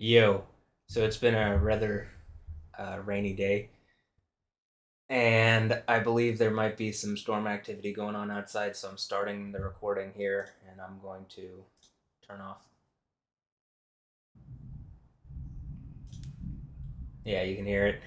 Yo, so it's been a rather rainy day, and I believe there might be some storm activity going on outside, so I'm starting the recording here, and I'm going to turn off. Yeah, you can hear it.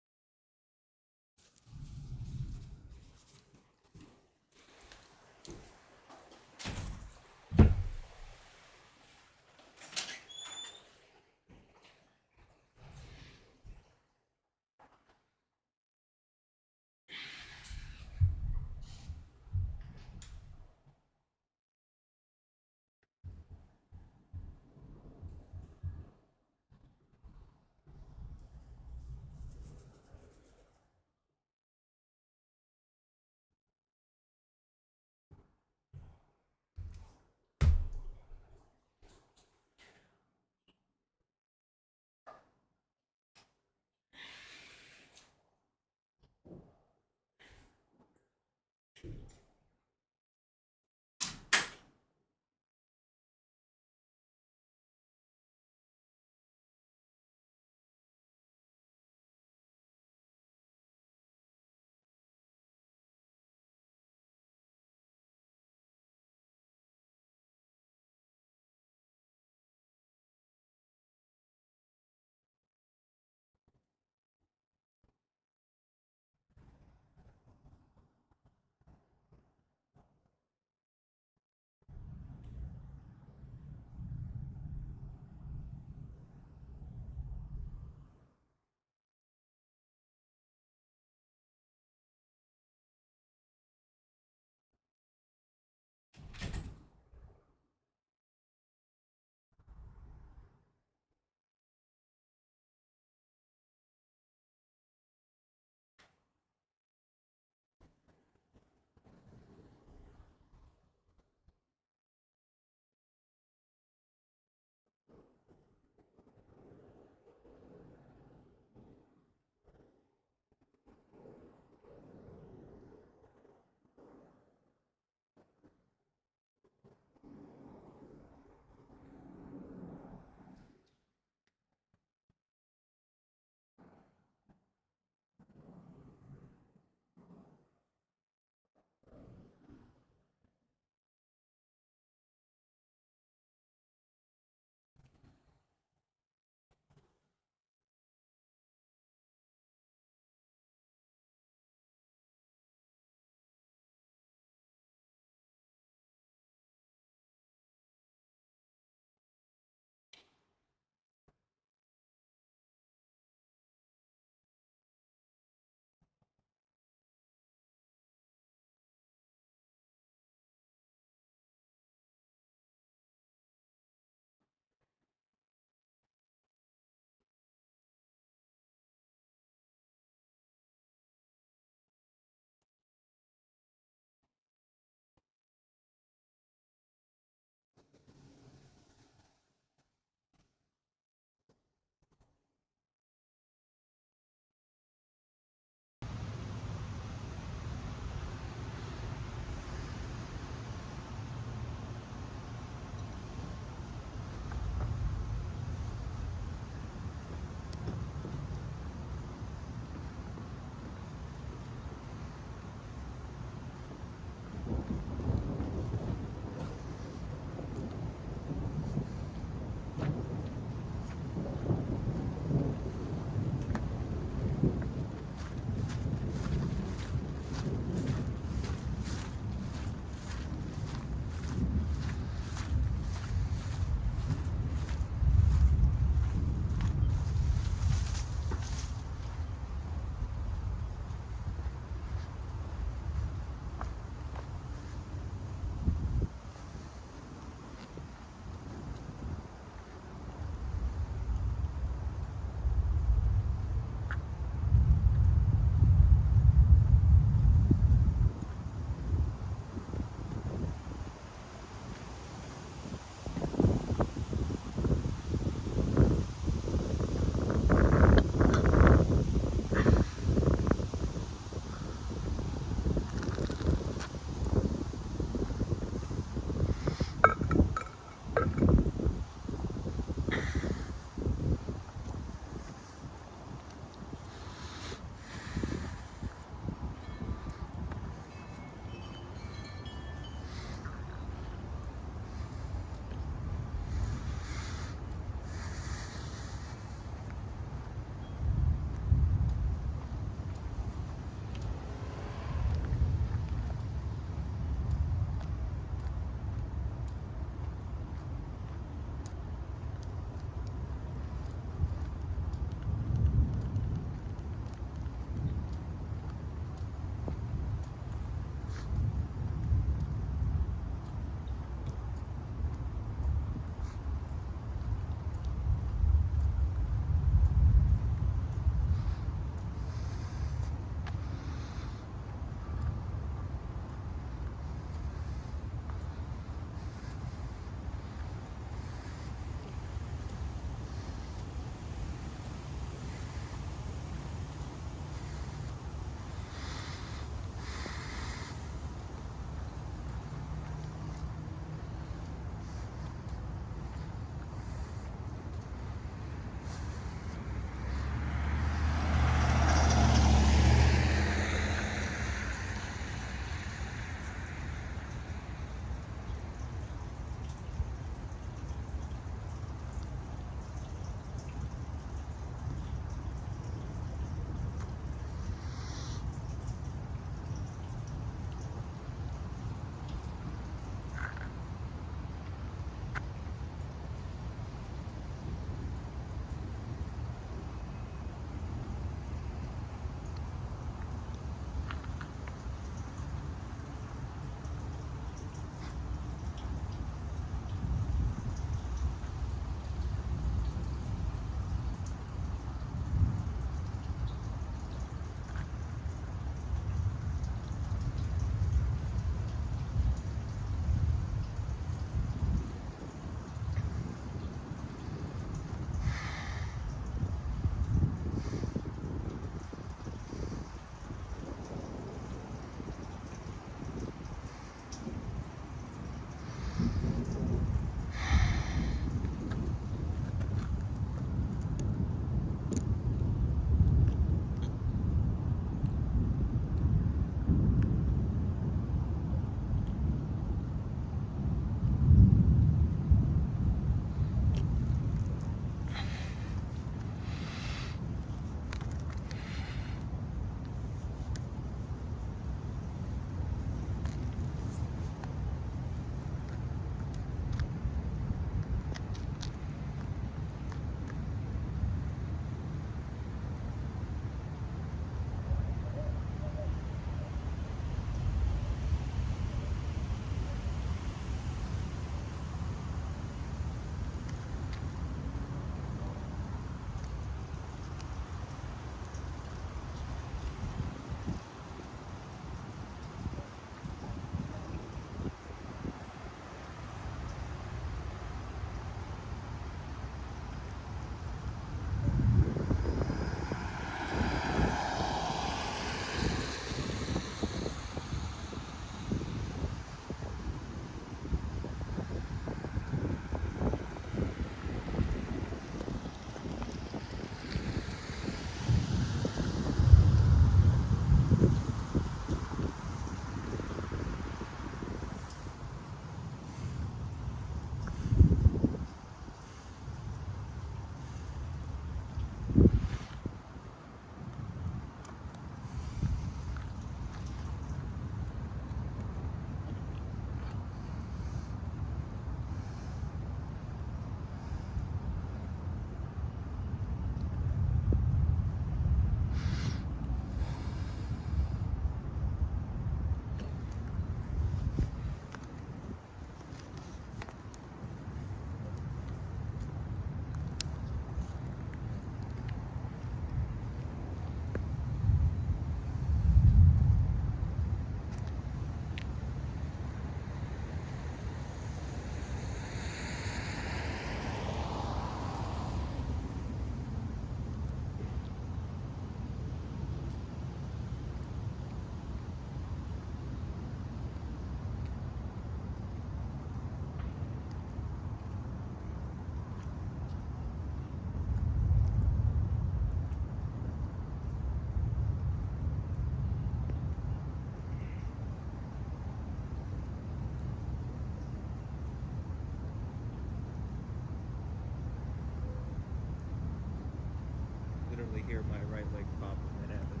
hear my right leg pop when that happened.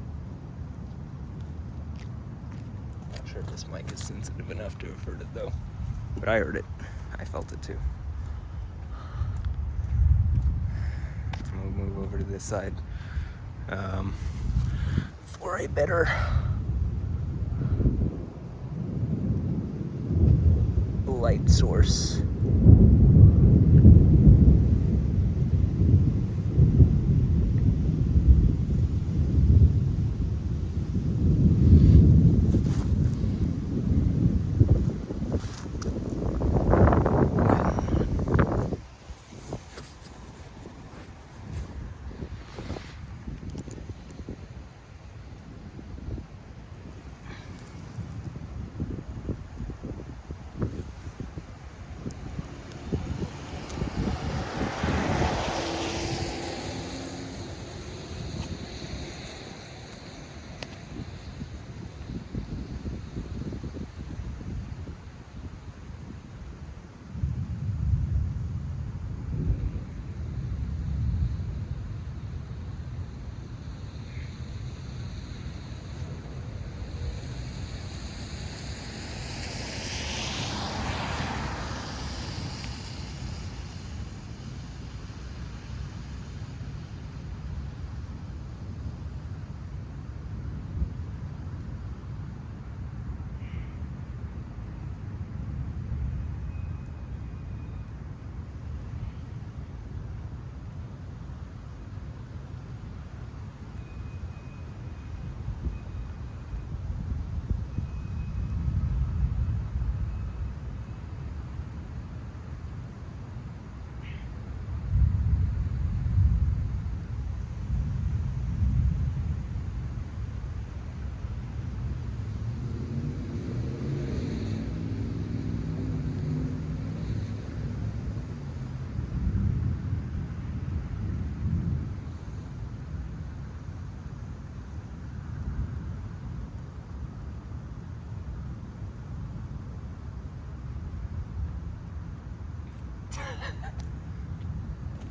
Not sure if this mic is sensitive enough to have heard it though, but I heard it. I felt it too. So we'll move over to this side for a better light source.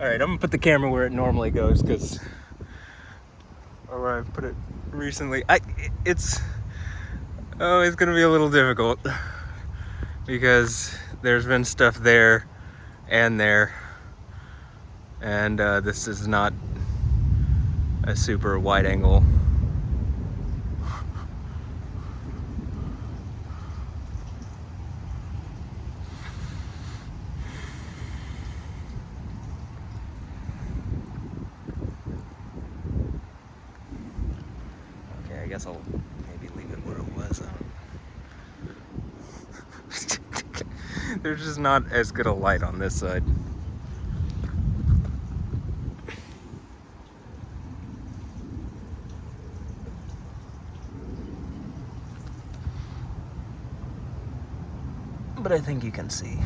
Alright, I'm gonna put the camera where it normally goes, or where I put it recently. It's gonna be a little difficult because there's been stuff there and there, and this is not a super wide angle. Okay, I guess I'll maybe leave it where it was. There's just not as good a light on this side. But I think you can see.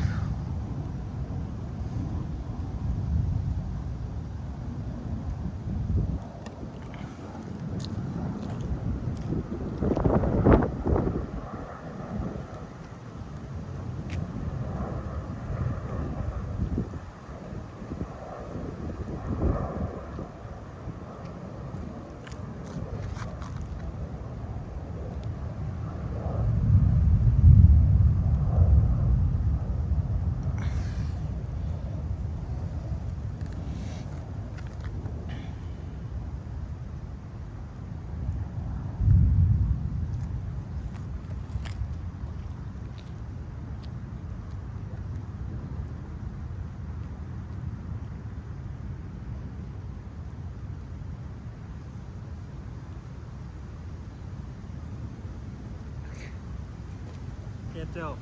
Can't tell.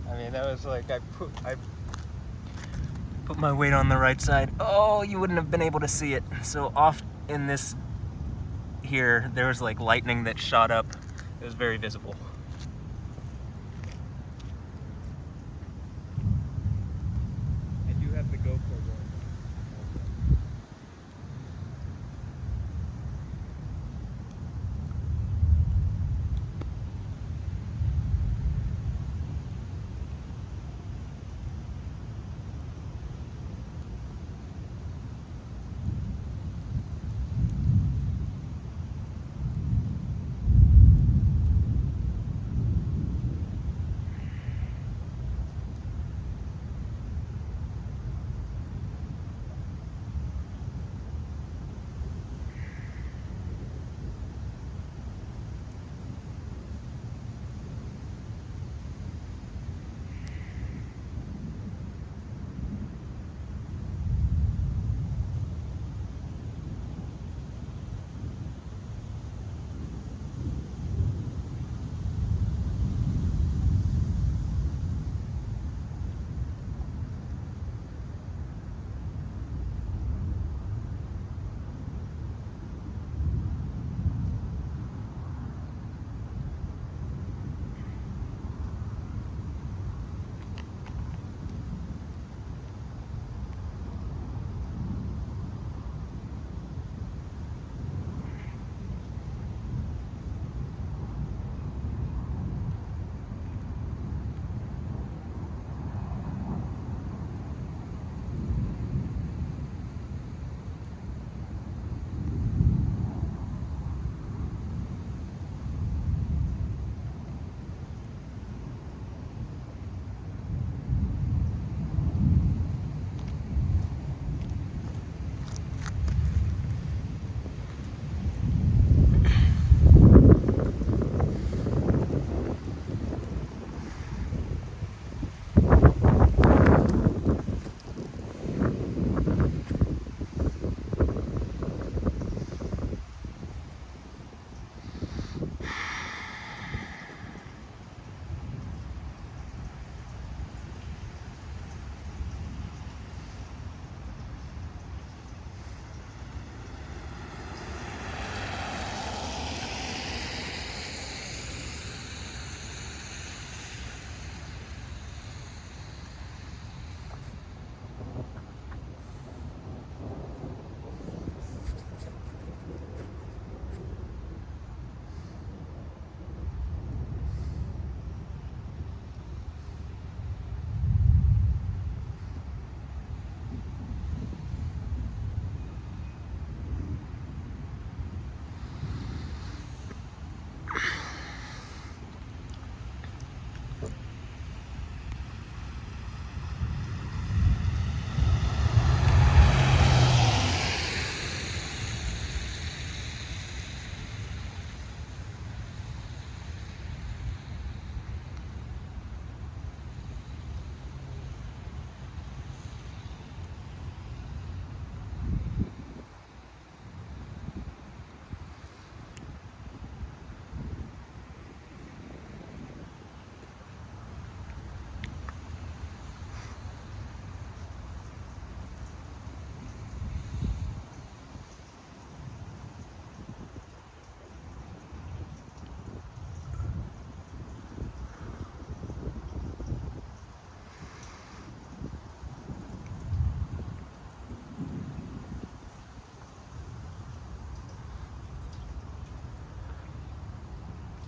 I mean, that was like I put my weight on the right side. Oh, you wouldn't have been able to see it. So off in this here, there was like lightning that shot up. It was very visible. I do have the GoPro going.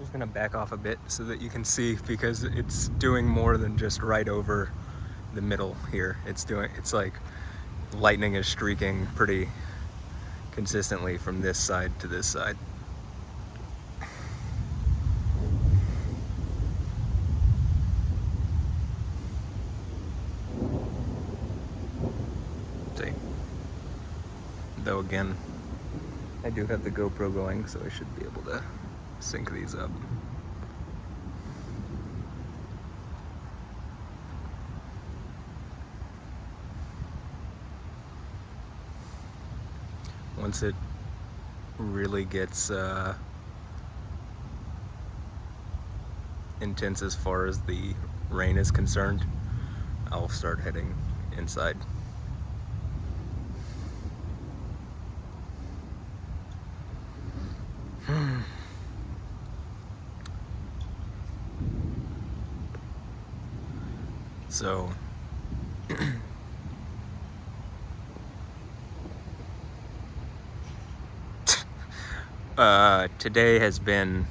just gonna back off a bit so that you can see, because it's doing more than just right over the middle here. It's like lightning is streaking pretty consistently from this side to this side. See. Though again, I do have the GoPro going, so I should be able to sync these up. Once it really gets intense as far as the rain is concerned, I'll start heading inside. So today has been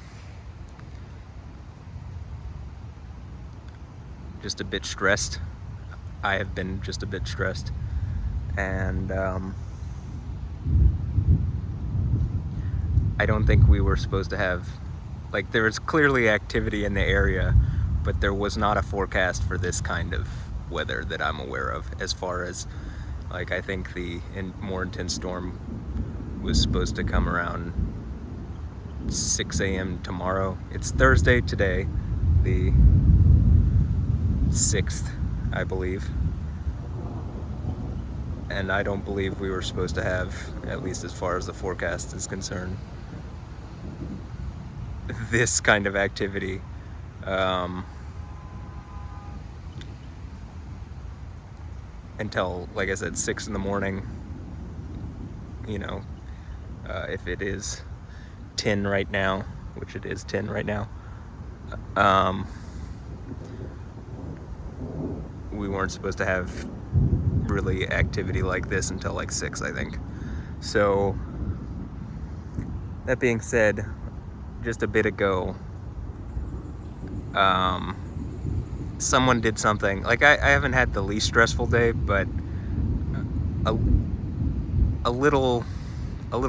just a bit stressed. I have been just a bit stressed, and I don't think we were supposed to have, like, there was clearly activity in the area, but there was not a forecast for this kind of weather that I'm aware of. As far as, like, I think the more intense storm was supposed to come around 6 a.m. tomorrow. It's Thursday today, the 6th, I believe. And I don't believe we were supposed to have, at least as far as the forecast is concerned, this kind of activity. Until, like I said, 6 in the morning. You know, if it is 10 right now, which it is 10 right now, we weren't supposed to have really activity like this until like 6, I think. So, that being said, just a bit ago, someone did something. Like, I haven't had the least stressful day, but a little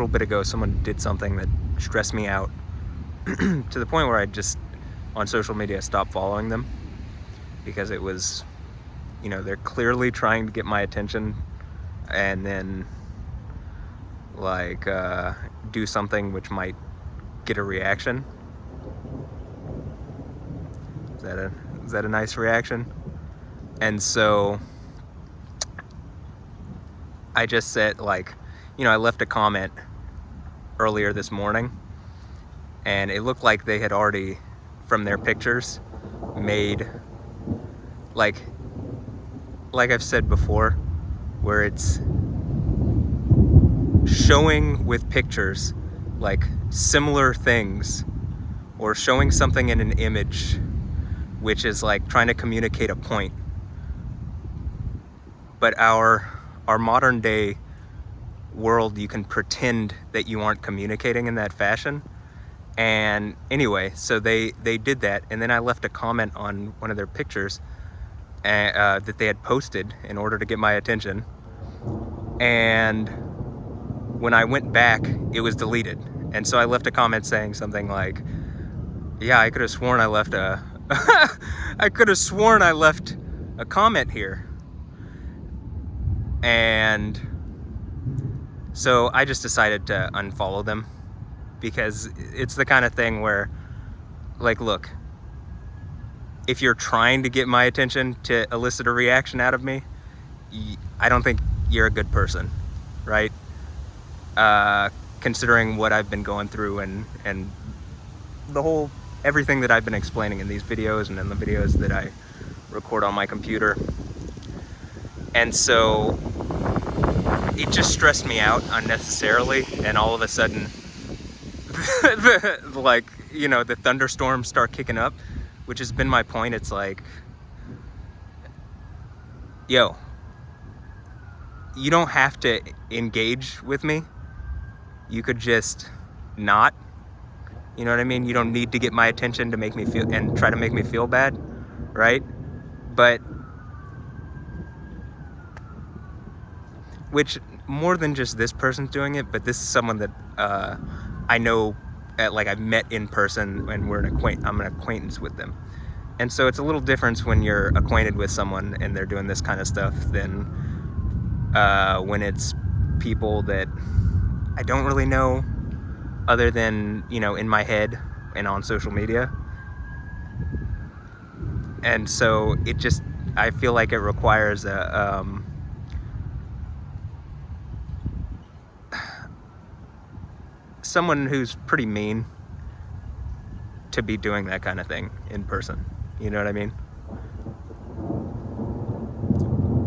bit ago, someone did something that stressed me out to the point where I just, on social media, stopped following them, because it was, you know, they're clearly trying to get my attention, and then, like, do something which might get a reaction. Is that a nice reaction? And so I just said, like, you know, I left a comment earlier this morning, and it looked like they had already, from their pictures, made, like I've said before, where it's showing with pictures, like, similar things, or showing something in an image which is like trying to communicate a point. But our modern day world, you can pretend that you aren't communicating in that fashion. And anyway, so they did that, and then I left a comment on one of their pictures that they had posted in order to get my attention. And when I went back, it was deleted. And so I left a comment saying something like, yeah, I could have sworn I left a I could have sworn I left a comment here. And so I just decided to unfollow them, because it's the kind of thing where, like, look, if you're trying to get my attention to elicit a reaction out of me, I don't think you're a good person, right? Considering what I've been going through, and the whole, everything that I've been explaining in these videos and in the videos that I record on my computer. And so it just stressed me out unnecessarily, and all of a sudden like, you know, the thunderstorms start kicking up, which has been my point. It's like, yo, you don't have to engage with me. You could just not. You know what I mean? You don't need to get my attention to make me feel, and try to make me feel bad, right? But, which, more than just this person's doing it, but this is someone that I know, like I've met in person, and I'm an acquaintance with them. And so it's a little different when you're acquainted with someone and they're doing this kind of stuff than when it's people that I don't really know other than, you know, in my head and on social media. And so I feel like it requires someone who's pretty mean to be doing that kind of thing in person. You know what I mean?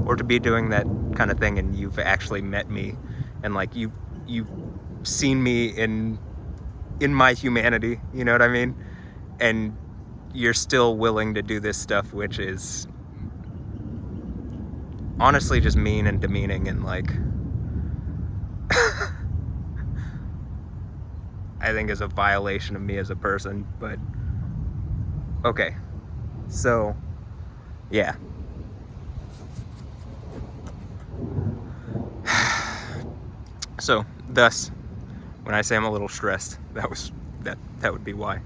Or to be doing that kind of thing and you've actually met me and like you've seen me in my humanity, you know what I mean? And you're still willing to do this stuff, which is honestly just mean and demeaning and like I think is a violation of me as a person. But okay, so yeah. So thus, when I say I'm a little stressed, that would be why.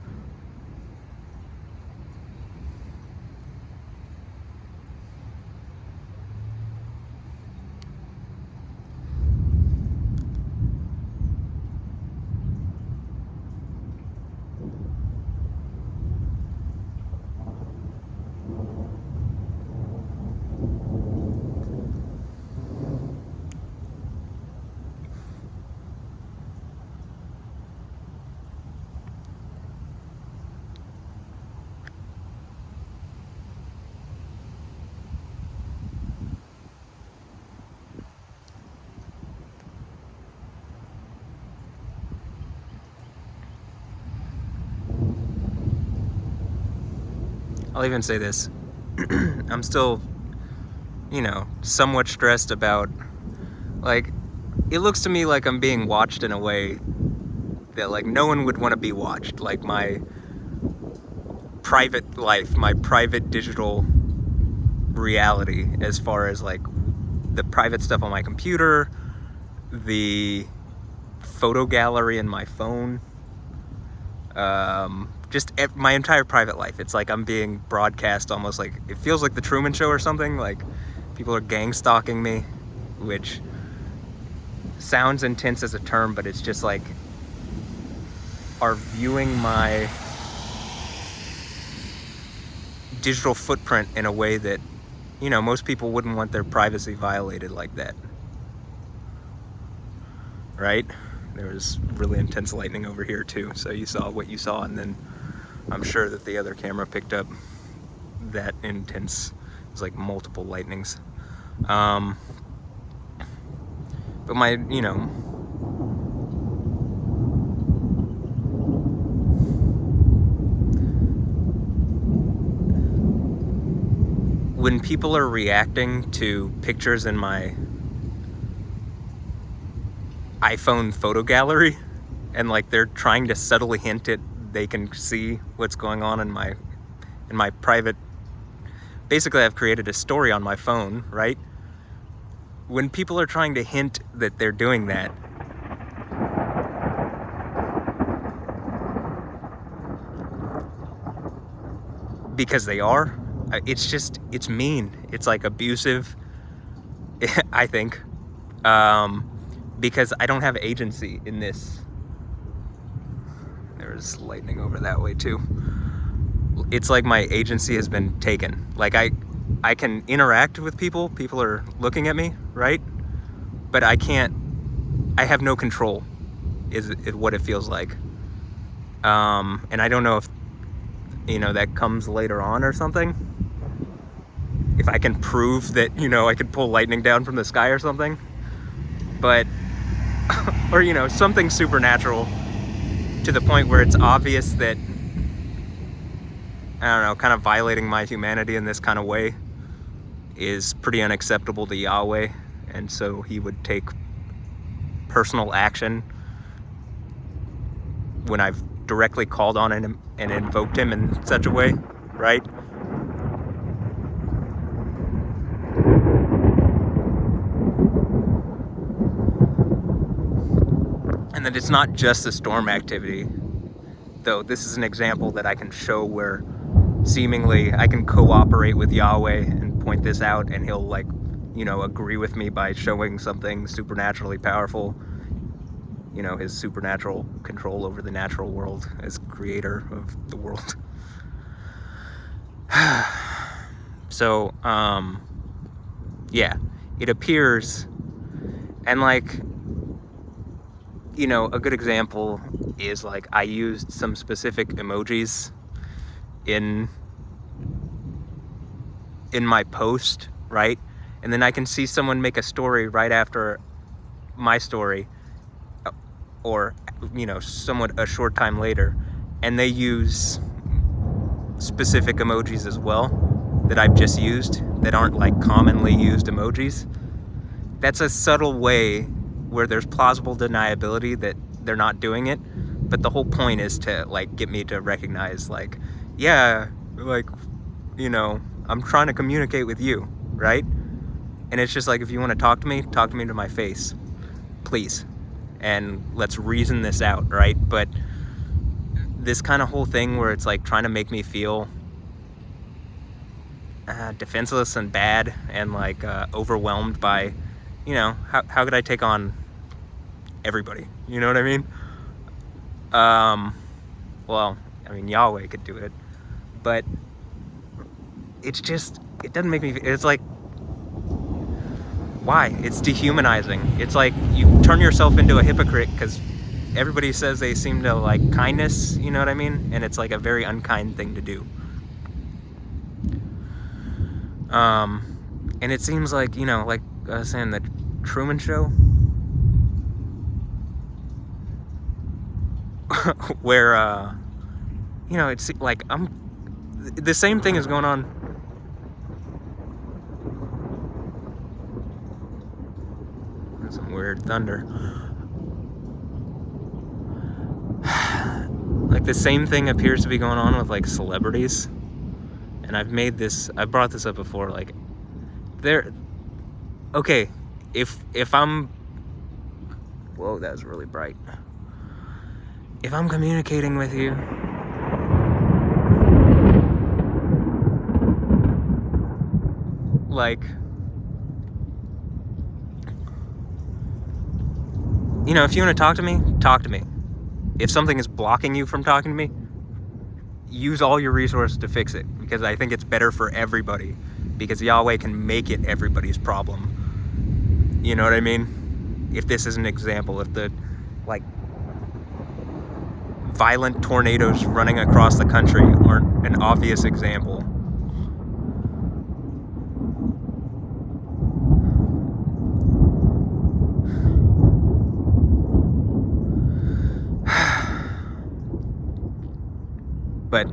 I'll even say this. I'm still, you know, somewhat stressed about, like, it looks to me like I'm being watched in a way that, like, no one would want to be watched. Like, my private life, my private digital reality, as far as, like, the private stuff on my computer, the photo gallery in my phone, just my entire private life. It's like I'm being broadcast almost like, it feels like the Truman Show or something. Like people are gang stalking me, which sounds intense as a term, but it's just like are viewing my digital footprint in a way that, you know, most people wouldn't want their privacy violated like that. Right? There was really intense lightning over here too, so you saw what you saw, and then I'm sure that the other camera picked up that intense. It was like multiple lightnings. But my, you know, when people are reacting to pictures in my iPhone photo gallery and like they're trying to subtly hint at they can see what's going on in my private, basically I've created a story on my phone, right? When people are trying to hint that they're doing that, because they are, it's mean. It's like abusive, I think, because I don't have agency in this. There's lightning over that way too. It's like my agency has been taken. Like I can interact with people. People are looking at me, right? But I have no control, is what it feels like. And I don't know if, you know, that comes later on or something. If I can prove that, you know, I could pull lightning down from the sky or something. But, or, you know, something supernatural to the point where it's obvious that, I don't know, kind of violating my humanity in this kind of way is pretty unacceptable to Yahweh. And so he would take personal action when I've directly called on him and invoked him in such a way, right? And that it's not just the storm activity, though this is an example that I can show where seemingly I can cooperate with Yahweh and point this out, and he'll, like, you know, agree with me by showing something supernaturally powerful, you know, his supernatural control over the natural world as creator of the world. So, yeah, it appears, and, like, you know, a good example is, like, I used some specific emojis in my post, right? And then I can see someone make a story right after my story, or, you know, somewhat a short time later, and they use specific emojis as well that I've just used that aren't, like, commonly used emojis. That's a subtle way where there's plausible deniability that they're not doing it, but the whole point is to, like, get me to recognize, like, yeah, like, you know, I'm trying to communicate with you, right? And it's just like, if you want to talk to me to my face, please, and let's reason this out, right? But this kind of whole thing where it's, like, trying to make me feel defenseless and bad and, like, overwhelmed by, you know, how could I take on everybody? You know what I mean? Well, I mean, Yahweh could do it, but it's just, it doesn't make me, it's like, why? It's dehumanizing. It's like you turn yourself into a hypocrite because everybody says they seem to like kindness, you know what I mean? And it's like a very unkind thing to do. And it seems like, you know, like I was saying, the Truman Show, where, you know, it's like the same thing is going on. There's some weird thunder. Like, the same thing appears to be going on with, like, celebrities. And I've brought this up before, like, okay, if I'm, whoa, that was really bright. If I'm communicating with you, like, you know, if you want to talk to me, talk to me. If something is blocking you from talking to me, use all your resources to fix it, because I think it's better for everybody, because Yahweh can make it everybody's problem. You know what I mean? If this is an example, if the, like, violent tornadoes running across the country aren't an obvious example. But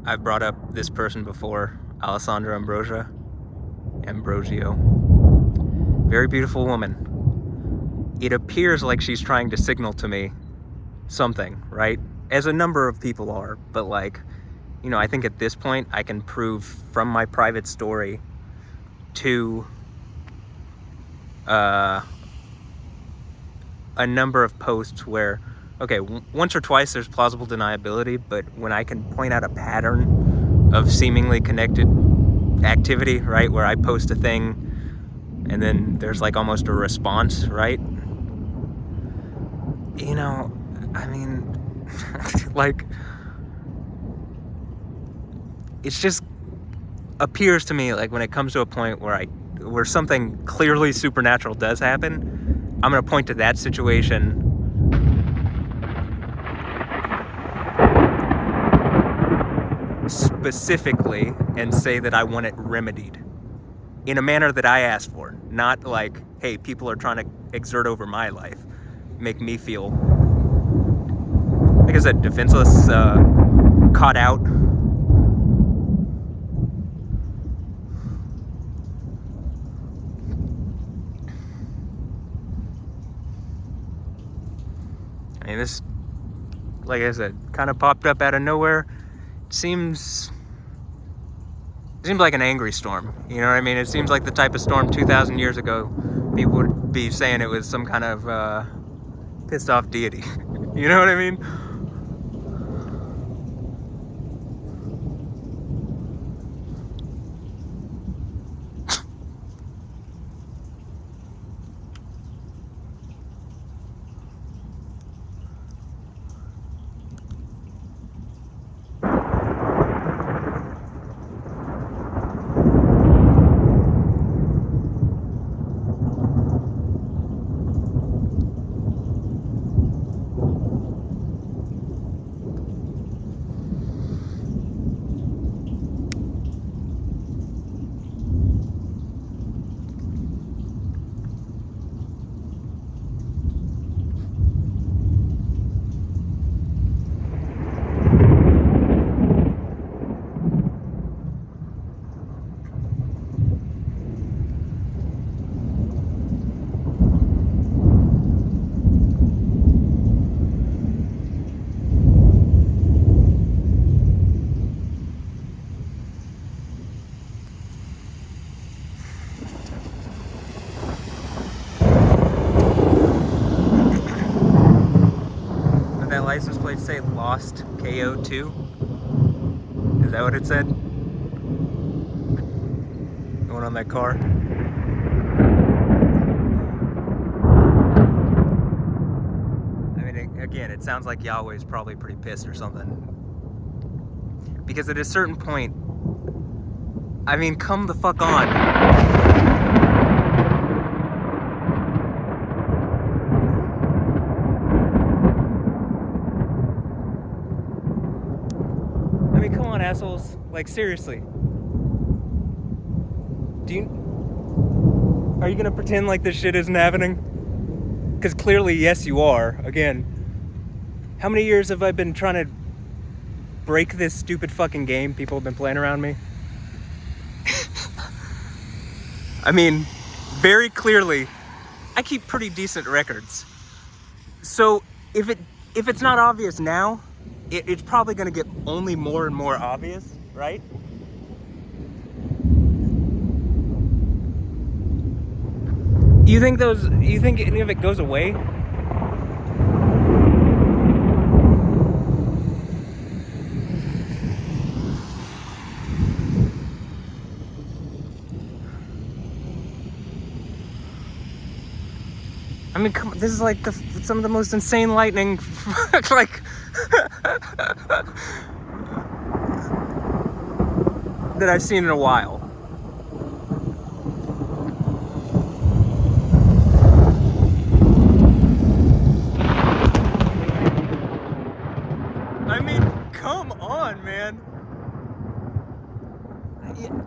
I've brought up this person before, Alessandra Ambrosio. Very beautiful woman. It appears like she's trying to signal to me something, right? As a number of people are, but, like, you know, I think at this point I can prove from my private story to a number of posts where, okay, once or twice there's plausible deniability, but when I can point out a pattern of seemingly connected activity, right, where I post a thing and then there's, like, almost a response, right? You know, I mean, like, it's just appears to me like when it comes to a point where something clearly supernatural does happen, I'm going to point to that situation specifically and say that I want it remedied in a manner that I asked for. Not like, hey, people are trying to exert over my life, make me feel, like I said, defenseless, caught out. mean, this, like I said, kind of popped up out of nowhere. It seems like an angry storm. You know what I mean? It seems like the type of storm 2,000 years ago people would be saying it was some kind of pissed off deity. You know what I mean? License plate say lost KO2? Is that what it said? The one on that car? I mean, again, it sounds like Yahweh's probably pretty pissed or something. Because at a certain point, I mean, come the fuck on. Assholes, like, seriously, are you gonna pretend like this shit isn't happening? Because clearly, yes, you are. Again, how many years have I been trying to break this stupid fucking game people have been playing around me? I mean, very clearly, I keep pretty decent records. So if it's not obvious now, it's probably going to get only more and more obvious, right? You think any of it goes away? I mean, come on, this is like some of the most insane lightning, like, that I've seen in a while. I mean, come on, man.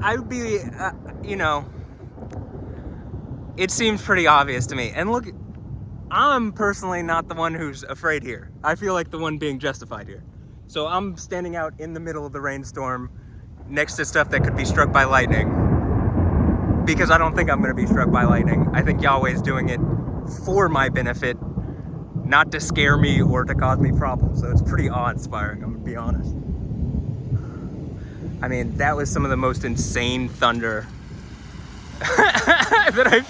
I would be, you know, it seems pretty obvious to me. And look, I'm personally not the one who's afraid here. I feel like the one being justified here. So I'm standing out in the middle of the rainstorm next to stuff that could be struck by lightning because I don't think I'm going to be struck by lightning. I think Yahweh's doing it for my benefit, not to scare me or to cause me problems. So it's pretty awe-inspiring, I'm going to be honest. I mean, that was some of the most insane thunder that I've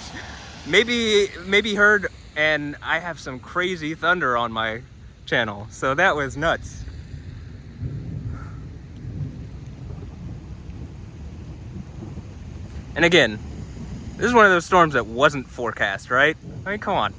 maybe heard. And I have some crazy thunder on my channel, so that was nuts. And again, this is one of those storms that wasn't forecast, right? I mean, come on.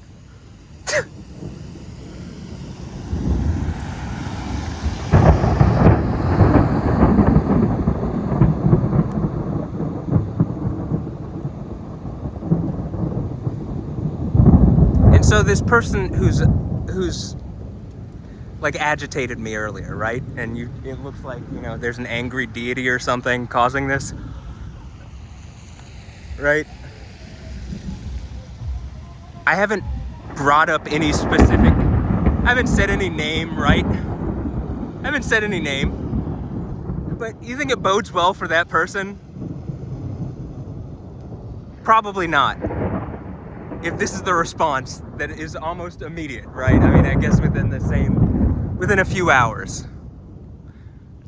So this person who's like agitated me earlier, right? And it looks like, you know, there's an angry deity or something causing this, right? I haven't brought up any specific, I haven't said any name, right? I haven't said any name, but you think it bodes well for that person? Probably not. if this is the response that is almost immediate, right? I mean, I guess within a few hours.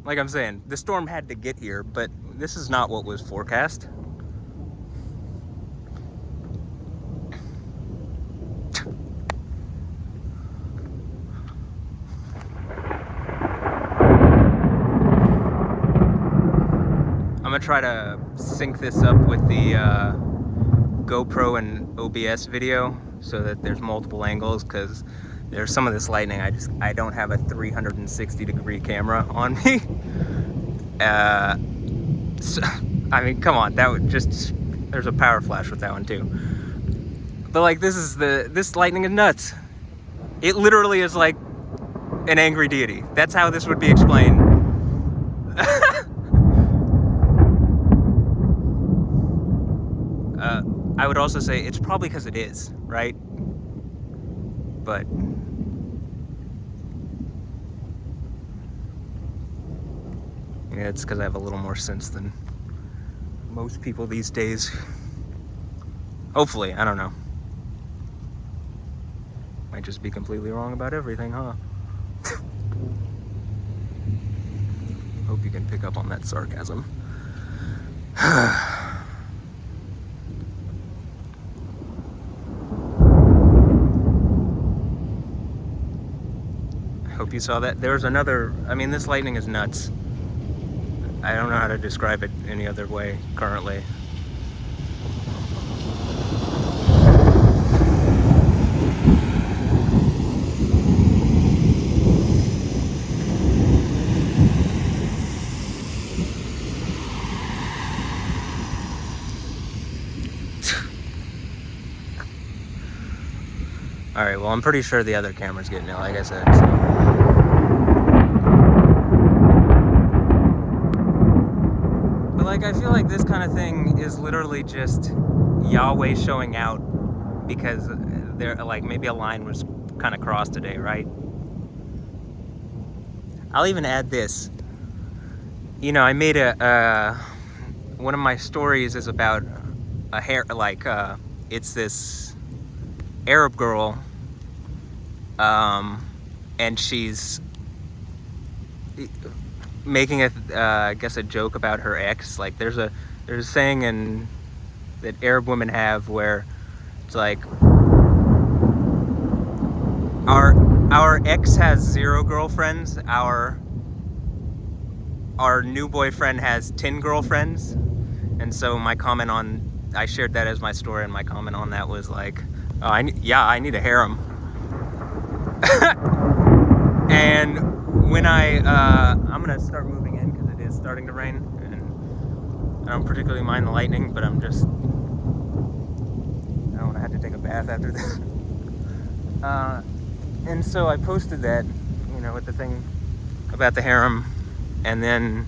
Like I'm saying, the storm had to get here, but this is not what was forecast. I'm gonna try to sync this up with the GoPro and OBS video so that there's multiple angles, because there's some of this lightning I don't have a 360-degree camera on me. So, I mean, come on, that would just, there's a power flash with that one too. But like, this lightning is nuts. It literally is like an angry deity. That's how this would be explained. I would also say it's probably because it is, right? But yeah, it's because I have a little more sense than most people these days. Hopefully, I don't know. Might just be completely wrong about everything, huh? Hope you can pick up on that sarcasm. Hope you saw that. There's another, I mean, this lightning is nuts. I don't know how to describe it any other way currently. Alright, well, I'm pretty sure the other camera's getting it, like I said, so. But, like, I feel like this kind of thing is literally just Yahweh showing out because there, like, maybe a line was kind of crossed today, right? I'll even add this. You know, I made one of my stories is about a hair, like, it's this Arab girl, and she's making I guess a joke about her ex. Like there's a saying that Arab women have where it's like our ex has 0 girlfriends, our new boyfriend has 10 girlfriends. And so I shared that as my story, and my comment on that was like, oh, I need a harem. And when I'm gonna start moving in because it is starting to rain, and I don't particularly mind the lightning, but I don't want to have to take a bath after this. And so I posted that, you know, with the thing about the harem, and then,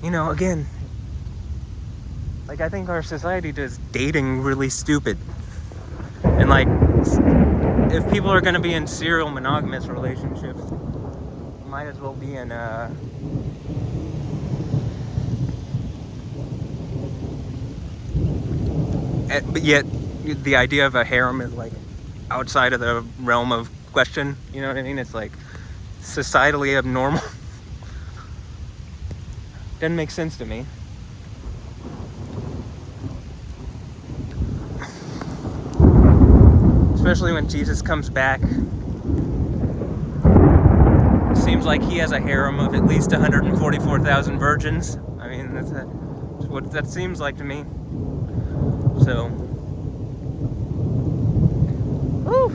you know, again, like, I think our society does dating really stupid. And, like, if people are going to be in serial monogamous relationships, might as well be in, but yet, the idea of a harem is, like, outside of the realm of question, you know what I mean? It's, like, societally abnormal. Doesn't make sense to me. Especially when Jesus comes back. It seems like he has a harem of at least 144,000 virgins. I mean, that's what that seems like to me. So, woo!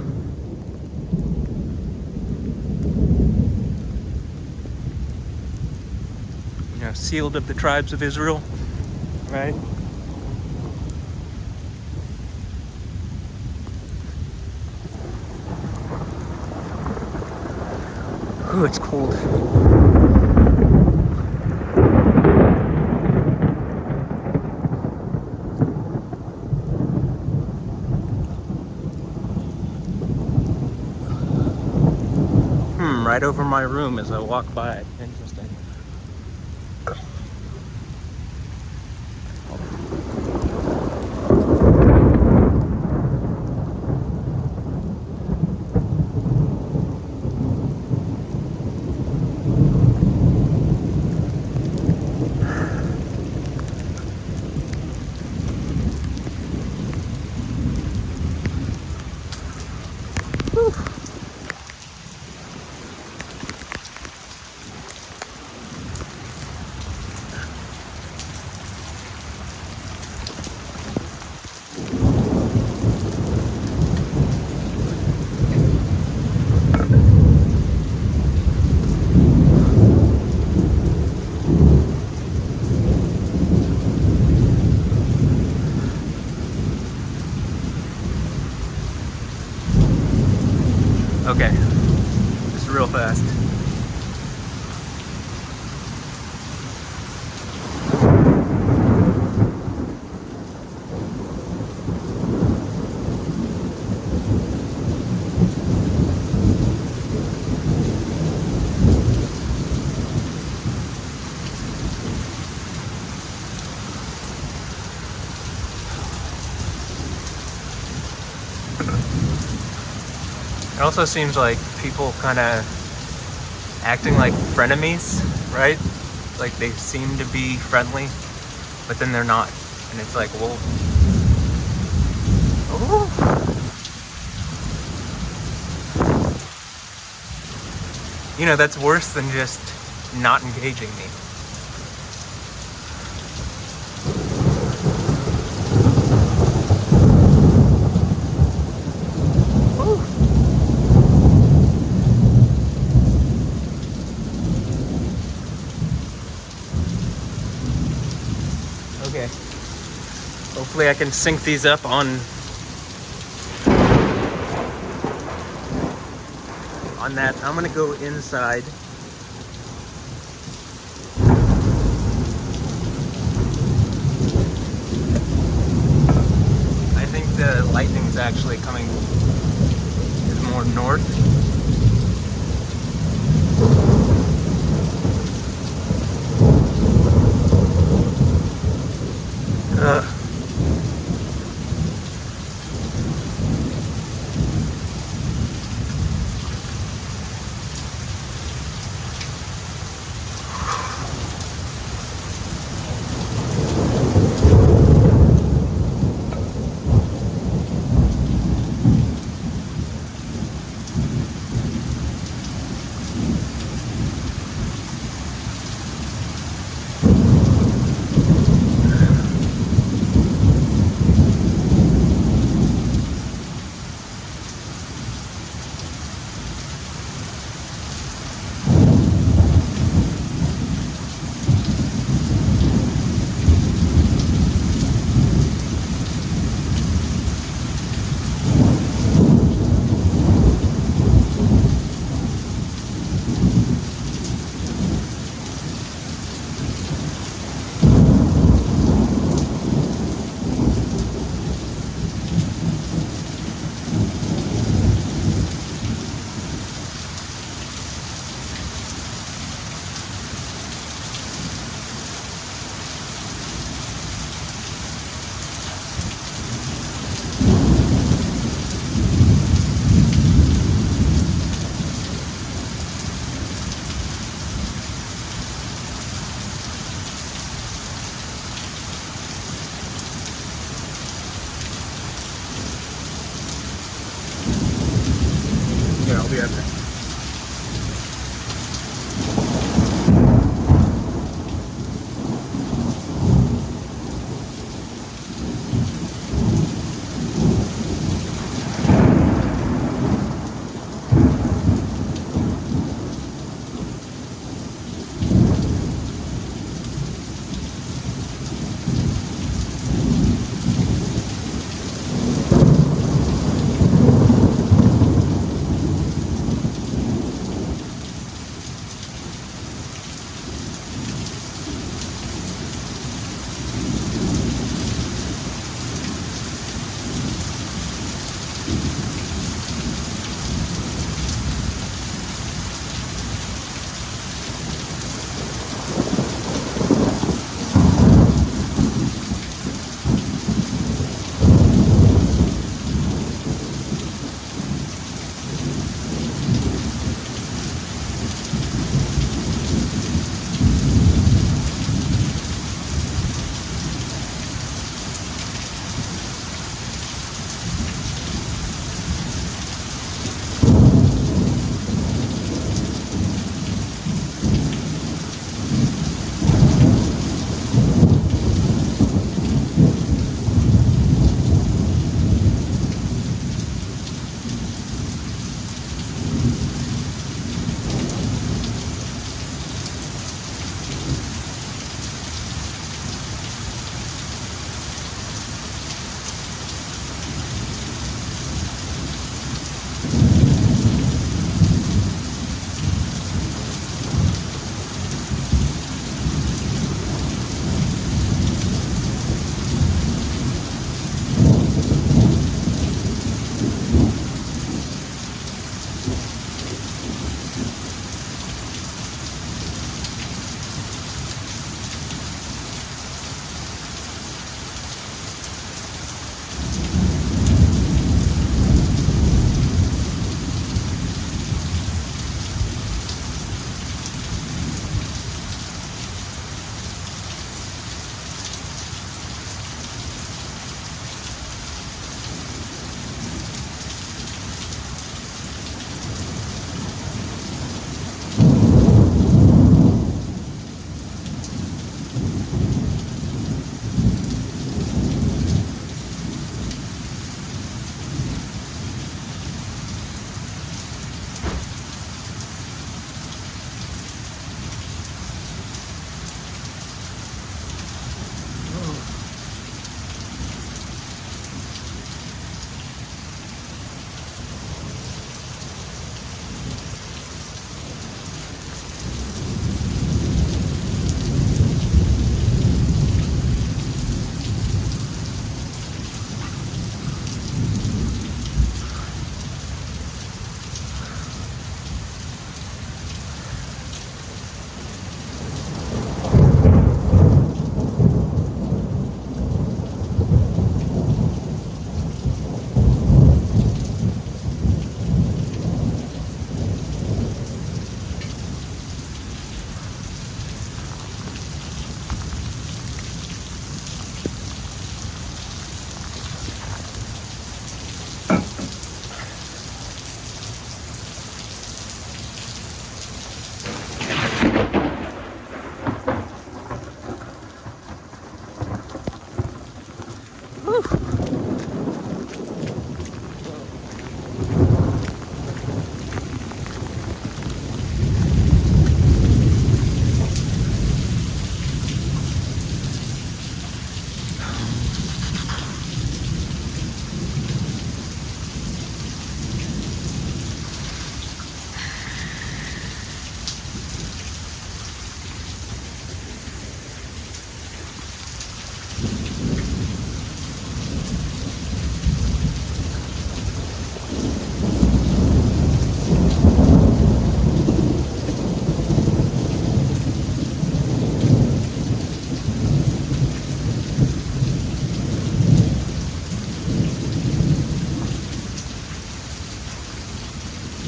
You know, sealed of the tribes of Israel, right? Ooh, it's cold. Right over my room as I walk by. Interesting. It also seems like people kind of acting like frenemies, right? Like they seem to be friendly, but then they're not. And it's like, well, ooh. You know, that's worse than just not engaging me. Woo. Okay. Hopefully I can sync these up on that. I'm gonna go inside. I think the lightning's actually coming more north.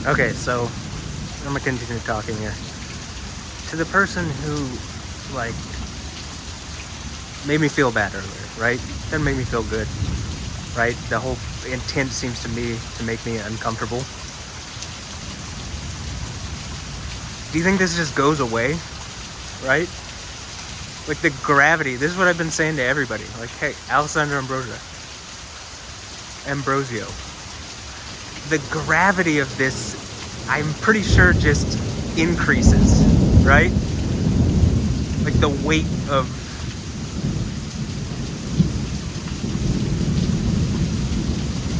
Okay, so I'm gonna continue talking here. To the person who, like, made me feel bad earlier, right? Didn't make me feel good, right? The whole intent seems to me to make me uncomfortable. Do you think this just goes away, right? Like the gravity, this is what I've been saying to everybody. Like, hey, Alessandro Ambrosio. The gravity of this, I'm pretty sure, just increases, right? Like the weight of,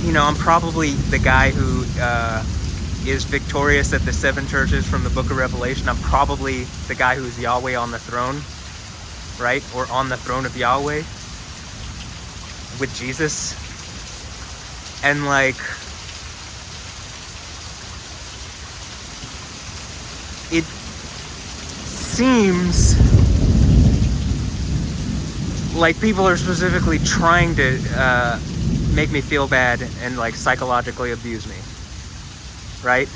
you know, I'm probably the guy who is victorious at the 7 churches from the book of Revelation. I'm probably the guy who's Yahweh on the throne, right? Or on the throne of Yahweh with Jesus. And like, it seems like people are specifically trying to make me feel bad and like psychologically abuse me, right?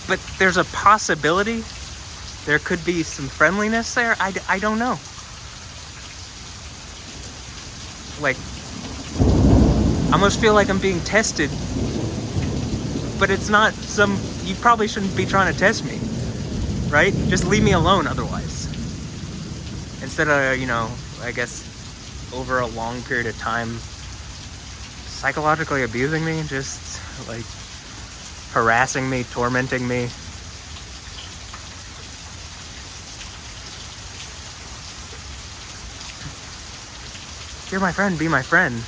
But there's a possibility there could be some friendliness there. I don't know. Like, I almost feel like I'm being tested, but it's not some, you probably shouldn't be trying to test me, right? Just leave me alone otherwise. Instead of, you know, I guess over a long period of time, psychologically abusing me, just like harassing me, tormenting me. If you're my friend, be my friend.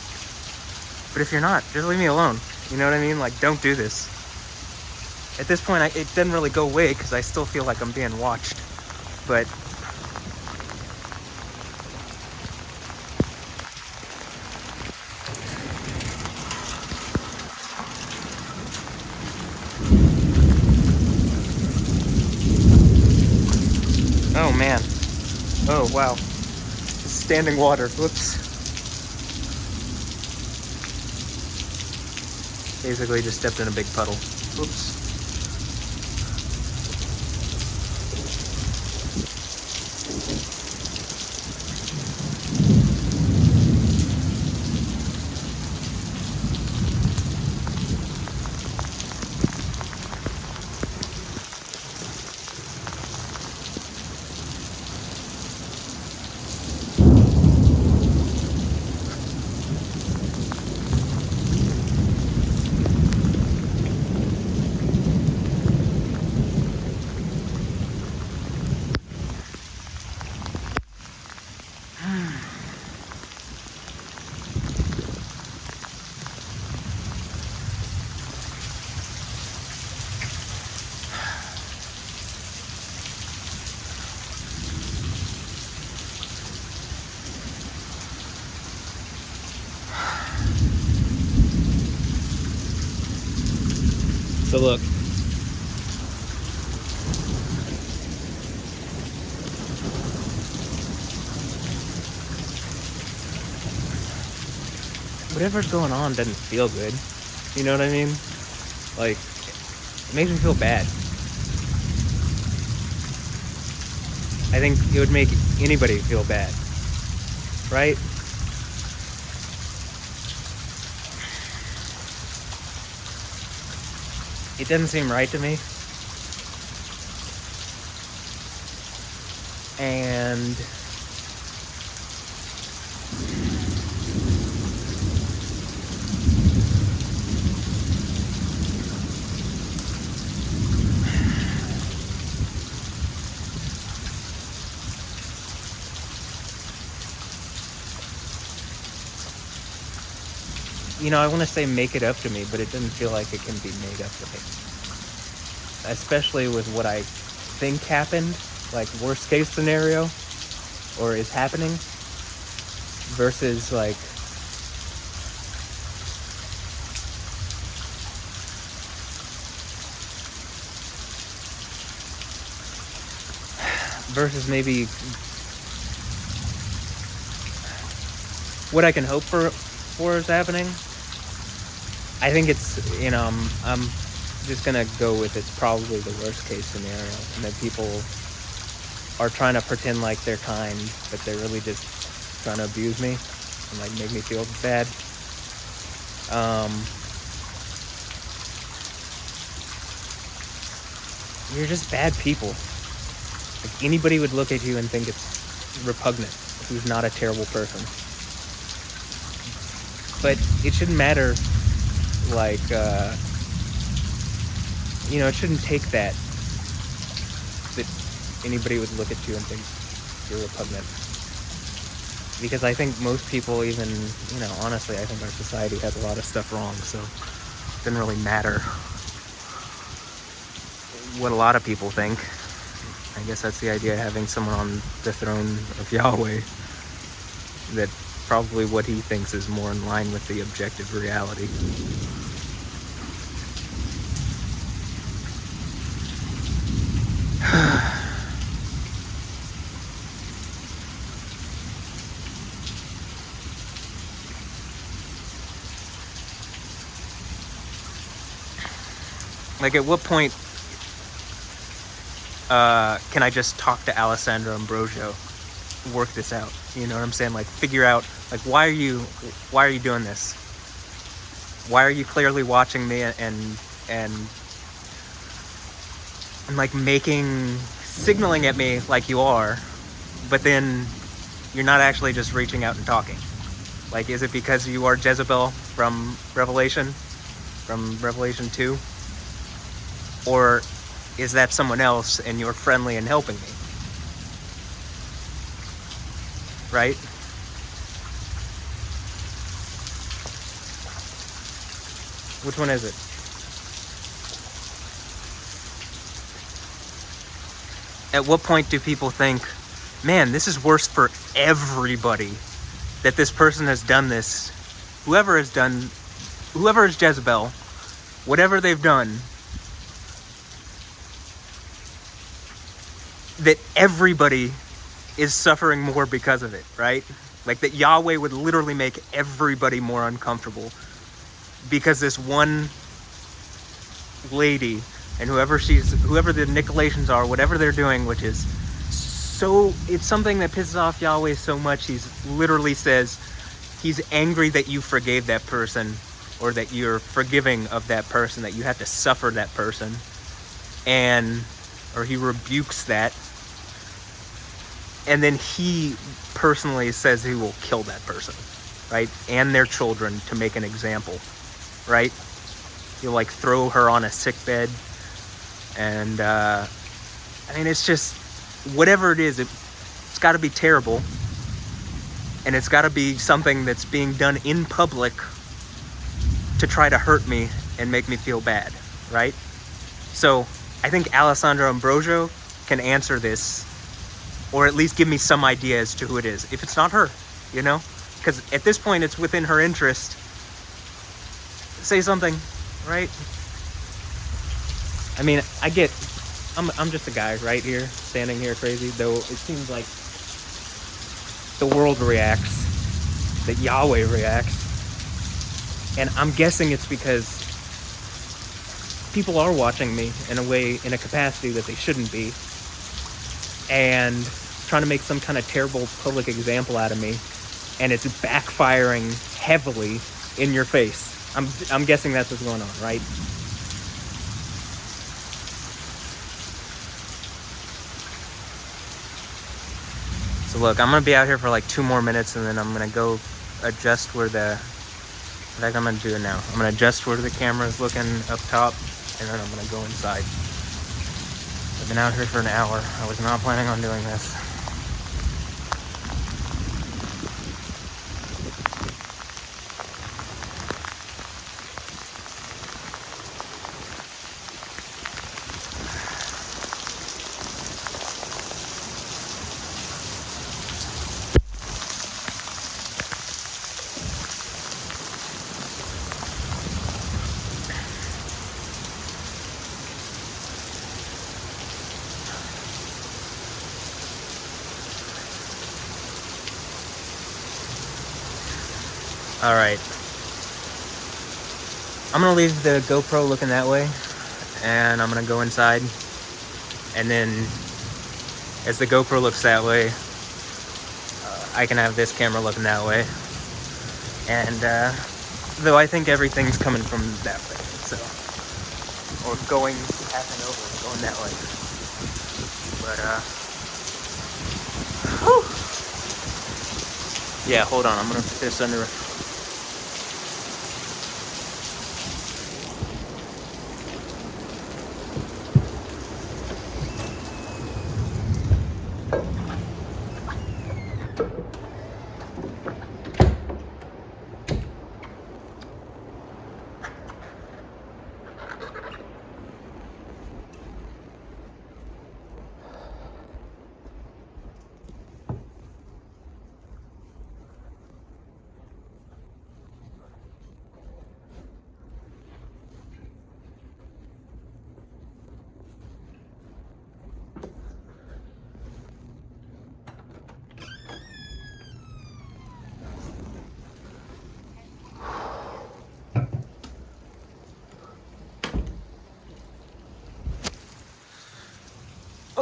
But if you're not, just leave me alone. You know what I mean? Like, don't do this. At this point, it didn't really go away because I still feel like I'm being watched. But oh man. Oh wow. Standing water. Whoops. Basically just stepped in a big puddle. Whoops. So look. Whatever's going on doesn't feel good. You know what I mean? Like, it makes me feel bad. I think it would make anybody feel bad. Right? It doesn't seem right to me. And you know, I want to say make it up to me, but it doesn't feel like it can be made up to me. Especially with what I think happened, like worst case scenario, or is happening, versus like maybe what I can hope for is happening. I think it's, I'm just gonna go with it's probably the worst case scenario, and that people are trying to pretend like they're kind, but they're really just trying to abuse me and like make me feel bad. You're just bad people. Like, anybody would look at you and think it's repugnant who's not a terrible person. But it shouldn't matter, like, it shouldn't take that anybody would look at you and think you're repugnant. Because I think most people, even, honestly, I think our society has a lot of stuff wrong, so it doesn't really matter what a lot of people think. I guess that's the idea of having someone on the throne of Yahweh, that probably what he thinks is more in line with the objective reality. Like, at what point can I just talk to Alessandro Ambrosio, work this out? You know what I'm saying? Like, figure out, like, why are you doing this? Why are you clearly watching me and like signaling at me like you are, but then you're not actually just reaching out and talking? Like, is it because you are Jezebel from Revelation 2? Or is that someone else and you're friendly and helping me? Right? Which one is it? At what point do people think, man, this is worse for everybody that this person has done this? Whoever is Jezebel, whatever they've done, that everybody is suffering more because of it, right? Like, that Yahweh would literally make everybody more uncomfortable because this one lady, and whoever the Nicolaitans are, whatever they're doing, which is it's something that pisses off Yahweh so much, he's literally says he's angry that you forgave that person, or that you're forgiving of that person, that you have to suffer that person, or he rebukes that. And then he personally says he will kill that person, right? And their children, to make an example, right? He'll like throw her on a sick bed. And, it's just, whatever it is, it's got to be terrible. And it's got to be something that's being done in public to try to hurt me and make me feel bad, right? So I think Alessandro Ambrosio can answer this, or at least give me some idea as to who it is, if it's not her, because at this point it's within her interest. Say something, right? I mean, I'm just a guy right here, standing here crazy, though it seems like the world reacts, that Yahweh reacts, and I'm guessing it's because people are watching me in a capacity that they shouldn't be, and trying to make some kind of terrible public example out of me, and it's backfiring heavily in your face. I'm guessing that's what's going on, right? So look, I'm gonna be out here for like 2 more minutes, and then I'm gonna go adjust where I'm gonna do it now. I'm gonna adjust where the camera's looking up top, and then I'm gonna go inside. I've been out here for an hour. I was not planning on doing this. All right. I'm gonna leave the GoPro looking that way, and I'm gonna go inside, and then as the GoPro looks that way, I can have this camera looking that way. And though I think everything's coming from that way, so, or passing over, going that way. But whew. Yeah, hold on, I'm gonna put this under.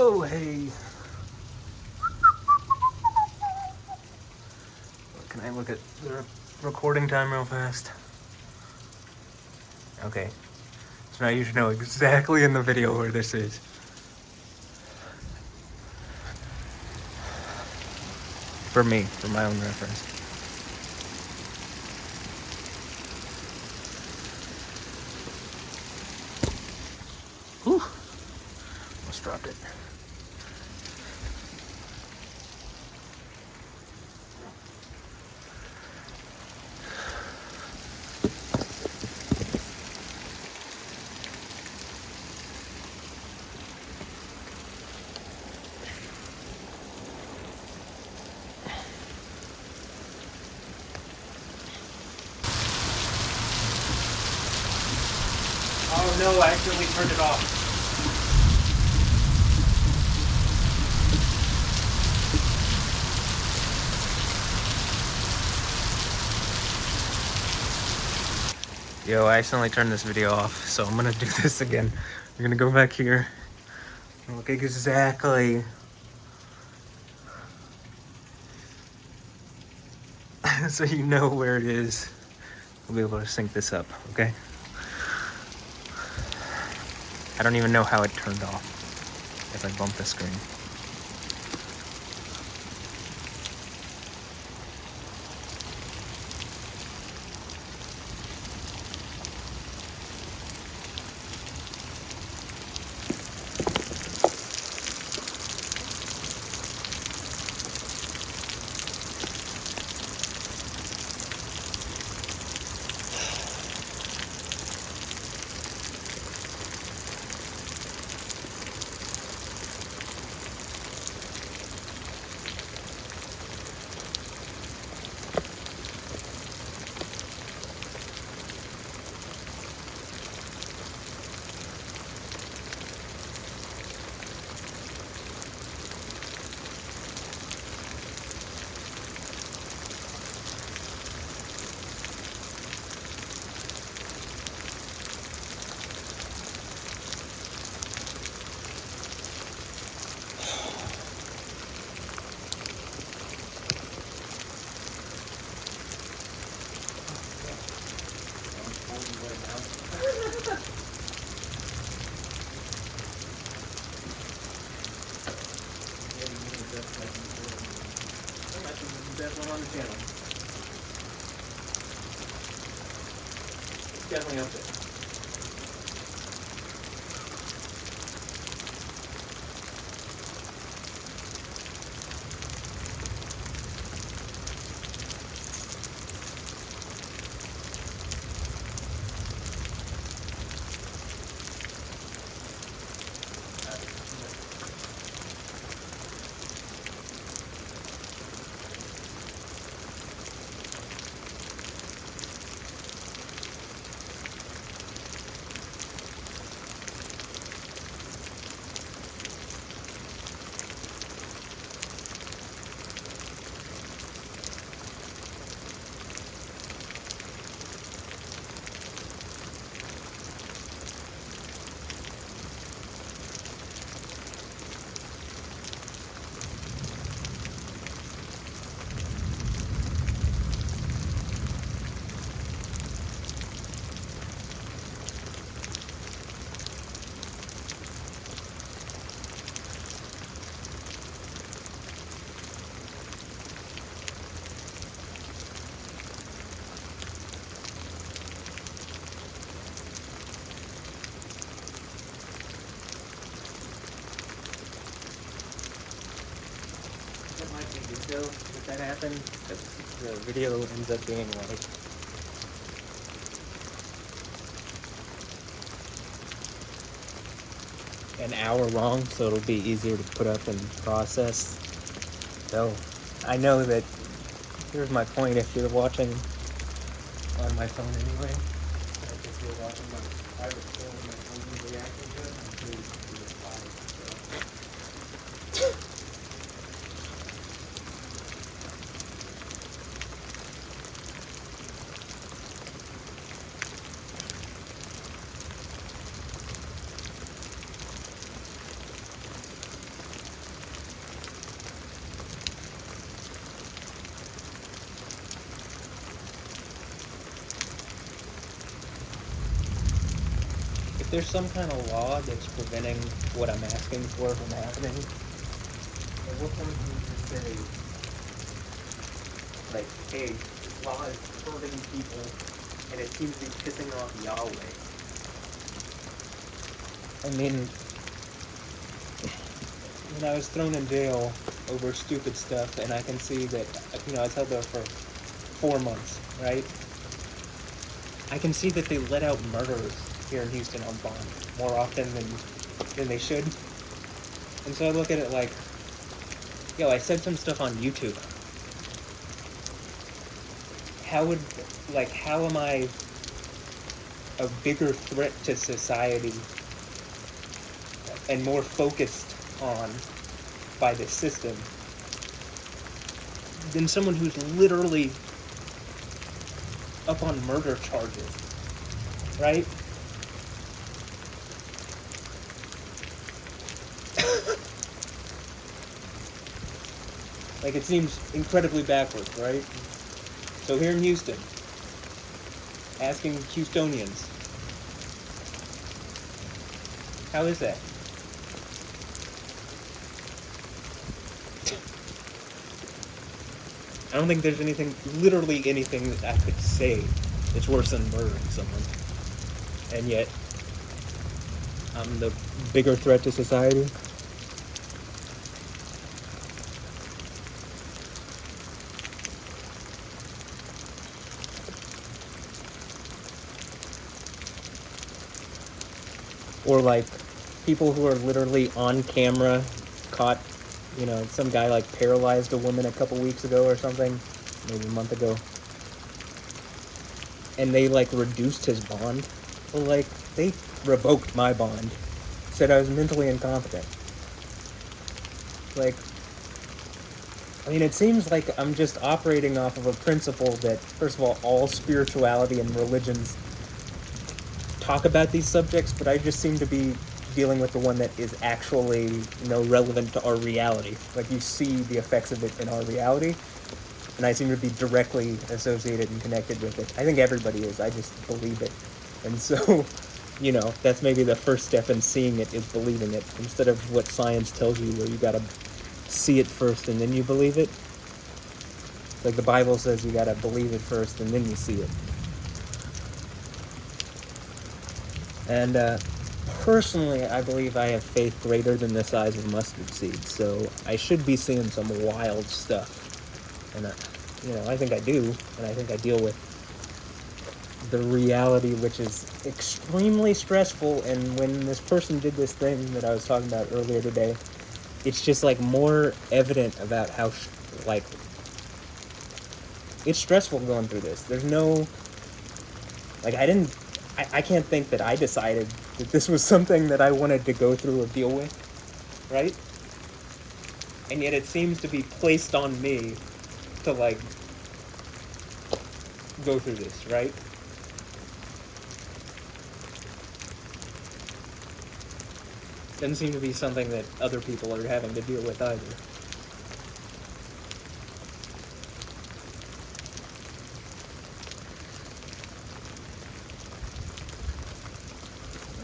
Oh, hey. Can I look at the recording time real fast? Okay. So now you should know exactly in the video where this is. For me, for my own reference. Whew. Almost dropped it. Oh no, I accidentally turned it off. Yo, I accidentally turned this video off, so I'm gonna do this again. I'm gonna go back here and look exactly so you know where it is. We'll be able to sync this up, okay? I don't even know how it turned off if I bump the screen. Definitely on the channel. Definitely up there. definitely do so if that happened, because the video ends up being like an hour long, so it'll be easier to put up and process. So I know that here's my point. If you're watching on my phone anyway, like if you're watching my private phone, my phone's reacting to it, I'm sure you can see it live. So. If there's some kind of law that's preventing what I'm asking for from happening, at what point do you just say, like, hey, this law is hurting people, and it seems to be pissing off Yahweh? I mean, when I was thrown in jail over stupid stuff, and I can see that, I was held there for 4 months, right? I can see that they let out murderers here in Houston on bond more often than they should. And so I look at it like, I said some stuff on YouTube. How am I a bigger threat to society and more focused on by this system than someone who's literally up on murder charges, right? Like, it seems incredibly backwards, right? So here in Houston, asking Houstonians, how is that? I don't think there's literally anything that I could say that's worse than murdering someone. And yet, I'm the bigger threat to society. Or like people who are literally on camera caught, some guy like paralyzed a woman a couple weeks ago or something, maybe a month ago. And they like reduced his bond. Well, like they revoked my bond. Said I was mentally incompetent. Like, it seems like I'm just operating off of a principle that, first of all spirituality and religions talk about these subjects, but I just seem to be dealing with the one that is actually, relevant to our reality. Like, you see the effects of it in our reality, and I seem to be directly associated and connected with it. I think everybody is. I just believe it. And so, that's maybe the first step in seeing it is believing it, instead of what science tells you, where you gotta see it first and then you believe it. Like the Bible says, you gotta believe it first and then you see it. And personally, I believe I have faith greater than the size of mustard seed, so I should be seeing some wild stuff. And I think I do, and I think I deal with the reality, which is extremely stressful. And when this person did this thing that I was talking about earlier today, it's just like more evident about how it's stressful going through this. There's no, I can't think that I decided that this was something that I wanted to go through or deal with, right? And yet it seems to be placed on me to go through this, right? Doesn't seem to be something that other people are having to deal with either.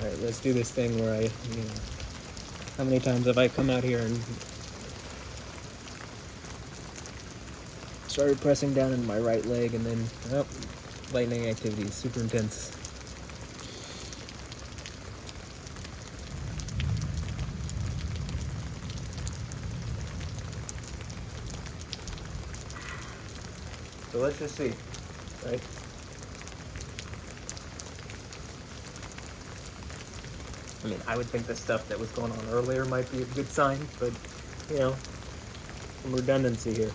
Alright, let's do this thing where how many times have I come out here and started pressing down in my right leg, and then, lightning activity, super intense. So let's just see, right? I mean, I would think the stuff that was going on earlier might be a good sign, but, you know, some redundancy here.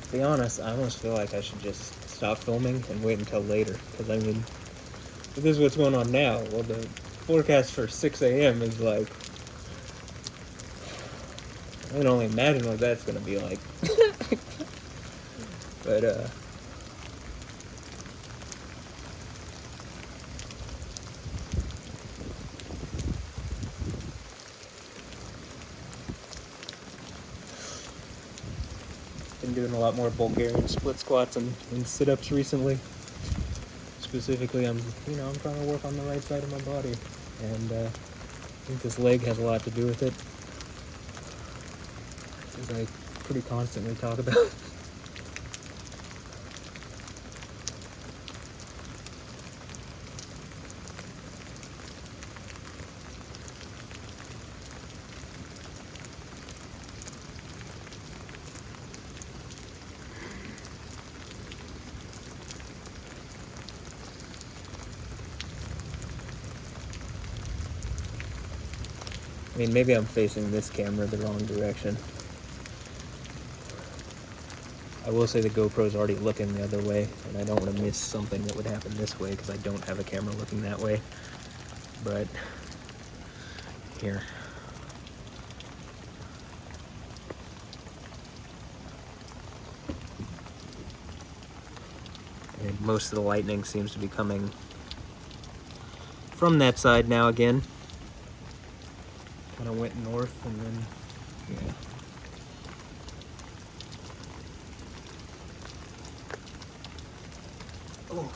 To be honest, I almost feel like I should just stop filming and wait until later, because I mean, if this is what's going on now, well, the forecast for 6 a.m. is like, I can only imagine what that's gonna be like. But, been doing a lot more Bulgarian split squats and sit-ups recently. Specifically, I'm trying to work on the right side of my body, and I think this leg has a lot to do with it, as I pretty constantly talk about. I mean, maybe I'm facing this camera the wrong direction. I will say the GoPro's already looking the other way, and I don't want to miss something that would happen this way because I don't have a camera looking that way. But here. And most of the lightning seems to be coming from that side now again. Kind of went north and then, yeah. Oh.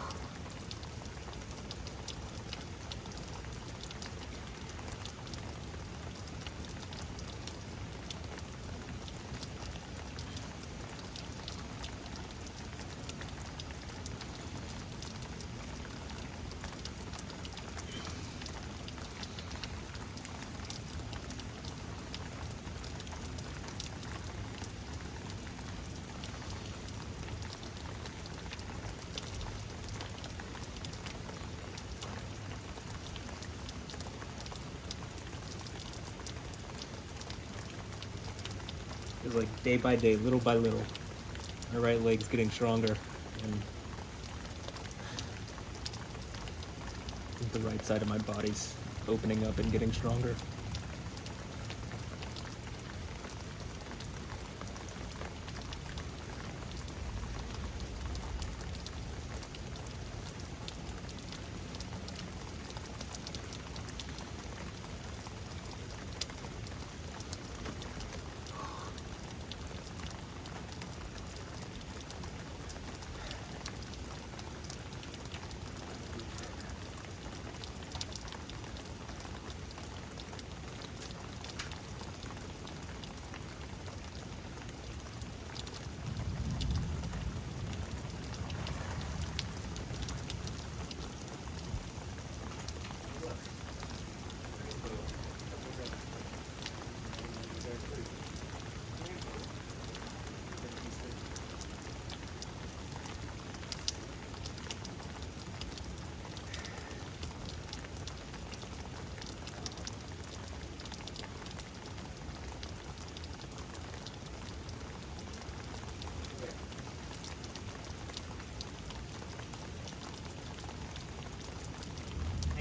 It's like day by day, little by little, my right leg's getting stronger, and I think the right side of my body's opening up and getting stronger.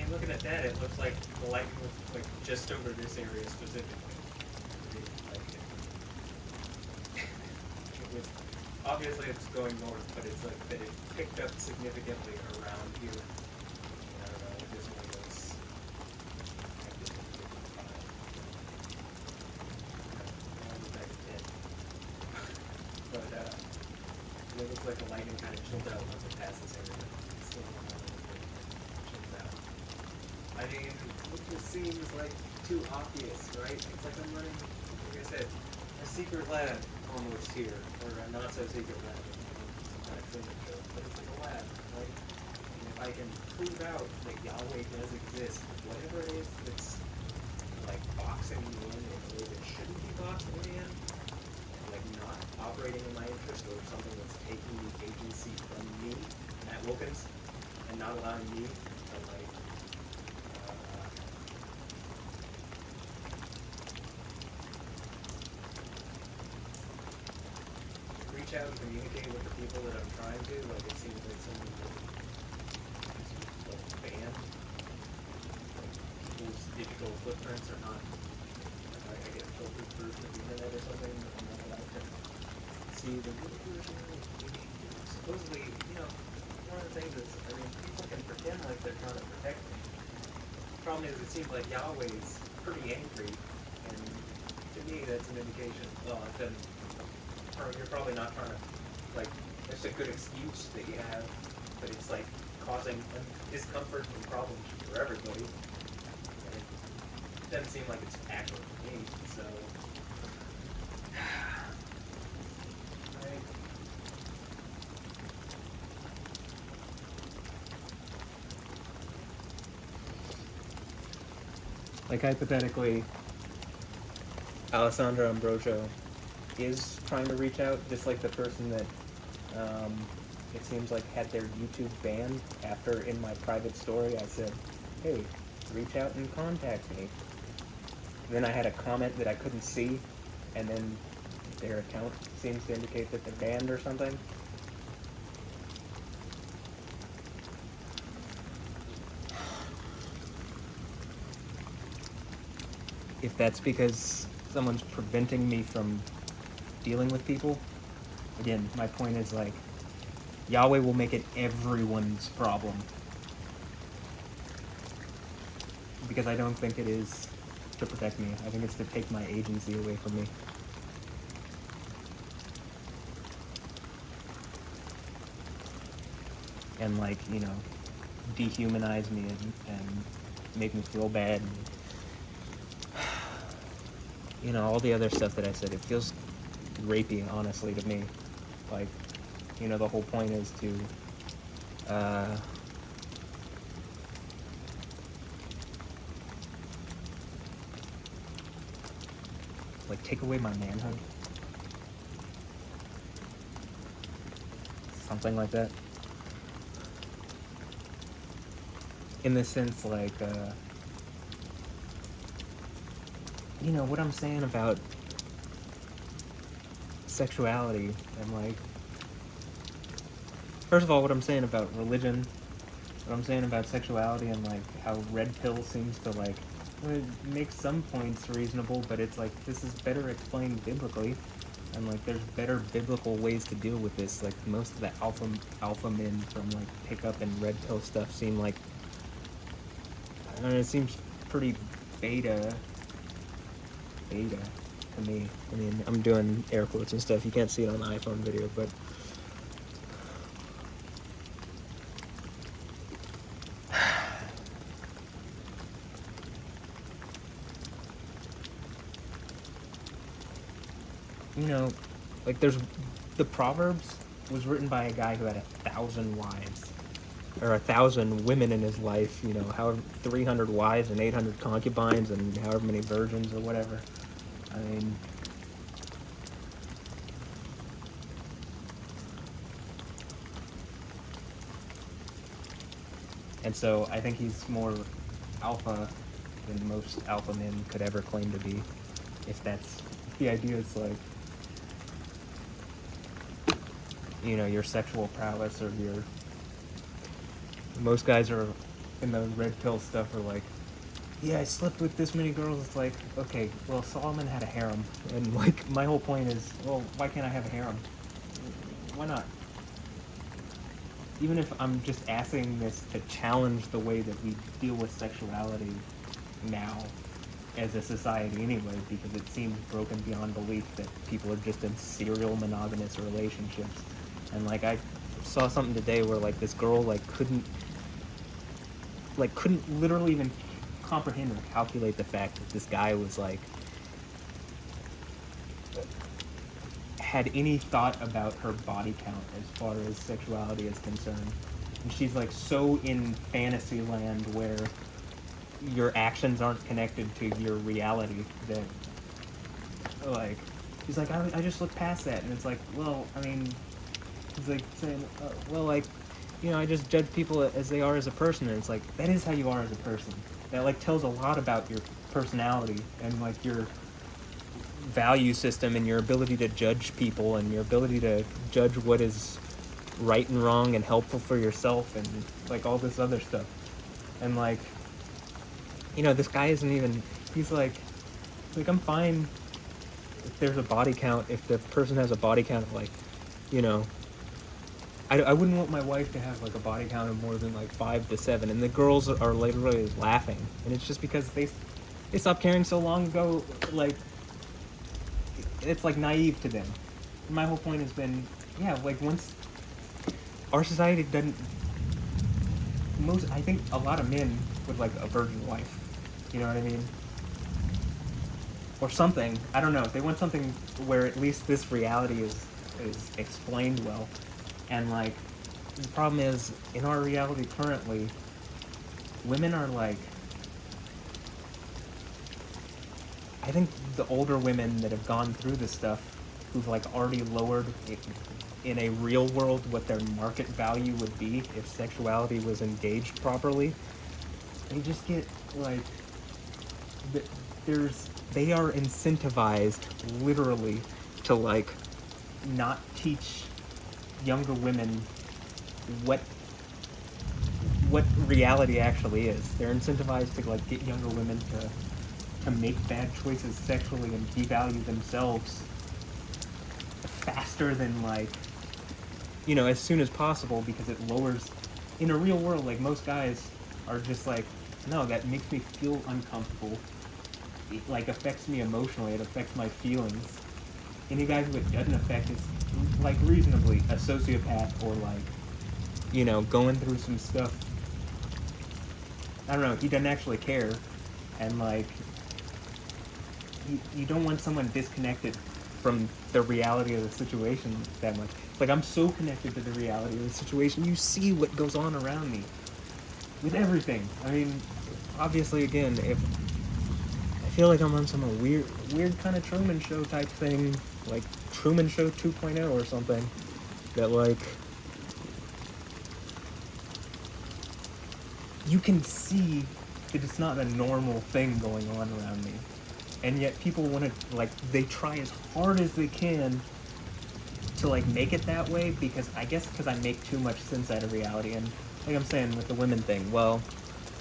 Looking at that, it looks like the lightning was like just over this area specifically. Obviously it's going north, but it's like that it picked up significantly around here. I don't know, it is one of those. But it looks like the lightning kind of chilled out once it passed this area. It's still going on. I mean, it just seems like too obvious, right? It's like I'm running, like I said, a secret lab almost here, or a not so secret lab, some kind of clinic show, but it's like a lab, right? And if I I can prove out that Yahweh does exist, whatever it is that's like boxing me in a way that shouldn't be boxing me in, like not operating in my interest, or something that's taking the agency from me, Matt Wilkins, and not allowing me to like reach out and communicate with the people that I'm trying to. Like it seems like someone like banned. Like people's digital footprints are not. Like I get a filtered version of the internet or something. I'm not allowed to see the real version. Supposedly, one of the things is, I mean, people can pretend like they're trying to protect me. The problem is, it seems like Yahweh is pretty angry, and to me, that's an indication. Well, then, or you're probably not trying to, like, it's a good excuse that you have, but it's like causing discomfort and problems for everybody. And it doesn't seem like it's accurate to me, so. Like hypothetically, Alessandra Ambrosio is trying to reach out, just like the person that it seems like had their YouTube banned after in my private story I said, hey, reach out and contact me. Then I had a comment that I couldn't see, and then their account seems to indicate that they're banned or something. If that's because someone's preventing me from dealing with people, again, my point is like, Yahweh will make it everyone's problem. Because I don't think it is to protect me. I think it's to take my agency away from me. And like, dehumanize me and make me feel bad. And, all the other stuff that I said, it feels rapey, honestly, to me. Like, the whole point is to, like, take away my manhood. Something like that. In the sense, like, what I'm saying about sexuality and like, first of all, what I'm saying about religion, what I'm saying about sexuality and like how red pill seems to like, it makes some points reasonable, but it's like, this is better explained biblically, and like there's better biblical ways to deal with this. Like most of the alpha men from like pickup and red pill stuff seem like, I don't know, it seems pretty beta to me. I mean, I'm doing air quotes and stuff. You can't see it on the iPhone video, but like there's the Proverbs was written by a guy who had 1,000 wives, or 1,000 women in his life, however, 300 wives and 800 concubines and however many virgins or whatever. I mean, and so I think he's more alpha than most alpha men could ever claim to be. If the idea is like, your sexual prowess or most guys are in the red pill stuff are like, yeah, I slept with this many girls. It's like, okay, well, Solomon had a harem. And like, my whole point is, well, why can't I have a harem? Why not? Even if I'm just asking this to challenge the way that we deal with sexuality now as a society anyway, because it seems broken beyond belief that people are just in serial monogamous relationships. And like, I saw something today where like this girl couldn't literally even comprehend or calculate the fact that this guy was like, had any thought about her body count as far as sexuality is concerned. and she's like so in fantasy land where your actions aren't connected to your reality that, like, he's like, I just look past that, and it's like, well, I mean, he's like saying, well, like, you know, I just judge people as they are as a person, and it's like, that is how you are as a person. That, like, tells a lot about your personality and, like, your value system and your ability to judge people and your ability to judge what is right and wrong and helpful for yourself and, like, all this other stuff. And, like, you know, this guy isn't even, he's like, I'm fine if there's a body count, if the person has a body count of, like, you know, I wouldn't want my wife to have, like, a body count of more than, like, 5 to 7, and the girls are literally laughing, and it's just because they stopped caring so long ago. Like, it's, like, naive to them. And my whole point has been, yeah, like, once our society doesn't, I think a lot of men would like a virgin wife, you know what I mean? Or something, I don't know, they want something where at least this reality is explained well. And, like, the problem is, in our reality currently, women are, like, I think the older women that have gone through this stuff, who've, like, already lowered it, in a real world what their market value would be if sexuality was engaged properly, they just get, like, they are incentivized, literally, to, like, not teach younger women what reality actually is. They're incentivized to, like, get younger women to make bad choices sexually and devalue themselves faster than, like, you know, as soon as possible, because it lowers, in a real world, like, most guys are just like, no, that makes me feel uncomfortable. It, like, affects me emotionally, it affects my feelings. Any guy who it doesn't affect is, like, reasonably a sociopath, or, like, you know, going through some stuff. I don't know, he doesn't actually care. And, like, you don't want someone disconnected from the reality of the situation that much. Like, I'm so connected to the reality of the situation. You see what goes on around me with everything. I mean, obviously, again, if I feel like I'm on some weird kind of Truman Show type thing, like Truman Show 2.0 or something, that, like, you can see that it's not a normal thing going on around me. And yet people want to, like, they try as hard as they can to, like, make it that way, because I guess because I make too much sense out of reality. And like I'm saying with the women thing, well,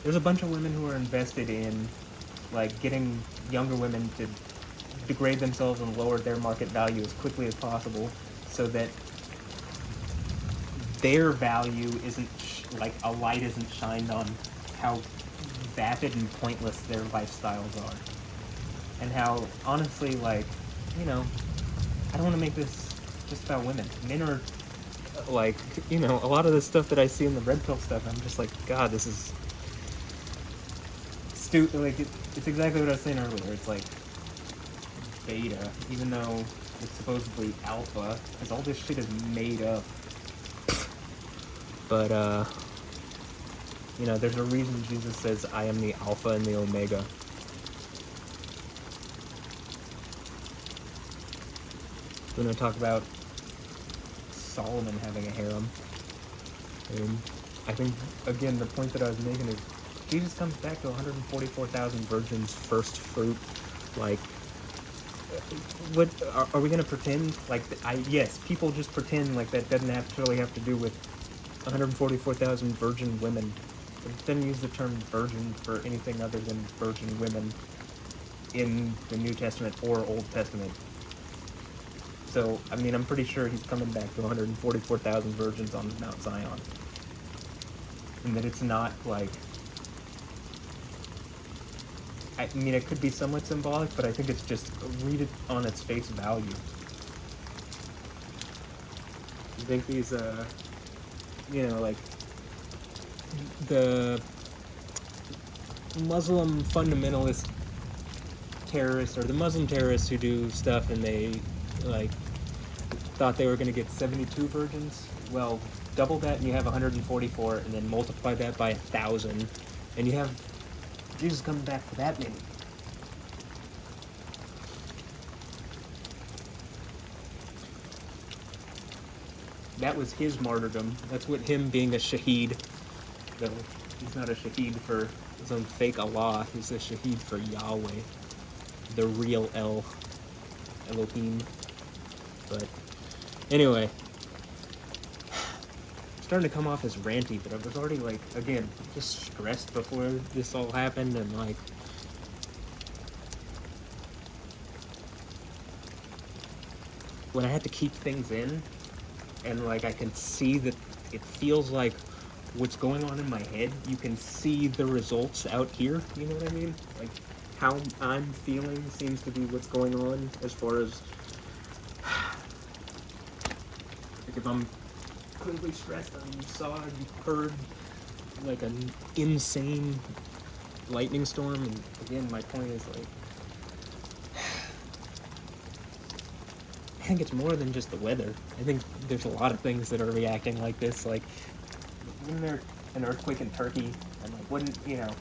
there's a bunch of women who are invested in, like, getting younger women to degrade themselves and lower their market value as quickly as possible, so that their value isn't, like, a light isn't shined on how vapid and pointless their lifestyles are. And how, honestly, like, you know, I don't want to make this just about women. Men are, like, you know, a lot of the stuff that I see in the red pill stuff, I'm just like, God, this is stupid. Like, it's exactly what I was saying earlier. It's like beta, even though it's supposedly alpha, because all this shit is made up. But, you know, there's a reason Jesus says, I am the Alpha and the Omega. We're going to talk about Solomon having a harem. And I think, again, the point that I was making is Jesus comes back to 144,000 virgins, first fruit. Like, what are we going to pretend? Like, yes, people just pretend like that doesn't actually have to do with 144,000 virgin women. It doesn't use the term virgin for anything other than virgin women in the New Testament or Old Testament. So, I mean, I'm pretty sure he's coming back to 144,000 virgins on Mount Zion. And that it's not, like, I mean, it could be somewhat symbolic, but I think it's just, read it on its face value. I think these, you know, like, the Muslim fundamentalist terrorists, or the Muslim terrorists who do stuff and they, like, thought they were going to get 72 virgins. Well, double that and you have 144, and then multiply that by 1,000, and you have Jesus coming back for that many. That was his martyrdom. That's what him being a shaheed, though he's not a shaheed for his own fake Allah, he's a shaheed for Yahweh, the real Elohim. But anyway, I'm starting to come off as ranty, but I was already like, again, just stressed before this all happened, and like, when I had to keep things in, and like I can see that it feels like what's going on in my head, you can see the results out here, you know what I mean? Like, how I'm feeling seems to be what's going on, as far as, like, if I'm clearly stressed, you saw, you heard, like, an insane lightning storm, and again, my point is, like, I think it's more than just the weather. I think there's a lot of things that are reacting like this. Like, wasn't there an earthquake in Turkey? And like, wouldn't, you know,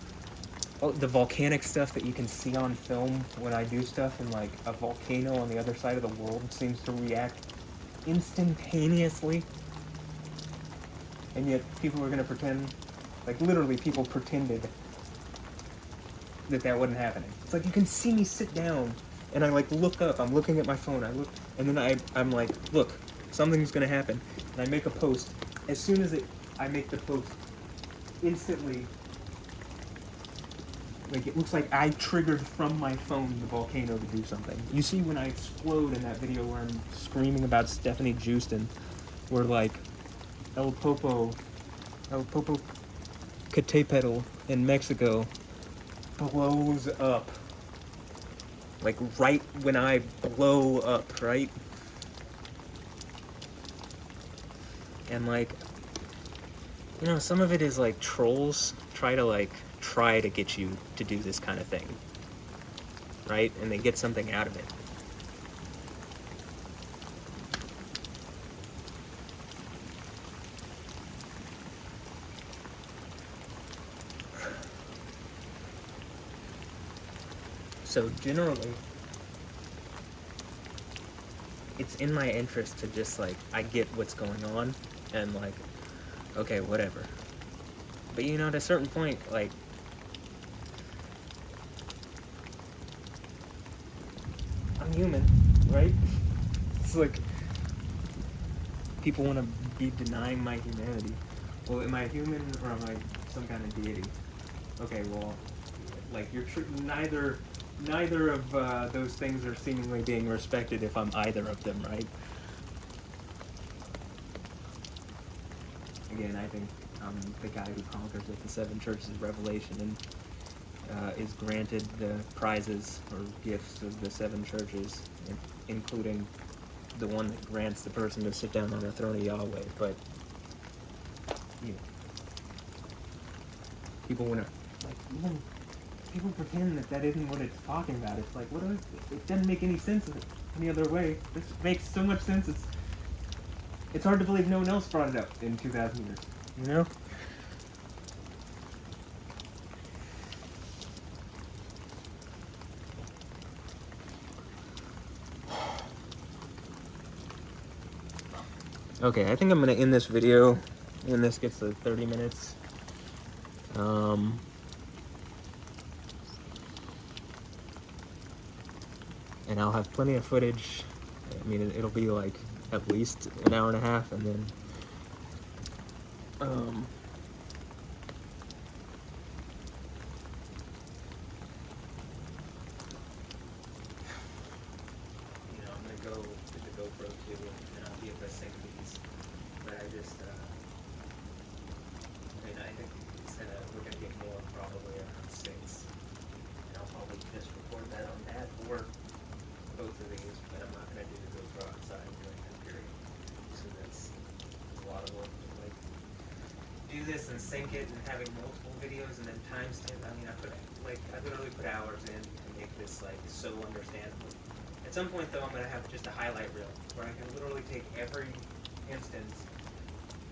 the volcanic stuff that you can see on film when I do stuff, and like a volcano on the other side of the world seems to react instantaneously. And yet people are going to pretend, like literally people pretended that that wasn't happening. It's like you can see me sit down and I like look up, I'm looking at my phone, I look, and then I'm like, look, something's gonna happen, and I make a post. As soon as I make the post, instantly, like it looks like I triggered from my phone the volcano to do something. You see when I explode in that video where I'm screaming about Stephanie Justin, where like El Popo Catepetl in Mexico blows up. Like, right when I blow up, right? And, like, you know, some of it is, like, trolls try to get you to do this kind of thing. Right? And they get something out of it. So generally, it's in my interest to just like, I get what's going on, and like, okay, whatever. But you know, at a certain point, like, I'm human, right? It's like, people want to be denying my humanity. Well, am I human or am I some kind of deity? Okay, well, like, neither of those things are seemingly being respected if I'm either of them, right? Again, I think I'm the guy who conquers at the seven churches of Revelation and is granted the prizes or gifts of the seven churches, including the one that grants the person to sit down on the throne of Yahweh. But, you know, people want to, like, even people pretend that isn't what it's talking about. It's like, it doesn't make any sense any other way. This makes so much sense. It's hard to believe no one else brought it up in 2,000 years, you know? Okay, I think I'm going to end this video when this gets to 30 minutes. And I'll have plenty of footage. I mean, it'll be like at least an hour and a half, and then you know, I'm gonna go to the GoPro too, and I'll be able to sync these. But I just, I mean, I think we're gonna get more probably around 6, and I'll probably just record that on that or both of these, but I'm not going to do the GoPro outside during that period. So that's a lot of work to like do this and sync it and having multiple videos and then timestamp. I mean, I literally put hours in to make this like so understandable. At some point though, I'm going to have just a highlight reel where I can literally take every instance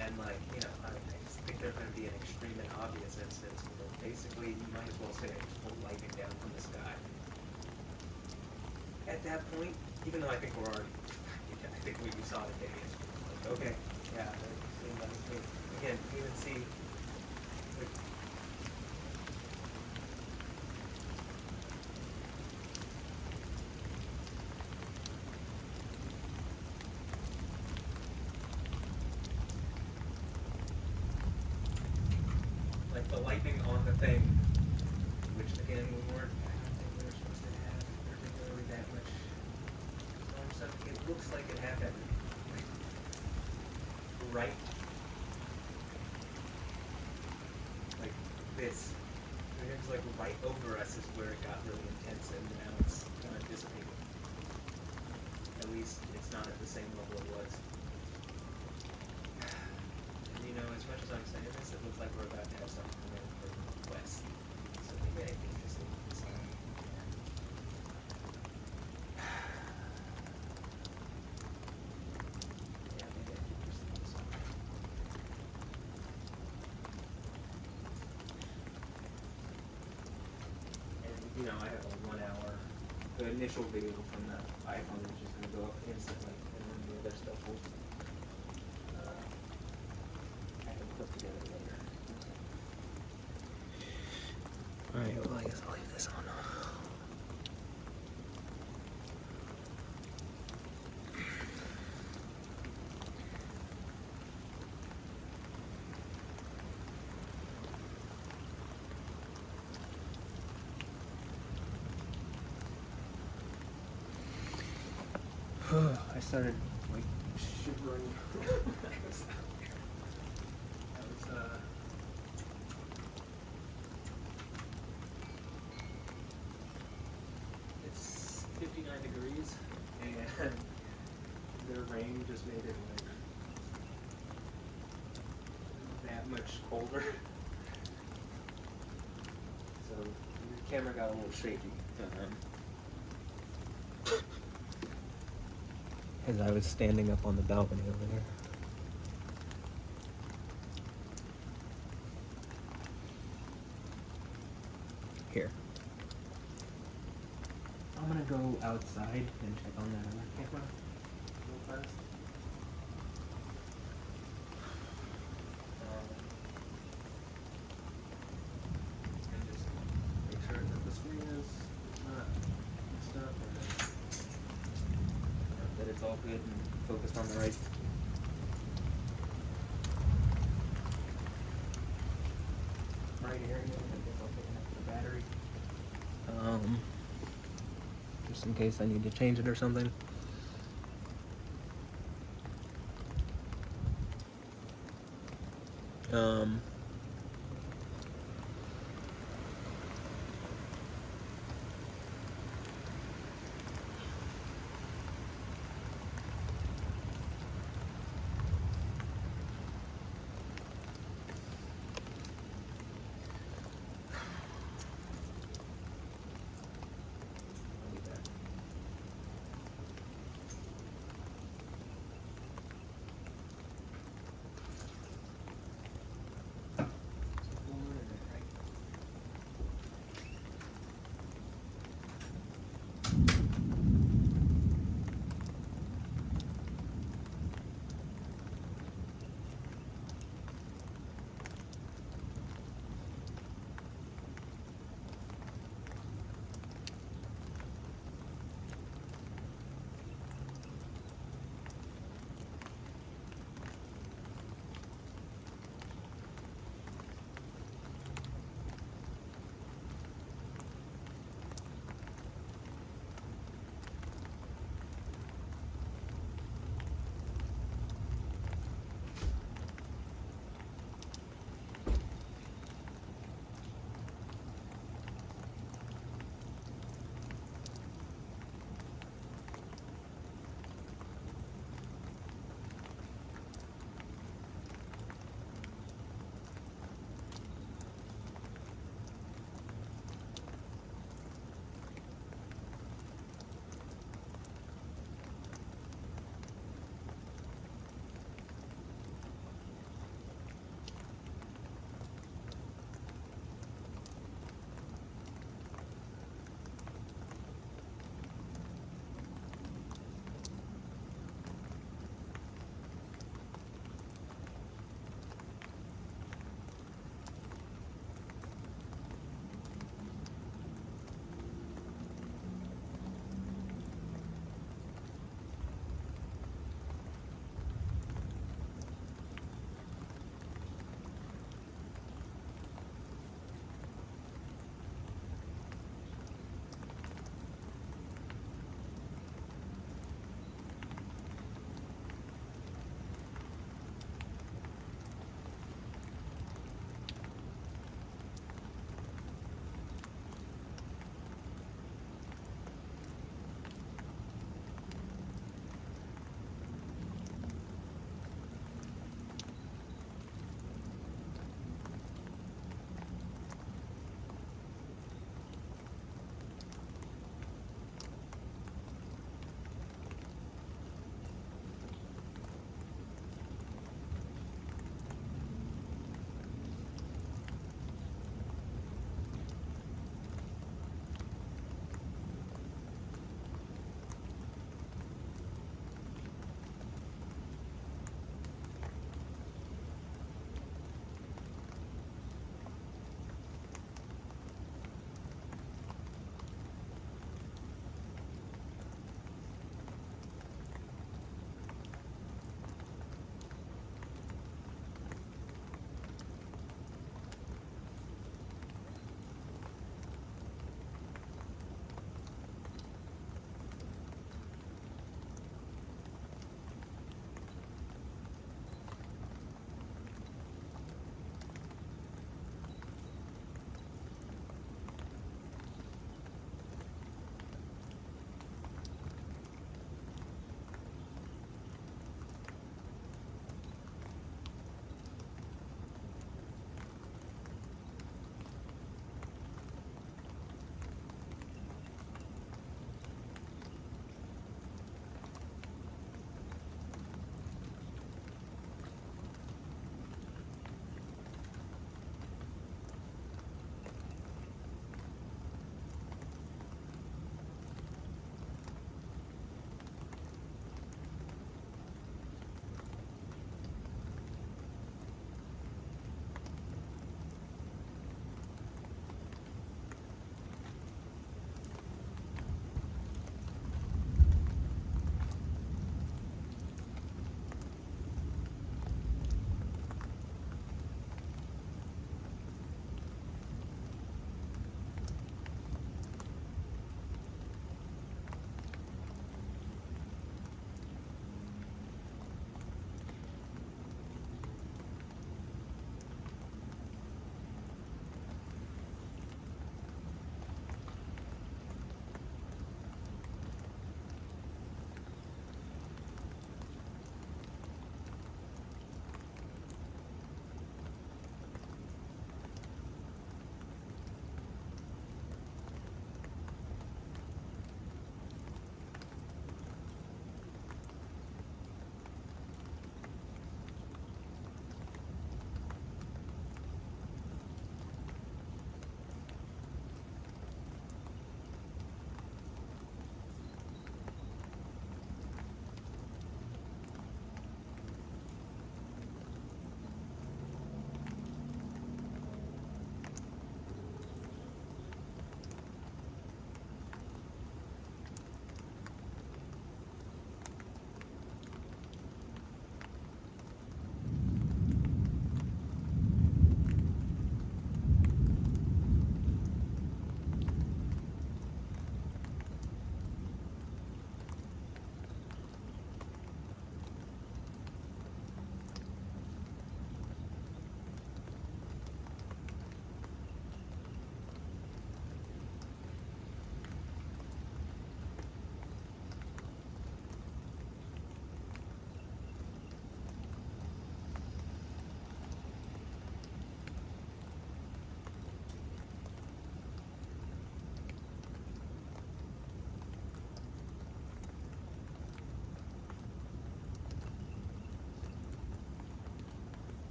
And like, you know, I just think there's going to be an extreme and obvious instance where basically you might as well say pull lightning down from the sky. At that point, even though I think we're already, I think what you saw today is like, okay, yeah, again, you even see, like the lightning on the thing, which again we weren't, I don't think we were supposed to have particularly that much storm stuff. It looks like it happened right, like this. It was like right over us is where it got really intense, and now it's kind of dissipating. At least it's not at the same level it was. And you know, as much as I'm saying this, it looks like we're about to have something come in from west. So maybe I can just leave this on. Yeah, maybe I can just leave this on. And you know, I have a 1 hour, the initial video from the iPhone is just going to go up instantly, and then the other stuff will I can put together later. Alright, well I guess I'll leave this on. I started like shivering when I was out there. That was it's 59 degrees and the rain just made it like that much colder. So the camera got a little shaky. As I was standing up on the balcony over there. Here. I'm gonna go outside and check on that other camera real fast. And just make sure that the screen is not messed up or that it's all good and focused on the right. Right area. I guess I'll pick up the battery. Just in case I need to change it or something.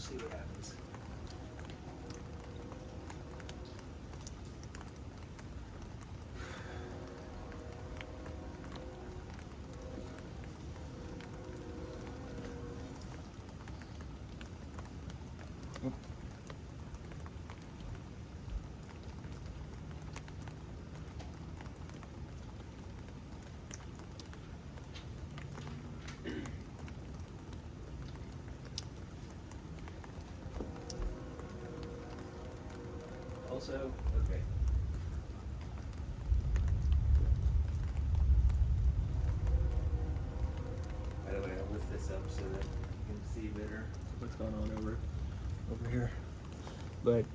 see what happens. Also, okay. By the way, I'll lift this up so that you can see better what's going on over here. But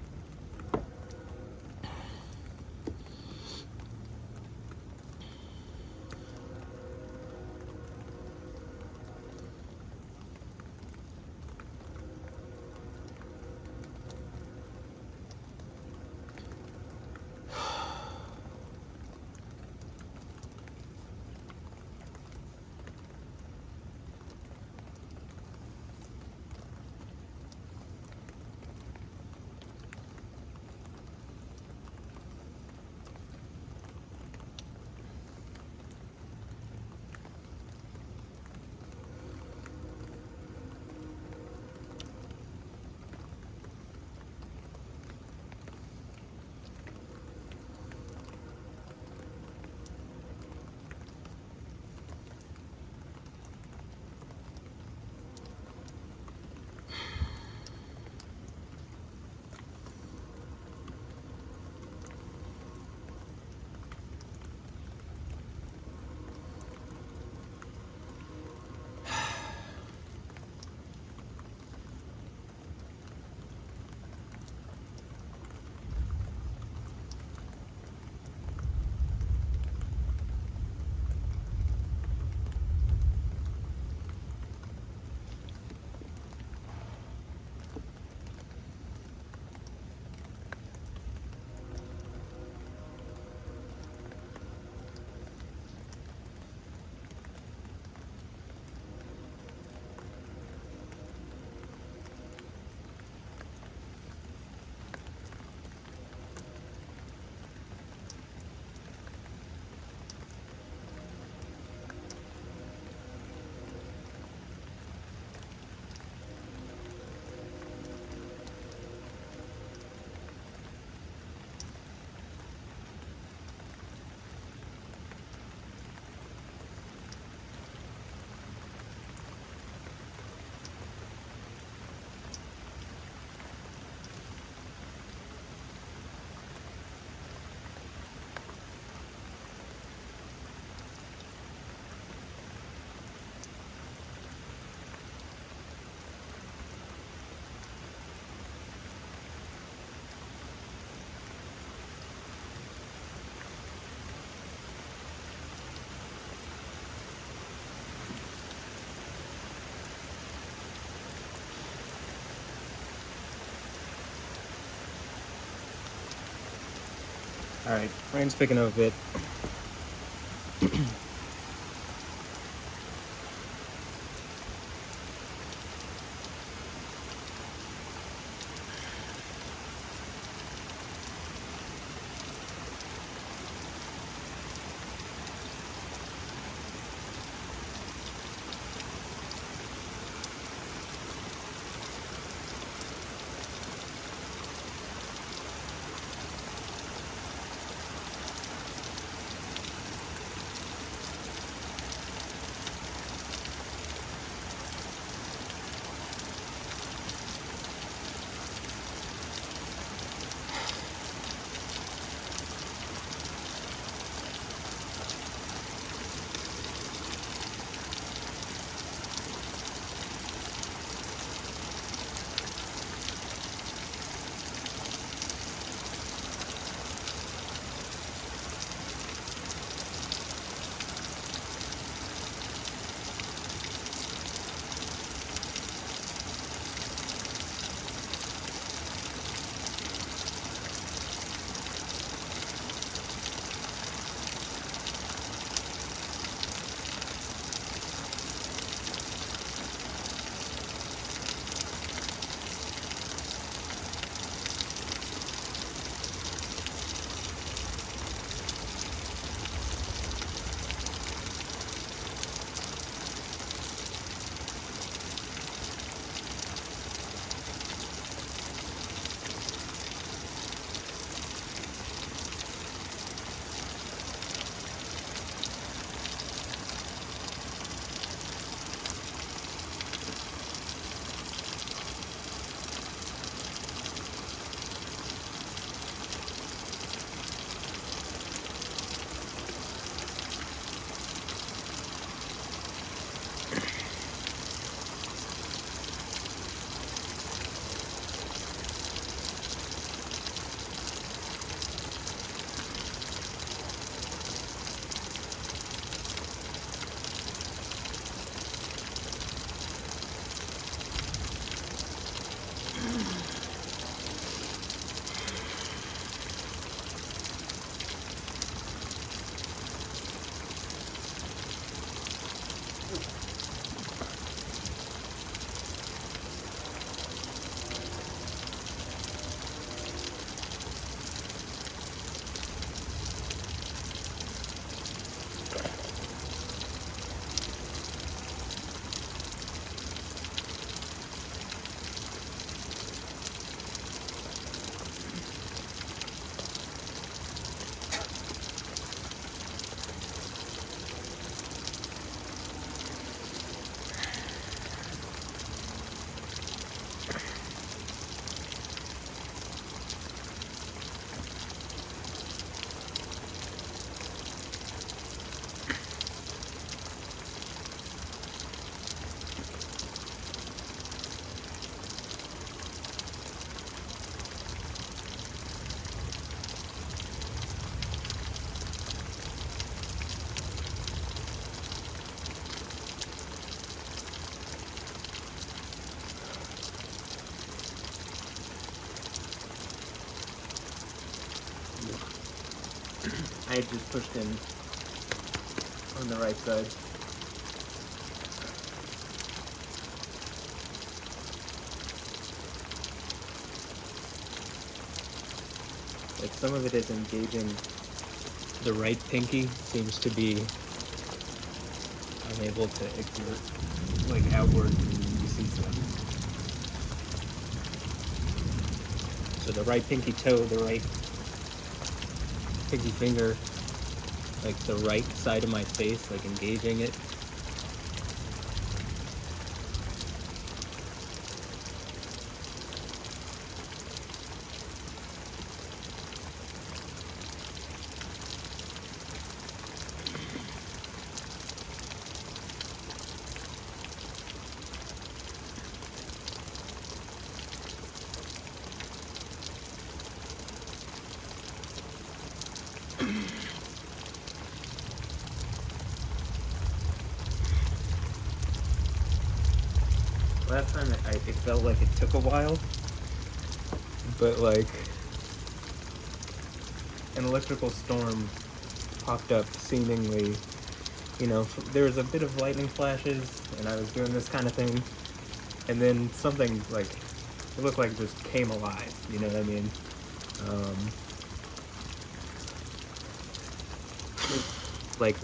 all right, rain's picking up a bit. I had just pushed in on the right side. Like some of it is engaging. The right pinky seems to be unable to exert, like, outward. You see stuff. So the right pinky toe, the right pinky finger, like the right side of my face, like engaging it. Last time it felt like it took a while, but like an electrical storm popped up seemingly, you know, there was a bit of lightning flashes and I was doing this kind of thing, and then something like, it looked like it just came alive, you know what I mean? Like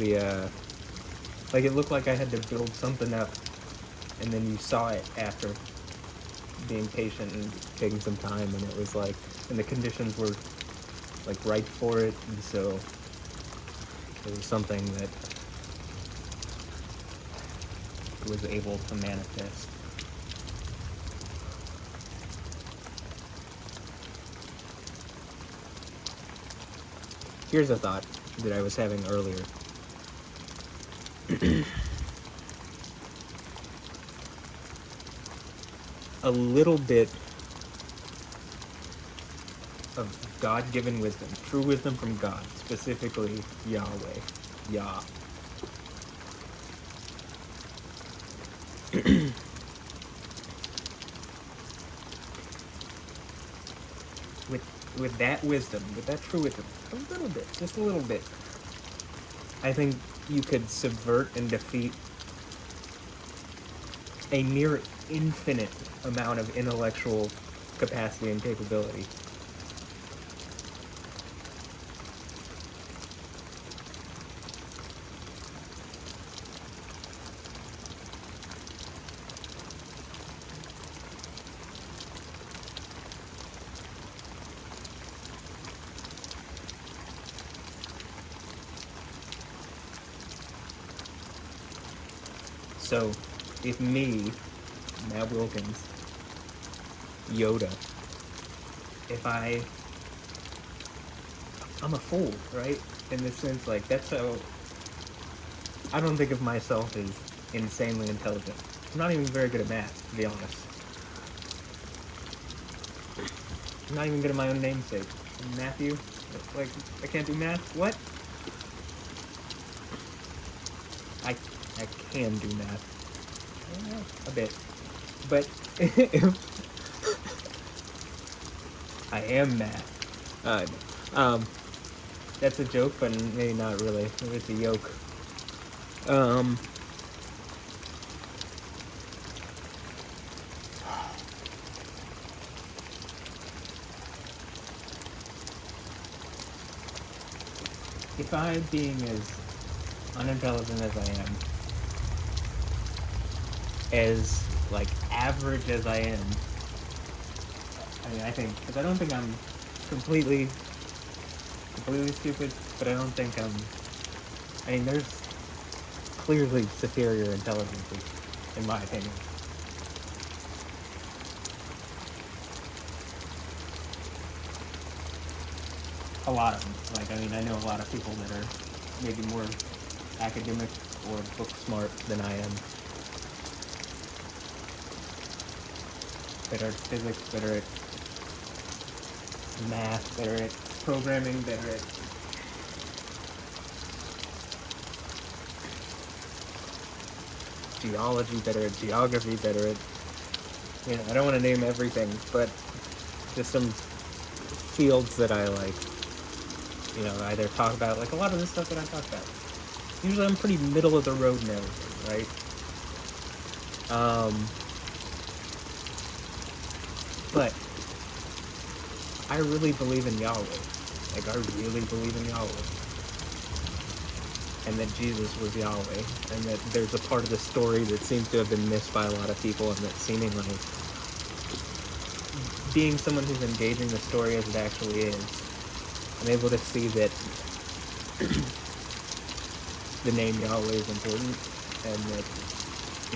like it looked like I had to build something up, and then you saw it after being patient and taking some time, and it was like, and the conditions were like right for it, and so it was something that was able to manifest. Here's a thought that I was having earlier. A little bit of God-given wisdom, true wisdom from God, specifically Yahweh, Yah. With that wisdom, with that true wisdom, a little bit, just a little bit, I think you could subvert and defeat a near infinite amount of intellectual capacity and capability. So, if me, Matt Wilkins, Yoda, if I'm a fool, right? In this sense, like, that's how, I don't think of myself as insanely intelligent. I'm not even very good at math, to be honest. I'm not even good at my own namesake. Matthew? Like, I can't do math? What? I can do math. A bit. But I am math. That's a joke, but maybe not really. It's a yoke. If I, being as unintelligent as I am, as, like, average as I am, I mean, I think, because I don't think I'm completely stupid, but I don't think I mean, there's clearly superior intelligences, in my opinion. A lot of them. Like, I mean, I know a lot of people that are maybe more academic or book smart than I am. Better at physics, better at math, better at programming, better at geology, better at geography, better at, you know, I don't want to name everything, but just some fields that I like. you know, either talk about, like, a lot of the stuff that I talk about. Usually I'm pretty middle of the road and everything, right? But I really believe in Yahweh. Like, I really believe in Yahweh. And that Jesus was Yahweh. And that there's a part of the story that seems to have been missed by a lot of people, and that seemingly, being someone who's engaging the story as it actually is, I'm able to see that the name Yahweh is important, and that,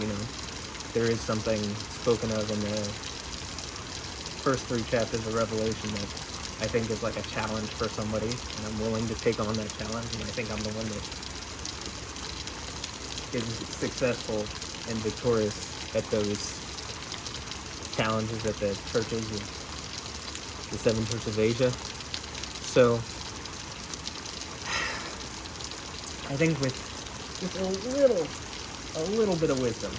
you know, there is something spoken of in the first 3 chapters of Revelation that I think is like a challenge for somebody, and I'm willing to take on that challenge, and I think I'm the one that is successful and victorious at those challenges at the churches of the 7 churches of Asia. So I think with just a little bit of wisdom,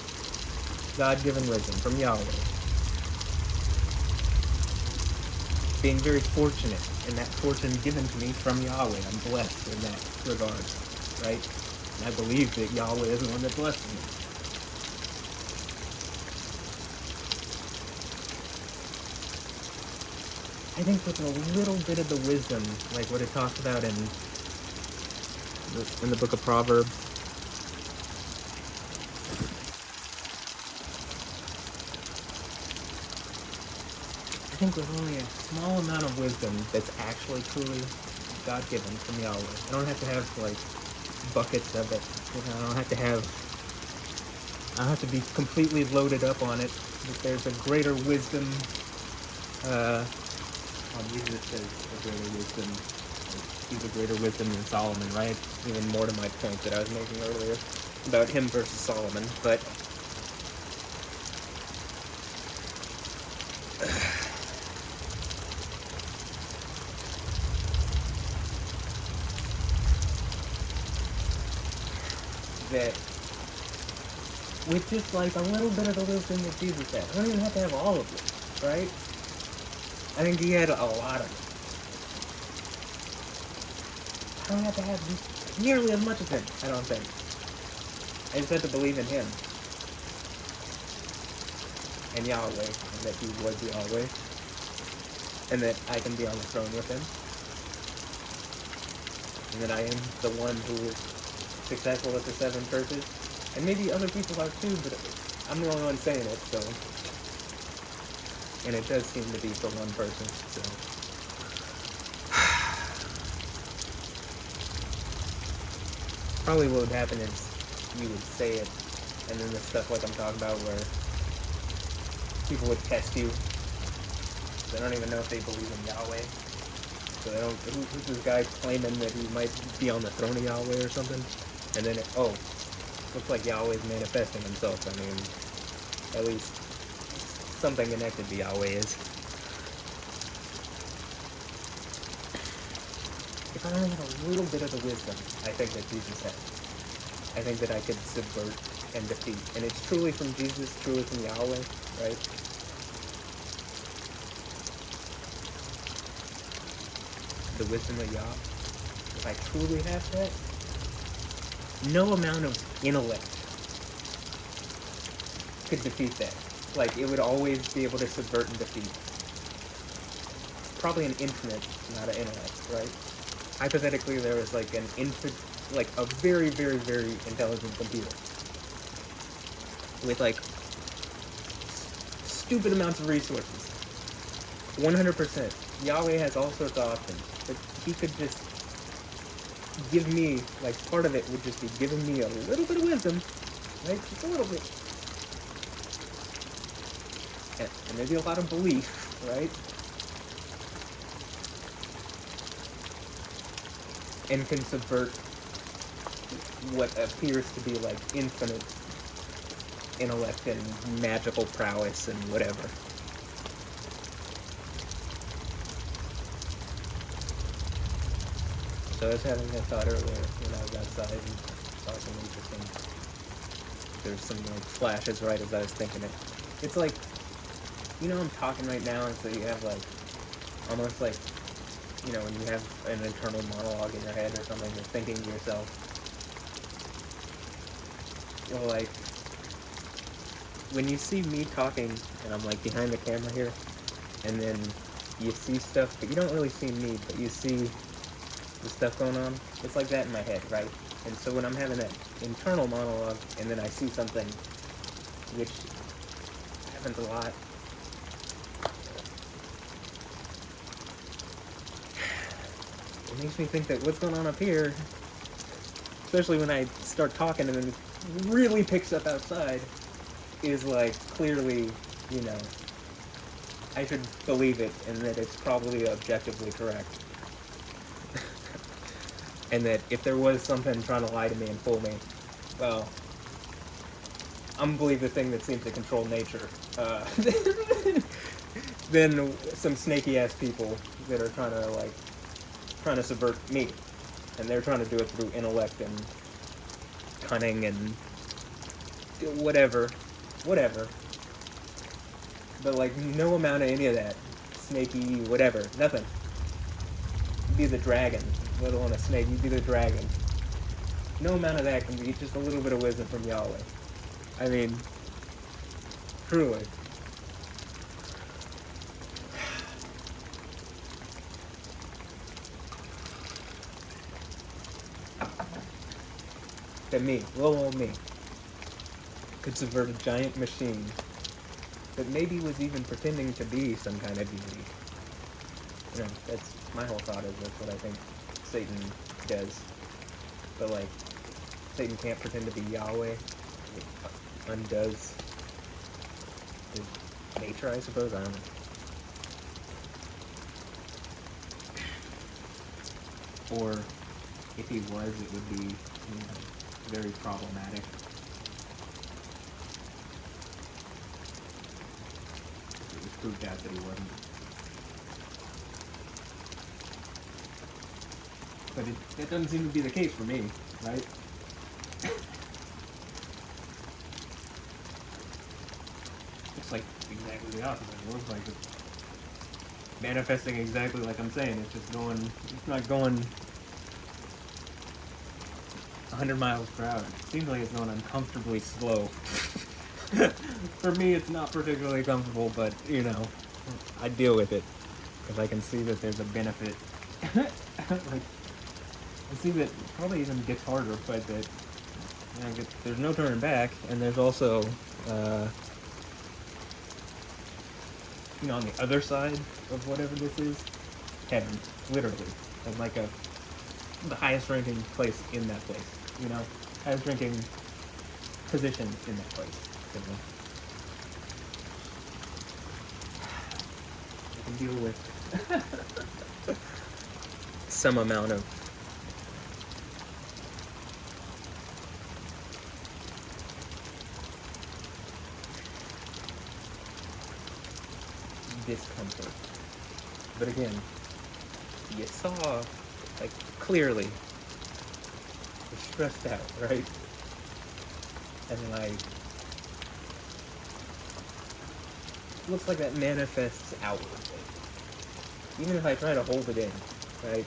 God-given wisdom from Yahweh, being very fortunate in that fortune given to me from Yahweh, I'm blessed in that regard, right? And I believe that Yahweh is the one that blessed me. I think with a little bit of the wisdom, like what it talks about in the book of Proverbs, I think with only a small amount of wisdom that's actually truly God-given from Yahweh. I don't have to have, like, buckets of it. You know, I don't have to be completely loaded up on it. But there's a greater wisdom, Jesus says a greater wisdom. He's a greater wisdom than Solomon, right? Even more to my point that I was making earlier about him versus Solomon. But that with just like a little bit of the wisdom that Jesus had, I don't even have to have all of it, right? I think he had a lot of it. I don't have to have nearly as much of him, I don't think. I just have to believe in him and Yahweh, and that he was Yahweh, and that I can be on the throne with him, and that I am the one who is successful at the 7 churches, and maybe other people are too, but I'm the only one saying it, so, and it does seem to be for one person, so. Probably what would happen is you would say it, and then the stuff like I'm talking about where people would test you. They don't even know if they believe in Yahweh. So they don't, who's this guy claiming that he might be on the throne of Yahweh or something? And then, looks like Yahweh's manifesting himself. I mean, at least something connected to Yahweh is. If I only had a little bit of the wisdom, I think that Jesus had, I think that I could subvert and defeat. And it's truly from Jesus, truly from Yahweh, right? The wisdom of Yah. If I truly have that, no amount of intellect could defeat that. Like, it would always be able to subvert and defeat. Probably an infinite amount of intellect, right? Hypothetically, there was like a very, very, very intelligent computer with like stupid amounts of resources. 100%. Yahweh has all sorts of options, but he could just give me, like, part of it would just be giving me a little bit of wisdom, right? Just a little bit. And maybe a lot of belief, right? And can subvert what appears to be like infinite intellect and magical prowess and whatever. So I was having that thought earlier when I was outside and saw some interesting. There's some like flashes right as I was thinking it. It's like, you know, I'm talking right now, and so you have like almost like you know, when you have an internal monologue in your head or something, you're thinking to yourself, well, like, when you see me talking, and I'm, like, behind the camera here, and then you see stuff, but you don't really see me, but you see the stuff going on, it's like that in my head, right? And so when I'm having that internal monologue, and then I see something, which happens a lot, it makes me think that what's going on up here, especially when I start talking and then it really picks up outside, is like clearly, you know, I should believe it and that it's probably objectively correct. And that if there was something trying to lie to me and fool me, well, I'm gonna believe the thing that seems to control nature. Than some snaky ass people that are trying to subvert me, and they're trying to do it through intellect and cunning and whatever. But like no amount of any of that, snaky, whatever, nothing. You'd be the dragon, let alone a snake. You'd be the dragon. No amount of that can be just a little bit of wisdom from Yahweh. I mean, truly. That me, little old me, could subvert a giant machine that maybe was even pretending to be some kind of deity. You know, that's my whole thought is that's what I think Satan does. But like, Satan can't pretend to be Yahweh. It undoes his nature, I suppose. I don't know. Or if he was, it would be, you know, very problematic. It was proved out that he wasn't. But that doesn't seem to be the case for me, right? It's like exactly the opposite. It looks like it's manifesting exactly like I'm saying. It's just going, it's not going 100 miles per hour. It seems like it's going uncomfortably slow. For me, it's not particularly comfortable, but, you know, I deal with it. Because I can see that there's a benefit. Like, I see that it probably even gets harder, but that, you know, there's no turning back, and there's also, you know, on the other side of whatever this is, heaven, literally. And like the highest ranking place in that place. You know, highest ranking position in that place. You know? I can deal with some amount of discomfort. But again, you saw, like, clearly stressed out, right? And like, looks like that manifests outwardly. Even if I try to hold it in, right?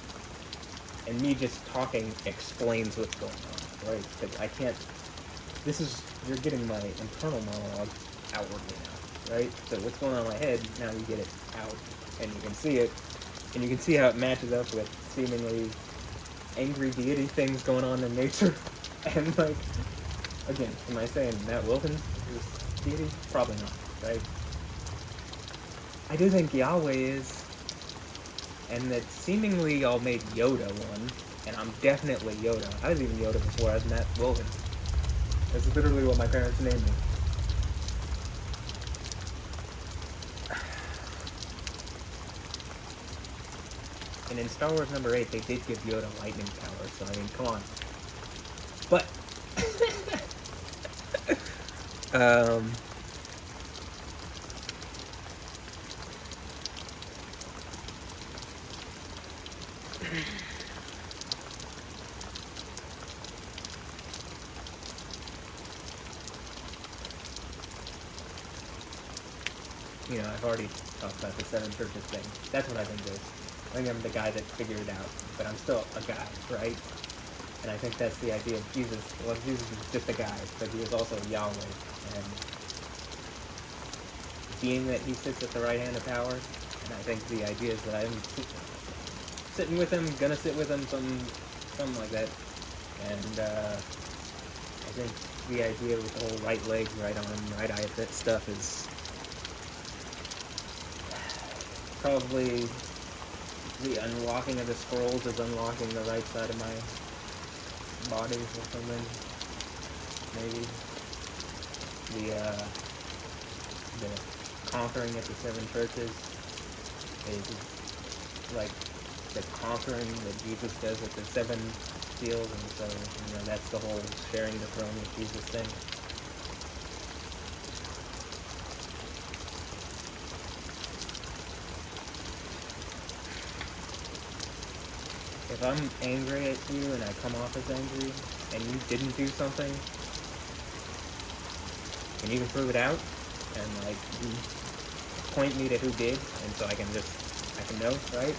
And me just talking explains what's going on, right? Because I can't, you're getting my internal monologue outwardly now, right? So what's going on in my head, now you get it out, and you can see it, and you can see how it matches up with seemingly angry deity things going on in nature. And like, again, am I saying Matt Wilkins is deity? Probably not, right? I do think Yahweh is, and that seemingly y'all made Yoda one, and I'm definitely Yoda. I was even Yoda before I was Matt Wilkins. That's literally what my parents named me. And in Star Wars number 8, they did give Yoda lightning power, so I mean, come on. But, you know, I've already talked about the 7 churches thing. That's what I think it is. I think I'm the guy that figured it out, but I'm still a guy, right? And I think that's the idea of Jesus. Well, Jesus is just a guy, but he is also Yahweh. And being that he sits at the right hand of power, and I think the idea is that I'm sitting with him, gonna sit with him, something like that. And I think the idea with the whole right leg, right arm, right eye, that stuff is probably the unlocking of the scrolls is unlocking the right side of my body or something. Maybe the conquering at the 7 churches is like the conquering that Jesus does at the 7 seals, and so that's the whole sharing the throne with Jesus thing. If I'm angry at you and I come off as angry and you didn't do something, and you can prove it out and like you point me to who did, and so I can know, right?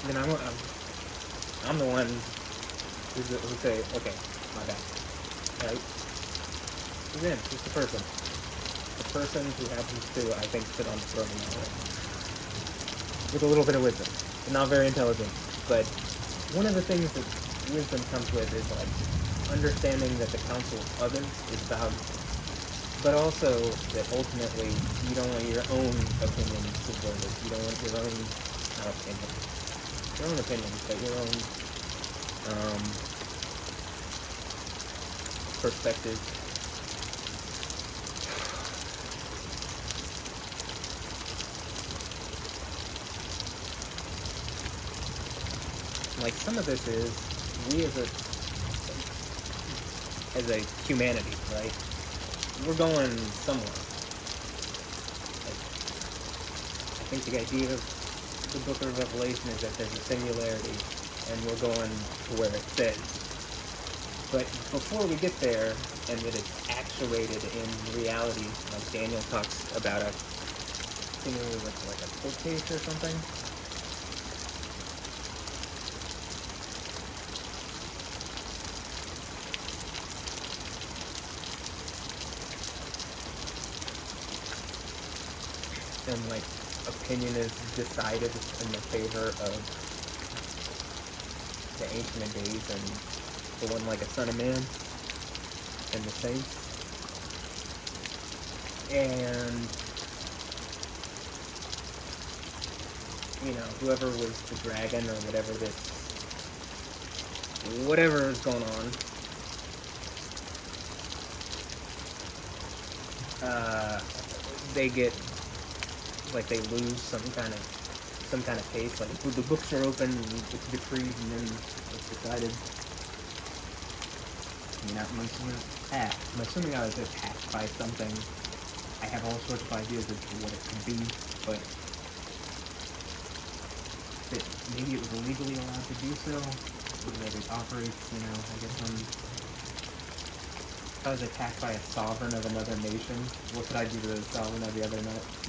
Then I'm the one who say, okay, my bad, right? Who's in? Who's the person? The person who happens to, I think, sit on the throne with a little bit of wisdom, but not very intelligent. But one of the things that wisdom comes with is like understanding that the counsel of others is valuable, but also that ultimately you don't want your own opinion subverted. You don't want your own opinions, but your own perspective. Like some of this is we as a humanity, right? We're going somewhere. Like, I think the idea of the book of Revelation is that there's a singularity and we're going to where it says. But before we get there, and that it's actuated in reality, like Daniel talks about a singularity with like a court case or something. And like opinion is decided in the favor of the Ancient of Days and the one like a Son of Man and the saints. And whoever was the dragon or whatever is going on, they get like they lose some kind of case. Like the books are open, it's decreed, and then it's decided. I'm assuming I was attacked by something. I have all sorts of ideas as to what it could be, but that maybe it was illegally allowed to do so, or that it operates. I guess if I was attacked by a sovereign of another nation, what could I do to the sovereign of the other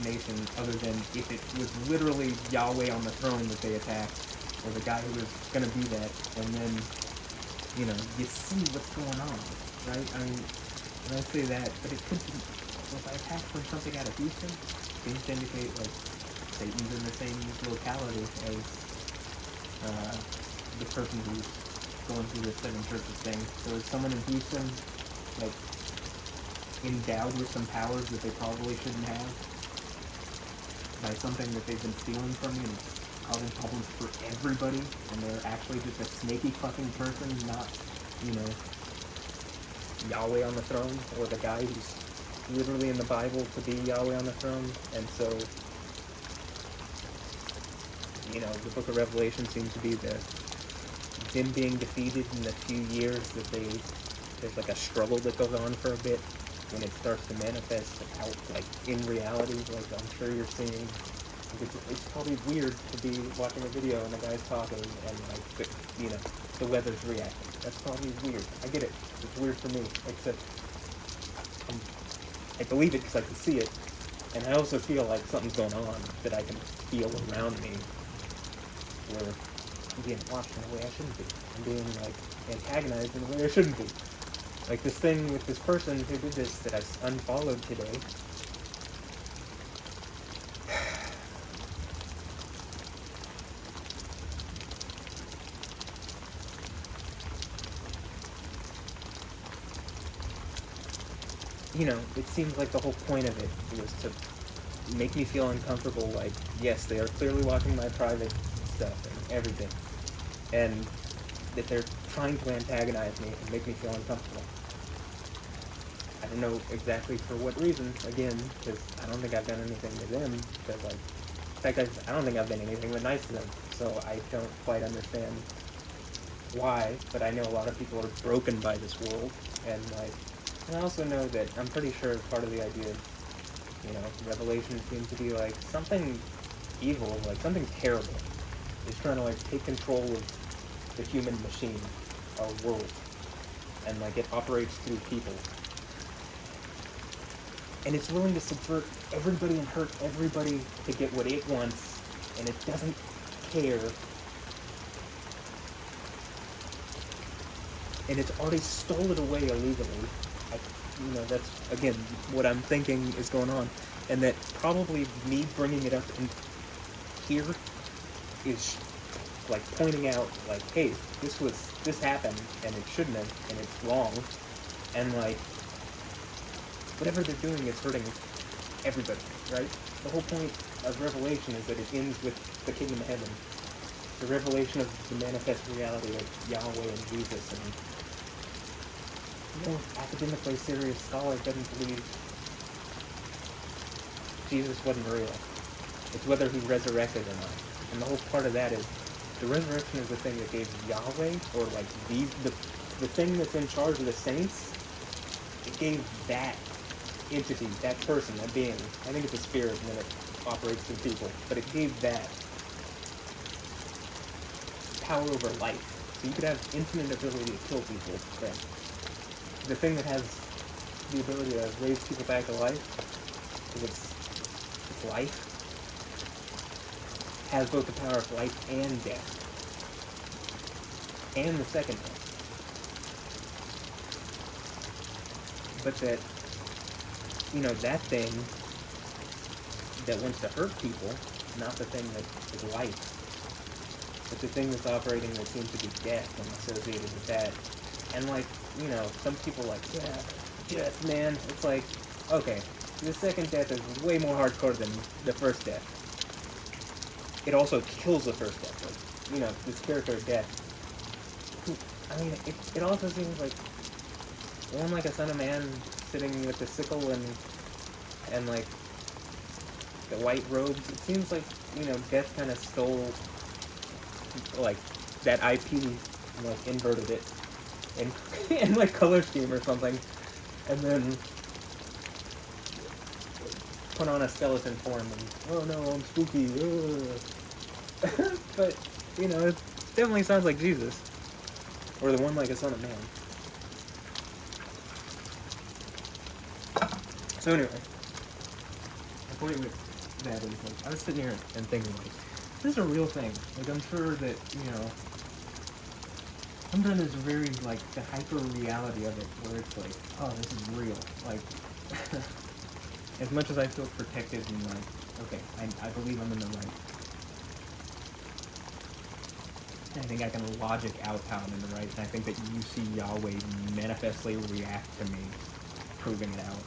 nation other than if it was literally Yahweh on the throne that they attacked, or the guy who was going to be that, and then, you see what's going on, right? I mean, when I say that, but it could be, if I attack from something out of Houston, seems to indicate, like, Satan's in the same locality as the person who's going through the 7 churches thing. So is someone in Houston like endowed with some powers that they probably shouldn't have by something that they've been stealing from you and causing problems for everybody, and they're actually just a snaky fucking person, not Yahweh on the throne, or the guy who's literally in the Bible to be Yahweh on the throne. And so the book of Revelation seems to be them being defeated in the few years that there's like a struggle that goes on for a bit when it starts to manifest out, like, in reality, like I'm sure you're seeing. It's probably weird to be watching a video and the guy's talking and, like, the weather's reacting. That's probably weird. I get it. It's weird for me, except I believe it because I can see it, and I also feel like something's going on that I can feel around me. where I'm being watched in a way I shouldn't be. I'm being, like, antagonized in a way I shouldn't be. Like this thing with this person who did this that I unfollowed today. You know, it seems like the whole point of it was to make me feel uncomfortable, like, yes, they are clearly watching my private stuff and everything, and that they're trying to antagonize me and make me feel uncomfortable. I don't know exactly for what reason, again, because I don't think I've done anything to them, because, like, in fact, I don't think I've been anything but nice to them, so I don't quite understand why, but I know a lot of people are broken by this world, and, like, and I also know that I'm pretty sure part of the idea of, you know, Revelation seems to be, like, something evil, like, something terrible is trying to, like, take control of the human machine, our world, and, like, it operates through people. And it's willing to subvert everybody and hurt everybody to get what it wants, and it doesn't care. And it's already stole it away illegally. You know, that's, again, what I'm thinking is going on. And that probably me bringing it up in here is, like, pointing out, like, hey, this happened, and it shouldn't have, and it's wrong. And, like, whatever they're doing is hurting everybody, right? The whole point of Revelation is that it ends with the kingdom of heaven. The revelation of the manifest reality of Yahweh and Jesus, and no academically serious scholar doesn't believe Jesus wasn't real. It's whether he resurrected or not. And the whole part of that is the resurrection is the thing that gave Yahweh, or like the thing that's in charge of the saints, it gave that entity, that person, that being, I think it's a spirit and then it operates through people, but it gave that power over life. So you could have infinite ability to kill people, but the thing that has the ability to raise people back to life, because it's life, has both the power of life and death. And the second one. But that, you know, that thing that wants to hurt people, not the thing that is life, but the thing that's operating that seems to be death and associated with that. And, like, you know, some people are like, yeah, death, man. It's like, okay, the second death is way more hardcore than the first death. It also kills the first death. Like, you know, this character of death. I mean, it also seems like one like a son of man sitting with the sickle and like the white robes. It seems like, you know, death kind of stole like that IP and like inverted it in like color scheme or something, and then put on a skeleton form and, oh no, I'm spooky. But, you know, it definitely sounds like Jesus. Or the one like a son of man. So anyway, the point with that is, like, I was sitting here and thinking, like, this is a real thing. Like, I'm sure that, you know, sometimes it's very, like, the hyper-reality of it, where it's like, oh, this is real. Like, as much as I feel protected and, like, okay, I believe I'm in the right. I think I can logic out how I'm in the right, and I think that you see Yahweh manifestly react to me, proving it out,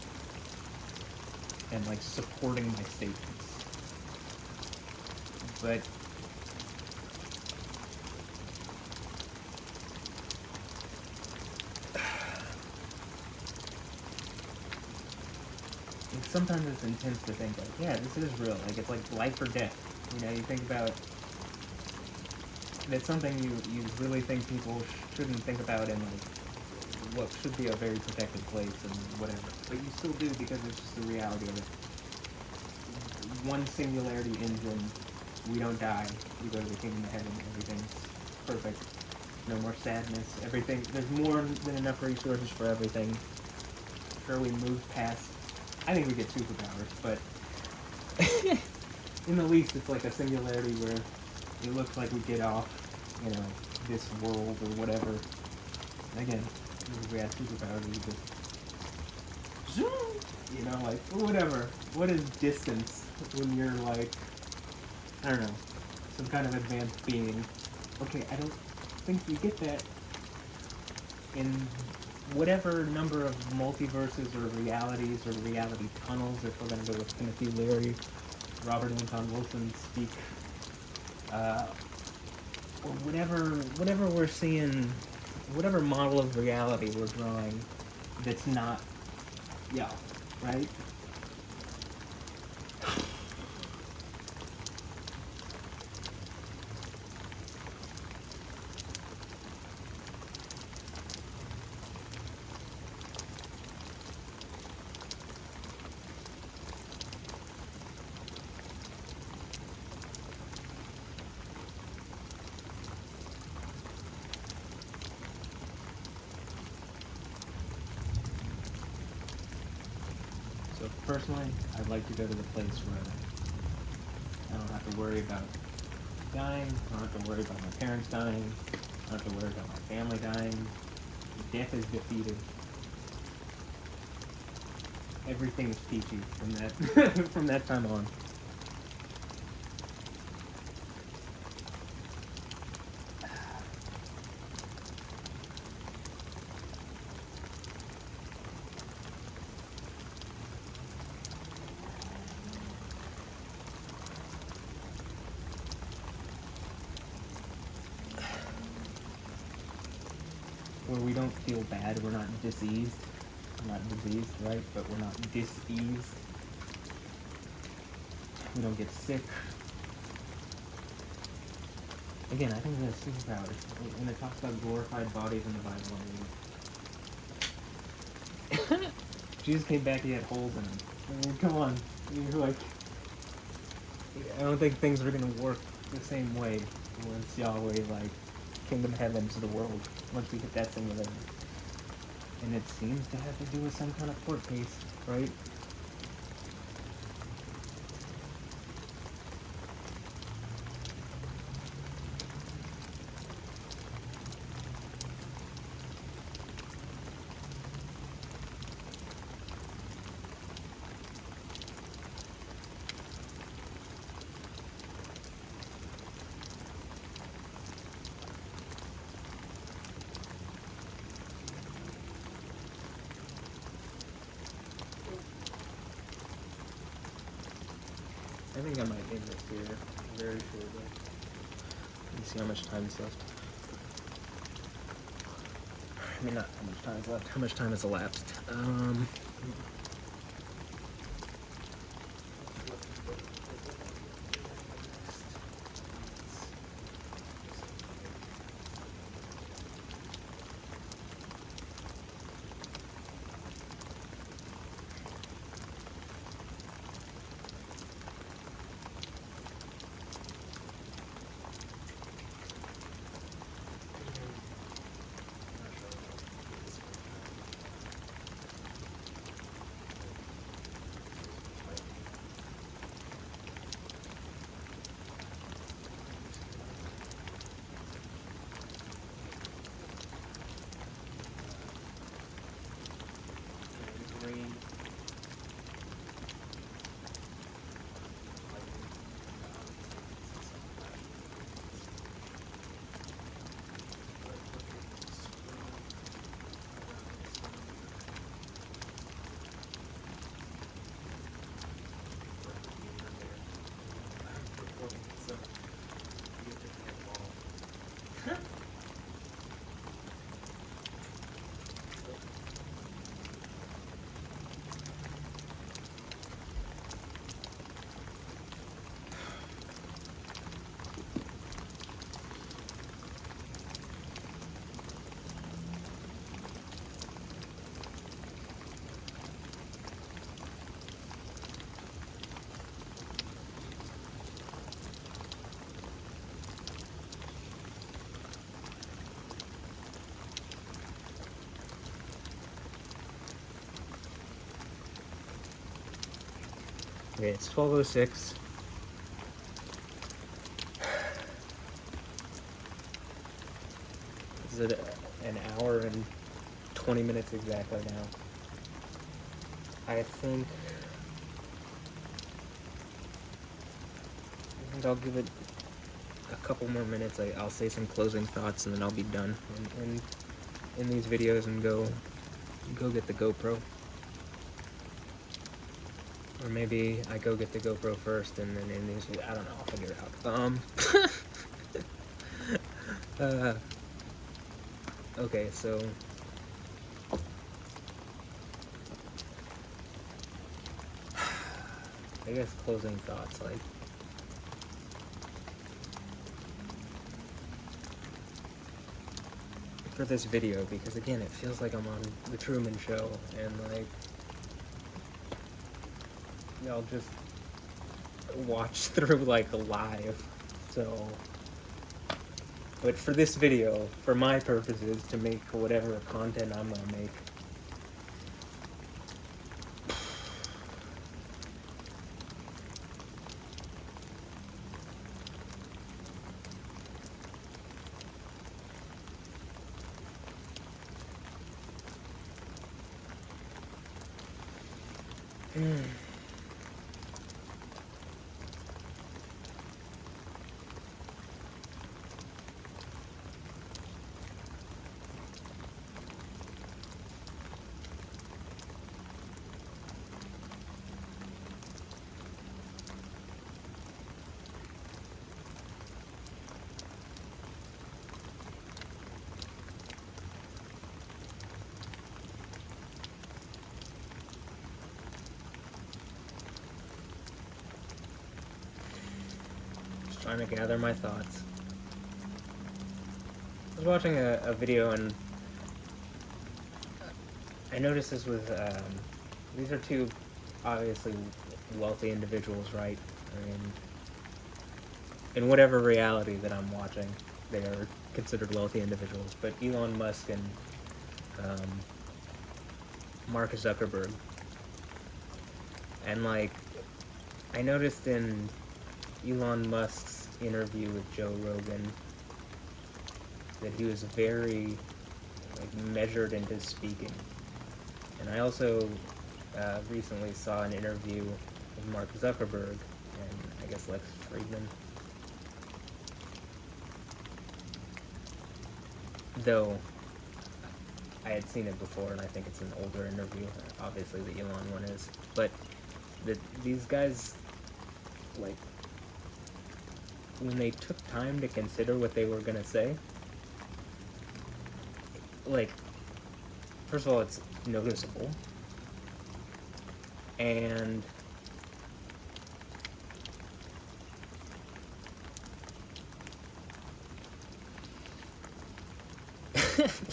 and, like, supporting my statements. But sometimes it's intense to think, like, yeah, this is real. Like, it's like life or death. You know, you think about, that's something you really think people shouldn't think about in, like, what should be a very protected place and whatever. But you still do, because it's just the reality of it. One singularity engine, we don't die, we go to the kingdom of heaven, everything's perfect. No more sadness, everything, there's more than enough resources for everything. Sure, we move past, I think we get superpowers, but in the least, it's like a singularity where it looks like we get off, you know, this world or whatever. And again, if we had superpowers, we just zoom, you know, like, whatever. What is distance when you're like, I don't know, some kind of advanced being? Okay, I don't think we get that in whatever number of multiverses or realities or reality tunnels, if we're going to go with Timothy Leary, Robert Anton Wilson speak, or whatever we're seeing, whatever model of reality we're drawing that's not Yahweh, right? So personally, I'd like to go to the place where I don't have to worry about dying, I don't have to worry about my parents dying, I don't have to worry about my family dying. Death is defeated. Everything is peachy from that from that time on. Where we don't feel bad, we're not diseased. We're not diseased, right? But we're not diseased. We don't get sick. Again, I think that's superpowers. When it talks about glorified bodies in the Bible, I mean, Jesus came back, he had holes in him. I mean, come on. You're like, I don't think things are going to work the same way once Yahweh, like, kingdom heavens the world, once we hit that singularity. And it seems to have to do with some kind of court case, right? I think I might end this here very shortly. Let me see how much time is left. I mean, not how much time is left, how much time has elapsed. Okay, it's 12:06. Is it an hour and 20 minutes exactly now? I think I'll give it a couple more minutes. I'll say some closing thoughts and then I'll be done in these videos and go get the GoPro. Or maybe I go get the GoPro first and then in these, I don't know, I'll figure it out. Okay, so I guess closing thoughts, like, for this video, because again, it feels like I'm on the Truman Show, and like, I'll just watch through like live, so, but for this video, for my purposes, to make whatever content I'm gonna make, trying to gather my thoughts. I was watching a video and I noticed this with, these are two obviously wealthy individuals, right? I mean, in whatever reality that I'm watching, they are considered wealthy individuals, but Elon Musk and Mark Zuckerberg. And like, I noticed in Elon Musk's interview with Joe Rogan that he was very like measured in his speaking. And I also recently saw an interview with Mark Zuckerberg and I guess Lex Friedman. Though I had seen it before and I think it's an older interview, obviously the Elon one is, but these guys, like, when they took time to consider what they were gonna say, like, first of all, it's noticeable, and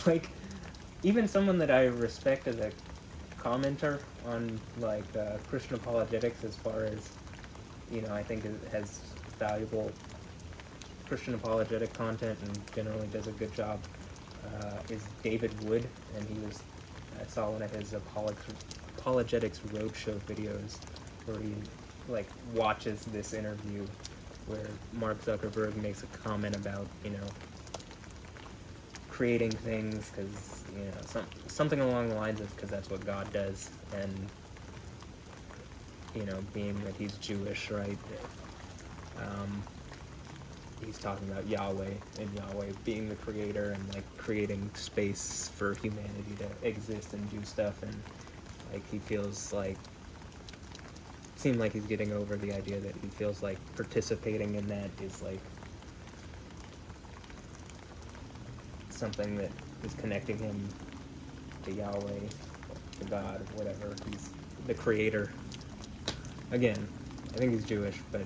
like, even someone that I respect as a commenter on, like, Christian apologetics, as far as, you know, I think it has valuable Christian apologetic content and generally does a good job, is David Wood, and I saw one of his apologetics roadshow videos where he, like, watches this interview where Mark Zuckerberg makes a comment about, you know, creating things because, you know, something along the lines of because that's what God does, and, you know, being that he's Jewish, right? He's talking about Yahweh, and Yahweh being the creator and like creating space for humanity to exist and do stuff, and like he feels like, seemed like he's getting over the idea that he feels like participating in that is like something that is connecting him to Yahweh, to God, whatever. He's the creator. Again, I think he's Jewish, but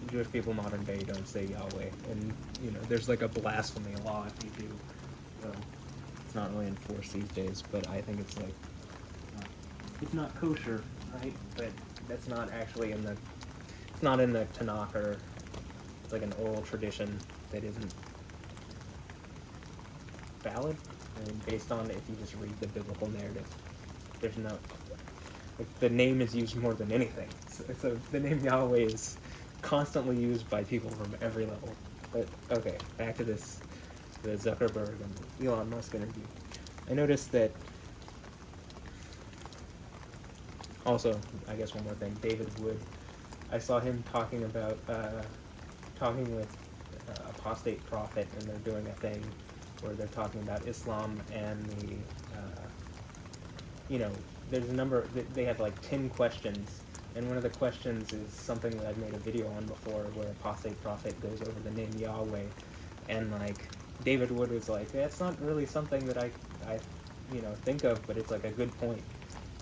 Jewish people modern day don't say Yahweh, and you know, there's like a blasphemy law if you do. It's not really enforced these days, but I think it's like, it's not kosher, right? But that's not actually in the, it's not in the Tanakh, or it's like an oral tradition that isn't valid. I mean, based on, if you just read the biblical narrative, there's no, like, the name is used more than anything. So the name Yahweh is constantly used by people from every level. But okay, back to this the Zuckerberg and Elon Musk interview, I noticed that. Also, I guess one more thing, David Wood. I saw him talking about talking with apostate prophet, and they're doing a thing where they're talking about Islam and the there's a number. They have like 10 questions, and one of the questions is something that I've made a video on before, where apostate prophet goes over the name Yahweh, and like David Wood was like, that's not really something that I think of, but it's like a good point.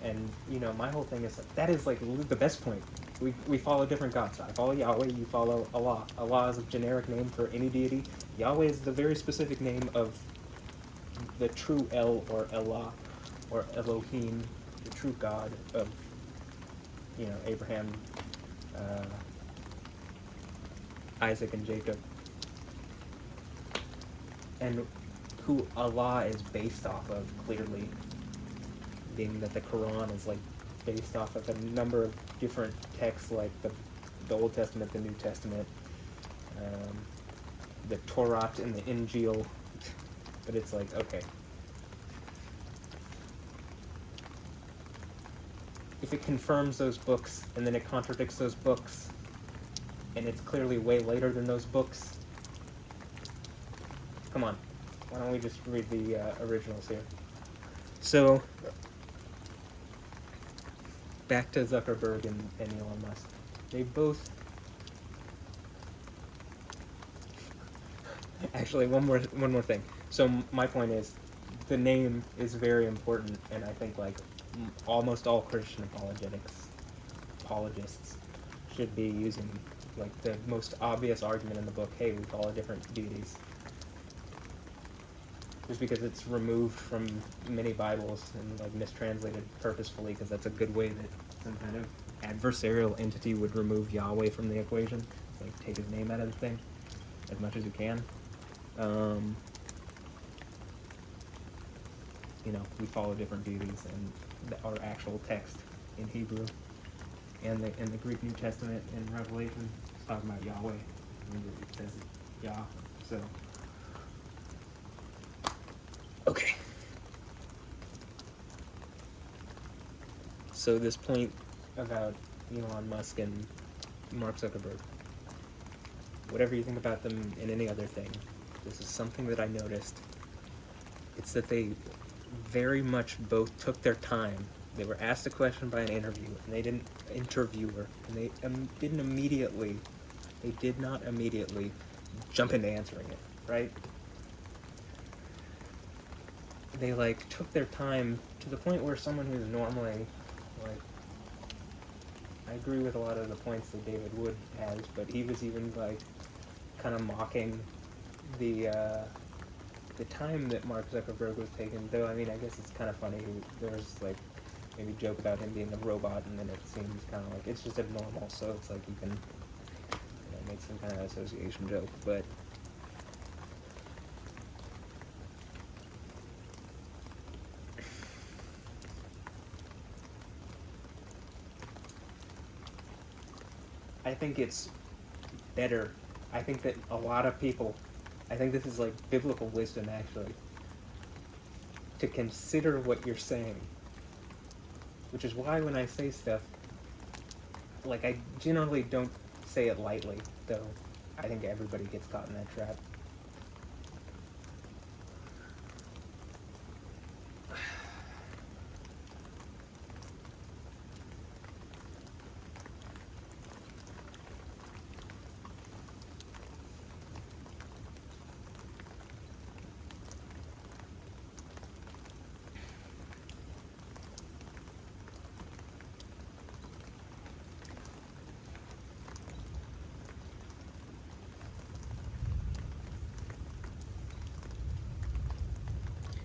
And my whole thing is that is like the best point. We follow different gods. I follow Yahweh, you follow Allah. Allah is a generic name for any deity. Yahweh is the very specific name of the true El, or Allah, or Elohim, the true God of Abraham, Isaac, and Jacob, and who Allah is based off of, clearly, being that the Quran is like based off of a number of different texts, like the Old Testament, the New Testament, the Torah and the Injil. But it's like, okay, if it confirms those books and then it contradicts those books, and it's clearly way later than those books, come on, why don't we just read the originals here? So, back to Zuckerberg and Elon Musk. They both... Actually, one more thing. So my point is, the name is very important, and I think like almost all Christian apologists should be using like the most obvious argument in the book. Hey, we follow different deities. Just because it's removed from many Bibles and like mistranslated purposefully, because that's a good way that some kind of adversarial entity would remove Yahweh from the equation. Like take his name out of the thing as much as you can. We follow different deities, and our actual text in Hebrew and the Greek New Testament in Revelation is talking about Yahweh. It says Yah. So okay. So this point about Elon Musk and Mark Zuckerberg, whatever you think about them in any other thing, this is something that I noticed. It's that they very much both took their time. They were asked a question by an interviewer, and they didn't interviewer, and they did not immediately jump into answering it, right? They like took their time to the point where someone who's normally like, I agree with a lot of the points that David Wood has, but he was even like kind of mocking the time that Mark Zuckerberg was taking. Though I mean, I guess it's kind of funny. There's like maybe joke about him being a robot, and then it seems kind of like it's just abnormal. So it's like you can make some kind of association joke, but. I think it's better. I think that a lot of people, I think this is like biblical wisdom actually, to consider what you're saying. Which is why when I say stuff, like I generally don't say it lightly, though I think everybody gets caught in that trap.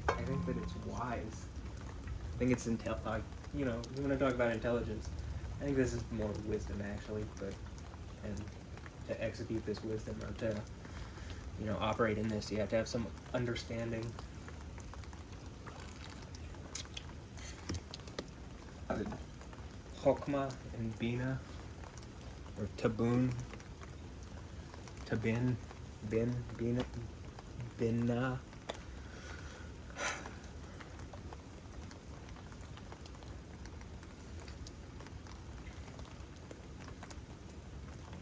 I think that it's wise. I think it's you want to talk about intelligence. I think this is more wisdom actually, and to execute this wisdom or to, operate in this, you have to have some understanding. Chokmah and Bina, or Tabun, Tabin, Bin, Bina, been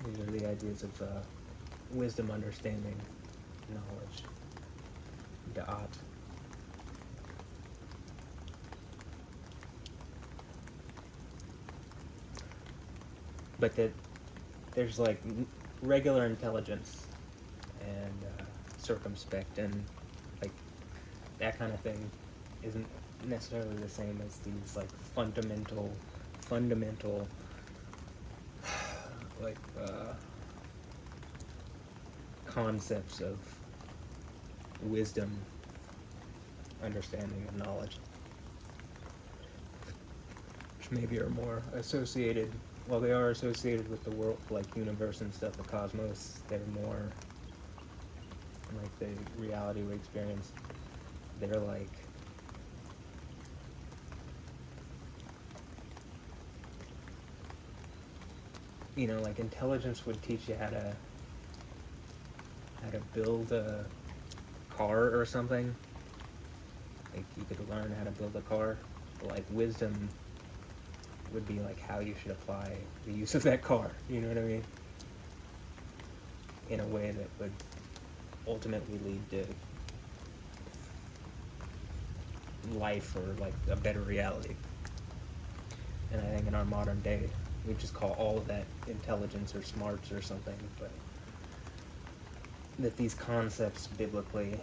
these are the ideas of wisdom, understanding, knowledge, da'at. But that there's like regular intelligence and circumspect, and like that kind of thing isn't necessarily the same as these like fundamental like concepts of wisdom, understanding, and knowledge, which maybe are more associated, well, they are associated with the world, like universe and stuff, the cosmos. They're more like the reality we experience. They're like like intelligence would teach you how to build a car or something. Like you could learn how to build a car. But like wisdom would be like how you should apply the use of that car. You know what I mean? In a way that would ultimately lead to life or like a better reality. And I think in our modern day, we just call all of that intelligence or smarts or something, but that these concepts biblically, and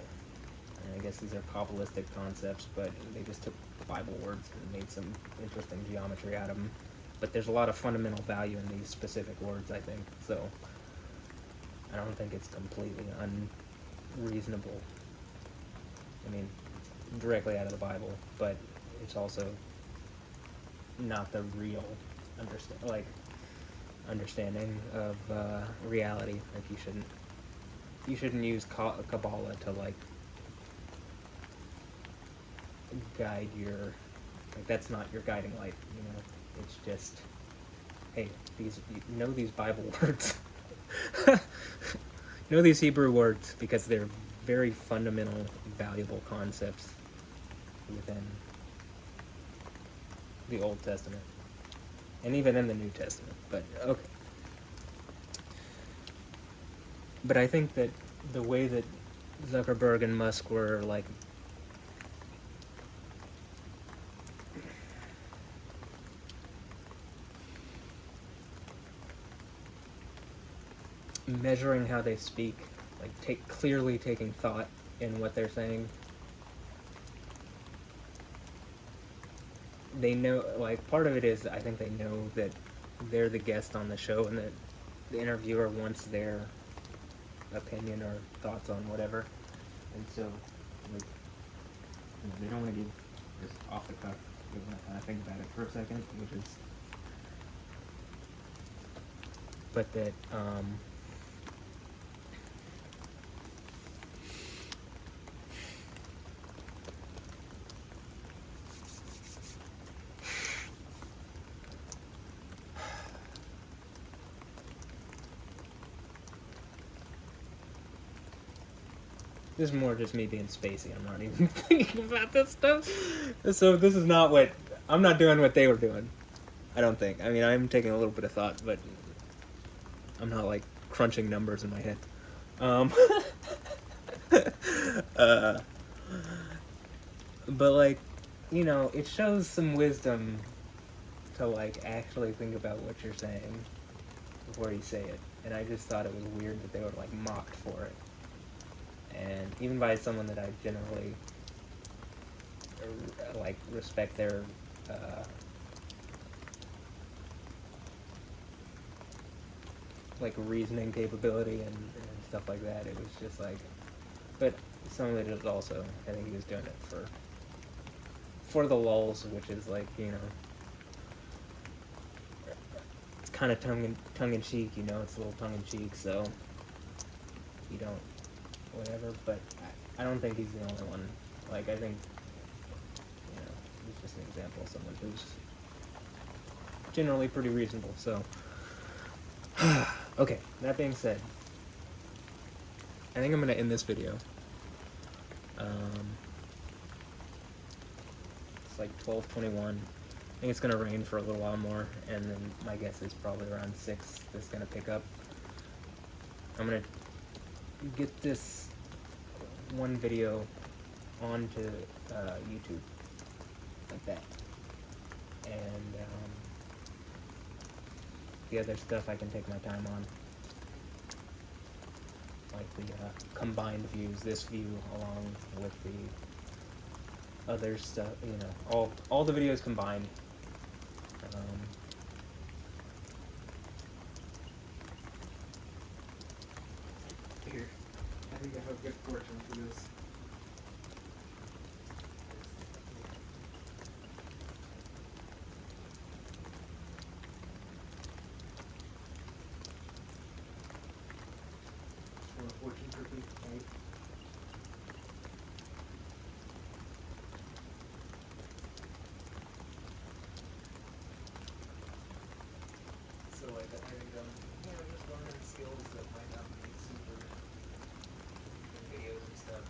I guess these are Kabbalistic concepts, but they just took Bible words and made some interesting geometry out of them. But there's a lot of fundamental value in these specific words, I think, so I don't think it's completely unreasonable. I mean, directly out of the Bible, but it's also not the real understanding of reality. Like you shouldn't use Kabbalah to like guide your, like that's not your guiding light, it's just, hey, these Bible words. Know these Hebrew words because they're very fundamental, valuable concepts within the Old Testament. And even in the New Testament, but okay. But I think that the way that Zuckerberg and Musk were like measuring how they speak, like clearly taking thought in what they're saying. They know, like, part of it is I think they know that they're the guest on the show and that the interviewer wants their opinion or thoughts on whatever, and so like they don't want to give just off the cuff. They want to kind of think about it for a second, which is, but that this is more just me being spacey. I'm not even thinking about this stuff. So this is not what, I'm not doing what they were doing. I don't think. I mean, I'm taking a little bit of thought, but I'm not like crunching numbers in my head. But like, it shows some wisdom to like actually think about what you're saying before you say it. And I just thought it was weird that they were like mocked for it. And even by someone that I generally like respect their like reasoning capability and stuff like that, it was just like, but some of it is also, I think he was doing it for the lulz, which is like, it's kind of tongue in cheek, it's a little tongue in cheek, so you don't whatever, but I don't think he's the only one. Like, I think, he's just an example of someone who's generally pretty reasonable, so. Okay, that being said, I think I'm going to end this video It's like 12:21. I think it's gonna rain for a little while more, and then my guess is probably around 6 that's gonna pick up. I'm gonna get this one video onto YouTube like that, and the other stuff I can take my time on, like the combined views, this view along with the other stuff, you know, all the videos combined. Here, I think I have good fortune for this. From a fortune cookie, right? So like, I think you know, just learning skills that might not be super in videos and stuff,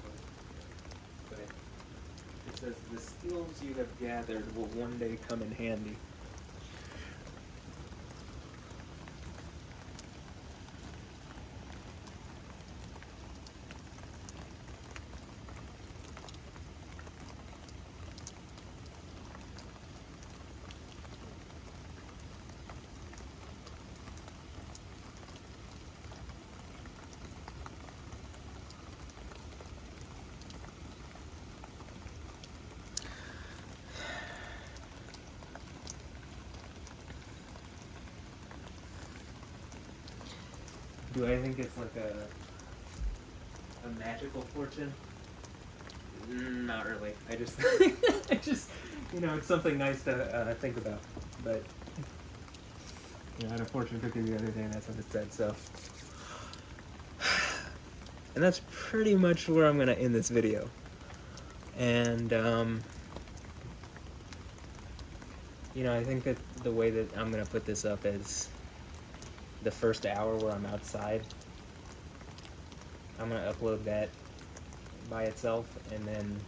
but it says the skills you have gathered will one day come in handy. Do I think it's like a magical fortune? Not really. I just, you know, it's something nice to think about. But, you know, I had a fortune cookie the other day, and that's what it said, so. And that's pretty much where I'm going to end this video. And, you know, I think that the way that I'm going to put this up is the first hour where I'm outside. I'm going to upload that by itself, and then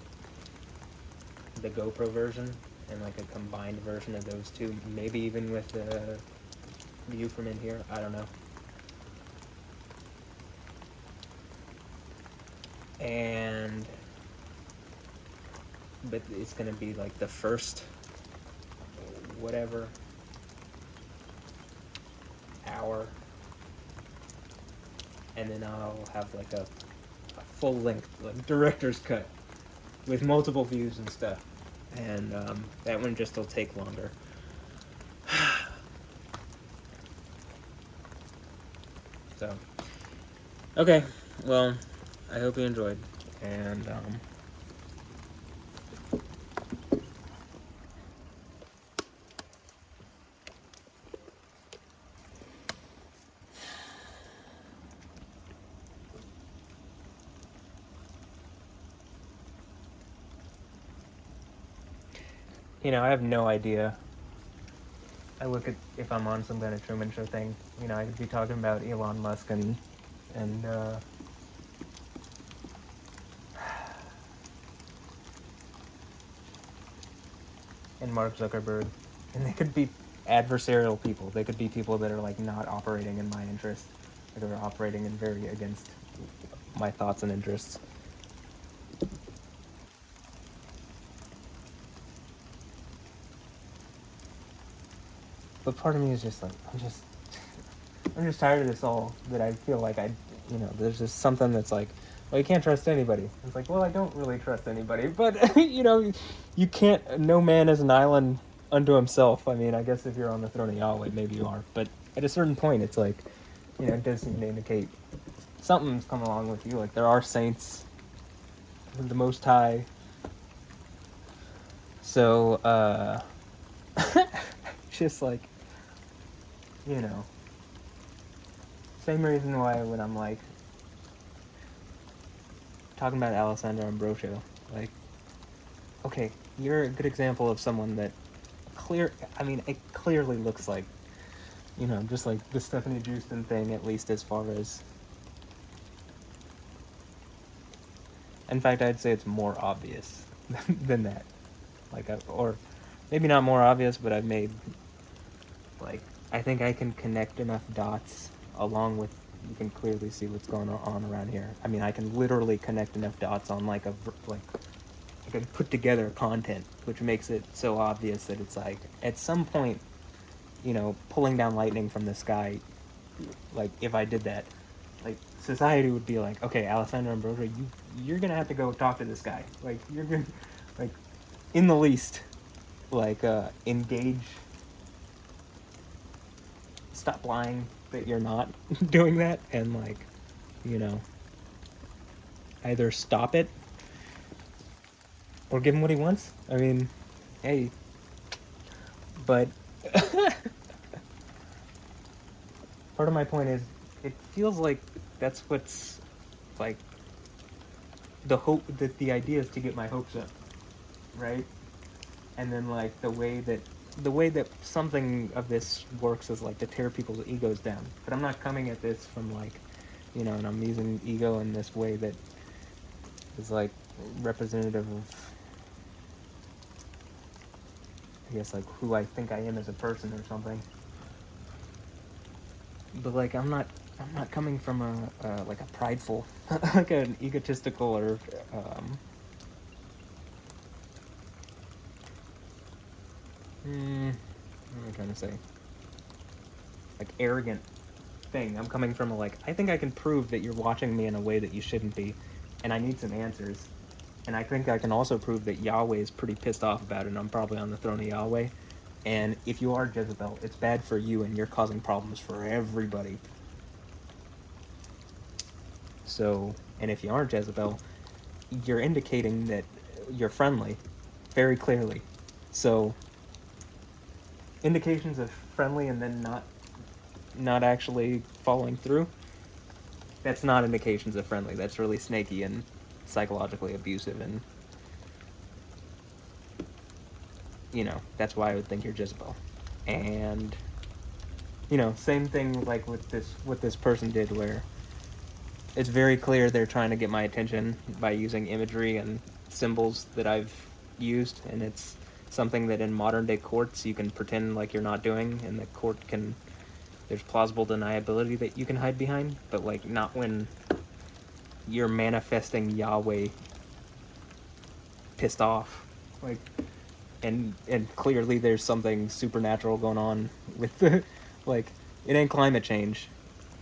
the GoPro version, and like a combined version of those two, maybe even with the view from in here, I don't know. And but it's gonna be like the first whatever hour, and then I'll have like a full length, like director's cut with multiple views and stuff, and that one just will take longer. So, okay, well, I hope you enjoyed, and you know, I have no idea. I look at, if I'm on some kind of Truman Show thing, you know, I could be talking about Elon Musk and Mark Zuckerberg, and they could be adversarial people. They could be people that are like not operating in my interest, or they're operating in very against my thoughts and interests. But part of me is just like, I'm just tired of this all, that I feel like you know, there's just something that's like, well, you can't trust anybody. It's like, well, I don't really trust anybody, but, you know, you can't, no man is an island unto himself. I mean, I guess if you're on the throne of Yahweh, maybe you are, but at a certain point, it's like, you know, it does seem to indicate something's come along with you. Like, there are saints, the Most High. So, just like, you know, same reason why when I'm like talking about Alessandro Ambrosio, like, okay, you're a good example of someone that it clearly looks like, you know, just like the Stephanie Houston thing, at least as far as In fact, I'd say it's more obvious than that. Like, or maybe not more obvious, but I've made, like, I think I can connect enough dots along with, you can clearly see what's going on around here. I mean, I can literally connect enough dots on like I can put together content, which makes it so obvious that it's like, at some point, you know, pulling down lightning from the sky, like, if I did that, like, society would be like, okay, Alessandro Ambrosio, you're gonna have to go talk to this guy. Like, you're gonna, like, in the least, like, engage, stop lying that you're not doing that, and, like, you know, either stop it or give him what he wants. I mean, hey, but part of my point is, it feels like that's what's, like, the hope, that the idea is to get my hopes up, right? And then, like, the way that something of this works is, like, to tear people's egos down. But I'm not coming at this from, like, you know, and I'm using ego in this way that is, like, representative of, I guess, like, who I think I am as a person or something. But, like, I'm not coming from a like a prideful, like an egotistical or what am I trying to say? Like, arrogant thing. I'm coming from a, like, I think I can prove that you're watching me in a way that you shouldn't be, and I need some answers. And I think I can also prove that Yahweh is pretty pissed off about it, and I'm probably on the throne of Yahweh. And if you are Jezebel, it's bad for you, and you're causing problems for everybody. So, and if you aren't Jezebel, you're indicating that you're friendly, very clearly. So, indications of friendly and then not actually following through, that's not indications of friendly. That's really snaky and psychologically abusive, and, you know, that's why I would think you're Jezebel. And, you know, same thing like with this person did, where it's very clear they're trying to get my attention by using imagery and symbols that I've used, and it's something that in modern day courts you can pretend like you're not doing, and the court can, there's plausible deniability that you can hide behind, but, like, not when you're manifesting Yahweh pissed off, like, and clearly there's something supernatural going on with the, like, it ain't climate change.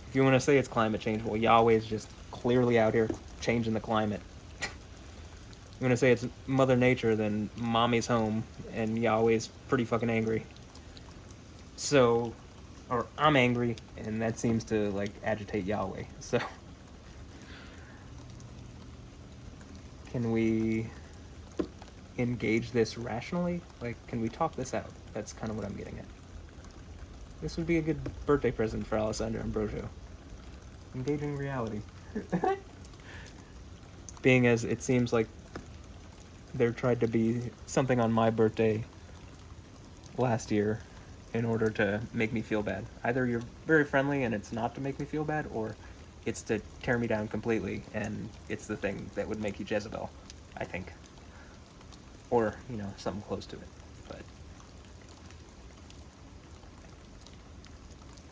If you want to say it's climate change, well, Yahweh's just clearly out here changing the climate. You want to say it's Mother Nature, then Mommy's home, and Yahweh's pretty fucking angry. So, or I'm angry, and that seems to, like, agitate Yahweh. So, can we engage this rationally? Like, can we talk this out? That's kind of what I'm getting at. This would be a good birthday present for Alessandro Ambrosio. Engaging reality. Being as it seems like there tried to be something on my birthday last year in order to make me feel bad. Either you're very friendly and it's not to make me feel bad, or it's to tear me down completely, and it's the thing that would make you Jezebel, I think. Or, you know, something close to it. But,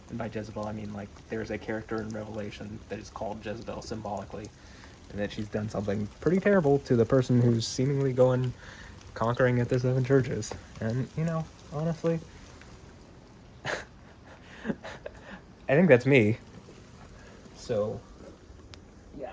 and by Jezebel, I mean, like, there's a character in Revelation that is called Jezebel symbolically, and that she's done something pretty terrible to the person who's seemingly going conquering at the 7 churches. And, you know, honestly, I think that's me. So, yeah.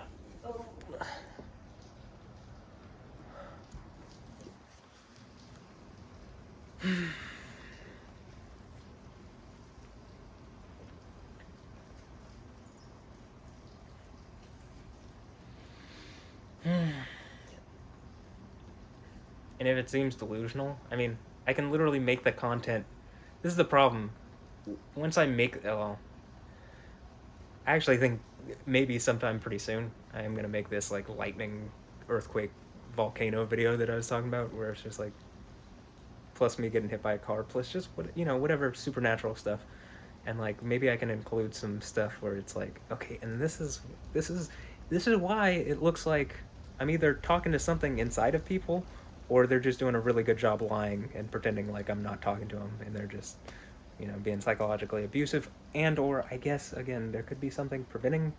And if it seems delusional, I mean, I can literally make the content. This is the problem. Once I make, well, I actually think maybe sometime pretty soon I am gonna make this, like, lightning, earthquake, volcano video that I was talking about, where it's just like, plus me getting hit by a car, plus just whatever supernatural stuff, and, like, maybe I can include some stuff where it's like, okay, and this is why it looks like I'm either talking to something inside of people, or they're just doing a really good job lying and pretending like I'm not talking to them, and they're just, you know, being psychologically abusive. And or I guess again there could be something preventing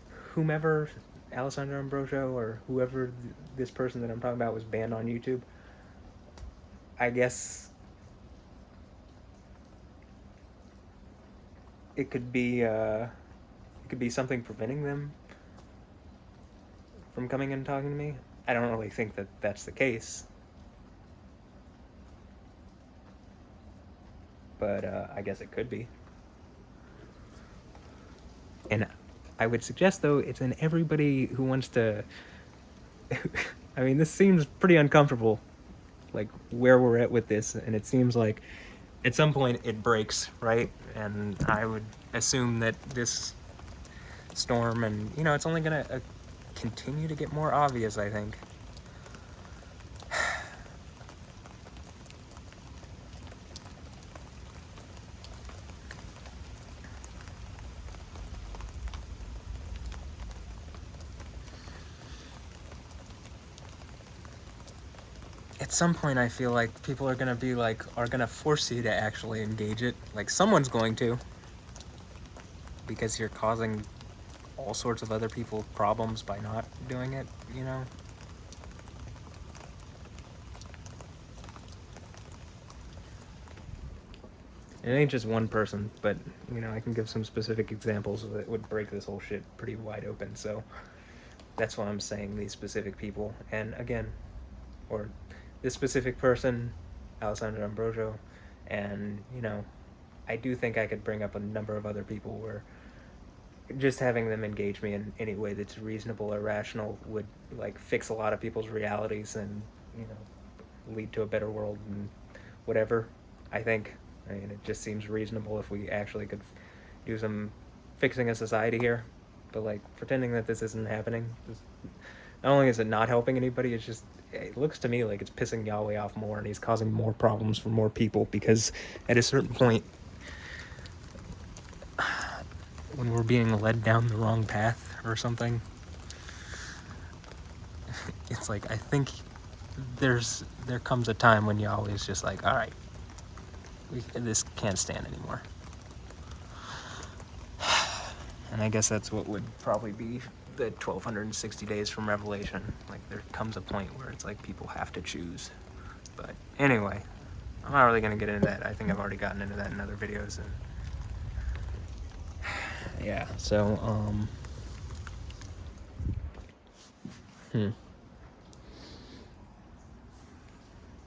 whomever, Alessandro Ambrosio or whoever this person that I'm talking about was banned on YouTube. I guess it could be something preventing them from coming and talking to me. I don't really think that that's the case, but I guess it could be. And I would suggest, though, it's in everybody who wants to. I mean, this seems pretty uncomfortable, like where we're at with this, and it seems like at some point it breaks, right? And I would assume that this storm, and you know, it's only gonna continue to get more obvious, I think. At some point I feel like people are gonna be like, are gonna force you to actually engage it. Like someone's going to, because you're causing all sorts of other people problems by not doing it, you know? It ain't just one person, but, you know, I can give some specific examples that would break this whole shit pretty wide open, so that's why I'm saying these specific people. And again, or this specific person, Alessandro Ambrosio, and, you know, I do think I could bring up a number of other people where just having them engage me in any way that's reasonable or rational would, like, fix a lot of people's realities and, you know, lead to a better world and whatever. I think, I mean, it just seems reasonable if we actually could do some fixing a society here. But, like, pretending that this isn't happening, not only is it not helping anybody, it's just, it looks to me like it's pissing Yahweh off more, and he's causing more problems for more people, because at a certain point, when we're being led down the wrong path or something, it's like, I think there comes a time when Yahweh is just like, all right, this can't stand anymore. And I guess that's what would probably be the 1260 days from Revelation. Like, there comes a point where it's like people have to choose. But anyway, I'm not really going to get into that. I think I've already gotten into that in other videos. And yeah, so,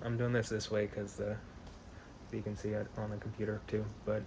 I'm doing this way because you can see it on the computer too, but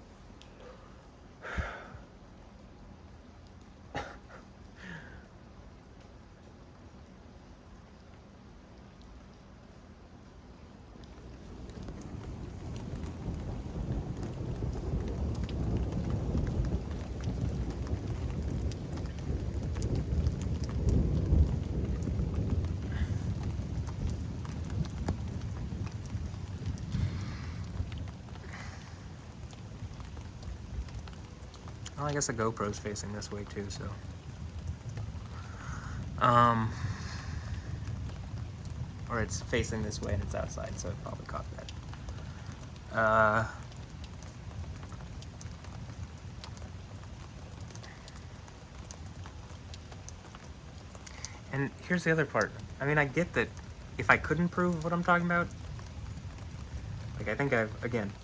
well, I guess the GoPro's facing this way too, so. Or it's facing this way and it's outside, so it probably caught that. And here's the other part. I mean, I get that if I couldn't prove what I'm talking about, like, I think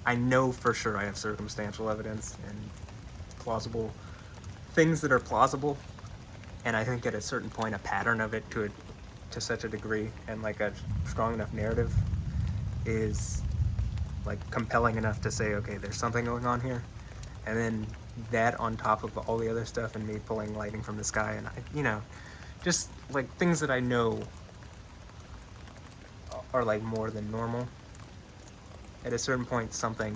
I know for sure I have circumstantial evidence and plausible things that are plausible, and I think at a certain point a pattern of it to such a degree, and like a strong enough narrative is like compelling enough to say, okay, there's something going on here. And then that on top of all the other stuff and me pulling lightning from the sky, and you know, just like things that I know are like more than normal. At a certain point, something,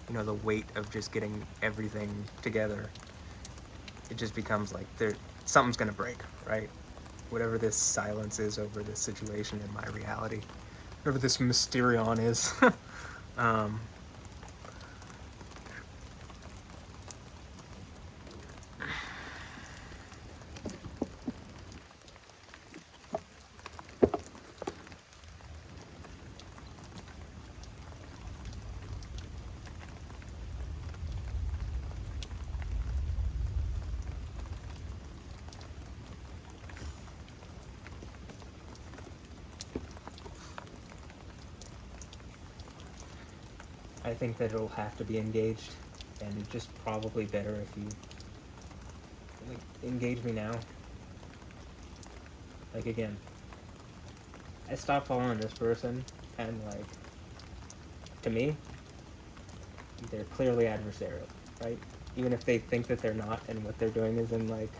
you know, the weight of just getting everything together, it just becomes like something's gonna break, right? Whatever this silence is over this situation in my reality, whatever this mysterion is. I think that it'll have to be engaged, and just probably better if you like engage me now. Like, again, I stopped following this person, and like, to me, they're clearly adversarial, right? Even if they think that they're not, and what they're doing is in like,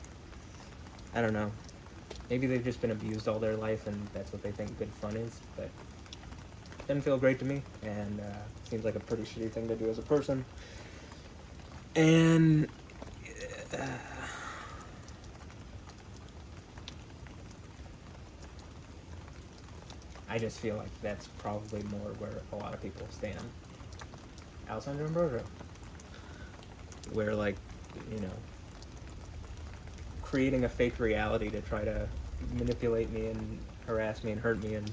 I don't know, maybe they've just been abused all their life and that's what they think good fun is, but it doesn't feel great to me, and seems like a pretty shitty thing to do as a person. And I just feel like that's probably more where a lot of people stand. Alessandro Ambrosio. Where, like, you know, creating a fake reality to try to manipulate me and harass me and hurt me and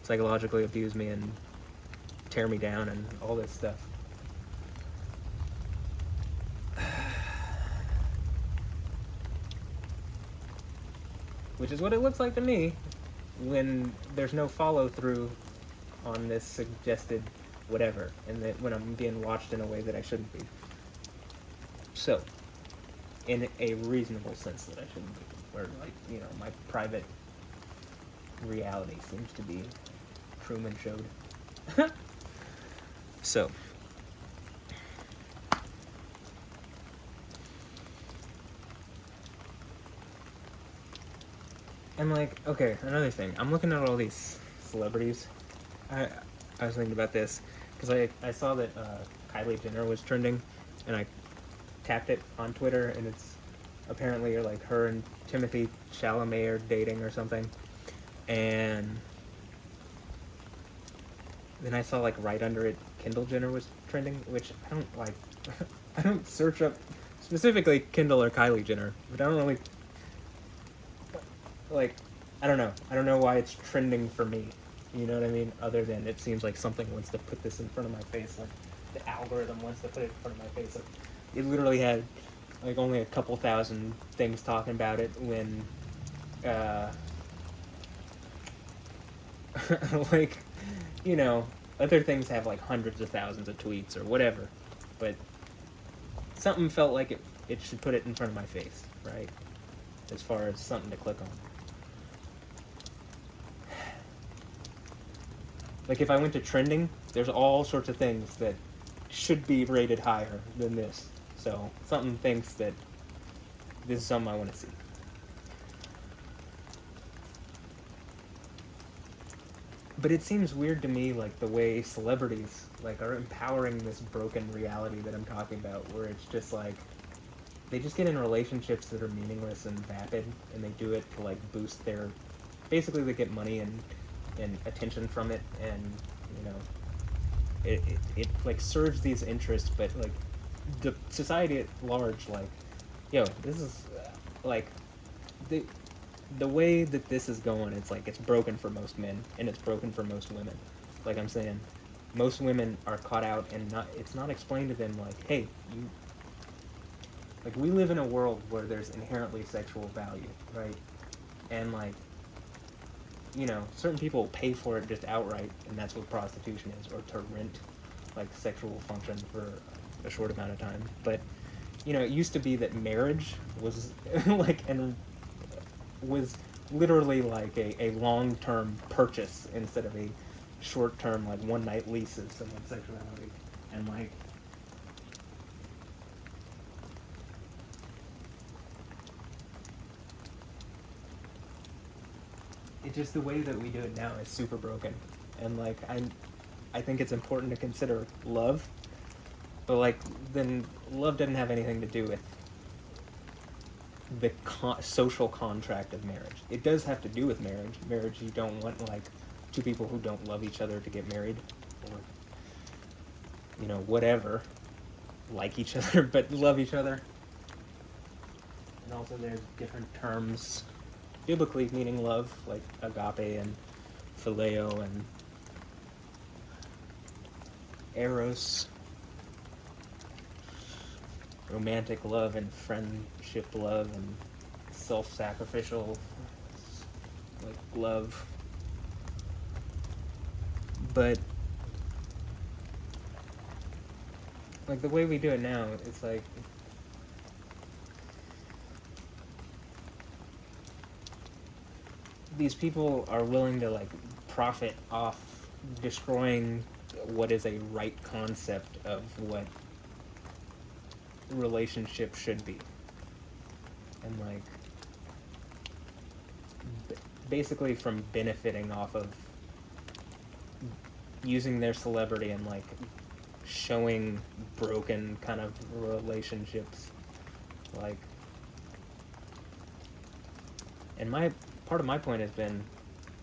psychologically abuse me and tear me down and all this stuff. Which is what it looks like to me when there's no follow-through on this suggested whatever, and that when I'm being watched in a way that I shouldn't be. So, in a reasonable sense that I shouldn't be, where, like, you know, my private reality seems to be Truman showed. So, and like, okay, another thing, I'm looking at all these celebrities. I was thinking about this because I saw that Kylie Jenner was trending, and I tapped it on Twitter, and it's apparently like her and Timothy Chalamet are dating or something, and then I saw like right under it Kendall Jenner was trending, which I don't like. I don't search up specifically Kendall or Kylie Jenner, but I don't really like. I don't know why it's trending for me. You know what I mean? Other than it seems like something wants to put this in front of my face, like the algorithm wants to put it in front of my face. Like, it literally had like only a couple thousand things talking about it when like, you know, other things have like hundreds of thousands of tweets or whatever, but something felt like it should put it in front of my face, right? As far as something to click on. Like, if I went to trending, there's all sorts of things that should be rated higher than this. So, something thinks that this is something I want to see. But it seems weird to me, like, the way celebrities, like, are empowering this broken reality that I'm talking about, where it's just, like, they just get in relationships that are meaningless and vapid, and they do it to, like, boost their... Basically, they get money and attention from it, and, you know, it like serves these interests, but like the society at large, like, yo, this is like the way that this is going, it's like it's broken for most men and it's broken for most women. Like I'm saying, most women are caught out and it's not explained to them like, hey, you, like, we live in a world where there's inherently sexual value, right? And like, you know, certain people pay for it just outright, and that's what prostitution is, or to rent, like, sexual function for a short amount of time. But, you know, it used to be that marriage was, like, and was literally, like, a long-term purchase instead of a short-term, like, one-night lease of someone's sexuality. And, like, it just, the way that we do it now is super broken. And like, I think it's important to consider love, but like, then love doesn't have anything to do with the social contract of marriage. It does have to do with marriage. Marriage, you don't want like two people who don't love each other to get married, or, you know, whatever, like each other but love each other. And also there's different terms biblically meaning love, like agape and phileo and eros, romantic love and friendship love and self-sacrificial, like, love. But like the way we do it now, it's like these people are willing to like profit off destroying what is a right concept of what relationship should be, and like basically from benefiting off of using their celebrity and like showing broken kind of relationships, like, and my part of my point has been,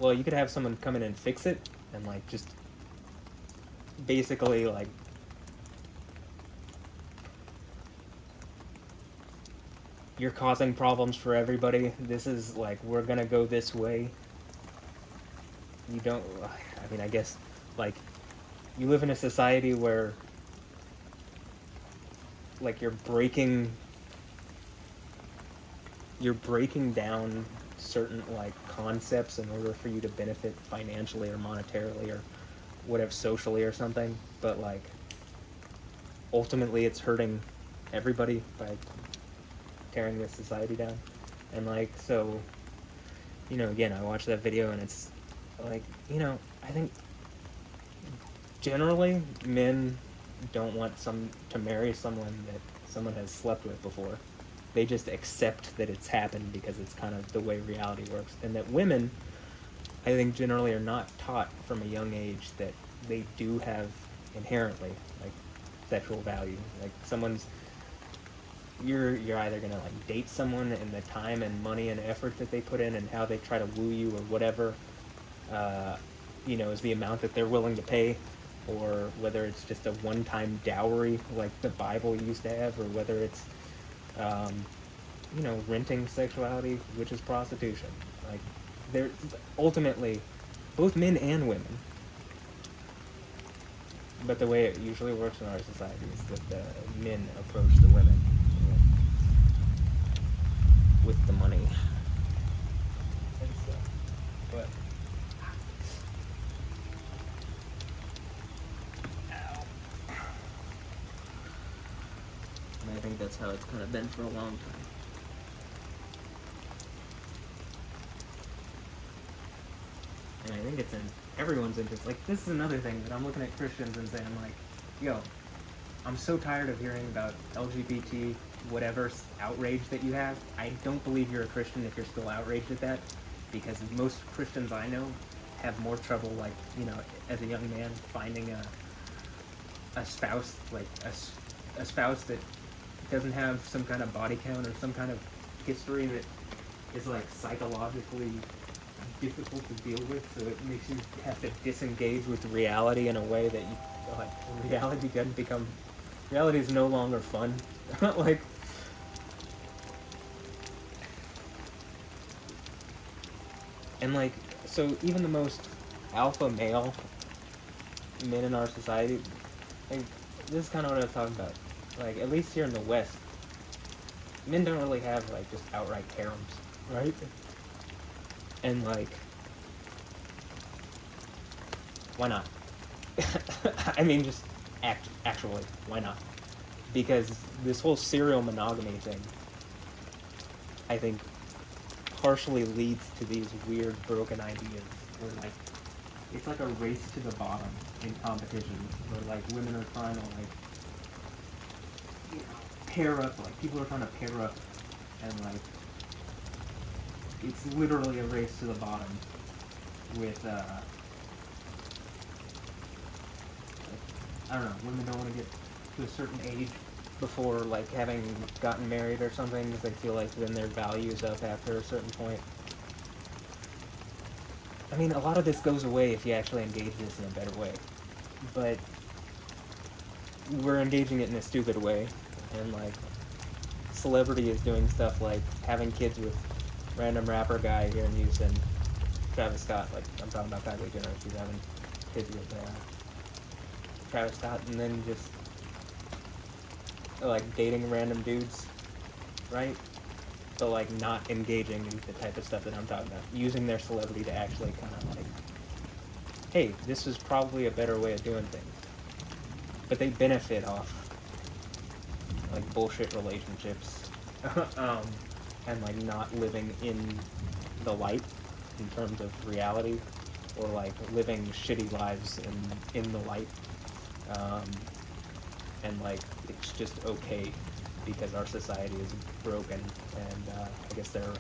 well, you could have someone come in and fix it and like just basically like you're causing problems for everybody. This is like, we're gonna go this way. You don't, I mean, I guess like you live in a society where like you're breaking down certain like concepts in order for you to benefit financially or monetarily or whatever, socially or something, but like ultimately it's hurting everybody by tearing this society down. And like, so, you know, again, I watched that video and it's like, you know, I think generally men don't want to marry someone that someone has slept with before. They just accept that it's happened because it's kind of the way reality works. And that women, I think, generally are not taught from a young age that they do have inherently like sexual value. Like you're either gonna like date someone, and the time and money and effort that they put in and how they try to woo you or whatever, you know, is the amount that they're willing to pay, or whether it's just a one-time dowry like the Bible used to have, or whether it's you know, renting sexuality, which is prostitution. Like, they're ultimately both men and women. But the way it usually works in our society is that the men approach the women with the money and stuff. But and I think that's how it's kind of been for a long time. And I think it's in everyone's interest. Like, this is another thing that I'm looking at Christians and saying, like, yo, I'm so tired of hearing about LGBT whatever outrage that you have. I don't believe you're a Christian if you're still outraged at that, because most Christians I know have more trouble, like, you know, as a young man, finding a spouse, like a spouse that doesn't have some kind of body count or some kind of history that is like psychologically difficult to deal with, so it makes you have to disengage with reality in a way that you like reality is no longer fun. Like, and like, so even the most alpha male men in our society, like, this is kind of what I was talking about. Like, at least here in the West, men don't really have like just outright harems, right? And like, why not? I mean, just actually, why not? Because this whole serial monogamy thing, I think, partially leads to these weird, broken ideas where like, it's like a race to the bottom in competition, where like women are trying to like, you know, pair up, like people are trying to pair up, and like, it's literally a race to the bottom with, I don't know, women don't want to get to a certain age before, like, having gotten married or something, because they feel like then their value's up after a certain point. I mean, a lot of this goes away if you actually engage this in a better way. But we're engaging it in a stupid way, and, like, celebrity is doing stuff like having kids with random rapper guy here in Houston, Travis Scott, like, I'm talking about Kylie Jenner, she's having kids with Travis Scott, and then just like dating random dudes, right? But like not engaging in the type of stuff that I'm talking about, using their celebrity to actually kind of like, hey, this is probably a better way of doing things. But they benefit off like bullshit relationships, and like not living in the light in terms of reality, or like living shitty lives in the light, and like it's just okay because our society is broken, and I guess they're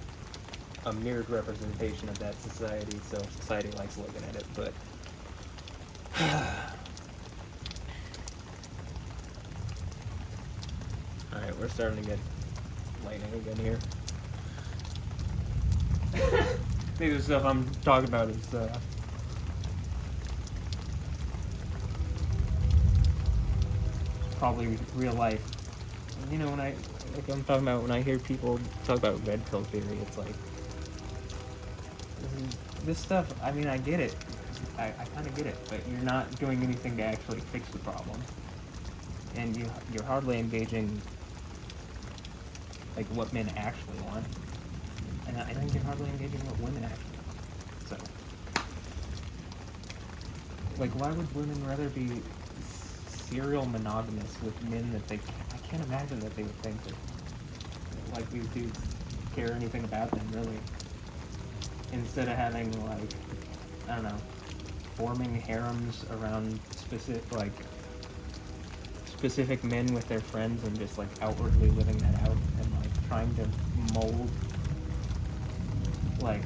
a mirrored representation of that society, so society likes looking at it, but alright, we're starting to get lightning again here. Maybe the stuff I'm talking about is probably real life. You know, like I'm talking about when I hear people talk about red pill theory, it's like this stuff. I mean, I get it. I kind of get it, but you're not doing anything to actually fix the problem, and you're hardly engaging like what men actually want, and I think you're hardly engaging what women actually want. So, like, why would women rather be serial monogamous with men that they? I can't imagine that they would think that like these dudes care anything about them really. Instead of having like, I don't know, forming harems around specific men with their friends and just like outwardly living that out and like trying to mold like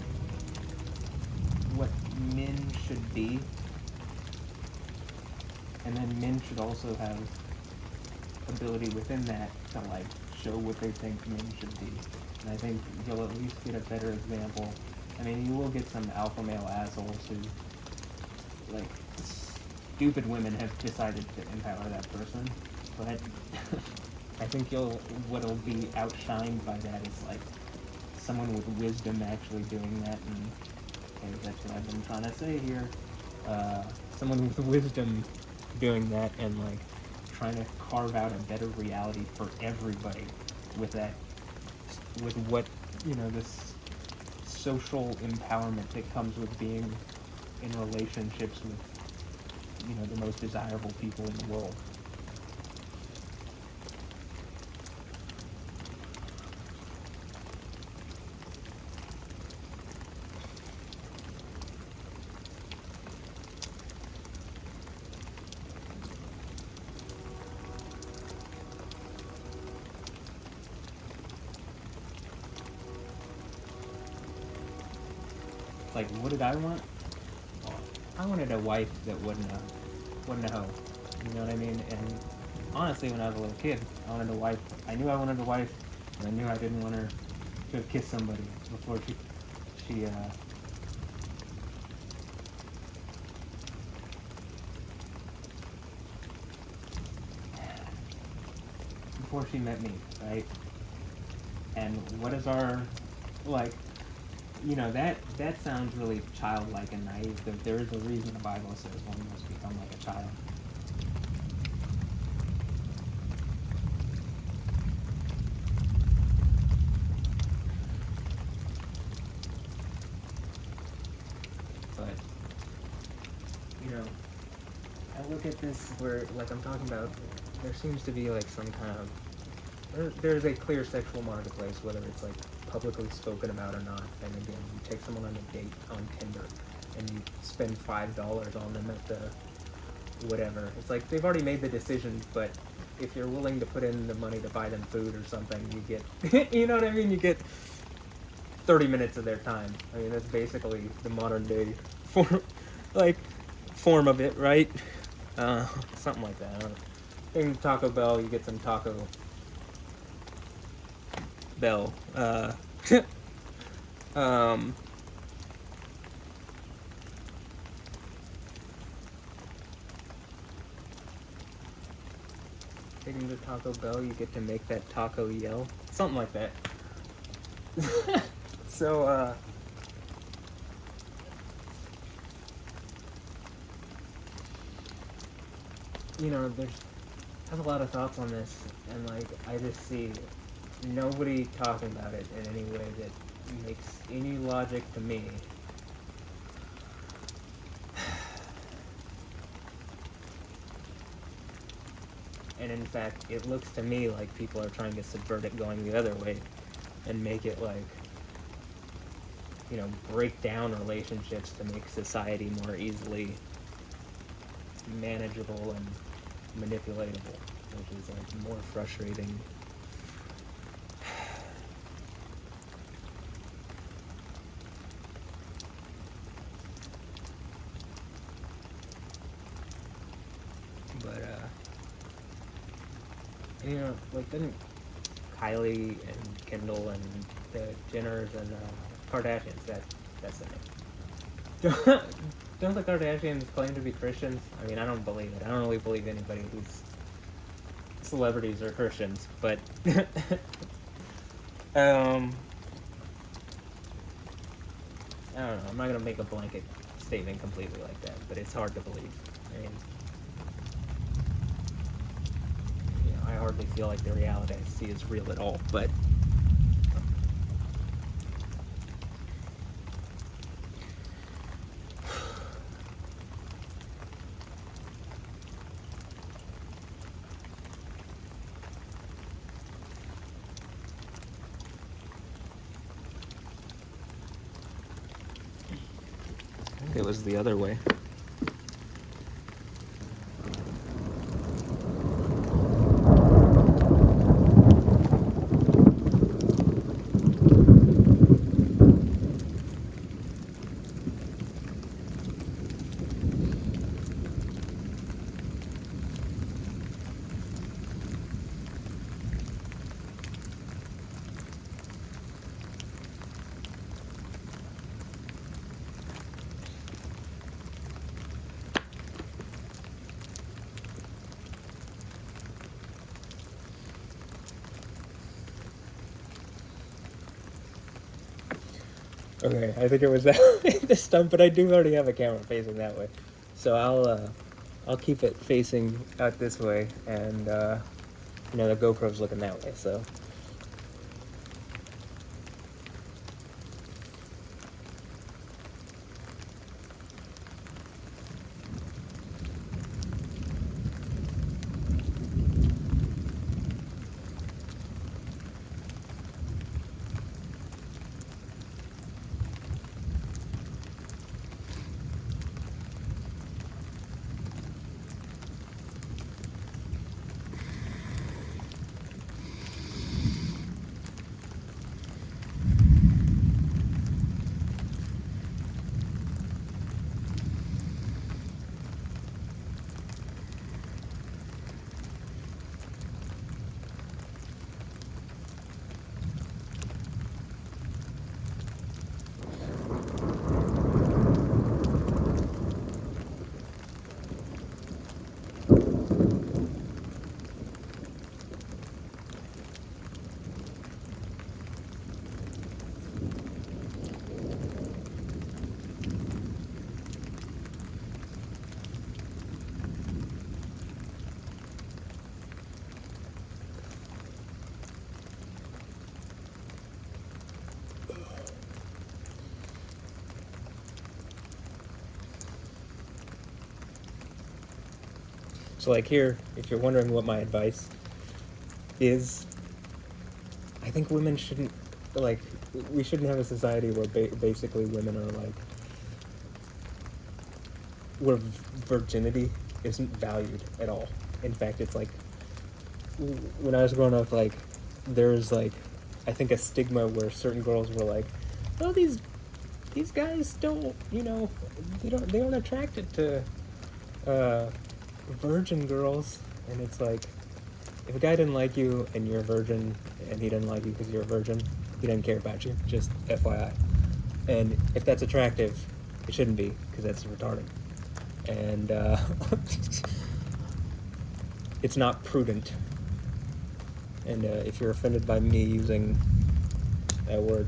what men should be, and then men should also have ability within that to like show what they think men should be. And I think you'll at least get a better example. I mean, you will get some alpha male assholes who, like, stupid women have decided to empower that person, but I think what'll be outshined by that is, like, someone with wisdom actually doing that, and okay, that's what I've been trying to say here. Someone with wisdom doing that and, like, trying to carve out a better reality for everybody with that, with what, you know, this social empowerment that comes with being in relationships with, you know, the most desirable people in the world. Like, what did I want? I wanted a wife that wasn't a hoe. You know what I mean? And honestly, when I was a little kid, I wanted a wife. I knew I wanted a wife, and I knew I didn't want her to have kissed somebody before she met me, right? And what is our, like, you know, that sounds really childlike and naive. There is a reason the Bible says one must become like a child. But, you know, I look at this where, like I'm talking about, there seems to be like some kind of, there's a clear sexual marketplace, whether it's like publicly spoken about or not. And again, you take someone on a date on Tinder and you spend $5 on them at the whatever. It's like they've already made the decision, but if you're willing to put in the money to buy them food or something, you get, you know what I mean? You get 30 minutes of their time. I mean, that's basically the modern day form of it, right? Something like that. I don't know. In Taco Bell, you get some Taco Bell. Take them to Taco Bell, you get to make that taco yell. Something like that. So, you know, I have a lot of thoughts on this, and like, I just see nobody talking about it in any way that makes any logic to me. And in fact, it looks to me like people are trying to subvert it going the other way and make it like, you know, break down relationships to make society more easily manageable and manipulatable, which is like more frustrating. But you know, like, didn't Kylie and Kendall and the Jenners and Kardashians, that's the name. Don't the Kardashians claim to be Christians? I mean, I don't believe it. I don't really believe anybody who's celebrities are Christians, but I don't know. I'm not gonna make a blanket statement completely like that, but it's hard to believe. I mean, you know, I hardly feel like the reality I see is real at all, but it was the other way. Okay, I think it was that way this time, but I do already have a camera facing that way, so I'll keep it facing out this way, and you know, the GoPro's looking that way, so. So like here, if you're wondering what my advice is, I think women shouldn't, like, we shouldn't have a society where basically women are like, where virginity isn't valued at all. In fact, it's like, when I was growing up, like, there's like, I think a stigma where certain girls were like, oh, these guys don't, you know, they aren't attracted to virgin girls. And it's like, if a guy didn't like you and you're a virgin, and he didn't like you because you're a virgin, he doesn't care about you, just FYI. And if that's attractive, it shouldn't be, because that's retarded. And it's not prudent. And if you're offended by me using that word,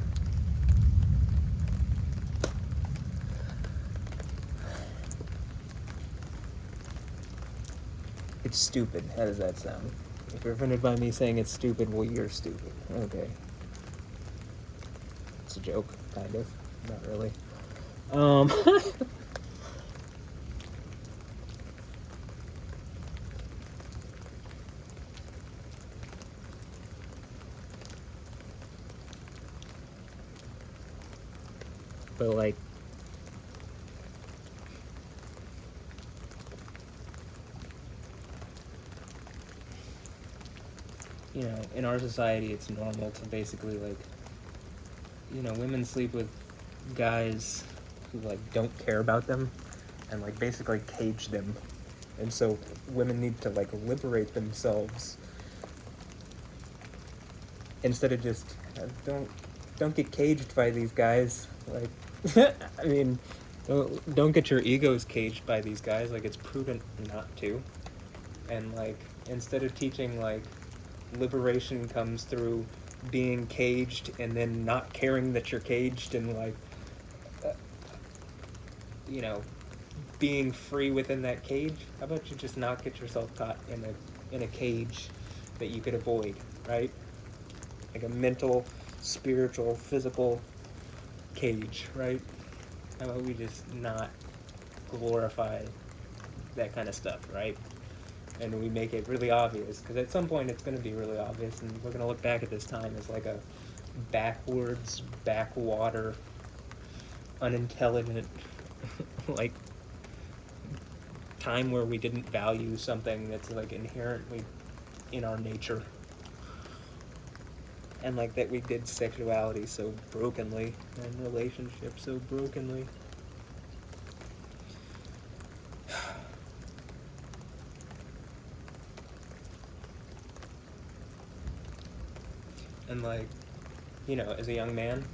it's stupid. How does that sound? If you're offended by me saying it's stupid, well, you're stupid. Okay. It's a joke, kind of. Not really. But like, you know, in our society, it's normal to basically, like, you know, women sleep with guys who, like, don't care about them and, like, basically cage them. And so women need to, like, liberate themselves instead of just, don't get caged by these guys. Like, I mean, don't get your egos caged by these guys. Like, it's prudent not to. And, like, instead of teaching, like, liberation comes through being caged and then not caring that you're caged and, like, you know, being free within that cage, how about you just not get yourself caught in a cage that you could avoid, right? Like a mental, spiritual, physical cage, right? How about we just not glorify that kind of stuff, right? And we make it really obvious, because at some point it's going to be really obvious, and we're going to look back at this time as like a backwards, backwater, unintelligent, like, time where we didn't value something that's like inherently in our nature, and like that we did sexuality so brokenly and relationships so brokenly. And like, you know, as a young man,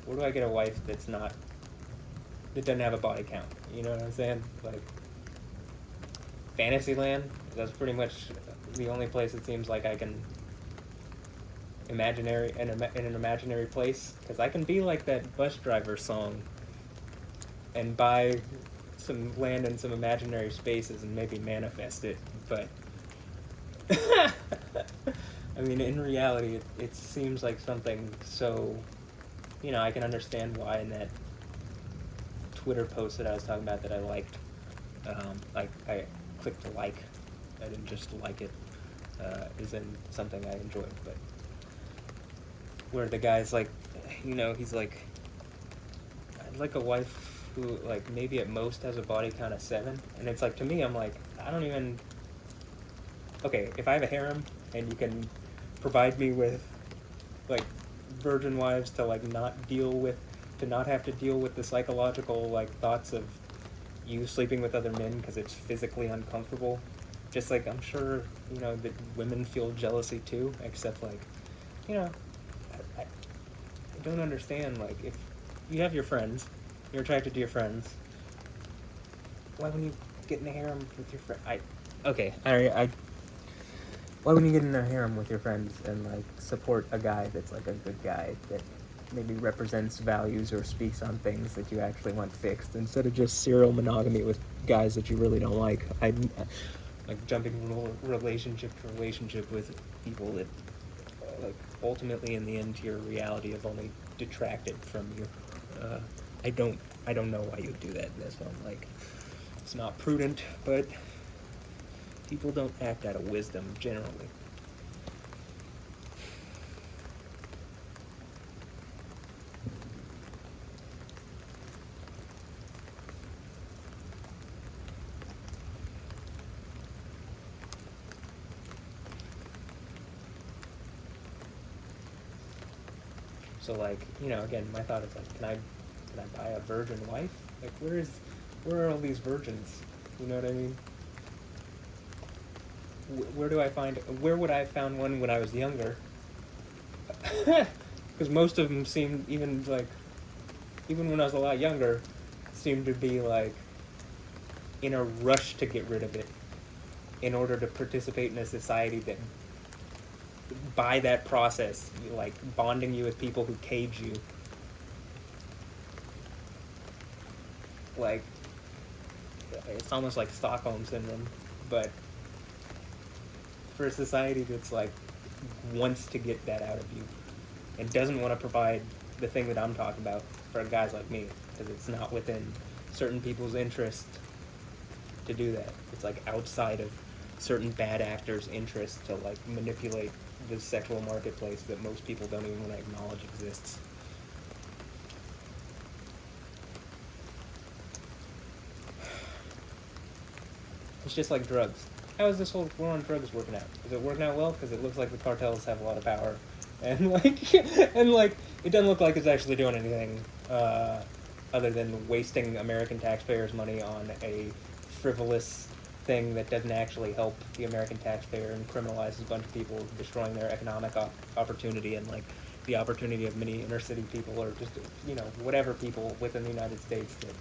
where do I get a wife that doesn't have a body count? You know what I'm saying? Like, Fantasyland, that's pretty much the only place it seems like I can in an imaginary place, because I can be like that bus driver song and buy some land in some imaginary spaces and maybe manifest it, but I mean, in reality, it seems like something so, you know, I can understand why in that Twitter post that I was talking about that I liked, like, I clicked like, I didn't just like it, isn't something I enjoyed, but where the guy's like, you know, he's like, I'd like a wife who, like, maybe at most has a body count of 7, and it's like, to me, I'm like, I don't even, okay, if I have a harem, and you can provide me with, like, virgin wives to, like, not have to deal with the psychological, like, thoughts of you sleeping with other men because it's physically uncomfortable. Just like, I'm sure, you know, that women feel jealousy too, except, like, you know, I don't understand, like, if you have your friends, you're attracted to your friends, why wouldn't you get in a harem with your friend? Why wouldn't you get in a harem with your friends and, like, support a guy that's, like, a good guy that maybe represents values or speaks on things that you actually want fixed, instead of just serial monogamy with guys that you really don't like? Like, jumping from relationship to relationship with people that, like, ultimately in the end your reality have only detracted from you. I don't know why you would do that in this one. Like, it's not prudent, but people don't act out of wisdom generally. So, like, you know, again, my thought is, like, can I buy a virgin wife? Like, where are all these virgins? You know what I mean? Where would I have found one when I was younger? Because most of them seemed, even when I was a lot younger, seemed to be, like, in a rush to get rid of it in order to participate in a society that, by that process, like, bonding you with people who cage you, like, it's almost like Stockholm Syndrome, but for a society that's, like, wants to get that out of you and doesn't want to provide the thing that I'm talking about for guys like me, because it's not within certain people's interest to do that. It's, like, outside of certain bad actors' interest to, like, manipulate the sexual marketplace that most people don't even want to acknowledge exists. It's just like drugs. How is this whole war on drugs working out? Is it working out well? Because it looks like the cartels have a lot of power, and like, and like, it doesn't look like it's actually doing anything other than wasting American taxpayers' money on a frivolous thing that doesn't actually help the American taxpayer and criminalizes a bunch of people, destroying their economic opportunity and like the opportunity of many inner city people or just whatever people within the United States that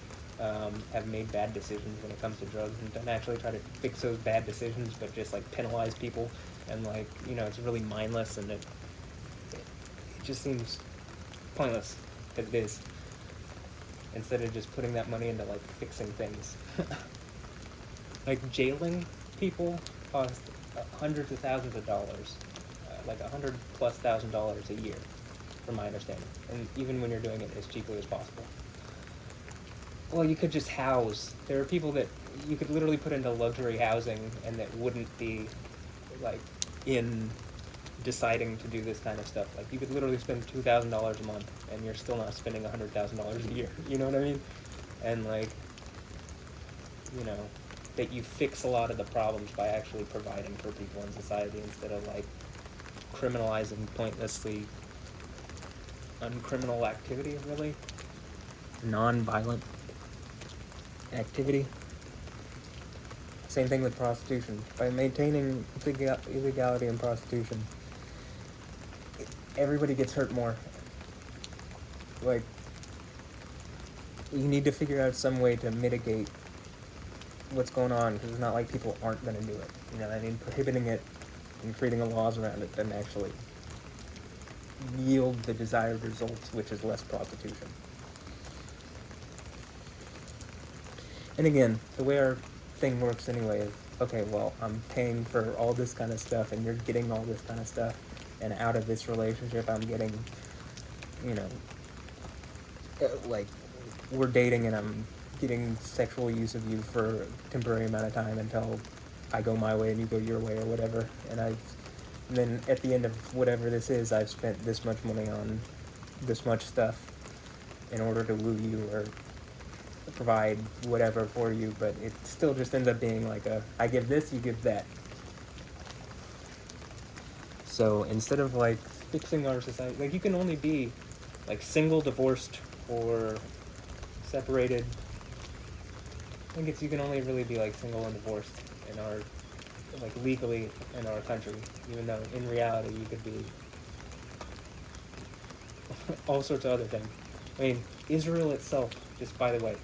have made bad decisions when it comes to drugs and don't actually try to fix those bad decisions, but just like penalize people and like it's really mindless and it just seems pointless as it is. Instead of just putting that money into like fixing things. Like jailing people cost hundreds of thousands of dollars, like $100,000+ a year, from my understanding. And even when you're doing it as cheaply as possible. Well, you could just house. There are people that you could literally put into luxury housing and that wouldn't be like in deciding to do this kind of stuff. Like you could literally spend $2,000 a month and you're still not spending $100,000 a year. You know what I mean? And like, that you fix a lot of the problems by actually providing for people in society instead of like criminalizing pointlessly uncriminal activity, really non-violent activity. Same thing with prostitution. By maintaining illegality in prostitution, everybody gets hurt more. Like, you need to figure out some way to mitigate what's going on, because it's not like people aren't going to do it. You know what I mean? Prohibiting it and creating laws around it doesn't actually yield the desired results, which is less prostitution. And again, the way our thing works anyway is, okay, well, I'm paying for all this kind of stuff, and you're getting all this kind of stuff, and out of this relationship, I'm getting, like, we're dating, and I'm getting sexual use of you for a temporary amount of time until I go my way and you go your way or whatever. And then at the end of whatever this is, I've spent this much money on this much stuff in order to woo you or provide whatever for you, but it still just ends up being like I give this, you give that. So instead of like fixing our society, like you can only be like single, divorced, or separated. I think you can only really be like single and divorced in our, like legally in our country, even though in reality you could be all sorts of other things. I mean, Israel itself, just by the way,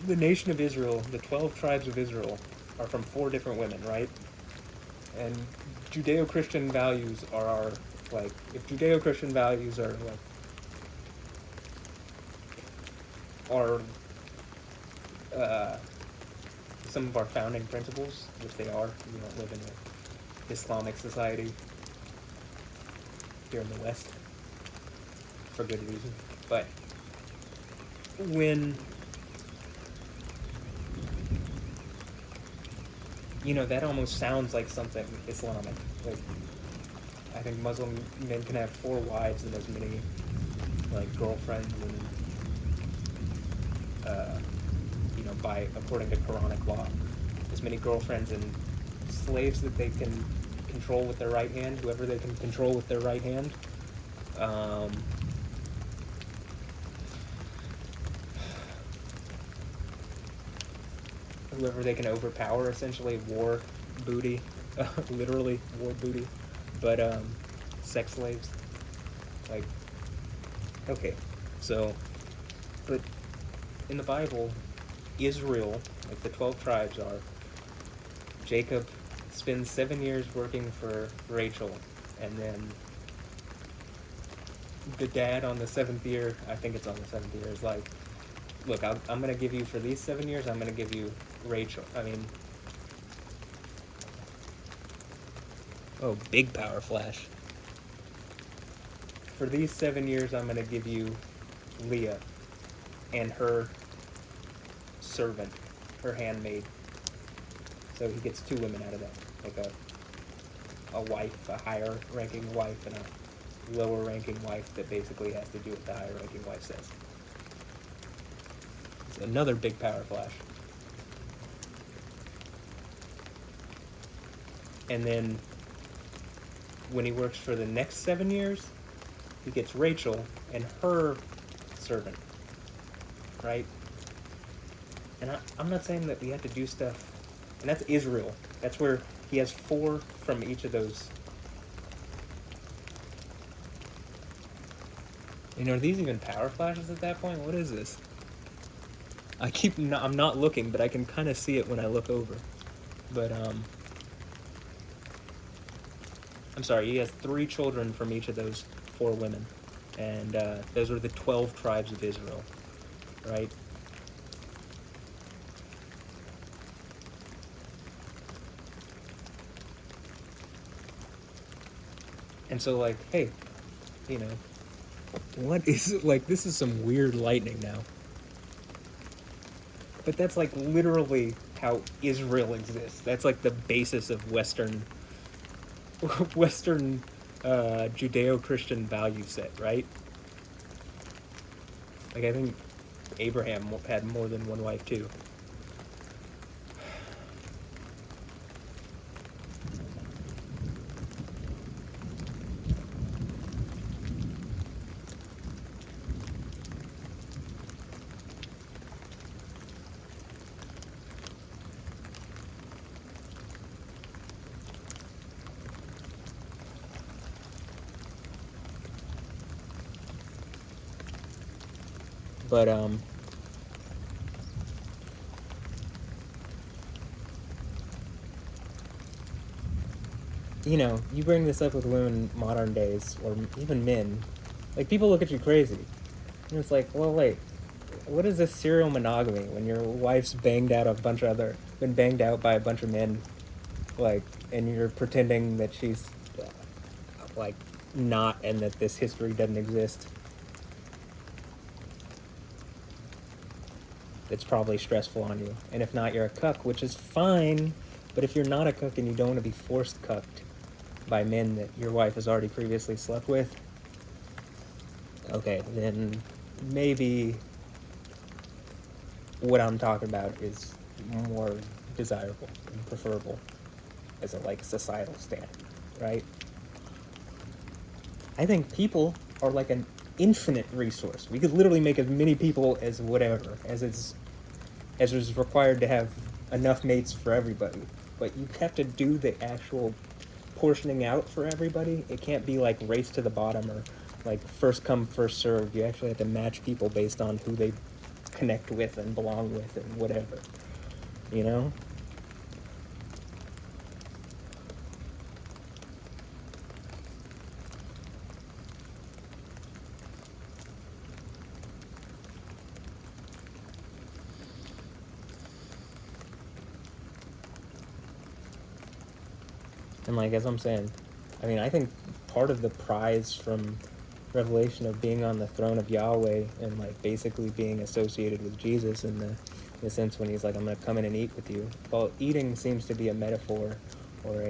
the nation of Israel, the 12 tribes of Israel, are from 4 different women, right? And Judeo-Christian values are our, like, if Judeo-Christian values are, like, some of our founding principles, which they are. We don't live in an Islamic society here in the West, for good reason. But when, that almost sounds like something Islamic. Like, I think Muslim men can have 4 wives and as many, like, girlfriends and, by, according to Quranic law, as many girlfriends and slaves that they can control with their right hand, whoever they can control with their right hand. Whoever they can overpower, essentially, war booty, literally war booty, but sex slaves. Like, okay, so, but in the Bible, Israel, like the 12 tribes are, Jacob spends 7 years working for Rachel, and then the dad on the 7th year, I think it's on the 7th year, is like, look, I'm going to give you, for these 7 years, I'm going to give you Rachel. Big power flash. For these 7 years, I'm going to give you Leah and her servant, her handmaid. So he gets 2 women out of that, like a wife, a higher ranking wife, and a lower ranking wife that basically has to do what the higher ranking wife says. It's another big power flash. And then when he works for the next 7 years, he gets Rachel and her servant, right? And I'm not saying that we have to do stuff, and that's Israel. That's where he has 4 from each of those. Are these even power flashes at that point? What is this? I'm not looking, but I can kind of see it when I look over. But, I'm sorry, he has 3 children from each of those 4 women. And those are the 12 tribes of Israel, right? And so, like, hey, what is, like, this is some weird lightning now. But that's, like, literally how Israel exists. That's, like, the basis of Western Judeo-Christian value set, right? Like, I think Abraham had more than one wife, too. But, you bring this up with women modern days, or even men, like, people look at you crazy. And it's like, well, wait, what is this serial monogamy when your wife's been banged out by a bunch of men, like, and you're pretending that she's, like, not, and that this history doesn't exist? It's probably stressful on you. And if not, you're a cuck, which is fine. But if you're not a cuck and you don't want to be forced cucked by men that your wife has already previously slept with, okay, then maybe what I'm talking about is more desirable and preferable as a, like, societal standard, right? I think people are like an infinite resource. We could literally make as many people as whatever, as is required to have enough mates for everybody. But you have to do the actual portioning out for everybody. It can't be like race to the bottom or like first come, first served. You actually have to match people based on who they connect with and belong with and whatever, And, like, as I'm saying, I mean, I think part of the prize from Revelation of being on the throne of Yahweh and, like, basically being associated with Jesus in the sense when he's like, I'm going to come in and eat with you. Well, eating seems to be a metaphor or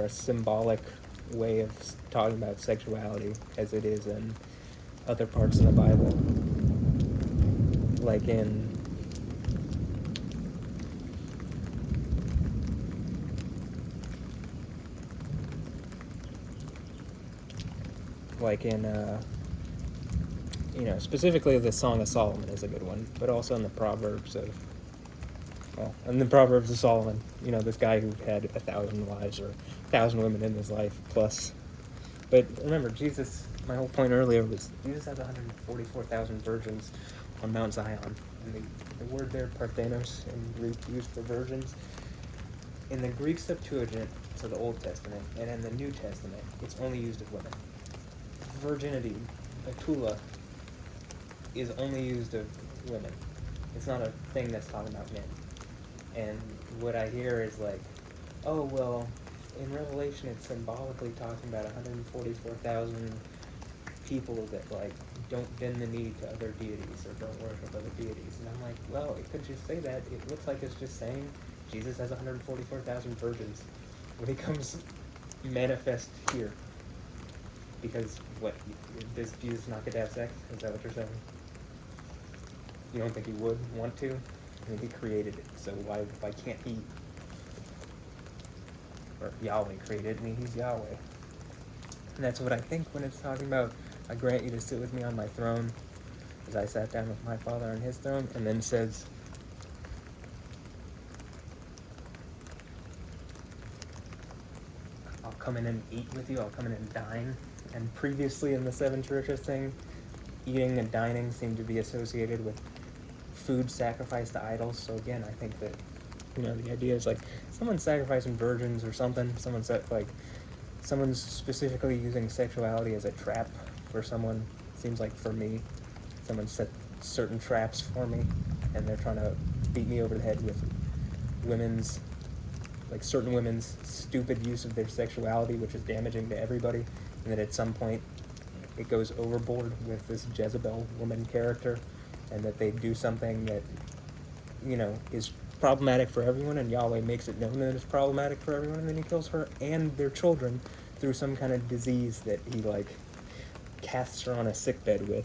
a symbolic way of talking about sexuality as it is in other parts of the Bible. Like in specifically the Song of Solomon is a good one, but also in the Proverbs of Solomon, this guy who had 1,000 wives or 1,000 women in his life plus. But remember, my whole point earlier was Jesus has 144,000 virgins on Mount Zion. And the word there, parthenos, in Greek used for virgins, in the Greek Septuagint, so the Old Testament, and in the New Testament, it's only used of women. Virginity, batula, is only used of women. It's not a thing that's talking about men. And what I hear is like, oh, well, in Revelation it's symbolically talking about 144,000 people that, like, don't bend the knee to other deities or don't worship other deities. And I'm like, well, it could just say that. It looks like it's just saying Jesus has 144,000 virgins when he comes manifest here. Because what, does Jesus not get to have sex? Is that what you're saying? You don't think he would want to? I mean, he created it, so why can't he? Or Yahweh created it, I mean, he's Yahweh. And that's what I think when it's talking about, I grant you to sit with me on my throne, as I sat down with my Father on his throne, and then says, I'll come in and eat with you, I'll come in and dine. And previously in the seven churches thing, eating and dining seemed to be associated with food sacrificed to idols. So again, I think that, you know, the idea is like someone's sacrificing virgins or something. Someone's specifically using sexuality as a trap for someone. Seems like for me, someone set certain traps for me, and they're trying to beat me over the head with certain women's stupid use of their sexuality, which is damaging to everybody, and that at some point it goes overboard with this Jezebel woman character, and that they do something that, you know, is problematic for everyone, and Yahweh makes it known that it's problematic for everyone, and then he kills her and their children through some kind of disease that he, like, casts her on a sickbed with.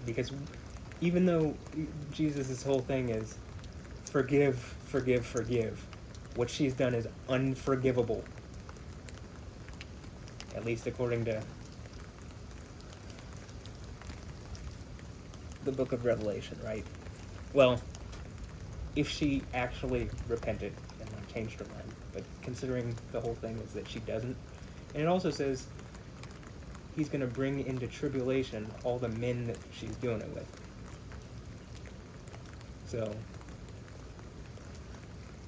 Because even though Jesus' whole thing is forgive, forgive, forgive, what she's done is unforgivable. At least according to the book of Revelation, right? Well, if she actually repented and changed her mind, but considering the whole thing is that she doesn't, and it also says he's going to bring into tribulation all the men that she's doing it with. So,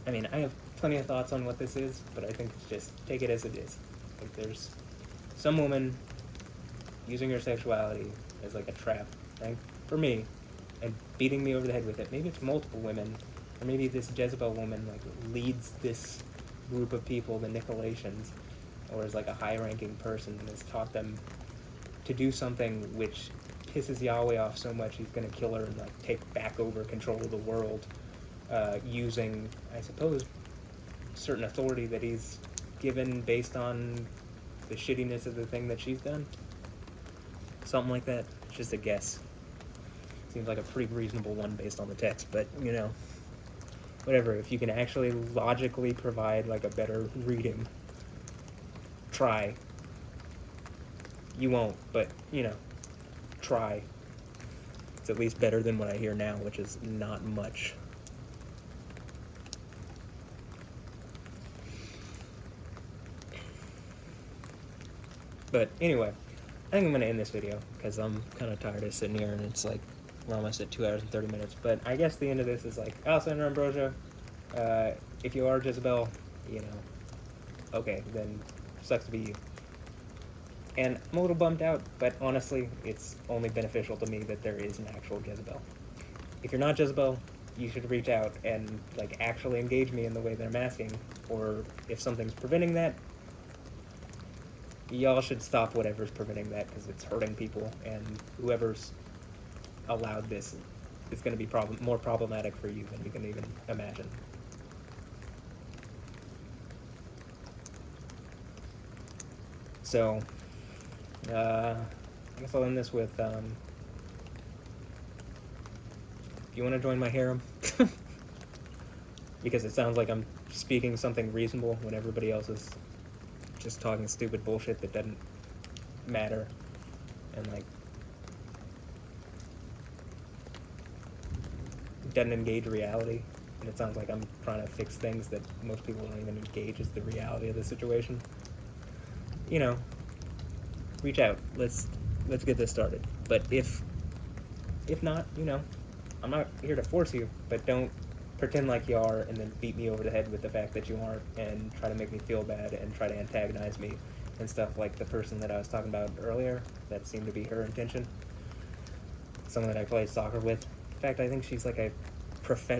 I mean, I have plenty of thoughts on what this is, but I think it's just take it as it is. Like, there's some woman using her sexuality as like a trap, right? For me, and beating me over the head with it. Maybe it's multiple women, or maybe this Jezebel woman like leads this group of people, the Nicolaitans, or is like a high-ranking person and has taught them to do something which pisses Yahweh off so much he's going to kill her and like take back over control of the world, using, I suppose, certain authority that he's given based on the shittiness of the thing that she's done. Something like that. It's just a guess. Seems like a pretty reasonable one based on the text, but, you know, whatever. If you can actually logically provide like a better reading, try. You won't, but, you know, try. It's at least better than what I hear now, which is not much. But anyway, I think I'm going to end this video because I'm kind of tired of sitting here and it's like we're almost at 2 hours and 30 minutes. But I guess the end of this is like, Alexander Ambrosia, if you are Jezebel, you know, okay, then sucks to be you. And I'm a little bummed out, but honestly, it's only beneficial to me that there is an actual Jezebel. If you're not Jezebel, you should reach out and like actually engage me in the way that I'm asking, or if something's preventing that, y'all should stop whatever's preventing that because it's hurting people, and whoever's allowed this is going to be more problematic for you than you can even imagine. So, I guess I'll end this with, if you want to join my harem, because it sounds like I'm speaking something reasonable when everybody else is just talking stupid bullshit that doesn't matter, and like doesn't engage reality, and it sounds like I'm trying to fix things that most people don't even engage as the reality of the situation. You know, reach out. Let's get this started. But if not, you know, I'm not here to force you, but don't pretend like you are and then beat me over the head with the fact that you aren't and try to make me feel bad and try to antagonize me and stuff like the person that I was talking about earlier. That seemed to be her intention. Someone that I played soccer with. In fact, I think she's like a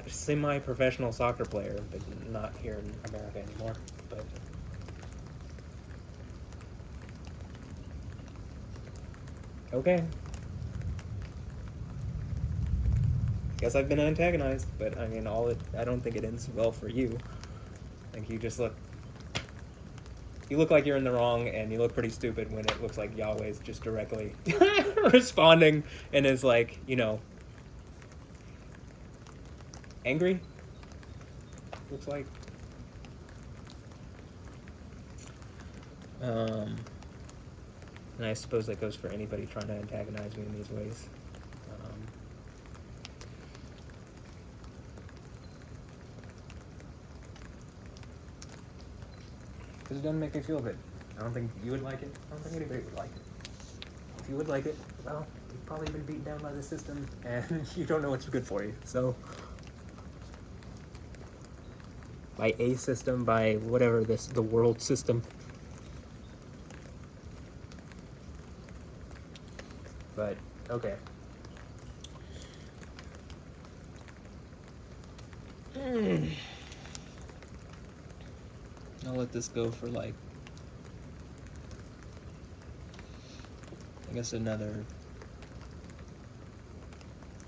semi-professional soccer player, but not here in America anymore. But okay. guess I've been antagonized, but I mean, I don't think it ends well for you. Like, you look like you're in the wrong, and you look pretty stupid when it looks like Yahweh's just directly responding and is like, you know, angry, looks like. And I suppose that goes for anybody trying to antagonize me in these ways. Because it doesn't make me feel good. I don't think you would like it. I don't think anybody would like it. If you would like it, well, you've probably been beaten down by the system, and you don't know what's good for you. So, by a system, by whatever the world system. But, okay. I'll let this go for like, I guess another,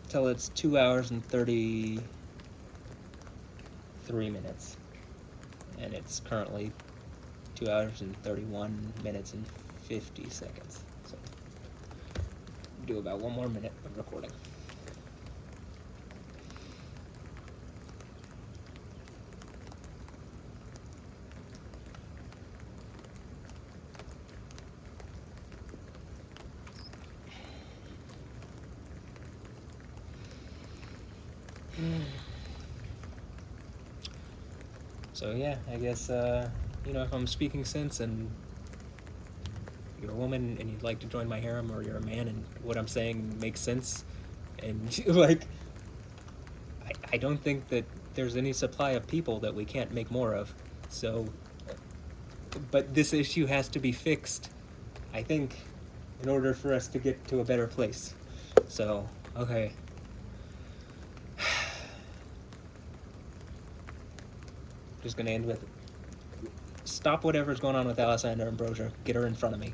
till it's 2 hours and 33 minutes. And it's currently 2 hours and 31 minutes and 50 seconds. So, do about 1 more minute of recording. So yeah, I guess, you know, if I'm speaking sense and you're a woman and you'd like to join my harem, or you're a man and what I'm saying makes sense, and like, I don't think that there's any supply of people that we can't make more of. So, but this issue has to be fixed, I think, in order for us to get to a better place. So, okay. Just gonna end with, stop whatever's going on with Alessandra Ambrosia. Get her in front of me.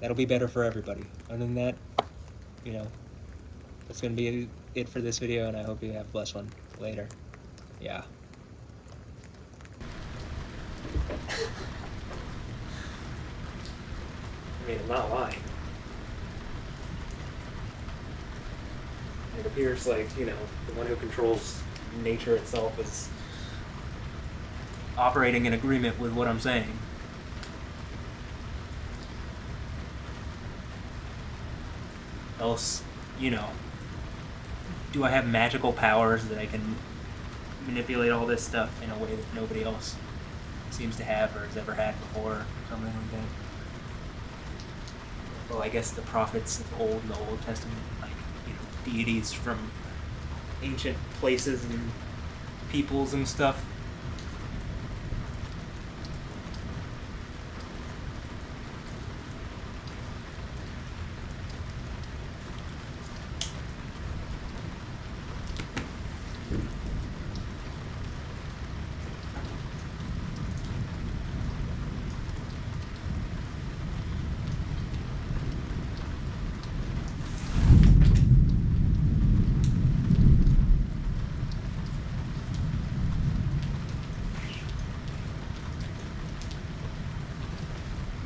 That'll be better for everybody. Other than that, you know, that's gonna be it for this video, and I hope you have a blessed one. Later. Yeah. I mean, I'm not lying. It appears like, you know, the one who controls nature itself is operating in agreement with what I'm saying. Else, you know, do I have magical powers that I can manipulate all this stuff in a way that nobody else seems to have or has ever had before, or something like that? Well, I guess the prophets of old in the Old Testament, like, you know, deities from ancient places and peoples and stuff.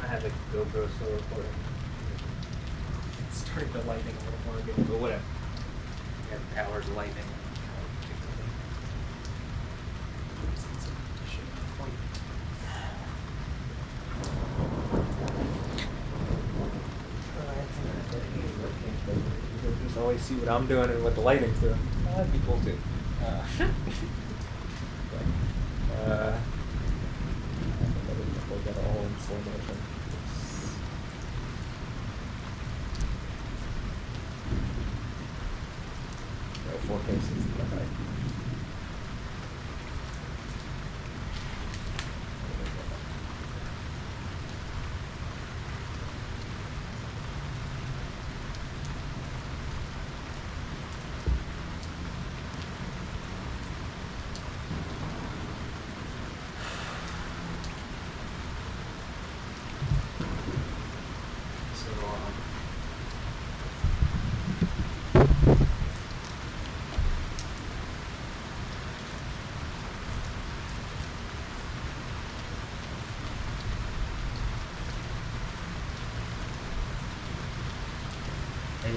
I have a GoPro still recording. It's starting to lightning a little more again, but whatever. We have powers of lightning. You just always see what I'm doing and what the lightning's doing. Oh, that'd be cool too. Hold that all in slow motion. No 4K 60.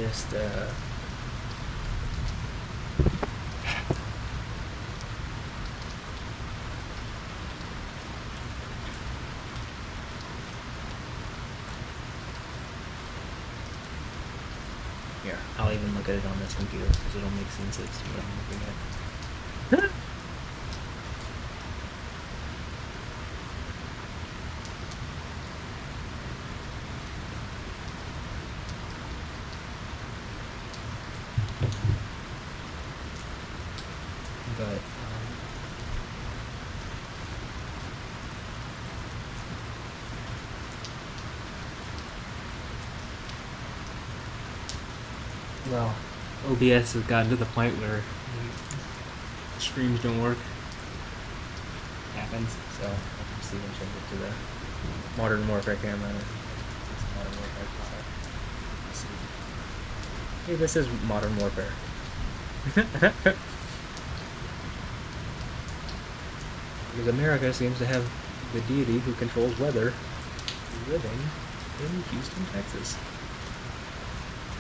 just here, I'll even look at it on this computer because it'll make sense as to what I'm looking at. But well, OBS has gotten to the point where the streams don't work. Happens. So I can see when change it to the Modern Warfare camera. It's Modern Warfare camera. Let's see. Hey, this is Modern Warfare. Because America seems to have the deity who controls weather living in Houston, Texas.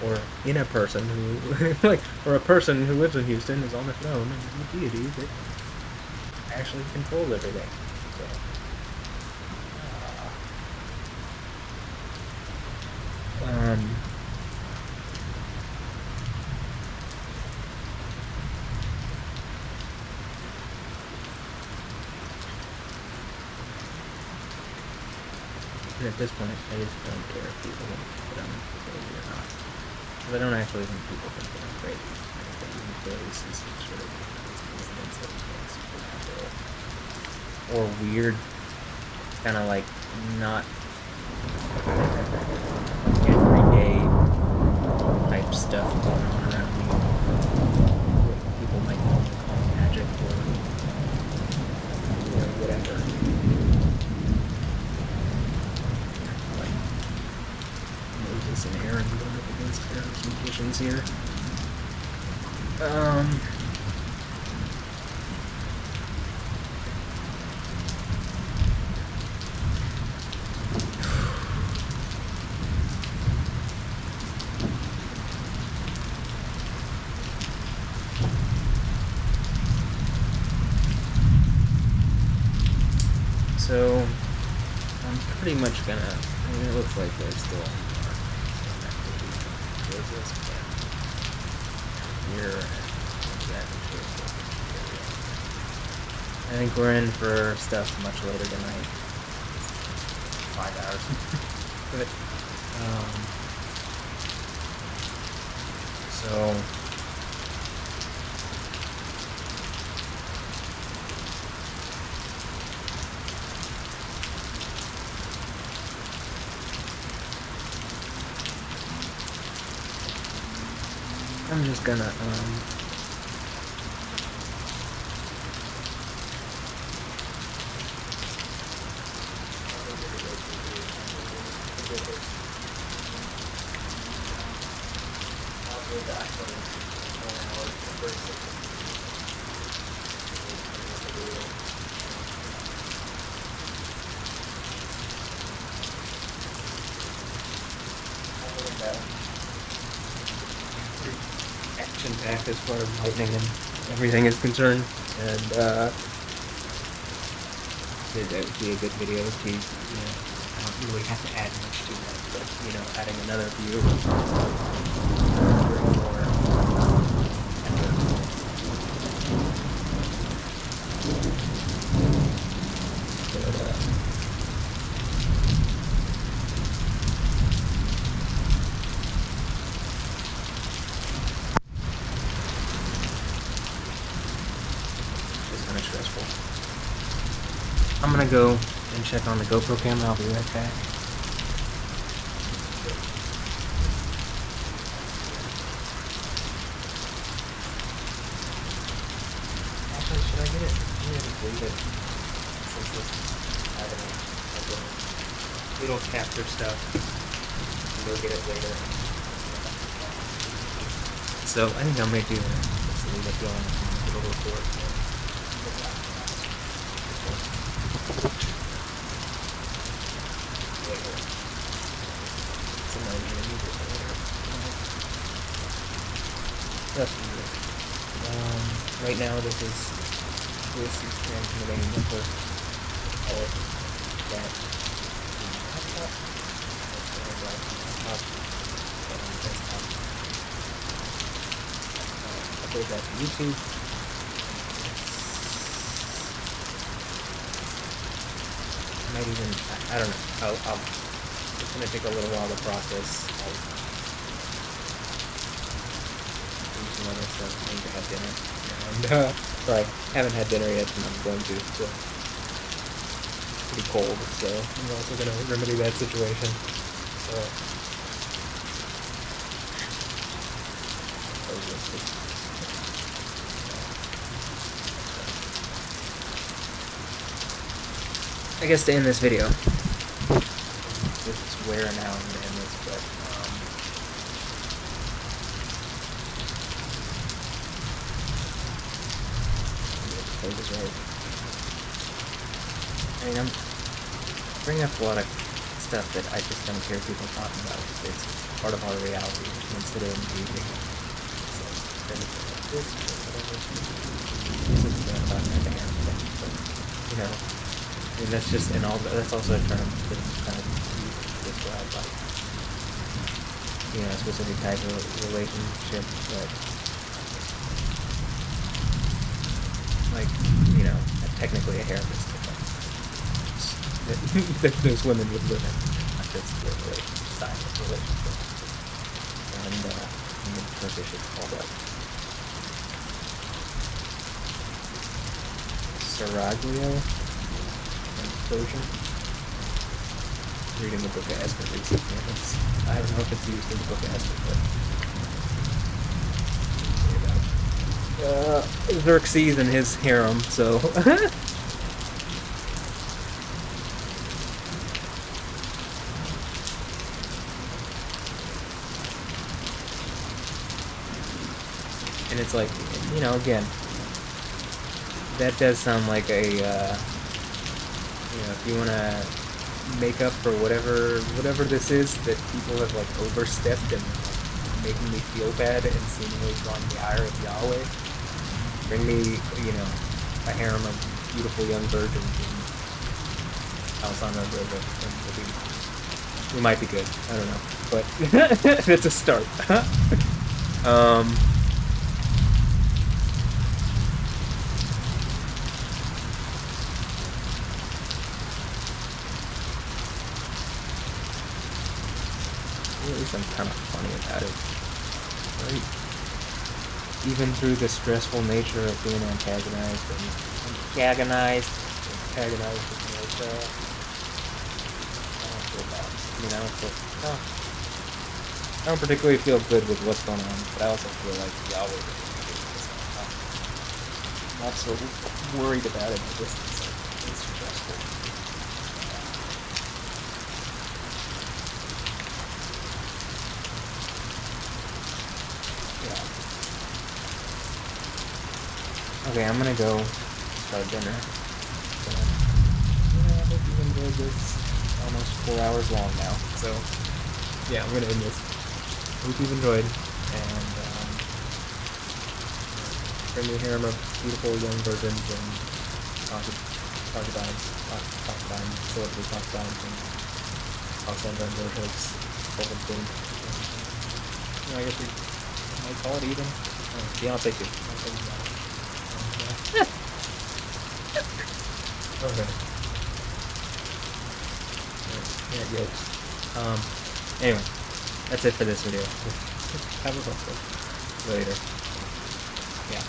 Or in a person who, or a person who lives in Houston is on the throne and is the deity that actually controls everything. So, and at this point, I just don't care if people think that I'm crazy or not. Because I don't actually think people think that I'm crazy. I think that employees see some sort of coincidence that it's supernatural or weird, kind of like not everyday type stuff going on around me. What people might normally call magic or whatever. And Aaron going up against Aaron's magicians here. So I'm pretty much gonna, I mean, it looks like there's still this here. I think we're in for stuff much later tonight. 5 hours. But so I'm just gonna action-packed as far as lightning and everything is concerned, and that would be a good video to, you know, I don't really have to add much to that, but, you know, adding another view stressful. I'm gonna go and check on the GoPro camera. I'll be right back. Actually, should I get it? I'm gonna just leave it. Since this, I don't know. It'll capture stuff. And go get it later. So I think I'm gonna do that. Just leave it going. It'll record. That's good. Right now this is transmitting the first power that laptop and desktop. Upload that to YouTube. Might even, I don't know. It's gonna take a little while to process. Some other stuff. I need to have dinner. And, sorry, haven't had dinner yet, and I'm going to. So it's pretty cold, so I'm also going to remedy that situation. So. I guess to end this video, this is where and how I'm going to end this, but is right. I mean, I'm bringing up a lot of stuff that I just don't hear people talking about. It's part of our reality instead of engaging. You know, I mean, that's just, and all that's also a term that's kind of used to describe, like, you know, a specific type of relationship that, like, you know, technically a harem is that those women would live in. That's the style of relationship. And in Turkish it's called Saraglio in Persian. Reading the Book of Esther recently. I don't know if it's used in the Book of Esther, but Xerxes and his harem, so and it's like, you know, again, that does sound like a you know, if you want to make up for whatever this is that people have like overstepped and making me feel bad and seemingly drawing the ire of Yahweh, bring me, you know, a harem of beautiful young virgins and Alessandro Grover, and we might be good. I don't know, but it's a start. At least I'm kind of funny about it, right? Even through the stressful nature of being antagonized, I don't feel bad, you know. So, no, I don't particularly feel good with what's going on, but I also feel like Yahweh is not so worried about it. It's stressful. Okay, I'm gonna go start dinner. So, yeah, I hope you enjoyed this. Almost 4 hours long now. So, yeah, I'm gonna end this. Hope you've enjoyed. And, bring me a harem of beautiful young virgins and concubines, celebrity concubines, and Alexander and Rosehooks, Golden Queen. You know, I guess we might call it even. Beyonce too. Okay. Yeah, yokes. Anyway, that's it for this video. Have a fun later. Yeah.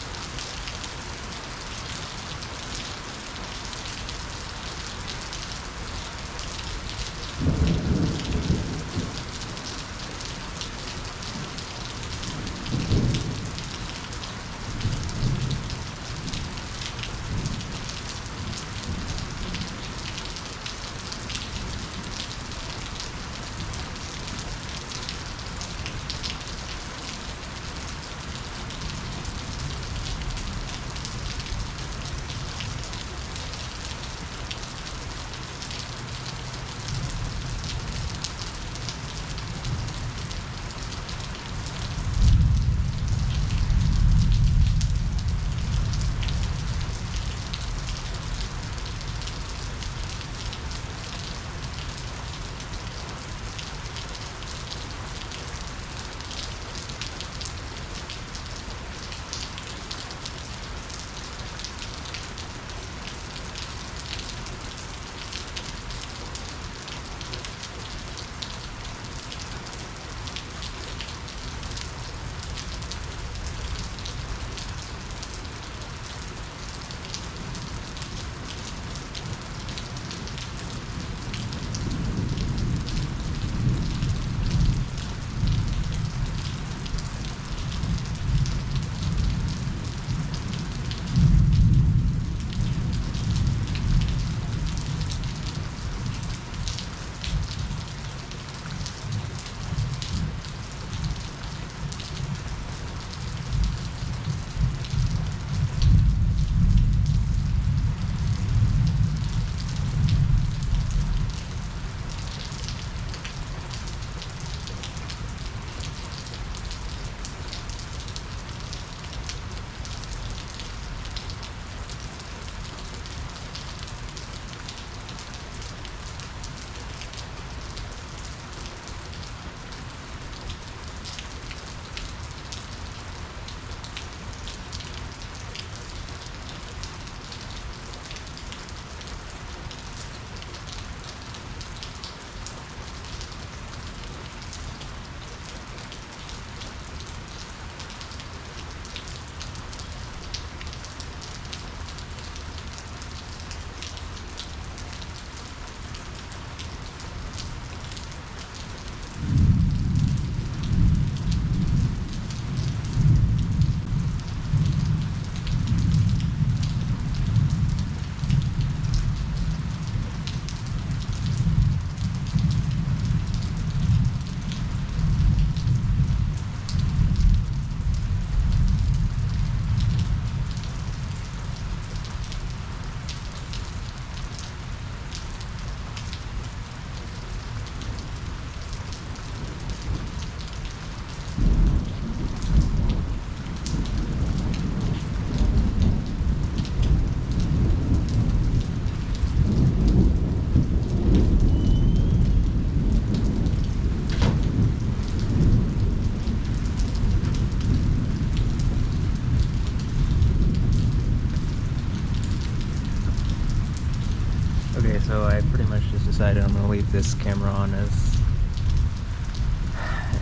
So I pretty much just decided I'm going to leave this camera on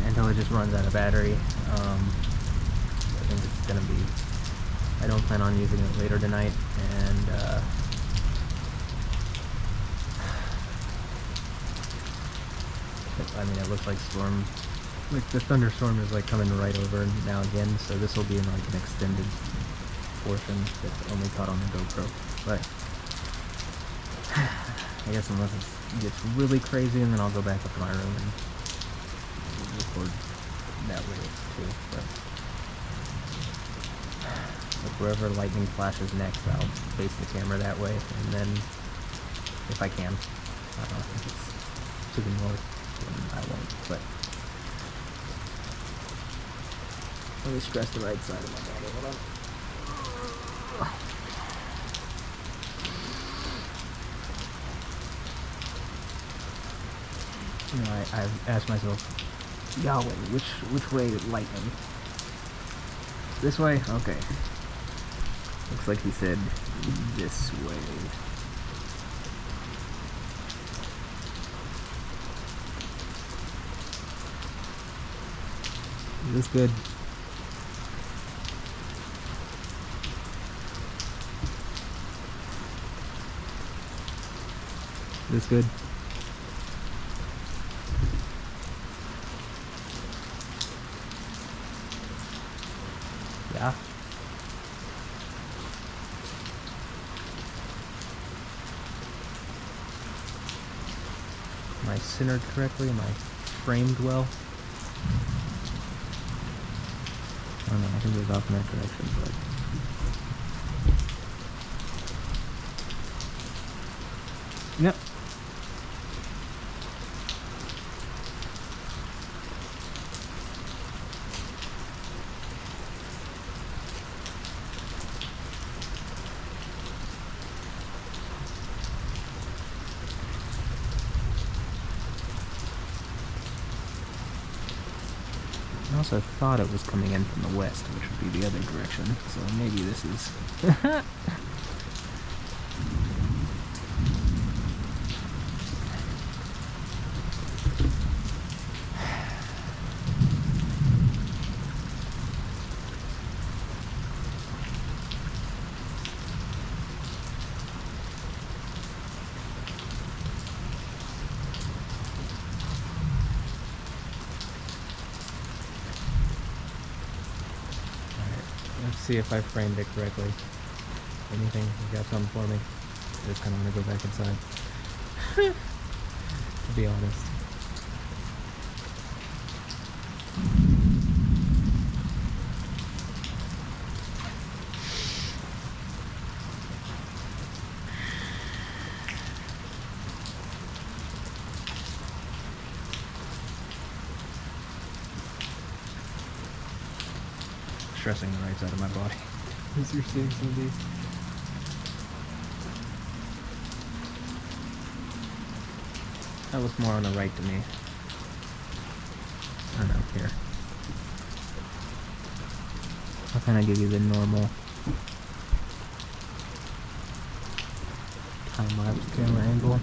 until it just runs out of battery. I think it's going to be... I don't plan on using it later tonight, and I mean, it looks like the thunderstorm is like coming right over now again, so this will be in like an extended portion that's only caught on the GoPro. But I guess unless it gets really crazy, and then I'll go back up to my room and record that way too. But wherever lightning flashes next, I'll face the camera that way, and then if I can, if it's to the north, then I won't. But let me stress the right side of my body. Hold on. You know, I've asked myself, Yahweh, which way is lightning? This way? Okay. Looks like he said this way. Is this good? Is this good? Yeah. Am I centered correctly? Am I framed well? I don't know, I think it was off in that direction, but... Yep. I also thought it was coming in from the west, which would be the other direction, so maybe this is... Let's see if I framed it correctly. Anything? You got something for me? I just kind of want to go back inside. To be honest. Stressing the right side of my body as you're seeing some of these. That looks more on the right to me. I don't know, here. I'll kind of give you the normal time-lapse camera angle.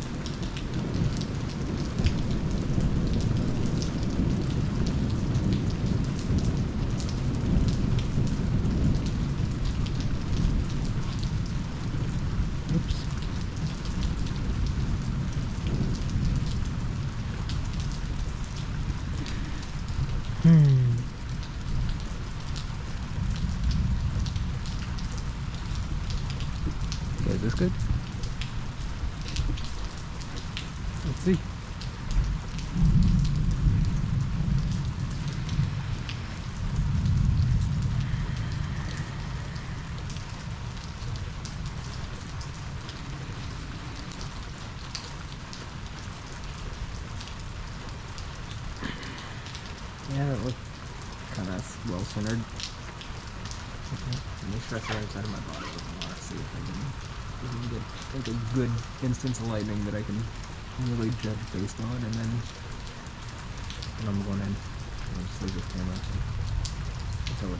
Okay, is this good? Let's see. Yeah, that looked kind of well centered. Okay. Let me stretch the right side of my body a little more. See if I can get like a good instance of lightning that I can really judge based on, and then when I'm going in, I'll just leave this camera until it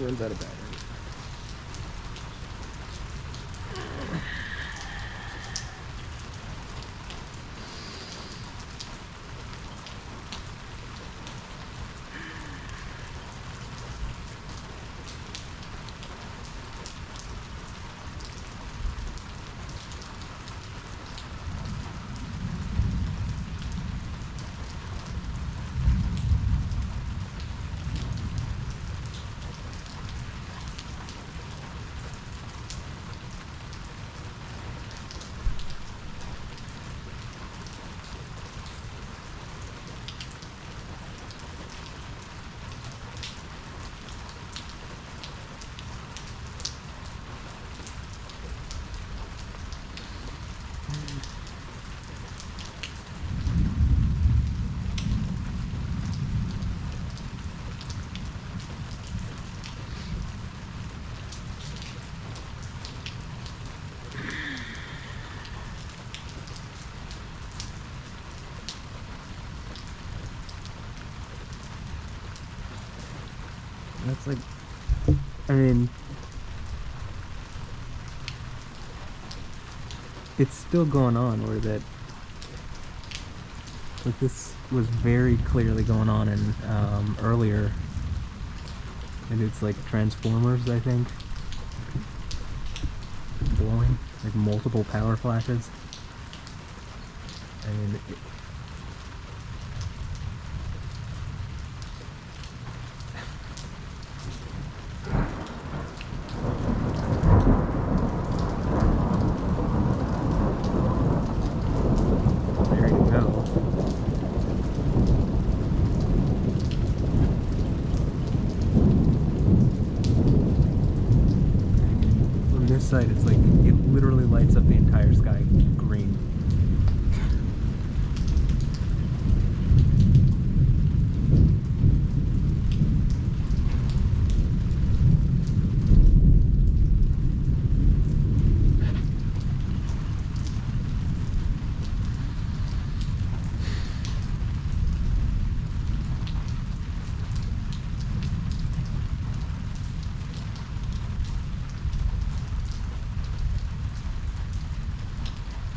runs out of battery. That's like, I mean, it's still going on where that, like, this was very clearly going on in earlier, and it's like transformers, I think, blowing, like multiple power flashes. I mean, there you go. From this side, it's like, it literally lights up the entire sky green.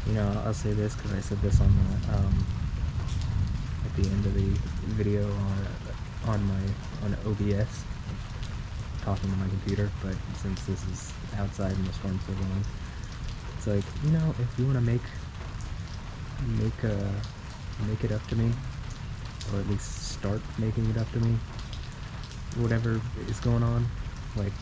You know, I'll say this because I said this on the at the end of the video on OBS, talking to my computer. But since this is outside and the storm's still going, it's like, you know, if you want to make it up to me, or at least start making it up to me, whatever is going on, like,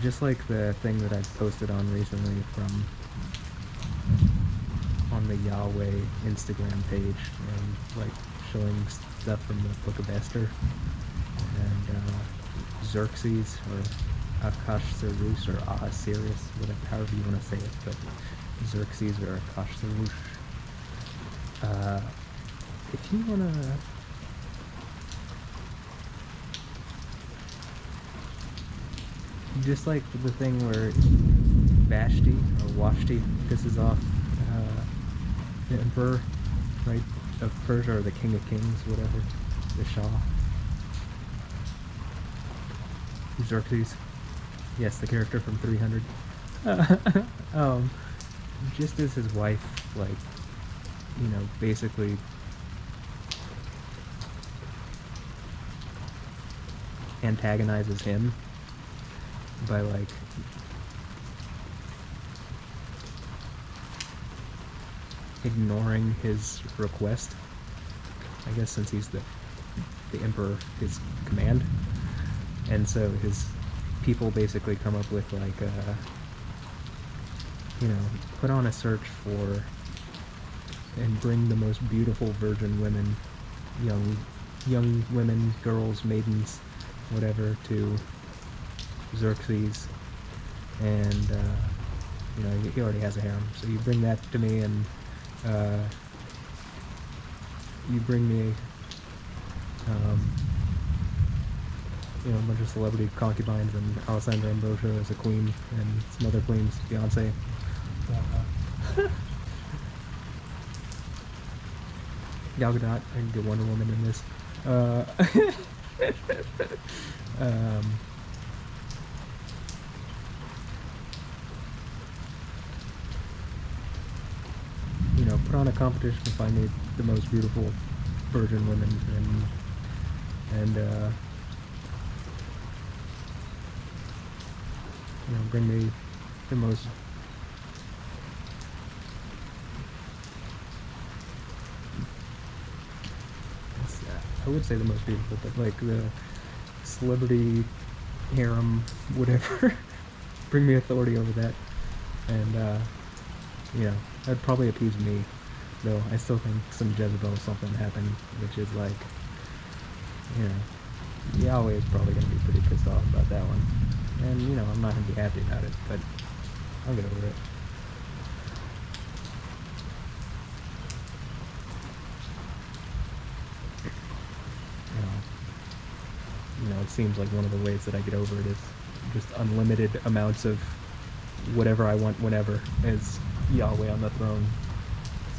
just like the thing that I posted on recently on the Yahweh Instagram page, like showing stuff from the Book of Esther, and Xerxes, or Ahasuerus, or Ahasuerus, whatever, however you want to say it, but Xerxes or Ahasuerus. If you want to just like the thing where Vashti or Washti pisses off the emperor, right, of Persia, or the king of kings, whatever, the Shah, Xerxes, yes, the character from 300. Just as his wife, like, you know, basically antagonizes him by, like, ignoring his request, I guess, since he's the emperor, his command, and so his people basically come up with, like, you know, put on a search for and bring the most beautiful virgin women, young women, girls, maidens, whatever, to Xerxes, and you know, he already has a harem, so you bring that to me, and you bring me you know, a bunch of celebrity concubines, and Alessandra Ambrosio as a queen, and some other queens, Beyonce. Gal Gadot, I can get Wonder Woman in this. You know, put on a competition to find me the most beautiful virgin women, and you know, bring me the most I would say the most beautiful, but like the celebrity harem, whatever. Bring me authority over that, and you know, that'd probably appease me, though I still think some Jezebel something happened, which is like, you know, Yahweh is probably gonna be pretty pissed off about that one, and you know, I'm not gonna be happy about it, but I'll get over it. You know, it seems like one of the ways that I get over it is just unlimited amounts of whatever I want whenever as Yahweh on the throne.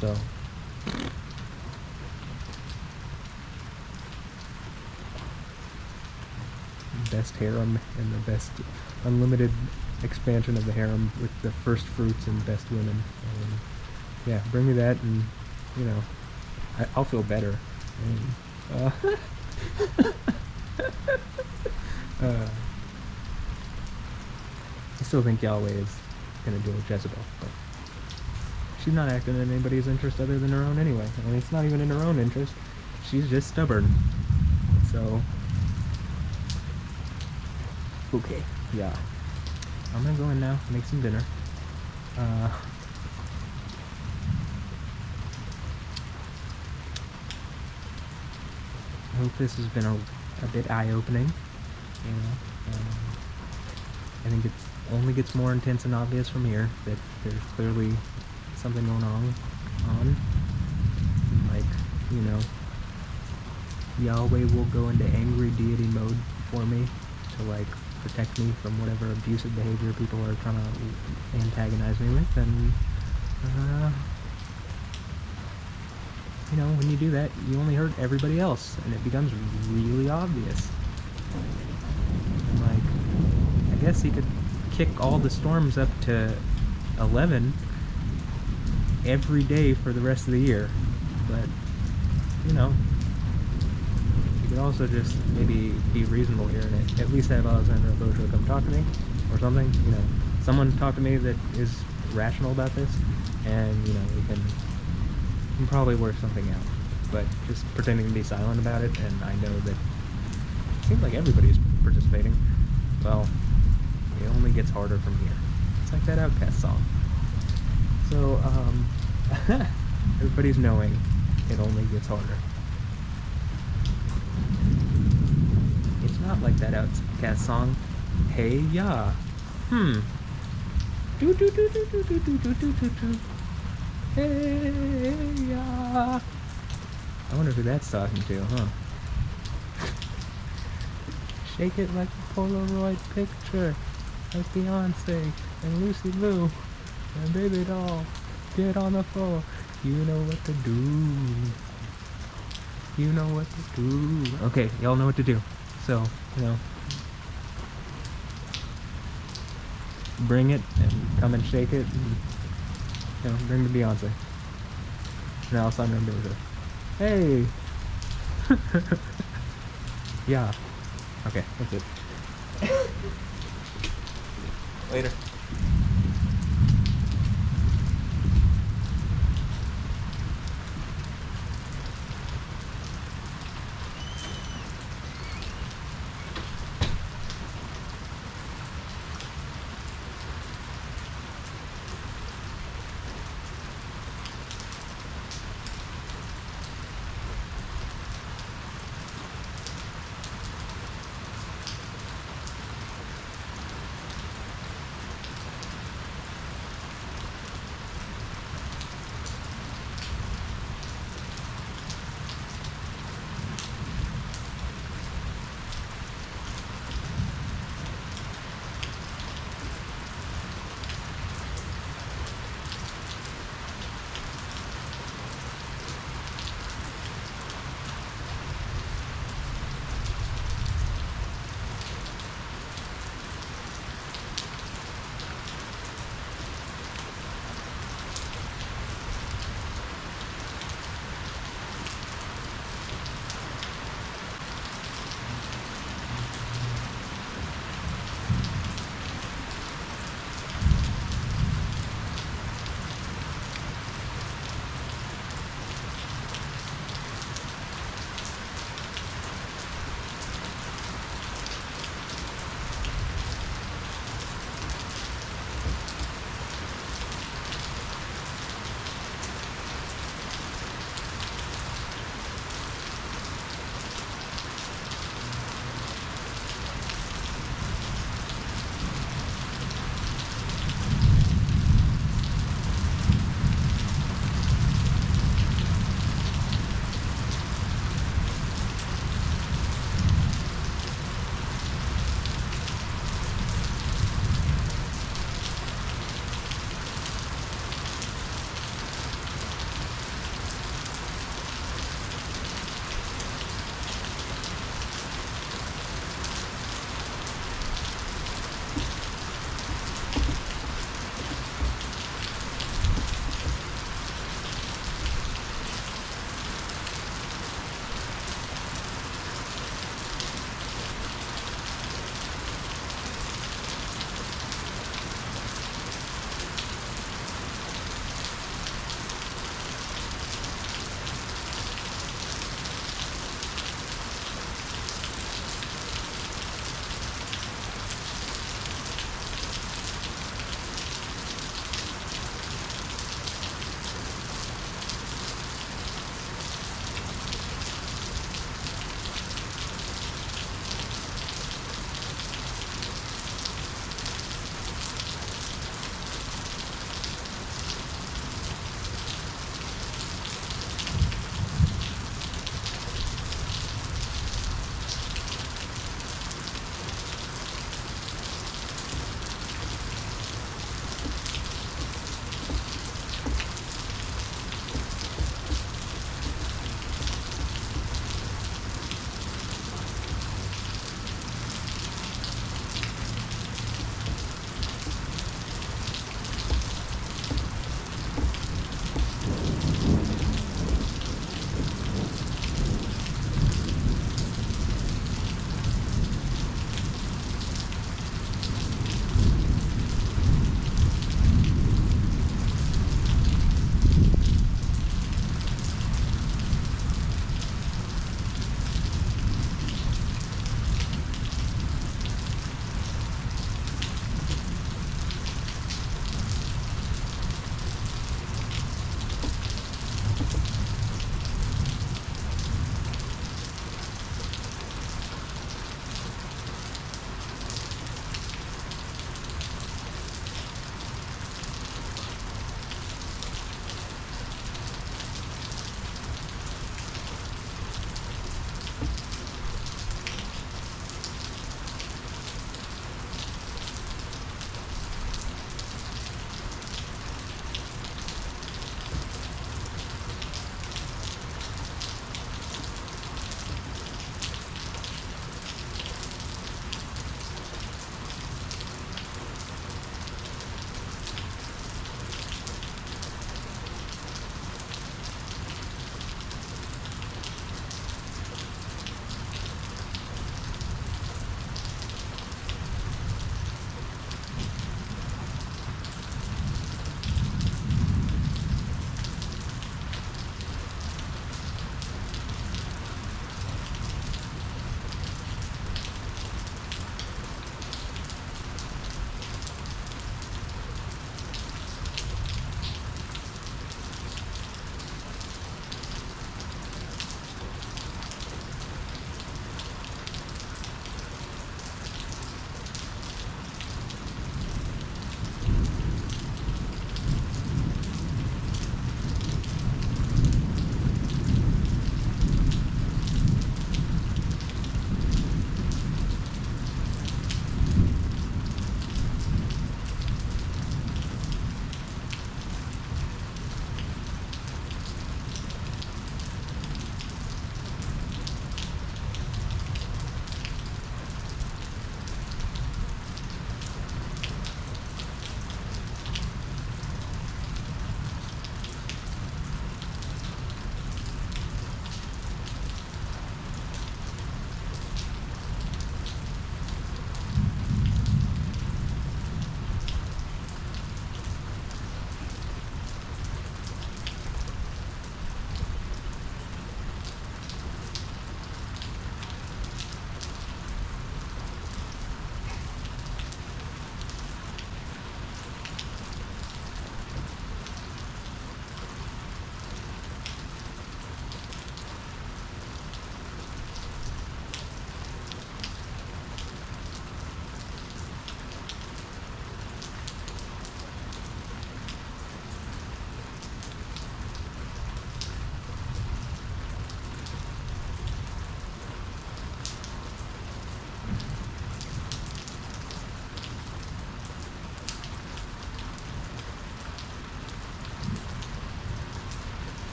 So best harem and the best unlimited expansion of the harem with the first fruits and best women. And yeah, bring me that, and you know, I'll feel better. And, I still think Yahweh is gonna deal with Jezebel, but she's not acting in anybody's interest other than her own anyway. And it's not even in her own interest. She's just stubborn. So, okay, yeah. I'm gonna go in now, make some dinner. I hope this has been a bit eye-opening. You know, I think it only gets more intense and obvious from here that there's clearly something going on. Like, you know, Yahweh will go into angry deity mode for me to like protect me from whatever abusive behavior people are trying to antagonize me with, and you know, when you do that, you only hurt everybody else, and it becomes really obvious. And like, I guess he could kick all the storms up to 11 every day for the rest of the year, but you know, you could also just maybe be reasonable here and at least have Alexander Bojo come talk to me or something. You know, someone talk to me that is rational about this, and you know, we can probably work something out. But just pretending to be silent about it, and I know that it seems like everybody's participating, well, it only gets harder from here. It's like that Outcast song. So, everybody's knowing it only gets harder. It's not like that Outcast song, Hey Ya. Do do do do do do do do do do do. Hey Ya. I wonder who that's talking to, huh? Shake it like a Polaroid picture, like Beyonce and Lucy Liu and Baby Doll. Get on the floor. You know what to do. You know what to do. Okay, y'all know what to do. So, you know, bring it and come and shake it. And, you know, bring the Beyonce. And Alessandro Doja. Hey! Yeah. Okay, that's it. Later.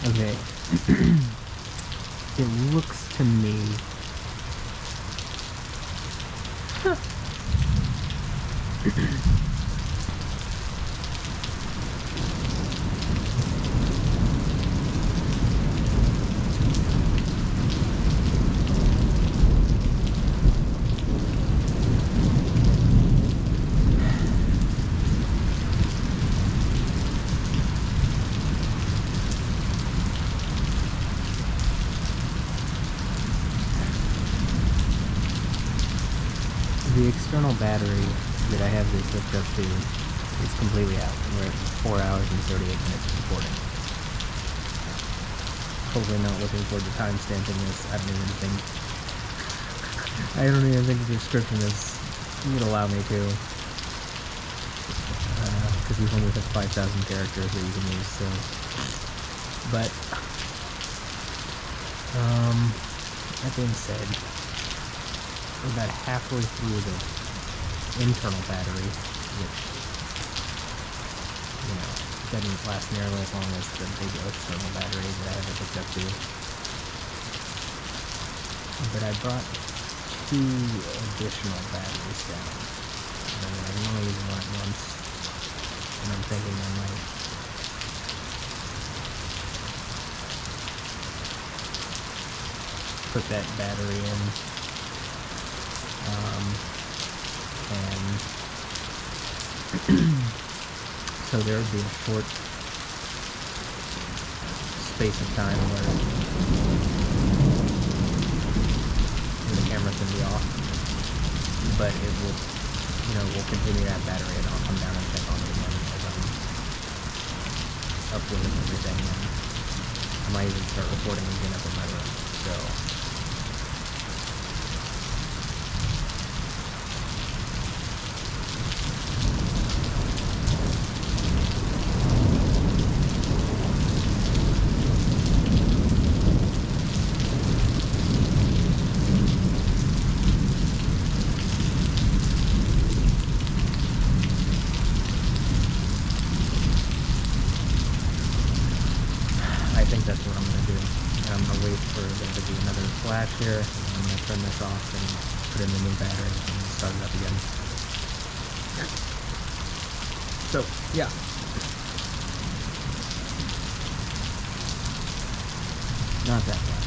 Okay. It looks to me... The external battery that I have this hooked up to is completely out. We're at 4 hours and 38 minutes of recording. Totally not looking forward to timestamping this. I don't even think the description would allow me to. Because we've only got 5,000 characters that you can use, so. But, that being said, we're about halfway through the internal battery, which, you know, doesn't last nearly as long as the big external battery that I have it hooked up to. But I brought 2 additional batteries down. And I can only use one at once, and I'm thinking I might put that battery in. And so there would be a short space of time where the camera's going to be off, but it will, you know, we'll continue that battery, and I'll come down and check on it again as I'm uploading everything, and I might even start recording again up in my room, so. I think that's what I'm going to do. And I'm going to wait for there to be another flash here. And I'm going to turn this off and put in the new battery and start it up again. So, yeah. Not that flash.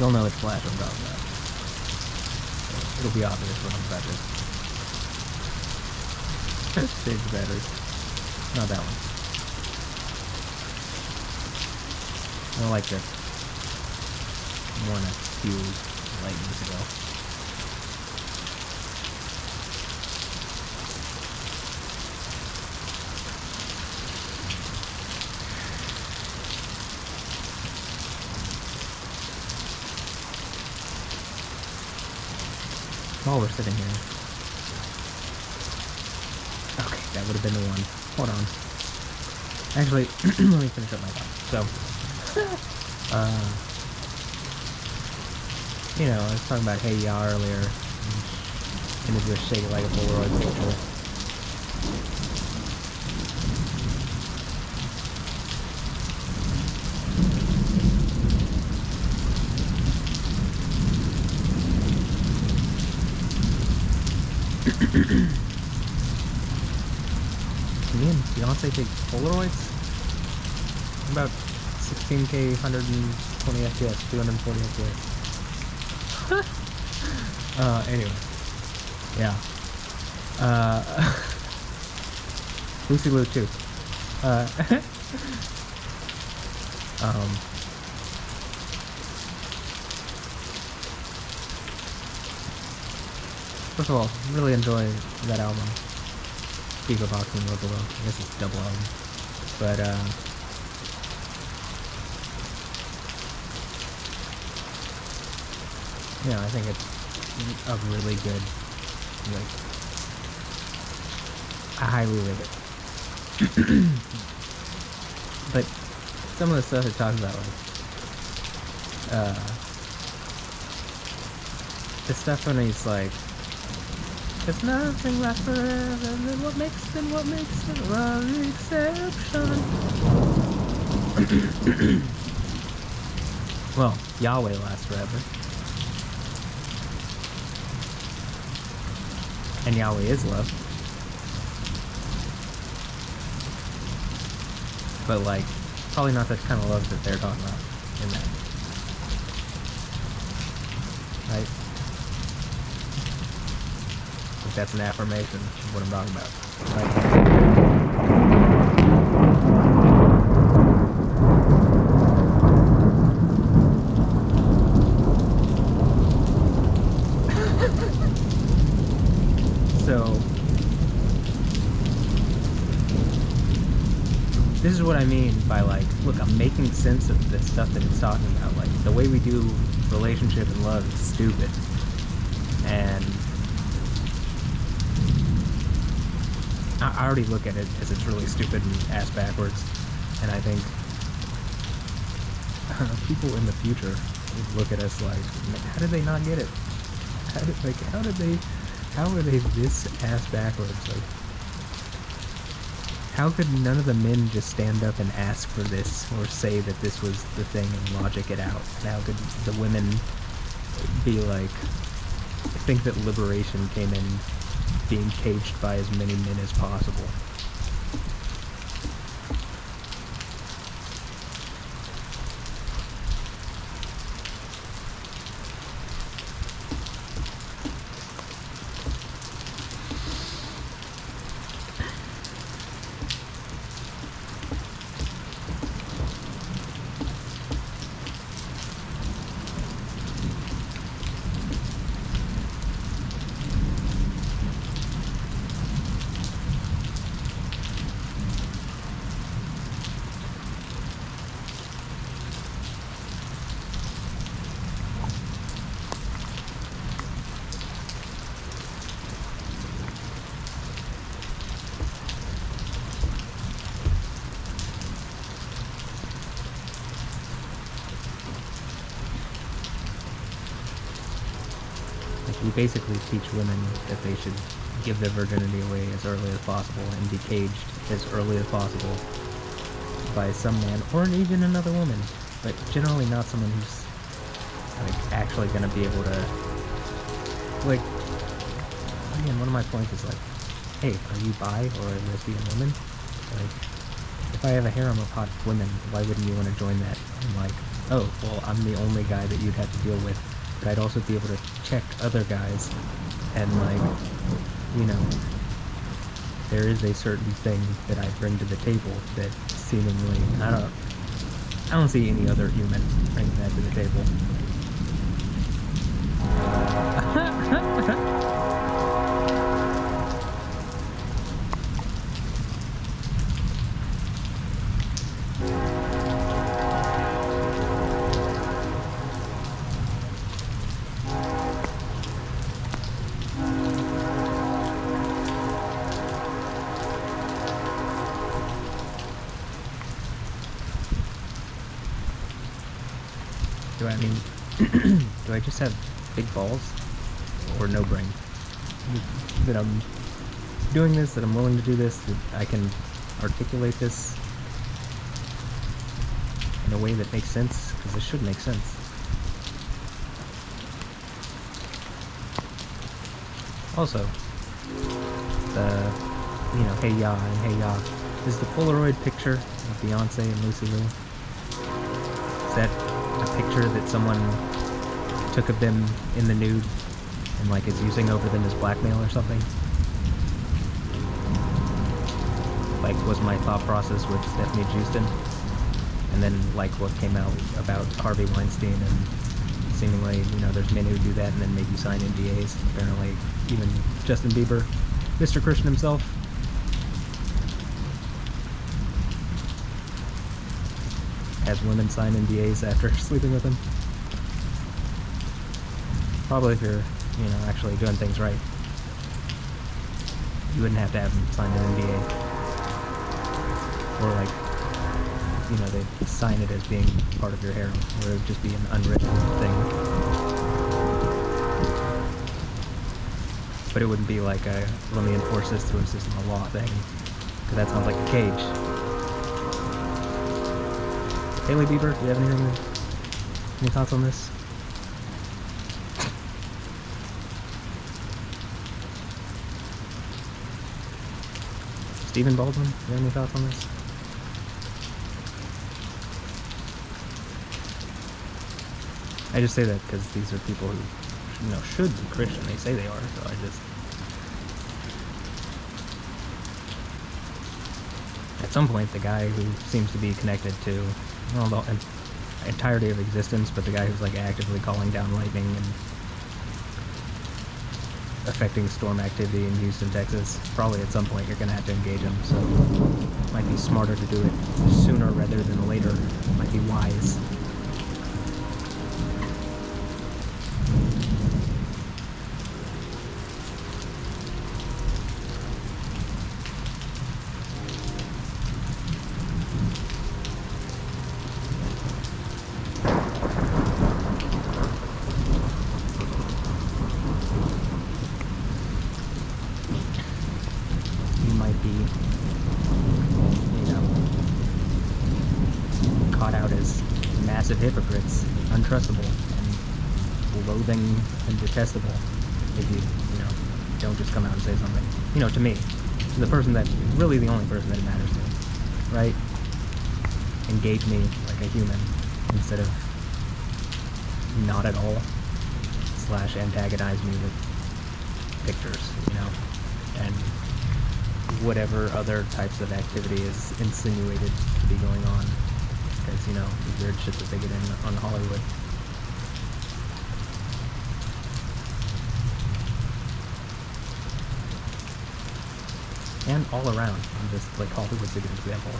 You'll know it's flash I'm talking about. It'll be obvious when I'm about to change the battery. Not that one. I like this. More than a few lightnings ago. While we're sitting here. Okay, that would have been the one. Hold on. Actually, let me finish up my thought. So, you know, I was talking about Hey Ya earlier, and it just shake it like a Polaroid picture. Me and Beyonce take Polaroids? About 16K, 120 FPS, 240 FPS. Anyway. Yeah. Lucy Lou too. First of all, really enjoy that album. Speaker Box and Robo. I guess it's double album. But, yeah, I think it's a really good, like, I highly rate it. But some of the stuff it talks about, like, the stuff when he's like, 'Cause nothing lasts forever, then what makes it love the exception? Well, Yahweh lasts forever. And Yahweh is love. But, like, probably not the kind of love that they're talking about in that. Right? I think that's an affirmation of what I'm talking about. So, this is what I mean by, like, look, I'm making sense of the stuff that it's talking about. Like, the way we do relationship and love is stupid. And I already look at it as it's really stupid and ass backwards. And I think people in the future would look at us like, how did they not get it? How are they this ass backwards? Like, how could none of the men just stand up and ask for this or say that this was the thing and logic it out? And how could the women be like, think that liberation came in being caged by as many men as possible? We basically teach women that they should give their virginity away as early as possible and be caged as early as possible by some man or even another woman, but generally not someone who's like actually going to be able to, like, again, one of my points is like, hey, are you bi or a lesbian woman? Like, if I have a harem of hot women, why wouldn't you want to join that? And like, oh, well, I'm the only guy that you'd have to deal with. But I'd also be able to check other guys, and like, you know, there is a certain thing that I bring to the table that seemingly, I don't see any other human bringing that to the table. Do I just have big balls or no brain? That I'm doing this, that I'm willing to do this, that I can articulate this in a way that makes sense? Because this should make sense. Also, the, you know, Hey Ya and Hey Ya is the Polaroid picture of Beyonce and Lucy Liu. Is that a picture that someone took of them in the nude and like is using over them as blackmail or something? Like, was my thought process with Stephanie Houston, and then like what came out about Harvey Weinstein, and seemingly, you know, there's men who do that and then make you sign NDAs. Apparently, even Justin Bieber, Mr. Christian himself, has women sign NDAs after sleeping with him. Probably if you're, you know, actually doing things right, you wouldn't have to have them sign an NDA. Or like, you know, they sign it as being part of your harem, or it would just be an unwritten thing. But it wouldn't be like a, let me enforce this through a system of law thing, because that sounds like a cage. Haley Bieber, do you have any thoughts on this? Stephen Baldwin, do you have any thoughts on this? I just say that because these are people who, you know, should be Christian. They say they are, so I just... At some point, the guy who seems to be connected to, well, the entirety of existence, but the guy who's like actively calling down lightning and affecting storm activity in Houston, Texas, probably at some point you're going to have to engage him, so it might be smarter to do it sooner rather than later. It might be wise. Hypocrites, untrustable, and loathing and detestable if you don't just come out and say something. You know, to me, the person that, really the only person that it matters to, right? Engage me like a human instead of not at all, / antagonize me with pictures, you know, and whatever other types of activity is insinuated to be going on. Because, you know, the weird shit that they get in on Hollywood. And all around. And just, like, Hollywood's a good example.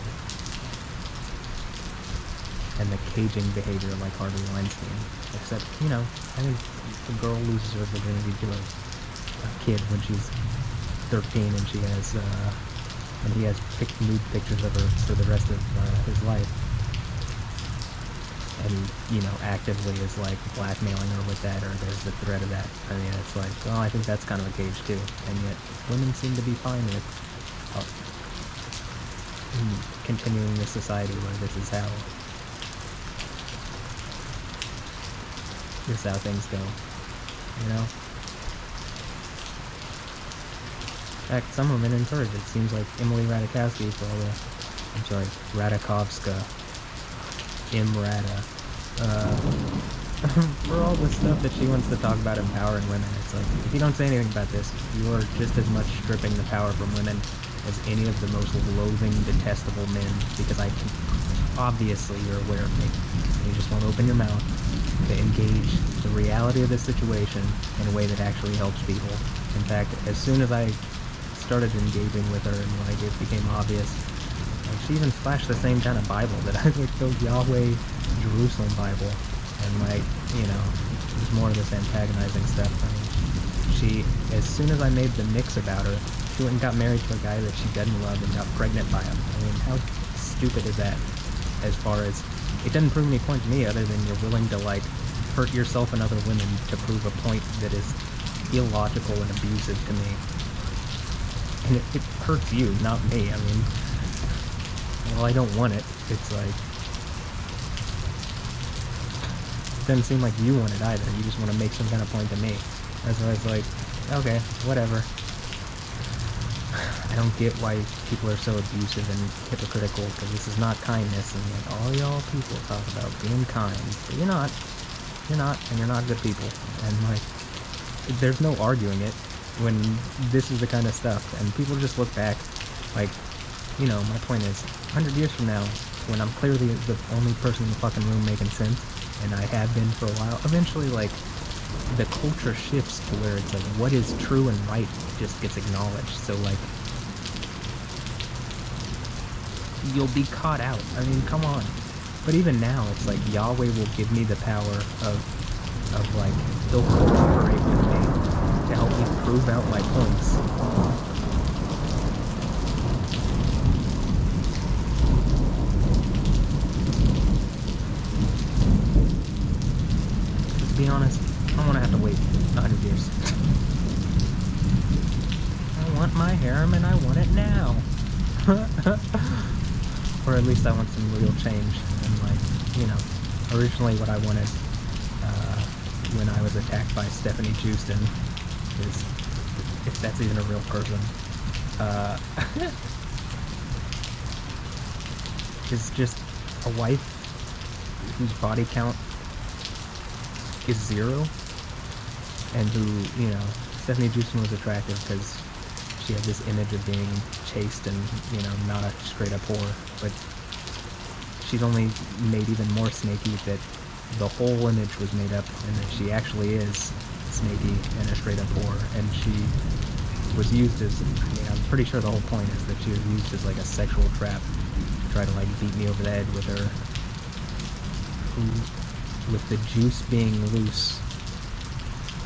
And the caging behavior like Harvey Weinstein. Except, you know, I think the girl loses her virginity to a kid when she's 13 and she has, and he has nude pictures of her for the rest of his life. And, you know, actively is, like, blackmailing her with that, or there's the threat of that. I mean, it's like, well, I think that's kind of a cage, too. And yet, women seem to be fine with continuing this society where this is how things go, you know? In fact, some women encourage it. It seems like Emily Ratajkowski, Radakovska, Imrata, for all the stuff that she wants to talk about empowering women. It's like, if you don't say anything about this, you are just as much stripping the power from women as any of the most loathing, detestable men, because obviously you're aware of me. And you just won't open your mouth to engage the reality of this situation in a way that actually helps people. In fact, as soon as I started engaging with her and like it became obvious, like she even flashed the same kind of Bible that I like, the Yahweh Jerusalem Bible, and like, you know, there's more of this antagonizing stuff. I mean, as soon as I made the mix about her, she went and got married to a guy that she doesn't love and got pregnant by him. I mean, how stupid is that? As far as, it doesn't prove any point to me other than you're willing to like hurt yourself and other women to prove a point that is illogical and abusive to me. And it hurts you, not me. I mean, well, I don't want it. It's like, it doesn't seem like you want it either. You just want to make some kind of point to me. That's why it's like, okay, whatever. I don't get why people are so abusive and hypocritical, because this is not kindness, and like, all y'all people talk about being kind, but you're not, and you're not good people, and like, there's no arguing it when this is the kind of stuff, and people just look back, like, you know, my point is, 100 years from now, when I'm clearly the only person in the fucking room making sense, and I have been for a while, eventually, like, the culture shifts to where it's like, what is true and right just gets acknowledged, so like, you'll be caught out. I mean, come on. But even now, it's like Yahweh will give me the power of like, he'll cooperate with me to help me prove out my points. To be honest, I don't want to have to wait 100 years. Or at least I want some real change. And like, you know, originally what I wanted when I was attacked by Stephanie Houston is, if that's even a real person, is just a wife whose body count is 0, and who, you know, Stephanie Houston was attractive because she had this image of being chaste and, you know, not a straight up whore, but she's only made even more snaky that the whole image was made up and that she actually is snaky and a straight up whore, and she was used as, I mean, I'm pretty sure the whole point is that she was used as like a sexual trap to try to like beat me over the head with her, with the juice being loose,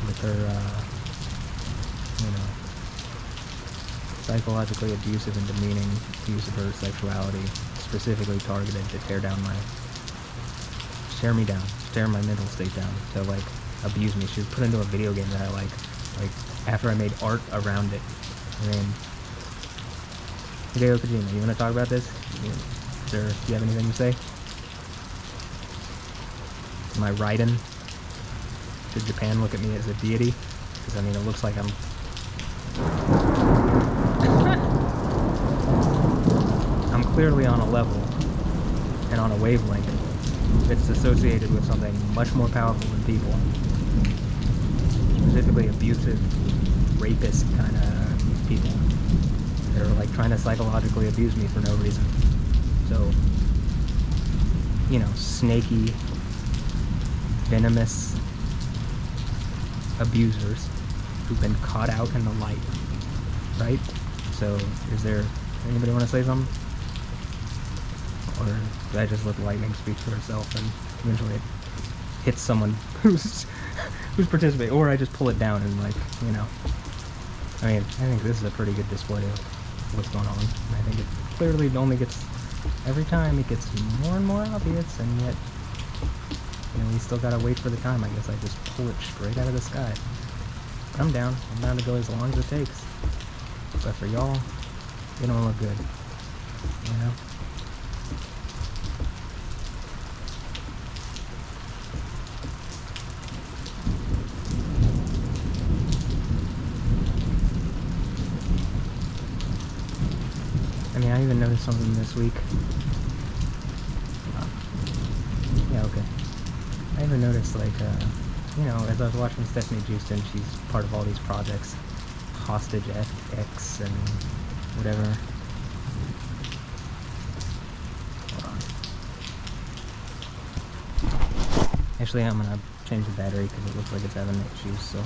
with her, you know, psychologically abusive and demeaning use of her sexuality, specifically targeted to tear me down, tear my mental state down, to like abuse me. She was put into a video game that I like after I made art around it. I mean, Hideo Kojima, you want to talk about this? Do you have anything to say? Am I riding? Should Japan look at me as a deity? Because I mean, it looks like I'm clearly on a level and on a wavelength that's associated with something much more powerful than people. Specifically abusive, rapist kind of people. They're like trying to psychologically abuse me for no reason. So, you know, snaky, venomous abusers who've been caught out in the light, right? So, is there anybody want to say something? Or did I just let the lightning speak for itself and eventually it hits someone who's participating? Or I just pull it down and, like, you know, I mean, I think this is a pretty good display of what's going on. I think it clearly only gets, every time it gets more and more obvious, and yet, you know, we still gotta wait for the time. I guess I just pull it straight out of the sky. But I'm down to go as long as it takes. But for y'all, it don't look good, you know? I mean, I even noticed something this week. Yeah, okay. I even noticed, like, you know, as I was watching Stephanie Houston, she's part of all these projects, Hostage X and whatever. Hold on. Actually, I'm gonna change the battery because it looks like it's having issues, so.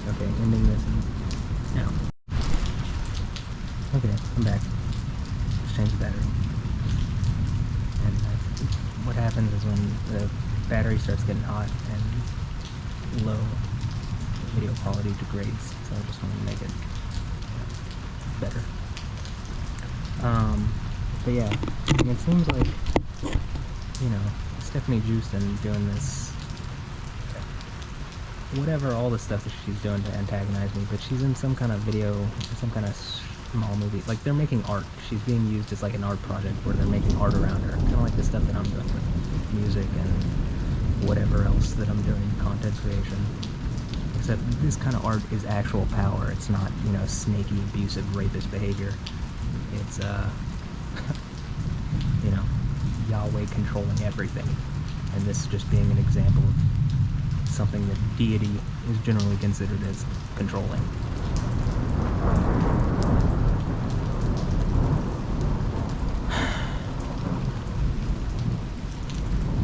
Okay, ending this now. Okay, I'm back. Just change the battery. And what happens is when the battery starts getting hot and low, video quality degrades. So I just want to make it better. But yeah, I mean, it seems like, you know, Stephanie Houston doing this, whatever, all the stuff that she's doing to antagonize me, but she's in some kind of video, some kind of small movie, like they're making art. She's being used as like an art project where they're making art around her, kind of like the stuff that I'm doing with music and whatever else that I'm doing, content creation. Except this kind of art is actual power. It's not, you know, snaky, abusive, rapist behavior. It's, you know, Yahweh controlling everything. And this just being an example of something that deity is generally considered as controlling.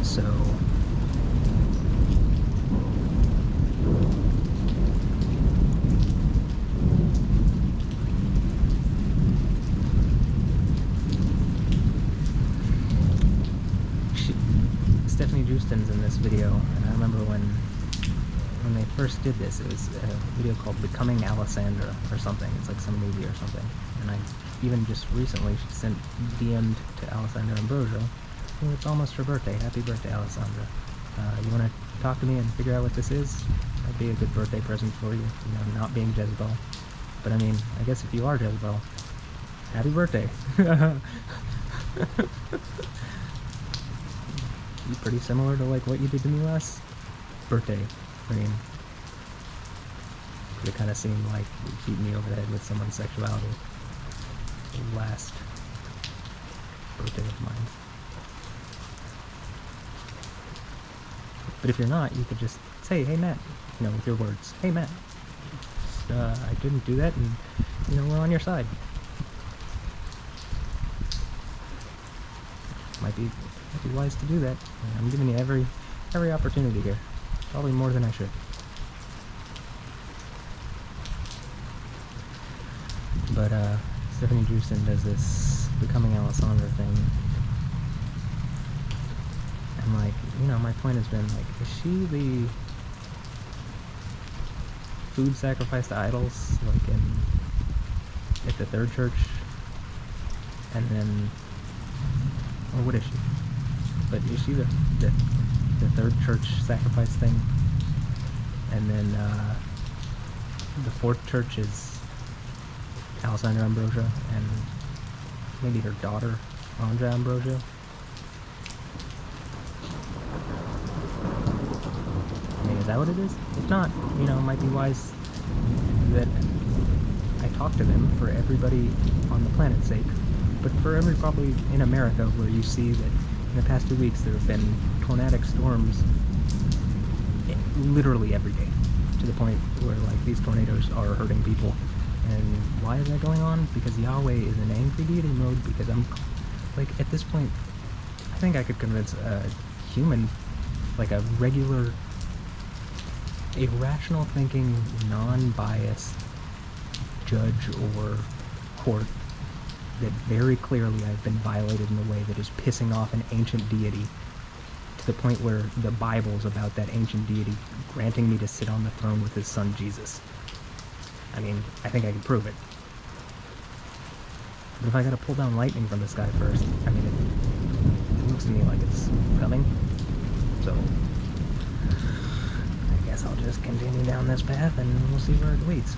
So, Stephanie Houston's in this video, and I remember when they first did this, it was a video called Becoming Alessandra or something. It's like some movie or something. And I even just recently DM'd to Alessandra Ambrosio. Oh, it's almost her birthday. Happy birthday, Alessandra. You want to talk to me and figure out what this is? That'd be a good birthday present for you, not being Jezebel. But I mean, I guess if you are Jezebel, happy birthday. Pretty similar to like what you did to me last birthday. I mean, it kind of seemed like you beat me over the head with someone's sexuality last birthday of mine. But if you're not, you could just say, hey Matt, with your words, hey Matt, I didn't do that, and we're on your side. Might be wise to do that. I'm giving you every opportunity here. Probably more than I should. But Stephanie Drewston does this Becoming Alessandra thing. And like, my point has been like, is she the food sacrifice to idols, like at the third church? And then, or what is she? But is she the third church sacrifice thing? And then the fourth church is Alessandra Ambrosia and maybe her daughter, Andrea Ambrosia. I mean, is that what it is? If not, it might be wise that I talk to them for everybody on the planet's sake. But for every, probably in America, where you see that in the past 2 weeks there have been tornadic storms literally every day, to the point where like these tornadoes are hurting people. And why is that going on? Because Yahweh is in angry deity mode. Because I'm like, at this point, I think I could convince a human, like a regular, a rational thinking, non-biased judge or court, that very clearly I've been violated in a way that is pissing off an ancient deity, to the point where the Bible's about that ancient deity granting me to sit on the throne with his son Jesus. I mean, I think I can prove it. But if I gotta pull down lightning from the sky first, I mean, it looks to me like it's coming. So, I guess I'll just continue down this path and we'll see where it leads.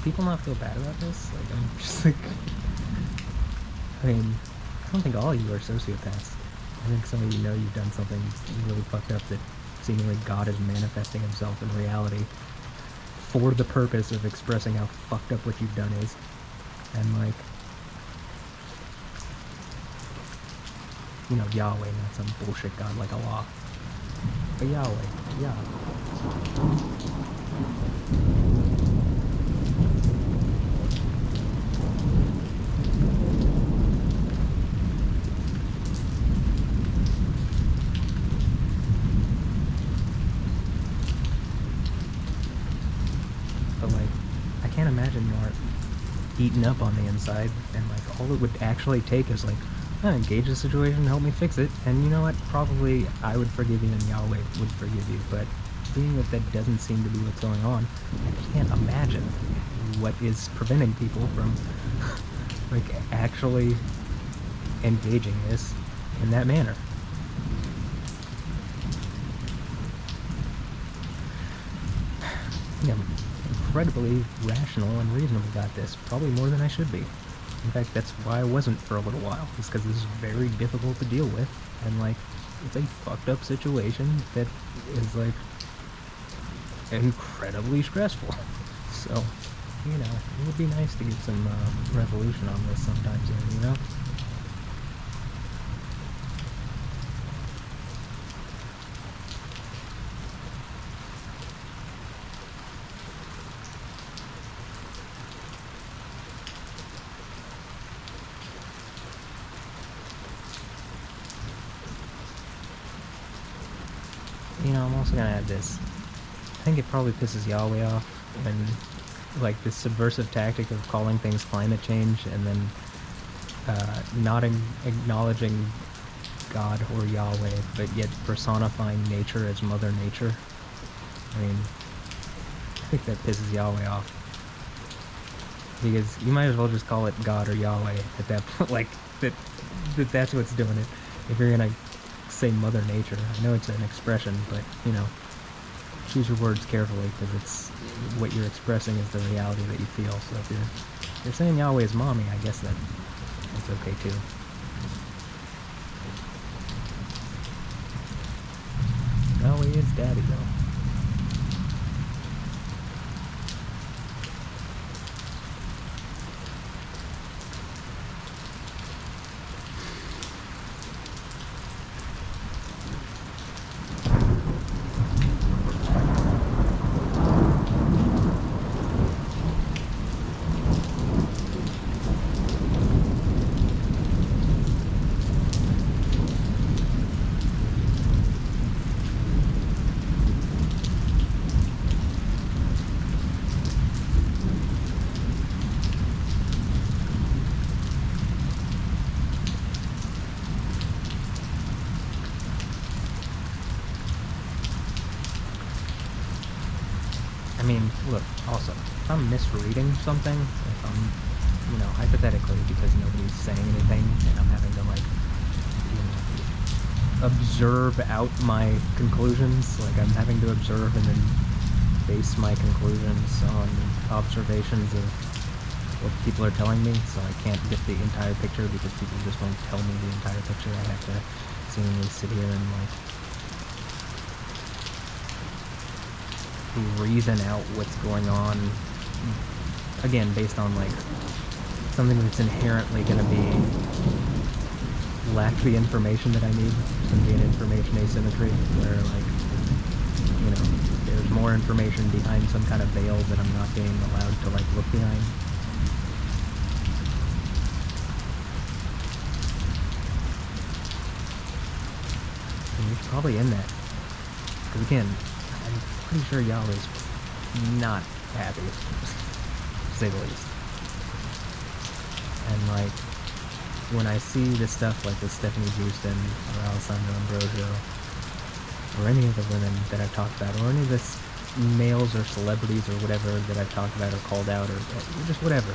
People not feel bad about this? Like, I'm just like, I mean, I don't think all of you are sociopaths. I think some of you know you've done something really fucked up, that seemingly God is manifesting himself in reality for the purpose of expressing how fucked up what you've done is. And like, Yahweh, not some bullshit God like Allah. But Yahweh, yeah. Imagine you aren't eaten up on the inside, and like all it would actually take is like, engage the situation, help me fix it, and you know what, probably I would forgive you and Yahweh would forgive you. But being that that doesn't seem to be what's going on, I can't imagine what is preventing people from like actually engaging this in that manner. Yeah, incredibly rational and reasonable about this, probably more than I should be. In fact, that's why I wasn't for a little while, is because this is very difficult to deal with, and like, it's a fucked up situation that is like incredibly stressful. So, you know, it would be nice to get some resolution on this sometimes, you know? You know, I'm also gonna add this. I think it probably pisses Yahweh off when, like, this subversive tactic of calling things climate change and then not acknowledging God or Yahweh, but yet personifying nature as Mother Nature. I mean, I think that pisses Yahweh off. Because you might as well just call it God or Yahweh at that point, like, that's what's doing it. If you're gonna say Mother Nature, I know it's an expression, but, you know, choose your words carefully, because it's what you're expressing is the reality that you feel. So if you're saying Yahweh is mommy, I guess that's okay too. Yahweh is daddy though. I mean, look, also, if I'm misreading something, if I'm, you know, hypothetically, because nobody's saying anything, and I'm having to, like, you know, observe out my conclusions, like, I'm having to observe and then base my conclusions on observations of what people are telling me, so I can't get the entire picture because people just won't tell me the entire picture. I have to seemingly sit here and, like, reason out what's going on, again, based on, like, something that's inherently going to be lack the information that I need. It's going to be an information asymmetry where, like, you know, there's more information behind some kind of veil that I'm not being allowed to, like, look behind. And it's probably in that, because again, I'm pretty sure Yahweh's not happy, to say the least. And, like, when I see this stuff like this Stephanie Houston or Alessandra Ambrosio or any of the women that I've talked about, or any of the males or celebrities or whatever that I've talked about or called out or just whatever,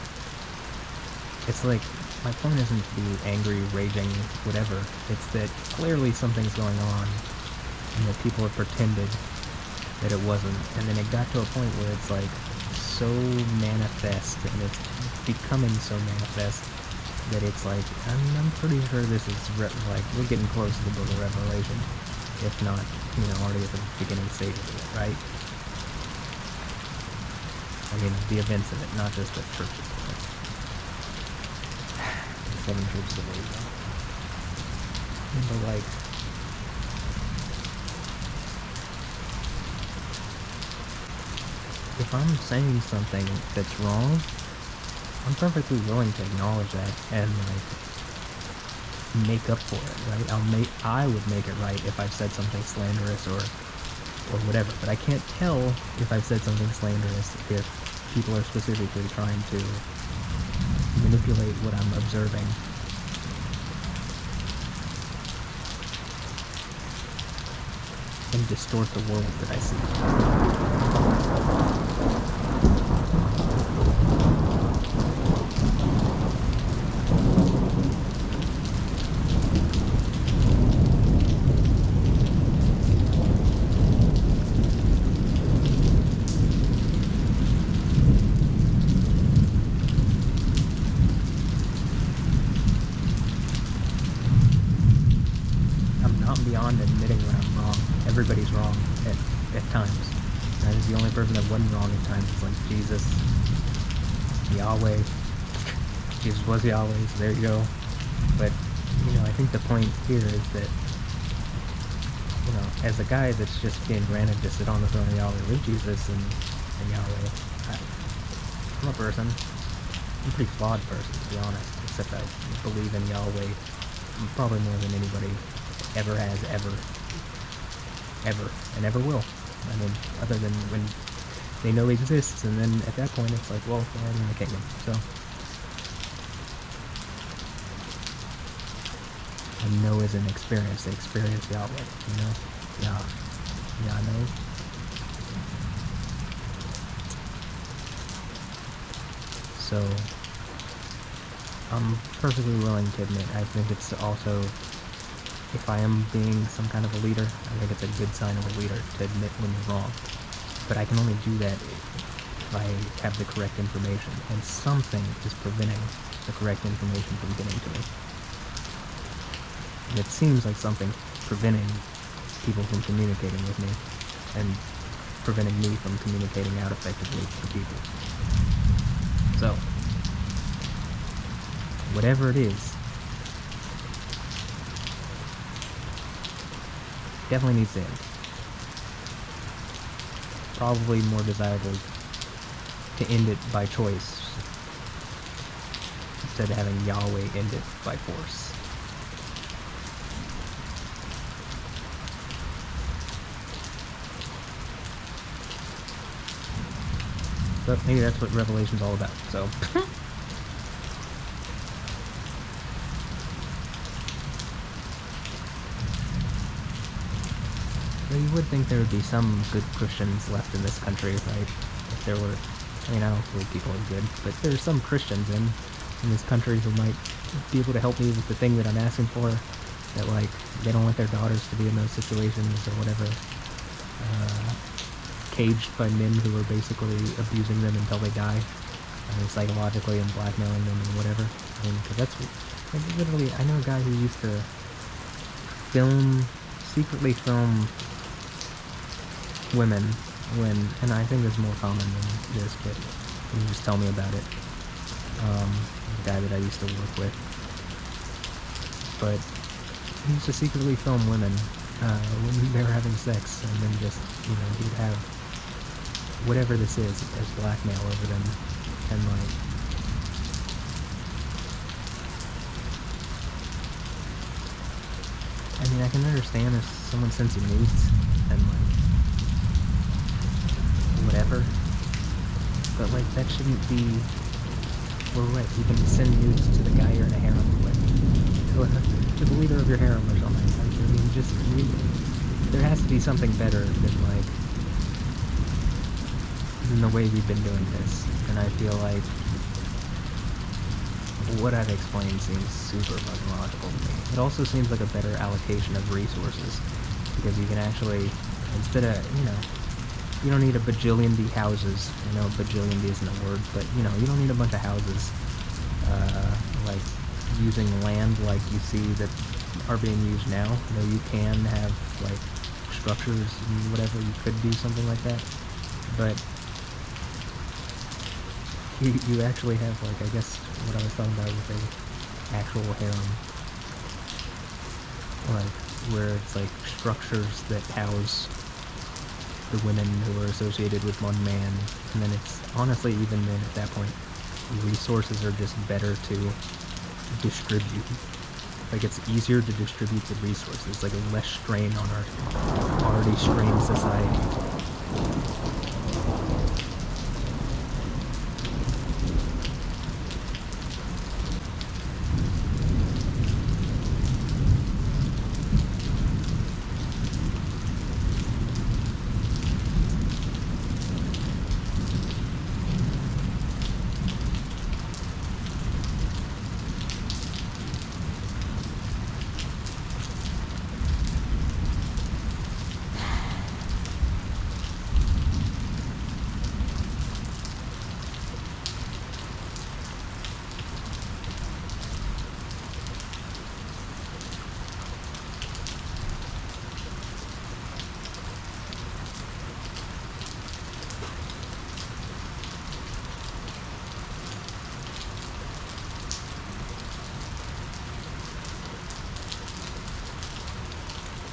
it's like, my point isn't to be angry, raging, whatever. It's that clearly something's going on and that people have pretended that it wasn't, and then it got to a point where it's like so manifest, and it's becoming so manifest that it's like, I'm pretty sure this is like, we're getting close to the book of Revelation, if not, you know, already at the beginning stages of it, right? I mean, the events of it, not just the churches of it. The 7 churches of Asia. But, like, if I'm saying something that's wrong, I'm perfectly willing to acknowledge that and, like, make up for it, right? I would make it right if I've said something slanderous or whatever, but I can't tell if I've said something slanderous if people are specifically trying to manipulate what I'm observing. And distort the world that I see. I'm not beyond was wrong at times. That is the only person that wasn't wrong at times. It's like Jesus, Yahweh. Jesus was Yahweh, so there you go. But, you know, I think the point here is that, you know, as a guy that's just being granted to sit on the throne of Yahweh with Jesus and Yahweh, I'm a person. I'm a pretty flawed person, to be honest. Except I believe in Yahweh probably more than anybody ever has, ever, and ever will. I mean, other than when they know he exists, and then at that point it's like, well, they're already in the kingdom, so. And know is an experience. They experience Yahweh, you know? Yeah, I know. So, I'm perfectly willing to admit, I think it's also, if I am being some kind of a leader, I think it's a good sign of a leader to admit when you're wrong. But I can only do that if I have the correct information, and something is preventing the correct information from getting to me. And it seems like something preventing people from communicating with me, and preventing me from communicating out effectively to people. So, whatever it is, definitely needs to end. Probably more desirable to end it by choice instead of having Yahweh end it by force. But maybe that's what Revelation's all about, so. So you would think there would be some good Christians left in this country, right? If there were, I mean, I don't believe people are good, but there's some Christians in this country who might be able to help me with the thing that I'm asking for, that, like, they don't want their daughters to be in those situations or whatever, caged by men who are basically abusing them until they die, psychologically and blackmailing them and whatever. I mean, because that's, like, literally, I know a guy who used to secretly film women and I think it's more common than this, but he just tell me about it. The guy that I used to work with. But he used to secretly film women when they were having sex, and then just, you know, he'd have whatever this is as blackmail over them, and like, I mean, I can understand if someone sends you nudes and like whatever, but like that shouldn't be, or what, you can send nudes to the guy you're in a harem with, to the leader of your harem or something. Like, I mean, there has to be something better than the way we've been doing this, and I feel like what I've explained seems super fucking logical to me. It also seems like a better allocation of resources, because you can actually, instead of, you know, you don't need a bajillion houses. I know bajillion isn't a word, but, you know, you don't need a bunch of houses, like, using land like you see that are being used now. You know, you can have, like, structures and whatever, you could do something like that, but you actually have, like, I guess what I was talking about with a actual harem, like, where it's like structures that house the women who are associated with one man, and then it's, honestly, even then at that point, resources are just better to distribute. Like, it's easier to distribute the resources, like less strain on our already strained society.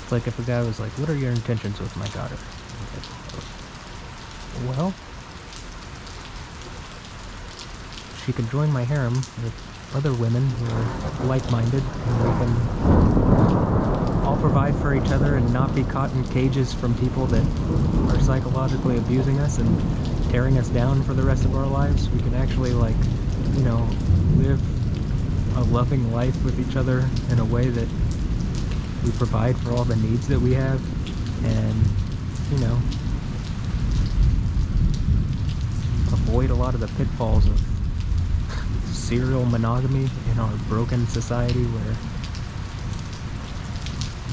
It's like if a guy was like, what are your intentions with my daughter? Well, she could join my harem with other women who are like-minded, and we can all provide for each other and not be caught in cages from people that are psychologically abusing us and tearing us down for the rest of our lives. We can actually, like, you know, live a loving life with each other in a way that we provide for all the needs that we have, and, you know, avoid a lot of the pitfalls of serial monogamy in our broken society where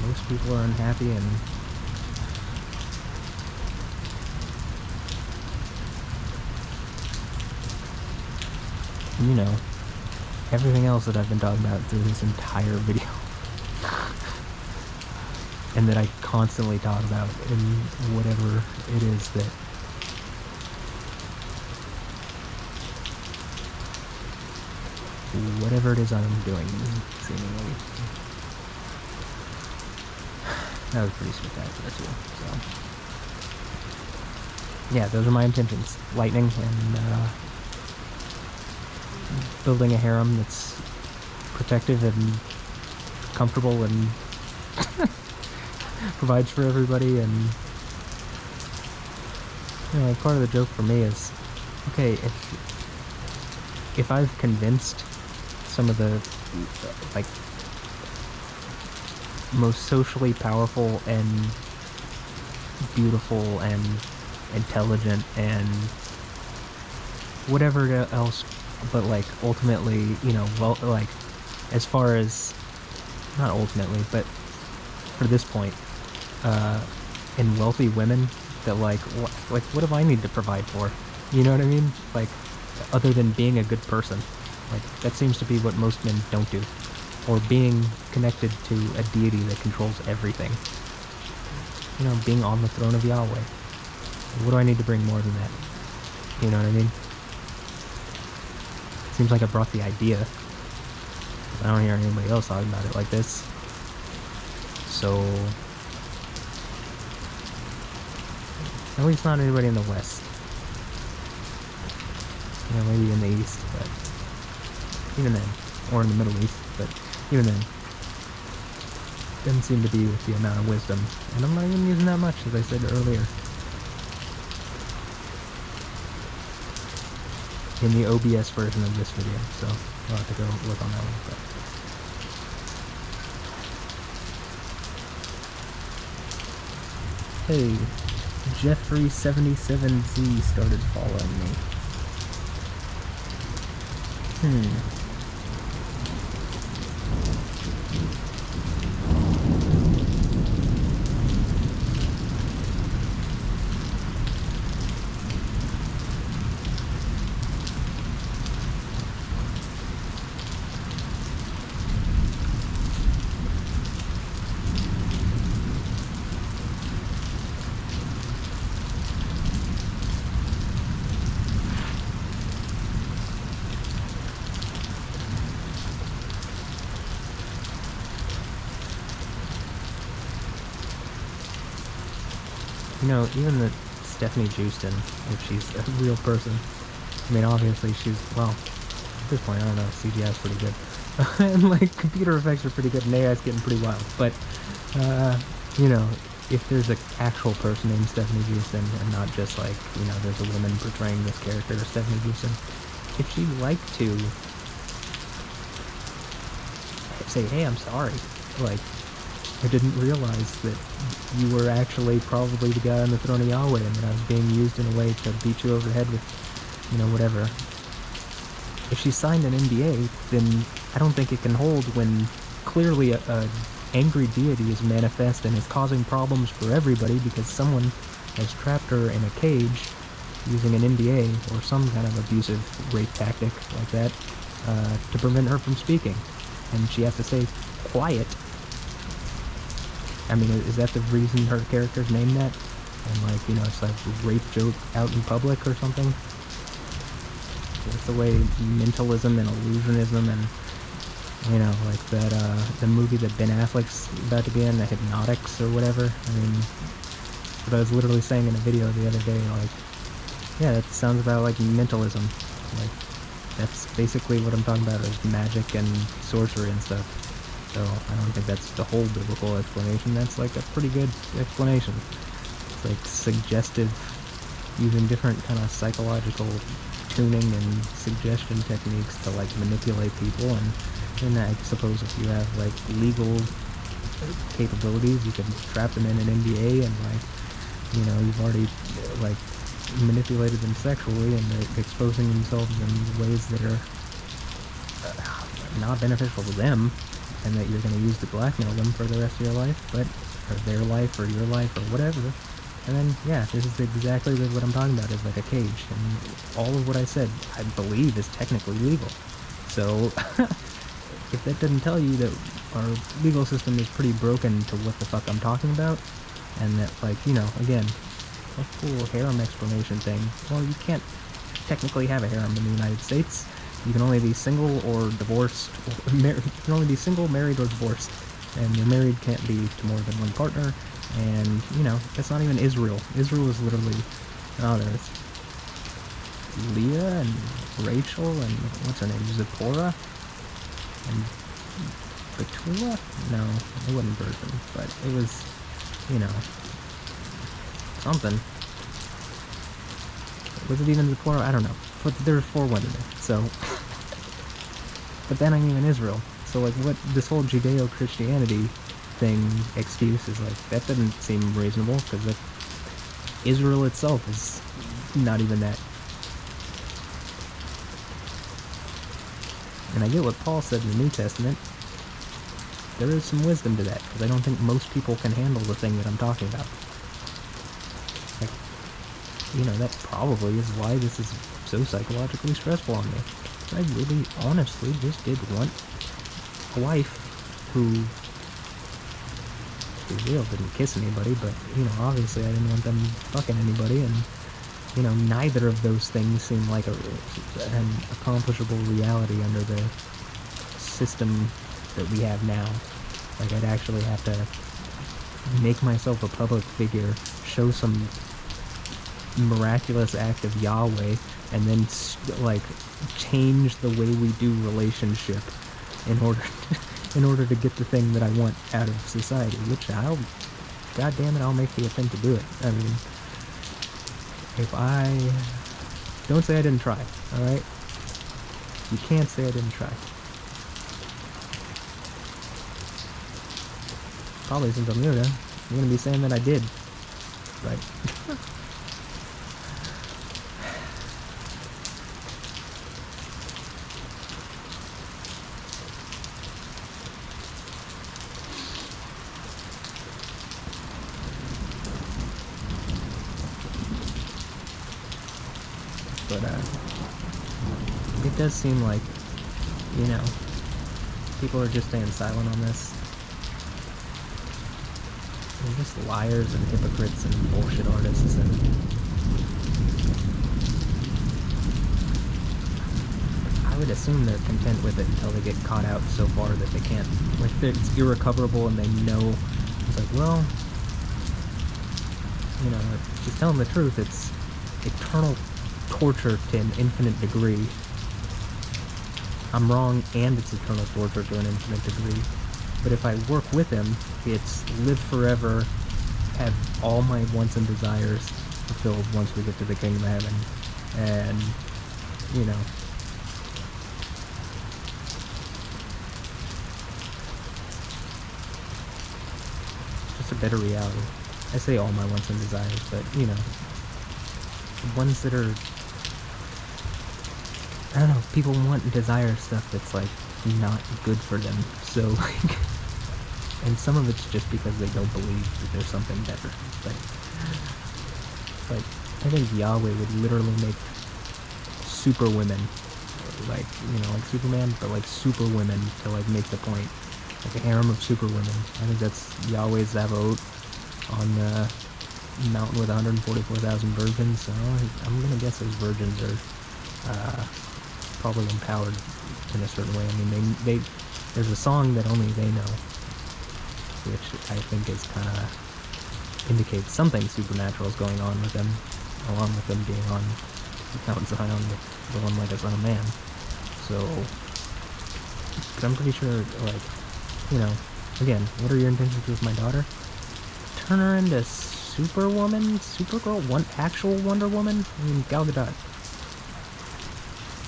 most people are unhappy and you know, everything else that I've been talking about through this entire video and that I constantly talk about in whatever it is that I'm doing, seemingly. That was pretty spectacular too, so. Yeah, those are my intentions. Lightning and, building a harem that's protective and comfortable and provides for everybody, and, you know, part of the joke for me is, okay, if I've convinced some of the, like, most socially powerful and beautiful and intelligent and whatever else, but, like, ultimately, you know, well, like, as far as, not ultimately, but for this point, in wealthy women that, like, what do I need to provide for? You know what I mean? Like, other than being a good person. Like, that seems to be what most men don't do. Or being connected to a deity that controls everything. You know, being on the throne of Yahweh. What do I need to bring more than that? You know what I mean? Seems like I brought the idea. I don't hear anybody else talking about it like this. So, at least not anybody in the West. You know, maybe in the East, but even then, or in the Middle East, but even then, doesn't seem to be with the amount of wisdom, and I'm not even using that much, as I said earlier. In the OBS version of this video, so I'll have to go look on that one. But. Hey, Jeffrey77Z started following me. You know, even the Stephanie Houston, if she's a real person, I mean, obviously she's, well, at this point, I don't know, CGI is pretty good. And, like, computer effects are pretty good, and AI is getting pretty wild. But, you know, if there's an actual person named Stephanie Houston, and not just, like, you know, there's a woman portraying this character, Stephanie Houston, if she'd like to say, hey, I'm sorry, like, I didn't realize that you were actually probably the guy on the throne of Yahweh, and that I was being used in a way to beat you over the head with, you know, whatever. If she signed an NDA, then I don't think it can hold when clearly a angry deity is manifest and is causing problems for everybody because someone has trapped her in a cage using an NDA or some kind of abusive rape tactic like that to prevent her from speaking. And she has to stay quiet. I mean, is that the reason her character's named that? And, like, you know, it's like a rape joke out in public or something? That's the way mentalism and illusionism and You know, like that, the movie that Ben Affleck's about to be in, the Hypnotics or whatever. I mean, what I was literally saying in a video the other day, like, yeah, that sounds about like mentalism. Like, that's basically what I'm talking about is magic and sorcery and stuff. So I don't think that's the whole biblical explanation. That's like a pretty good explanation. It's like suggestive, using different kind of psychological tuning and suggestion techniques to like manipulate people. And I suppose if you have like legal capabilities, you can trap them in an NDA and like, you know, you've already like manipulated them sexually and they're exposing themselves in ways that are not beneficial to them, and that you're going to use to blackmail them for the rest of your life, but or their life or your life or whatever. And then, yeah, this is exactly what I'm talking about, is like a cage. And all of what I said, I believe, is technically legal. So, if that doesn't tell you that our legal system is pretty broken to what the fuck I'm talking about, and that, like, you know, again, that cool harem explanation thing, well, you can't technically have a harem in the United States. You can only be single or divorced, or you can only be single, married, or divorced. And your married can't be to more than one partner. And, you know, that's not even Israel. Israel is literally, oh, there's Leah and Rachel and, what's her name, Zipporah? And Betula? No, it wasn't Virgin, but it was, you know, something. Was it even Zipporah? I don't know. But there were 4 women there, so. But that ain't even Israel. So, like, what this whole Judeo-Christianity thing excuse is like, that doesn't seem reasonable, because Israel itself is not even that. And I get what Paul said in the New Testament. There is some wisdom to that, because I don't think most people can handle the thing that I'm talking about. Like, you know, that probably is why this is so psychologically stressful on me. I really, honestly, just did want a wife who, to be real, didn't kiss anybody, but, you know, obviously I didn't want them fucking anybody, and, you know, neither of those things seem like an accomplishable reality under the system that we have now. Like, I'd actually have to make myself a public figure, show some miraculous act of Yahweh, and then, like, change the way we do relationship in order to get the thing that I want out of society, which god damn it, I'll make the attempt to do it. I mean, don't say I didn't try, alright? You can't say I didn't try. Probably since I'm here, I'm gonna be saying that I did. Right. But, it does seem like, you know, people are just staying silent on this. They're just liars and hypocrites and bullshit artists, and I would assume they're content with it until they get caught out so far that they can't, like, it's irrecoverable and they know, it's like, well, you know, just tell them the truth, it's eternal torture to an infinite degree. I'm wrong, and it's eternal torture to an infinite degree. But if I work with him, it's live forever, have all my wants and desires fulfilled once we get to the kingdom of heaven. And, you know, just a better reality. I say all my wants and desires, but, you know, the ones that are, I don't know, people want and desire stuff that's, like, not good for them. So, like, and some of it's just because they don't believe that there's something better. Like, I think Yahweh would literally make super women, like, you know, like Superman, but like super women to, like, make the point. Like a harem of super women. I think that's Yahweh's Zavot on the mountain with 144,000 virgins. So I'm gonna guess those virgins are probably empowered in a certain way. I mean, there's a song that only they know, which I think is kind of indicates something supernatural is going on with them, along with them being on Mount Zion with the one like a son of man. So, but I'm pretty sure, like, you know, again, what are your intentions with my daughter? Turn her into Superwoman, Supergirl, one actual Wonder Woman? I mean, Gal Gadot.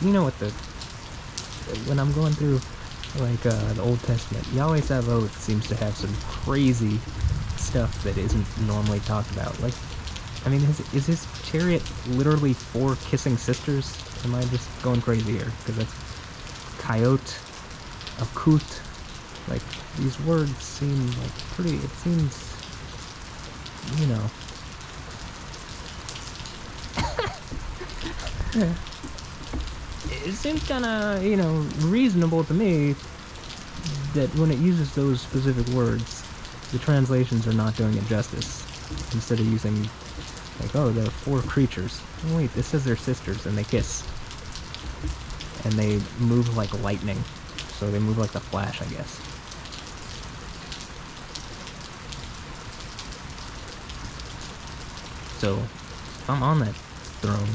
You know what when I'm going through, like, the Old Testament, Yahweh Sabaoth seems to have some crazy stuff that isn't normally talked about. Like, I mean, is his chariot literally 4 kissing sisters? Am I just going crazy here? Because that's coyote, akut. Like, these words seem like pretty, it seems, you know. It seems kind of, you know, reasonable to me that when it uses those specific words, the translations are not doing it justice. Instead of using, like, oh, there are 4 creatures. Oh, wait, this says they're sisters, and they kiss. And they move like lightning. So they move like the Flash, I guess. So, if I'm on that throne,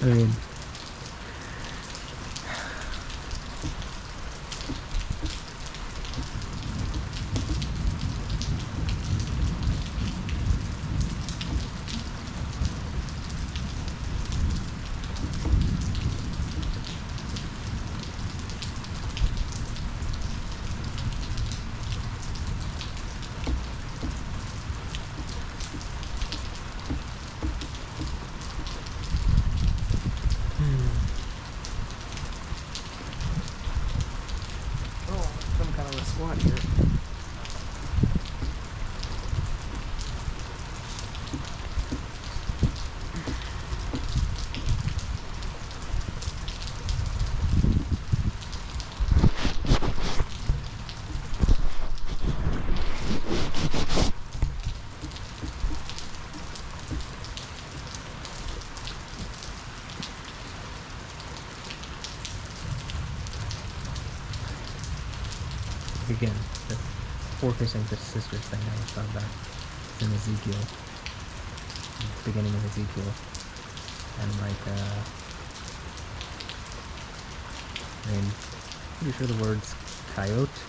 I mean... squat here. Again, the 4 kissing sisters thing I was talking about. It's in Ezekiel. The beginning of Ezekiel. And like, I mean, pretty sure the words coyote,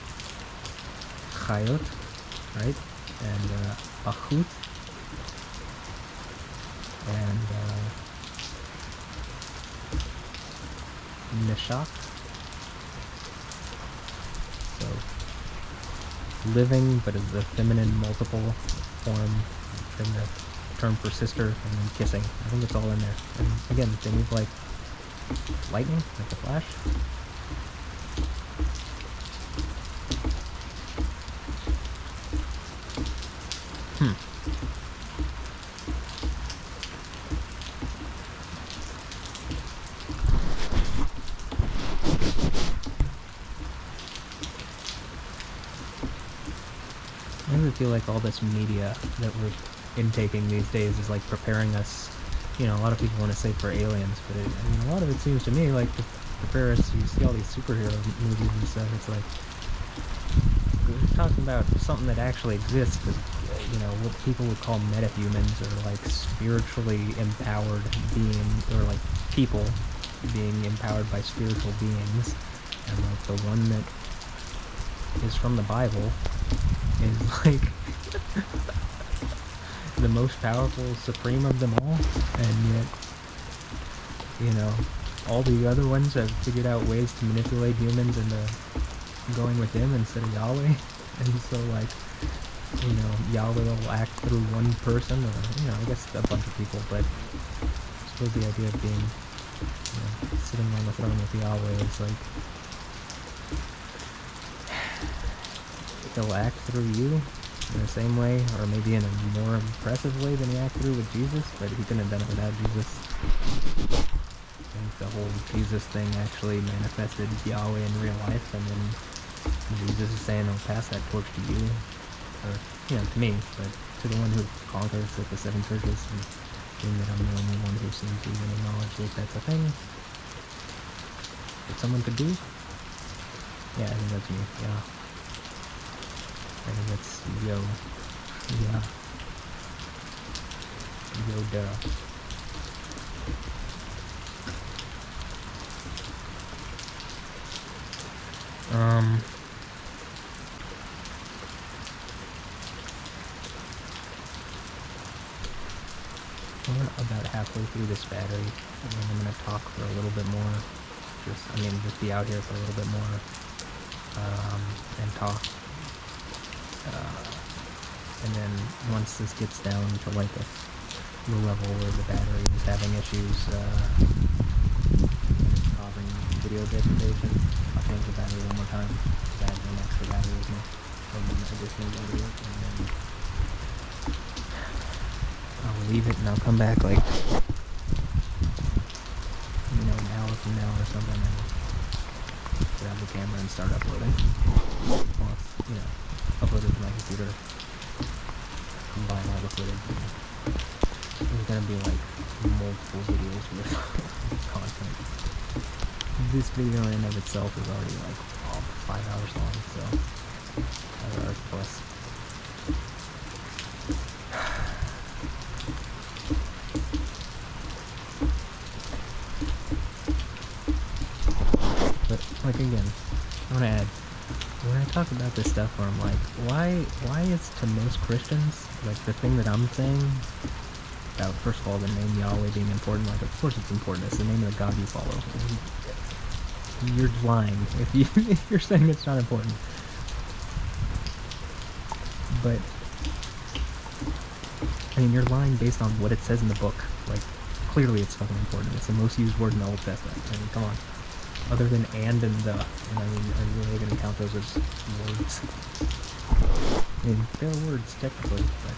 right? And achut, and neshach. So, living, but as a feminine multiple form in the term for sister, and then kissing. I think it's all in there. And again, they move like lightning, like the Flash. I really feel like all this media that we're intaking these days is like preparing us, you know, a lot of people want to say for aliens, but I mean, a lot of it seems to me like to prepare us. You see all these superhero movies and stuff, it's like, we're talking about something that actually exists, but, you know, what people would call metahumans, or like spiritually empowered beings, or like people being empowered by spiritual beings, and like the one that is from the Bible is like the most powerful, supreme of them all, and yet, you know, all the other ones have figured out ways to manipulate humans into going with him instead of Yahweh. And so, like, you know, Yahweh will act through one person, or, you know, I guess a bunch of people, but I suppose the idea of being, you know, sitting on the throne with Yahweh is like, he'll act through you in the same way, or maybe in a more impressive way than he acted through with Jesus, but he couldn't have done it without Jesus. I think the whole Jesus thing actually manifested Yahweh in real life, and then Jesus is saying, I'll pass that torch to you, or, you know, to me, but to the one who conquers with the 7 churches, and being that I'm the only one who seems to even acknowledge that that's a thing that someone could do. Yeah, I think that's me. Yeah. I think that's yo. Yeah. Yoda. We're about halfway through this battery, and then I'm gonna talk for a little bit more. Just be out here for a little bit more, and talk. And then once this gets down to like a low level where the battery is having issues, and it's causing video degradation, I'll change the battery one more time. I have an extra battery with me, and then additional battery, and then I'll leave it and I'll come back like, an hour from now or something, and grab the camera and start uploading. Well, it's, upload it to my computer, combine all the footage. There's gonna be like multiple videos worth of content. This video in and of itself is already like 5 hours long, so 5 hours plus. But like again, I want to add, when I talk about this stuff where I'm like, why is to most Christians, like the thing that I'm saying about, first of all, the name Yahweh being important, like of course it's important, it's the name of the God you follow. You're lying if you're saying it's not important. But, you're lying based on what it says in the book. Like, clearly it's fucking important. It's the most used word in the Old Testament. Come on. Other than and the. And are you really going to count those as words? They're words, technically, but...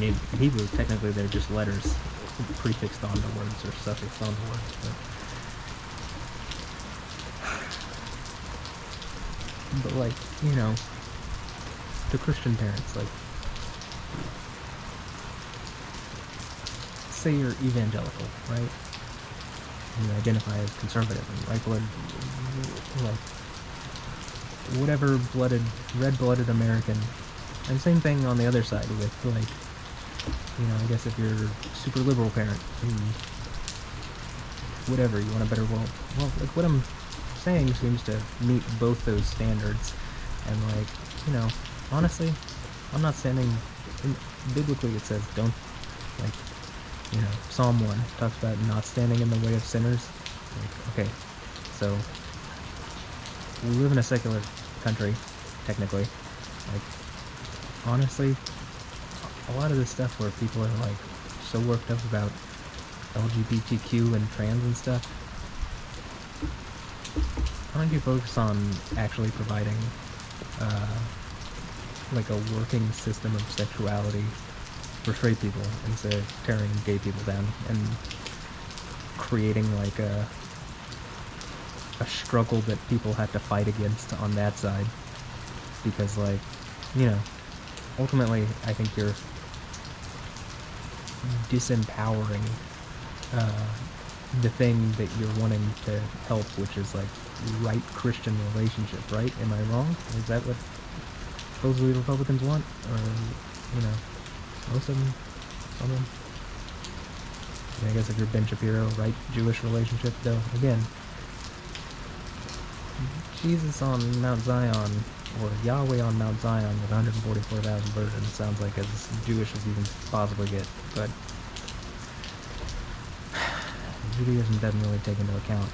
in Hebrew, technically they're just letters prefixed onto words or suffixed onto words, but like, the Christian parents, like, say you're evangelical, right? And you identify as conservative and right-blooded, like, whatever blooded, red-blooded American, and same thing on the other side with, like, I guess if you're a super liberal parent, whatever, you want a better world. Well, like, what I'm saying seems to meet both those standards, and, like, honestly, I'm not standing, biblically it says don't, like, Psalm 1 talks about not standing in the way of sinners. Like, okay, so, we live in a secular country, technically. Like, honestly, a lot of this stuff where people are, like, so worked up about LGBTQ and trans and stuff, why don't you focus on actually providing, like, a working system of sexuality for straight people instead of tearing gay people down and creating, like, a struggle that people have to fight against on that side. Because, like, ultimately, I think you're disempowering the thing that you're wanting to help, which is, like, right Christian relationship, right? Am I wrong? Is that what supposedly Republicans want? Or, most of them? Some of them? I guess if you're Ben Shapiro, right Jewish relationship, though, again, Jesus on Mount Zion, or Yahweh on Mount Zion with 144,000 virgins sounds like as Jewish as you can possibly get, but Judaism doesn't really take into account,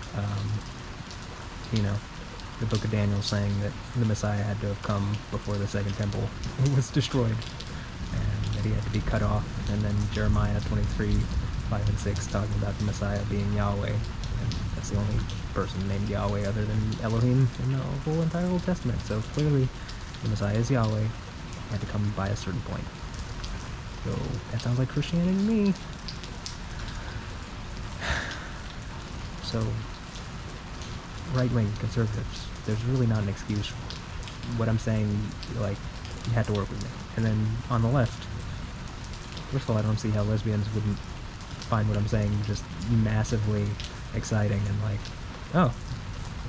the Book of Daniel saying that the Messiah had to have come before the Second Temple was destroyed, and that he had to be cut off, and then Jeremiah 23:5-6 talking about the Messiah being Yahweh, and that's the only person named Yahweh other than Elohim in the whole entire Old Testament, so clearly the Messiah is Yahweh, had to come by a certain point. So that sounds like Christianity to me. So, right-wing conservatives, there's really not an excuse. What I'm saying, like, you had to work with me. And then on the left, first of all, I don't see how lesbians wouldn't find what I'm saying just massively exciting and like, oh,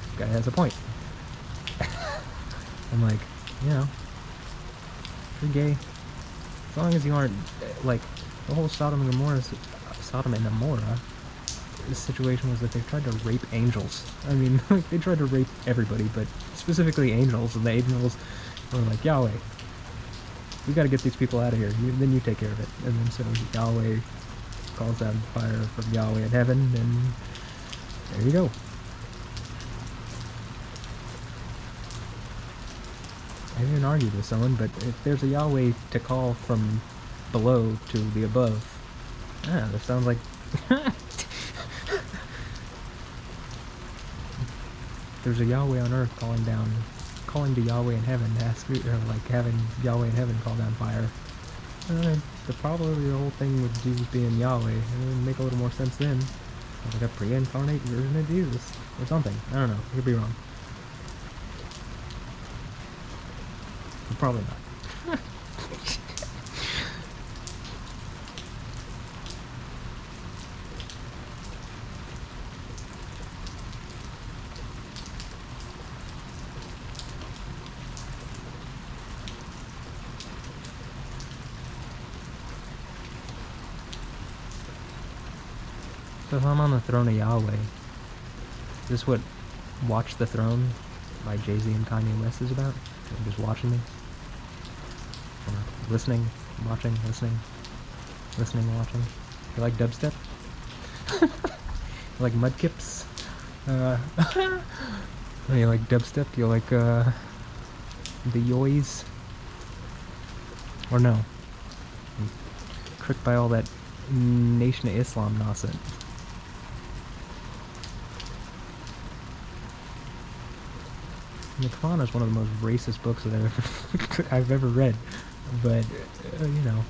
this guy has a point. I'm like, you know, if you're gay, as long as you aren't, like, the whole Sodom and Gomorrah situation was that they tried to rape angels. I mean, like, they tried to rape everybody, but specifically angels, and the angels were like, Yahweh, we gotta get these people out of here, then you take care of it. And then so Yahweh calls down fire from Yahweh in heaven, and there you go. I haven't argued with someone, but if there's a Yahweh to call from below to the above, that sounds like... There's a Yahweh on earth calling to Yahweh in heaven, or like having Yahweh in heaven call down fire. Probably the whole thing with Jesus being Yahweh, it would make a little more sense then. Like a pre-incarnate version of Jesus, or something. I don't know, I could be wrong. But probably not. So if I'm on the throne of Yahweh, is this what Watch the Throne by Jay-Z and Kanye West is about? They're just watching me? Or listening, watching, listening, watching? You like dubstep? You like mudkips? You like dubstep? You like, the yoys? Or no? I'm tricked by all that Nation of Islam nonsense. The Quran is one of the most racist books that I've ever read, but you know,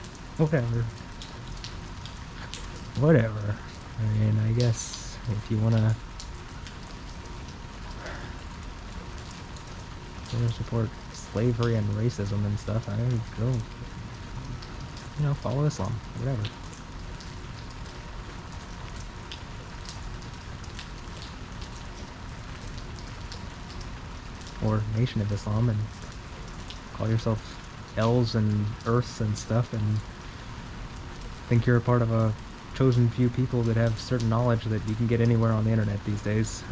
whatever. I mean, I guess if you wanna support slavery and racism and stuff, I would go, you know, follow Islam, whatever. Or Nation of Islam, and call yourself L's and Earths and stuff, and think you're a part of a chosen few people that have certain knowledge that you can get anywhere on the internet these days.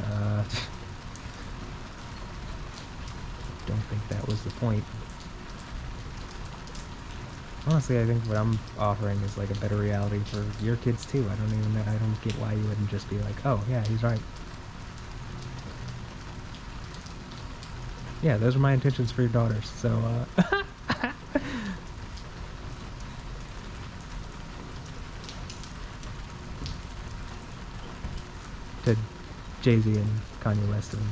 Don't think that was the point. Honestly, I think what I'm offering is like a better reality for your kids too. I don't get why you wouldn't just be like, oh yeah, he's right. Yeah, those are my intentions for your daughters, so, to Jay-Z and Kanye West and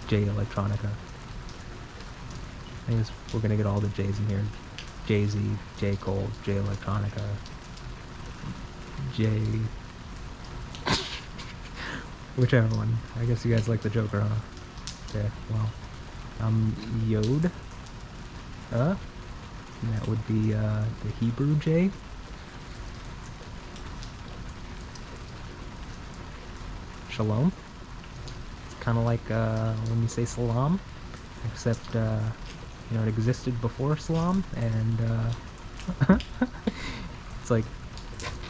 Jay Electronica. I think we're gonna get all the J's in here. Jay-Z, J. Cole, Jay Electronica, Jay... whichever one. I guess you guys like the Joker, huh? Okay, well, Yod, and that would be, the Hebrew J. Shalom. It's kind of like, when you say salam, except, you know, it existed before salam, and, it's like,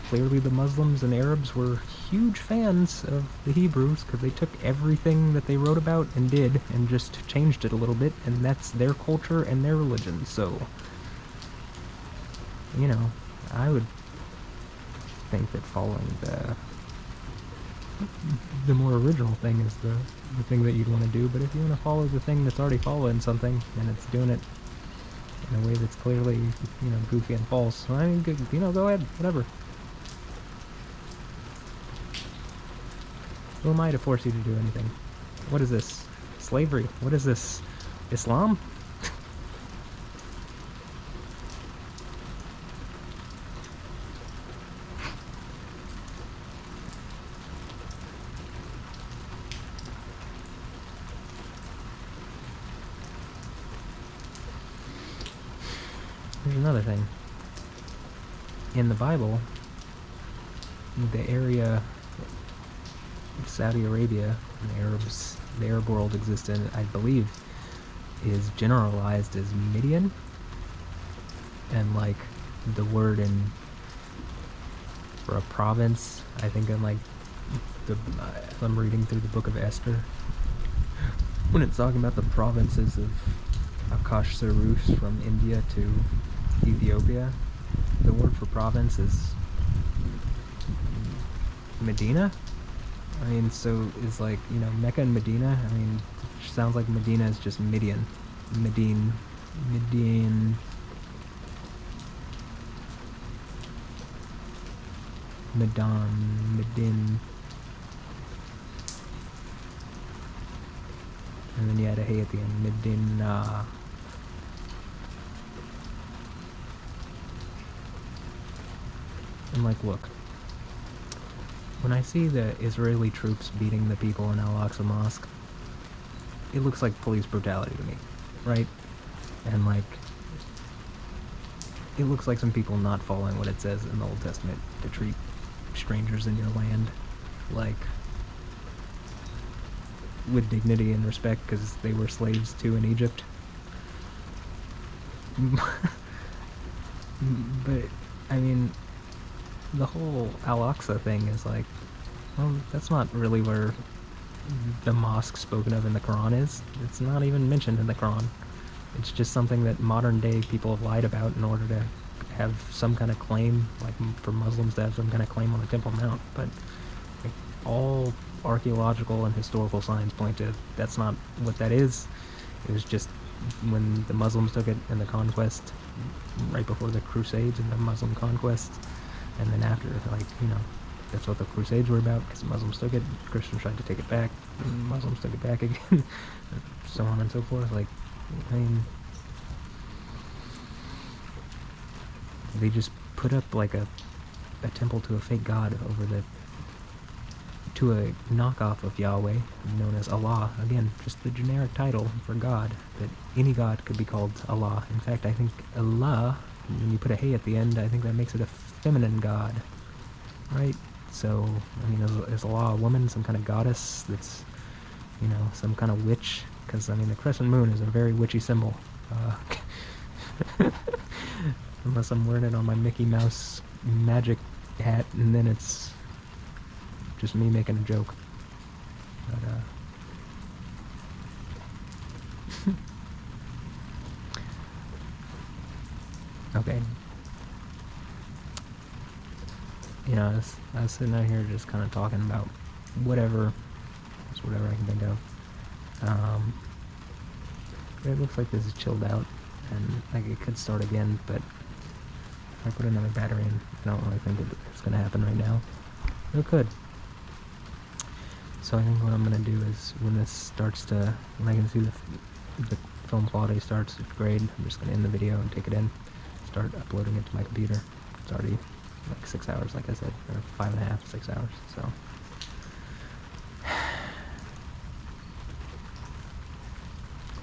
clearly the Muslims and Arabs were huge fans of the Hebrews because they took everything that they wrote about and did and just changed it a little bit, and that's their culture and their religion. So, you know, I would think that following the more original thing is the thing that you'd want to do. But if you want to follow the thing that's already following something and it's doing it in a way that's clearly, you know, goofy and false, well, I mean, you know, go ahead, whatever. Who am I to force you to do anything? What is this? Slavery? What is this? Islam? Here's another thing. In the Bible, the area Saudi Arabia and the Arab world exists in, I believe, is generalized as Midian, and like the word in for a province, I think in like if I'm reading through the book of Esther, when it's talking about the provinces of Akash Sarus from India to Ethiopia, the word for province is Medina. I mean, so is like, you know, Mecca and Medina. I mean, it sounds like Medina is just Midian. Medin. Medin. Medan. Medin. And then you had a hey at the end. Medina. And like, look. When I see the Israeli troops beating the people in Al-Aqsa Mosque, it looks like police brutality to me, right? And like, it looks like some people not following what it says in the Old Testament to treat strangers in your land, like, with dignity and respect because they were slaves too in Egypt. But, I mean, the whole Al-Aqsa thing is like, well, that's not really where the mosque spoken of in the Quran is. It's not even mentioned in the Quran. It's just something that modern day people have lied about in order to have some kind of claim, like for Muslims to have some kind of claim on the Temple Mount. But like, all archaeological and historical signs point to that's not what that is. It was just when the Muslims took it in the conquest, right before the Crusades and the Muslim conquest, and then after, like, you know, that's what the Crusades were about, because the Muslims took it, Christians tried to take it back, Muslims took it back again, so on and so forth. Like, I mean, they just put up like a temple to a fake god to a knockoff of Yahweh, known as Allah. Again, just the generic title for God, that any god could be called Allah. In fact, I think Allah, when you put a hey at the end, I think that makes it a feminine god, right? So, I mean, is Allah a woman, some kind of goddess that's, you know, some kind of witch? Because, I mean, the crescent moon is a very witchy symbol. Unless I'm wearing it on my Mickey Mouse magic hat, and then it's just me making a joke. But, okay. You know, I was sitting out here just kind of talking about whatever I can think of. It looks like this is chilled out, and like it could start again, but if I put another battery in, I don't really think it's going to happen right now. It could. So I think what I'm going to do is, when this starts to, when I can see the film quality starts to grade, I'm just going to end the video and take it in, start uploading it to my computer. It's already like 6 hours, like I said, or 5.5, 6 hours, so.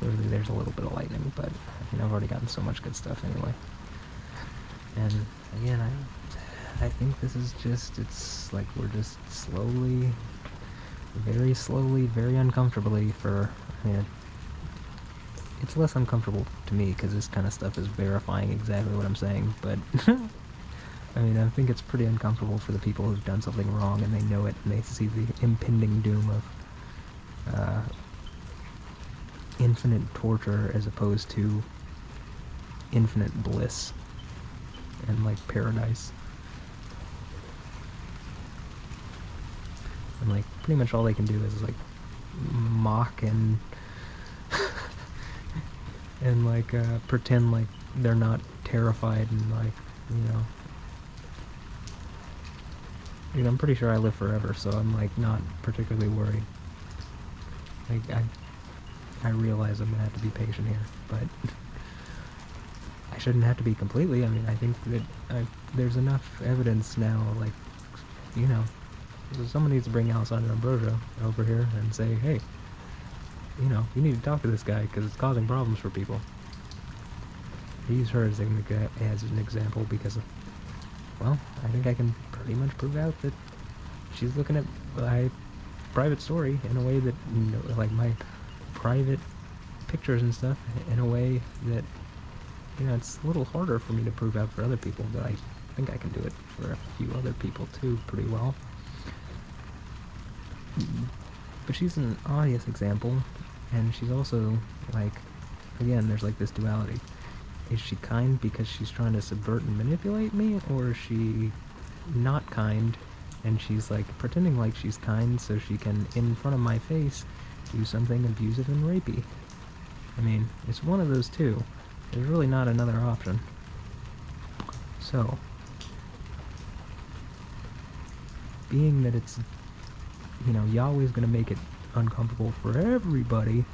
Clearly there's a little bit of lightning, but I mean, I've already gotten so much good stuff anyway. And again, I think this is just, it's like we're just slowly, very uncomfortably I mean, it's less uncomfortable to me because this kind of stuff is verifying exactly what I'm saying, but I mean, I think it's pretty uncomfortable for the people who've done something wrong and they know it and they see the impending doom of infinite torture as opposed to infinite bliss and like paradise. And like pretty much all they can do is like mock and and like pretend like they're not terrified and like, you know, I'm pretty sure I live forever, so I'm like not particularly worried. Like I realize I'm gonna have to be patient here, but I shouldn't have to be completely. I mean, I think that there's enough evidence now, like, you know, so someone needs to bring Alessandro Ambrosio over here and say, hey, you know, you need to talk to this guy because it's causing problems for people. I use her as an example because well, I think I can pretty much prove out that she's looking at my private story in a way that, like my private pictures and stuff, in a way that, it's a little harder for me to prove out for other people, but I think I can do it for a few other people too pretty well. But she's an obvious example, and she's also, like, again, there's like this duality. Is she kind because she's trying to subvert and manipulate me, or is she not kind and she's like pretending like she's kind so she can, in front of my face, do something abusive and rapey? I mean, it's one of those two. There's really not another option. So, being that it's, Yahweh's gonna make it uncomfortable for everybody,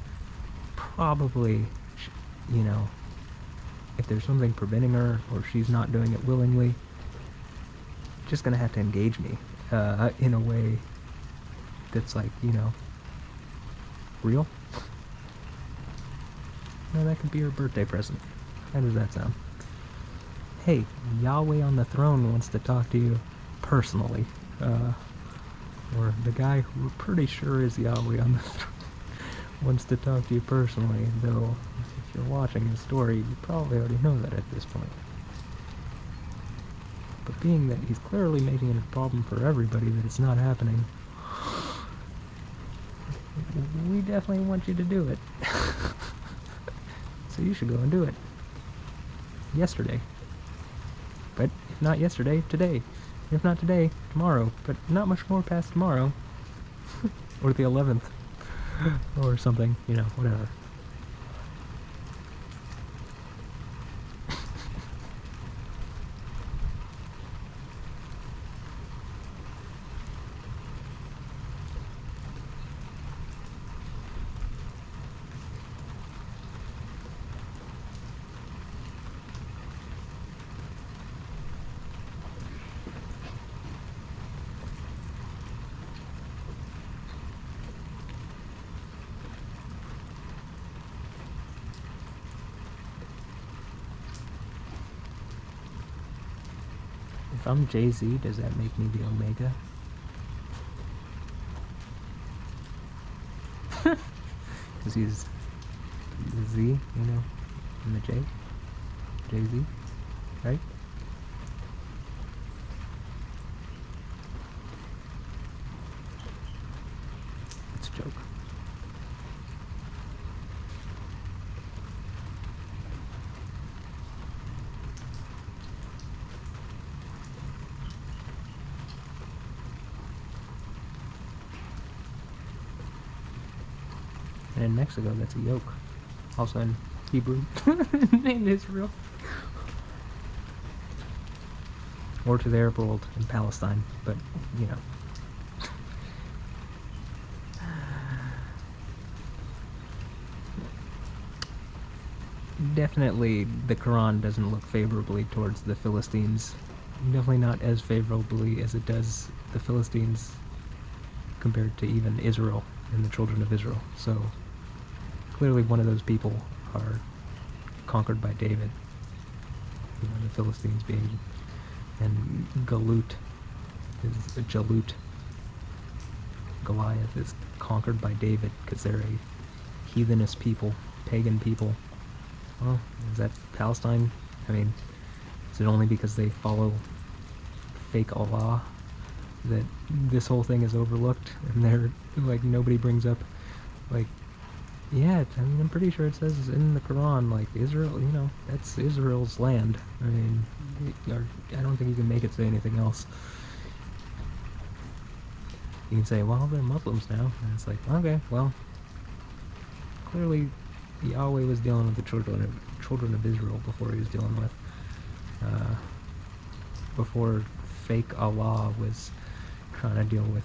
probably, if there's something preventing her, or she's not doing it willingly, just gonna have to engage me, in a way that's like, real. That could be her birthday present. How does that sound? Hey, Yahweh on the throne wants to talk to you personally. Or the guy who we're pretty sure is Yahweh on the throne wants to talk to you personally, though if you're watching the story, you probably already know that at this point. But being that he's clearly making it a problem for everybody that it's not happening, we definitely want you to do it. So you should go and do it. Yesterday. But if not yesterday, today. If not today, tomorrow. But not much more past tomorrow. Or the 11th. Or something, whatever. If I'm Jay-Z, does that make me the Omega? Because he's the Z, and the J. Jay-Z, right? It's a joke. And in Mexico, that's a yoke. Also in Hebrew, in Israel. Or to the Arab world in Palestine, but, Definitely, the Quran doesn't look favorably towards the Philistines. Definitely not as favorably as it does the Philistines compared to even Israel and the children of Israel. So, clearly one of those people are conquered by David. The Philistines being, and Galut is a Jalut. Goliath is conquered by David because they're a heathenous people, pagan people. Well, is that Palestine? I mean, is it only because they follow fake Allah that this whole thing is overlooked and they're like, nobody brings up, like, yeah, I mean, I'm pretty sure it says in the Quran, like, Israel, that's Israel's land. I mean, I don't think you can make it say anything else. You can say, well, they're Muslims now, and it's like, okay, well, clearly Yahweh was dealing with the children of Israel before he was dealing with, before fake Allah was trying to deal with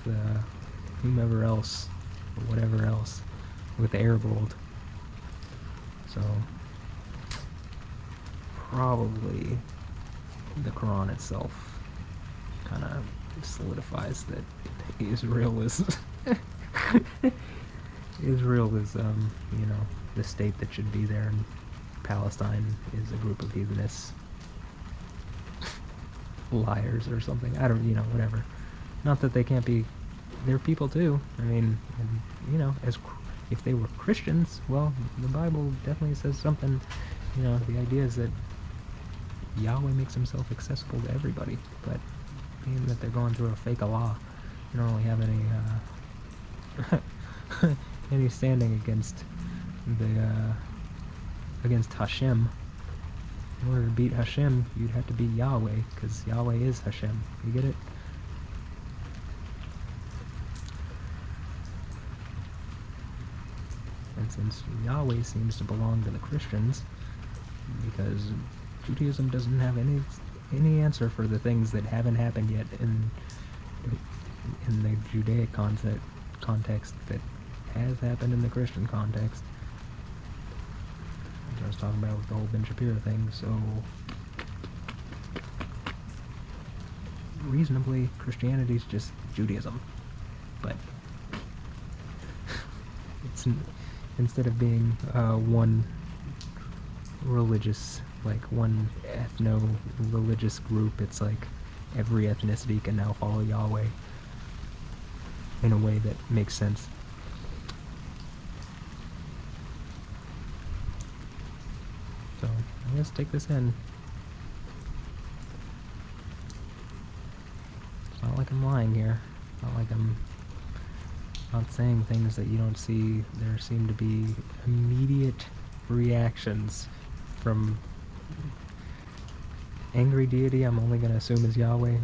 whomever else, or whatever else, with the Arab world. So, probably the Quran itself kind of solidifies that Israel is Israel is the state that should be there, and Palestine is a group of heathenists liars or something. I don't, whatever. Not that they can't be, they're people too. I mean, and, if they were Christians, well, the Bible definitely says something. The idea is that Yahweh makes himself accessible to everybody, but being that they're going through a fake Allah, they don't really have any any standing against against Hashem. In order to beat Hashem, you'd have to be Yahweh, because Yahweh is Hashem. You get it? And since Yahweh seems to belong to the Christians, because Judaism doesn't have any answer for the things that haven't happened yet in the Judaic context that has happened in the Christian context. As I was talking about with the whole Ben Shapiro thing, so reasonably, Christianity's just Judaism, but it's instead of being one religious, like one ethno-religious group, it's like every ethnicity can now follow Yahweh in a way that makes sense. So, I guess take this in. It's not like I'm lying here. It's not like I'm not saying things that you don't see. There seem to be immediate reactions from angry deity, I'm only going to assume is Yahweh.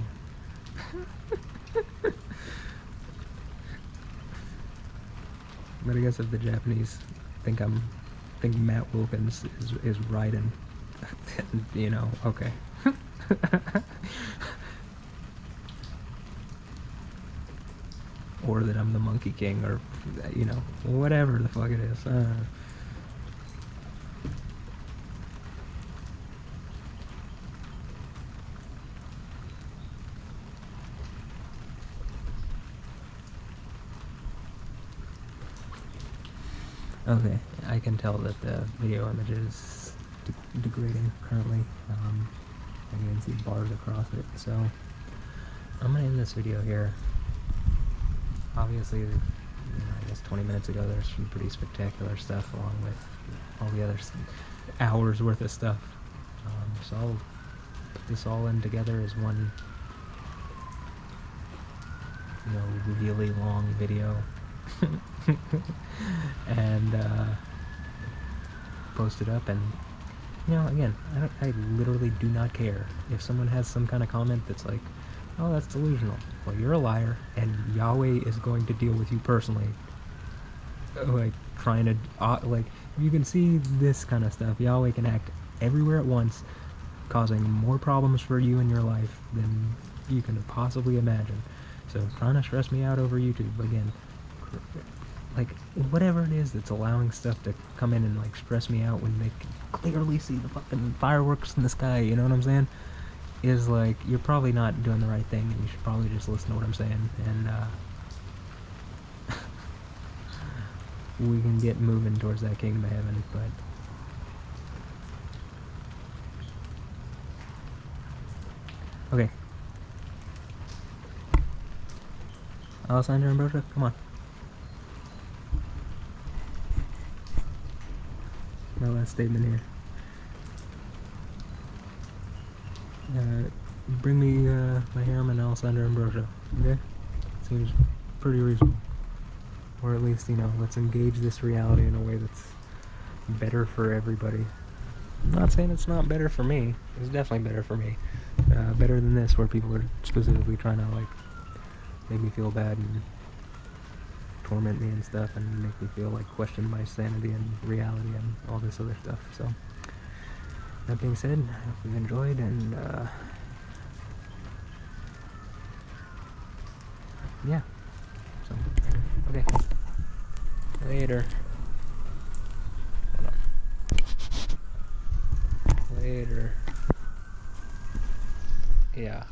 But I guess if the Japanese think Matt Wilkins is Raiden, then, okay. Or that I'm the Monkey King, or, whatever the fuck it is. Okay, I can tell that the video image is degrading currently. I can even see bars across it, so I'm gonna end this video here. Obviously, I guess 20 minutes ago there's some pretty spectacular stuff along with all the other hours worth of stuff. So I'll put this all in together as one, really long video. And post it up, and again, I literally do not care if someone has some kind of comment that's like, oh, that's delusional. Well, you're a liar, and Yahweh is going to deal with you personally. Like, trying to, if you can see this kind of stuff, Yahweh can act everywhere at once, causing more problems for you in your life than you can possibly imagine. So, trying to stress me out over YouTube, again, like, whatever it is that's allowing stuff to come in and, like, stress me out when they can clearly see the fucking fireworks in the sky, you know what I'm saying? Is, like, you're probably not doing the right thing, and you should probably just listen to what I'm saying, and, we can get moving towards that kingdom of heaven, but... Okay. Alessandro and Broja, come on. My last statement here. Bring me my harem and Alessandro and Broja, okay? Seems pretty reasonable. Or at least, let's engage this reality in a way that's better for everybody. I'm not saying it's not better for me. It's definitely better for me. Better than this, where people are specifically trying to, like, make me feel bad and torment me and stuff, and make me feel like question my sanity and reality and all this other stuff. So, that being said, I hope you've enjoyed, and yeah. So, okay. Later. Hold on. Later. Yeah.